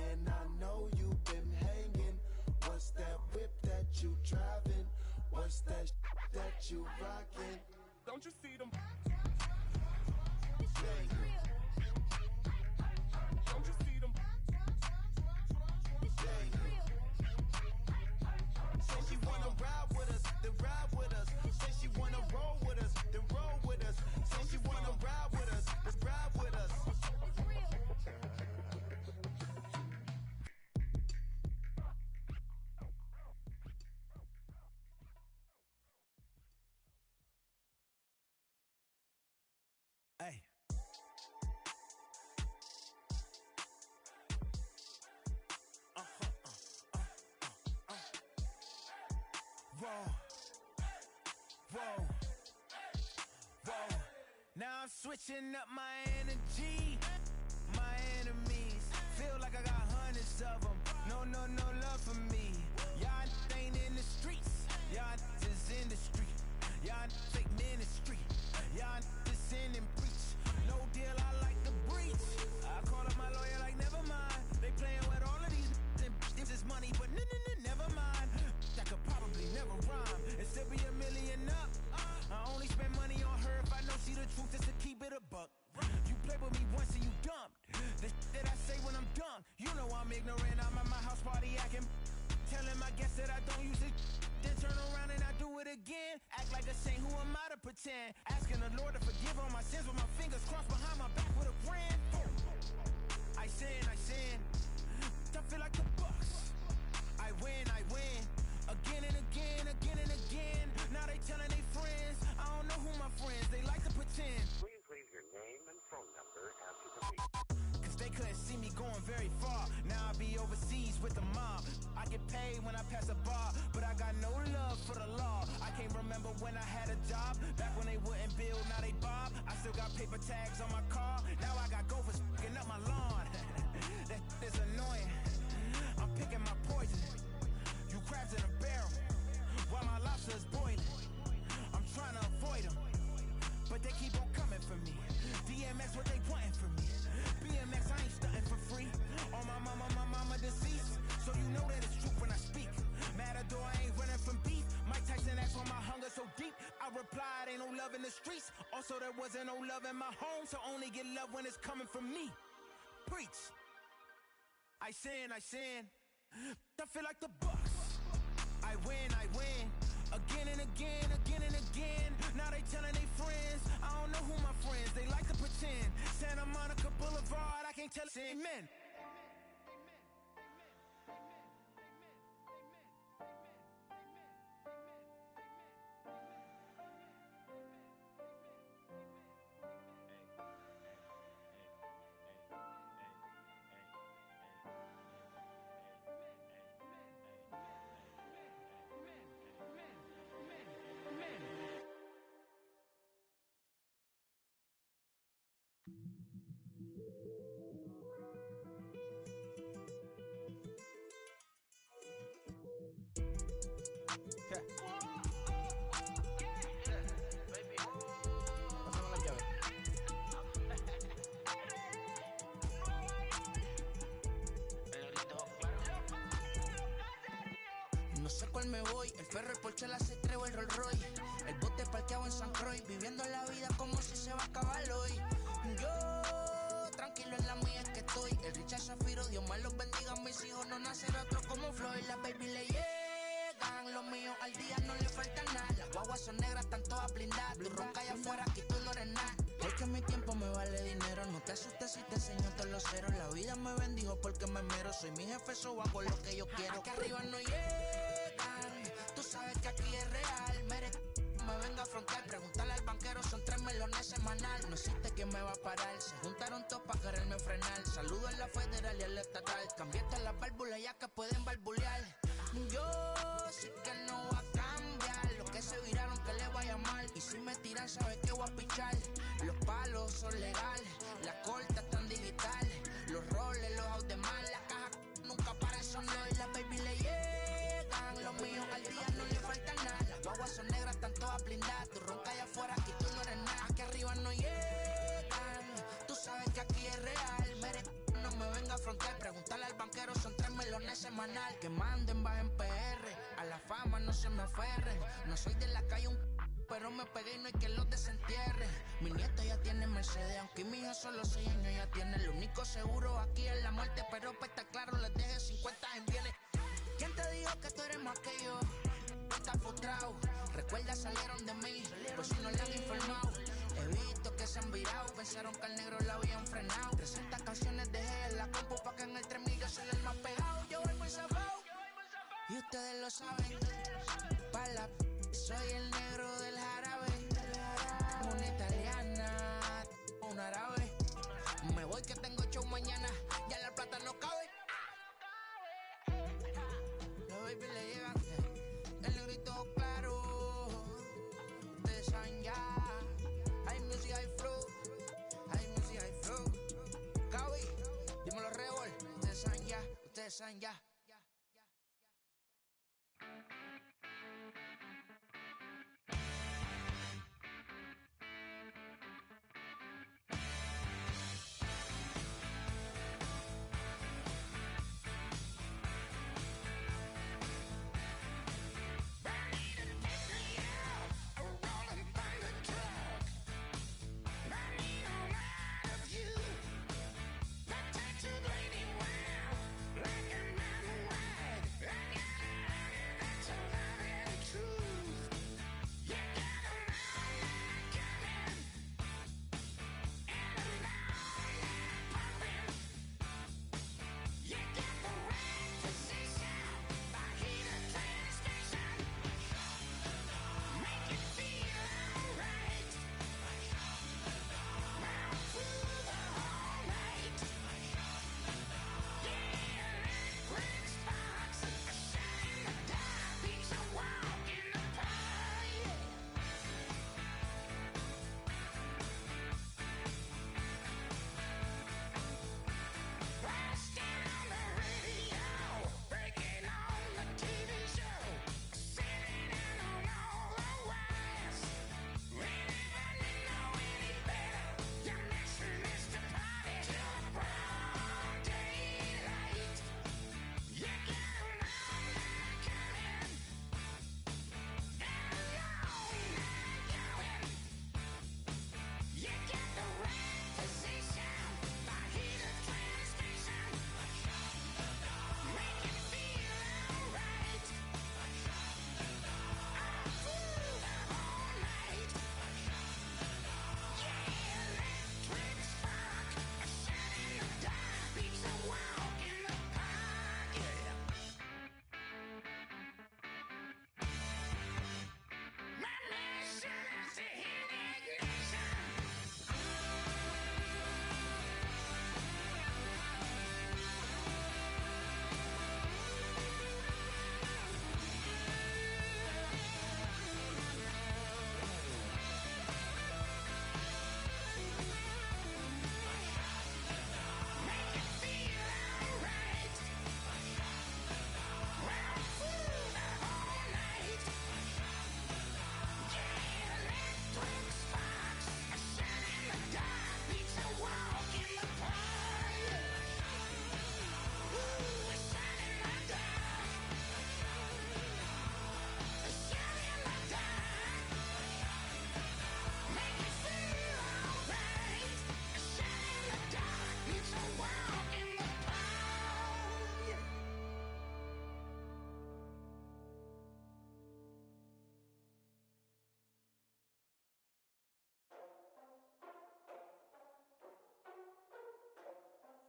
S7: and I know you've been hanging. What's that whip that you driving? What's that that you rocking?
S6: Don't you see them? Don't you see them?
S18: Say she wanna ride with us, then ride with us. Say she wanna roll with us, then roll with us. Say she wanna ride with us, then ride with us. Hey. Whoa. Now I'm switching up my energy. My enemies feel like I got hundreds of them. No love for me. Y'all ain't in the streets. Y'all is in the street. Y'all fake ministry. Y'all just sin and preach. No deal, I like the breach. I call up my lawyer like, never mind. They playing with all of these and this is money, but never mind. That could probably never rhyme and still be $1 million up. I only spend money on her if I know she the truth, just to keep it a buck. You play with me once and you dumped. The that I say when I'm done, you know I'm ignorant. I'm at my house party acting, telling my guests that I don't use it. Then turn around and I do it again. Act like a saint, who am I to pretend? Asking the Lord to forgive all my sins with my fingers crossed behind my back with a grand. I sin. I feel like the Bucks. I win. Again and again. Now they telling their friends. I don't know who my friends, they like to pretend.
S2: Please leave your name and phone number after the beep.
S18: Cause they couldn't see me going very far. Now I be overseas with the mob. I get paid when I pass a bar, but I got no love for the law. I can't remember when I had a job. Back when they wouldn't build, now they bob. I still got paper tags on my car. Now I got gophers f***ing up my lawn. That is annoying. I'm picking my poison. You crabs in a barrel, while my lobster is boiling. I'm trying to avoid them, but they keep on coming for me. DMX, what they wanting from me. BMX, I ain't stunting for free. On my mama deceased, so you know that it's true when I speak. Matador, I ain't running from beef. Mike Tyson asked why my hunger so deep. I replied, ain't no love in the streets. Also, there wasn't no love in my home, so only get love when it's coming from me. Preach. I sin. I feel like the Bucks. I win. Again and again. Now they telling their friends. I don't know who my friends, they like to pretend. Santa Monica Boulevard, I can't tell it. Amen.
S21: No sé cuál me voy, el perro, el Porsche, la C3 o el Rolls Royce. El bote parqueado en San Croix, viviendo la vida como si se va a acabar hoy. Yo, tranquilo en la mía es que estoy. El Richard Zafiro, Dios más los bendiga, mis hijos no nacerá otro como Floyd. Las baby le llegan, los míos al día no le falta nada. Las guaguas son negras, están todas blindadas. Tú ronca allá afuera, aquí tú no eres nada. Porque mi tiempo me vale dinero, no te asustes si te enseño todos los ceros. La vida me bendijo porque me mero, soy mi jefe, so hago lo que yo quiero. Aquí arriba no llegan, tú sabes que aquí es real. Me venga a frontear, preguntarle al banquero, son 3 melones semanal. No existe quien me va a parar, se juntaron todos para quererme frenar. Saludo a la federal y a la estatal, cambiaste las válvulas ya que pueden barbulear. Yo sé que no va a cambiar, los que se viraron que le vaya mal. Y si me tiran sabes que voy a pichar. Los palos son legales, las cortas están digitales. Los roles, los out de mal, las cajas nunca paran, son los y las baby le llegan. Los míos al día no le falta nada. Las guaguas son negras, están todas blindadas. Tú ronca allá afuera, aquí tú frontal. Preguntarle al banquero, son 3 melones semanal. Que manden, bajen PR, a la fama no se me aferren. No soy de la calle, pero me pegué y no hay que los desentierre. Mi nieta ya tiene Mercedes, aunque mi hija solo 6 años ya tiene. Lo único seguro aquí es la muerte, pero para estar claro les deje 50 en bienes. ¿Quién te dijo que tú eres más que yo? Estás frustrado, recuerda salieron de mí, por si no le han informado. He visto que se han virado, pensaron que al negro la habían frenado. 300 canciones dejé en la compu pa' que en el 3000 yo soy el más pegado. Yo voy muy zafado, y ustedes lo saben. Pala, soy el negro del jarabe. Una italiana, un árabe. Me voy que tengo show mañana, ya la plata no cabe. Los baby le llegan, el negrito claro. Ustedes saben ya. Hay music, hay flow. Hay music, hay flow. Cabi, dímelo Rebol. Ustedes saben ya, ustedes saben ya.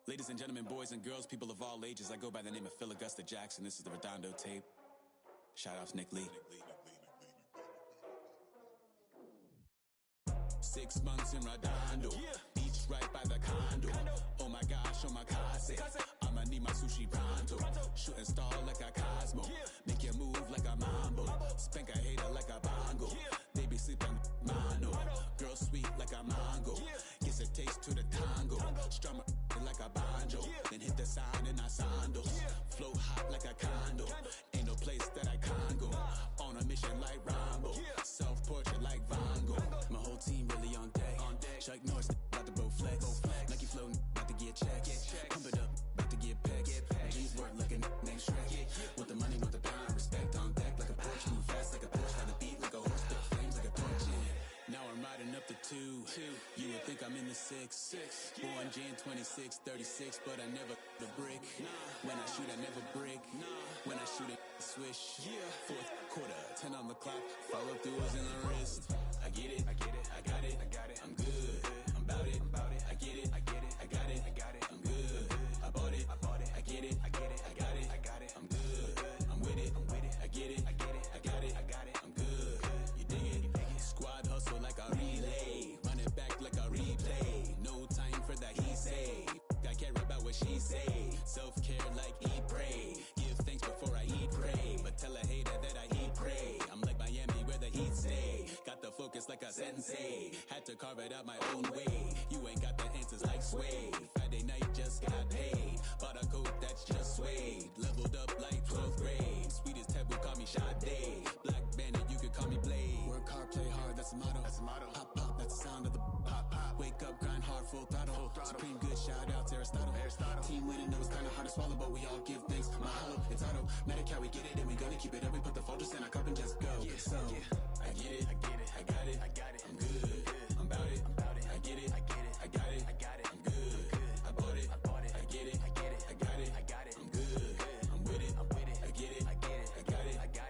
S10: Ladies and gentlemen, boys and girls, people of all ages, I go by the name of Phil Augusta Jackson. This is the Redondo tape. Shout out to Nick Lee. 6 months in Redondo, beach right by the condo. Oh my gosh, oh my casa. I'ma need my sushi pronto. Shooting star like a Cosmo. Make you move like a mambo. Spank a hater like a bongo. Baby sleeping mano. Girl sweet like a mango. Gets a taste to the tango. Strum like a banjo. Then hit the sign in our sandals. Flow hot like a condo. Ain't no place that I can't go. On a mission like Rambo. Self-portrait like Van Gogh. My whole team really on deck. Chuck Norris about to bow flex. Nike flow about to get checks. Pump it up, about to 2. You would think I'm in the 6. Born Jan 26, 36, but I never the brick. When I shoot, I never break. When I shoot, it swish. Fourth quarter, 10 on the clock. Follow throughs in the wrist. I get it, I got it, I'm good. I'm about it, I get it, I got it, I'm good. I bought it, I get it, I got it, I'm good. I'm with it, I get it, I got it, I'm good. You dig it? Squad hustle like a relay. Run it back like a replay. No time for that he say. I care about what she say. Self-care like eat, pray. Give thanks before I eat, pray. But tell a hater that I eat, pray. I'm like Miami where the heat stay. Got the focus like a sensei. Had to carve it out my own way. You ain't got the answers like Sway. Friday night just got paid. Bought a coat that's just suede. Leveled up like 12th grade. Sweetest taboo, call me Sade. Black Bandit, you could call me Blade. Work hard, play hard, that's the motto. Pop, pop, that's the sound of the pop, pop. Wake up, grind hard, full throttle. Supreme good, shout out to Aristotle. Team winning, it was kinda hard to swallow, but we all give thanks. Mahalo, it's auto. Medicare, we get it, and we gonna keep it up. We put the Folgers in our cup and just go. So, I get it, I got it, I'm good. I'm about it, I get it, I got it, I'm good. I bought it, I get it, I got it, I'm good. I'm with it, I get it, I got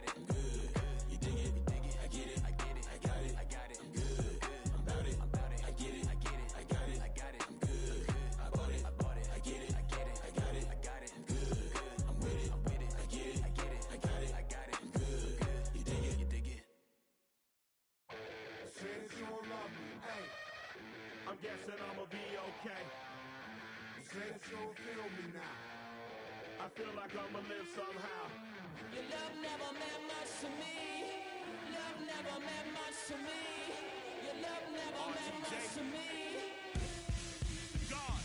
S10: it, I'm good. You dig it, I get it, I got it, I'm good. I'm about it, I get it, I got it, I'm good. I bought it, I get it, I got it, I'm good. I'm with it, I get it, I got it, I'm good. You dig it?
S11: Says you don't love me, hey. I'm guessing I'ma be okay. Says you don't feel me now. I feel like I'ma live somehow.
S21: Your love never meant much to me. Love never meant much to me. Your love never meant much to me.
S11: God.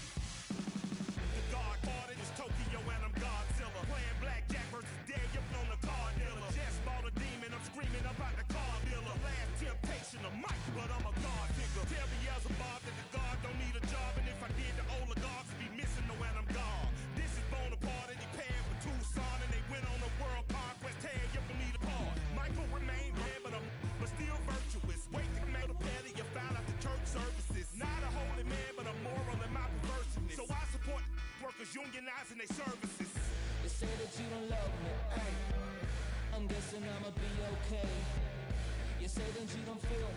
S11: The God ordered is Tokyo and I'm Godzilla. Playing blackjack versus dead, you're on the card dealer. Just bought a demon, I'm screaming about the car dealer. Last temptation of Mike, but I'm a God digger. Tell Beelzebub that the God don't need a job, and if I did, the oligarchs would be missing the when I'm gone. This is Bonaparte and he paired with Tucson, and they went on a world conquest. Tear you from me apart. Michael remained dead, but still virtuous. Wake the man of petty, you found out the church services. Not a holy man, but a moral in my perverseness. So I support workers unionizing their services.
S21: They say that you don't love me, ay. I'm guessing I'ma be okay. You say that you don't feel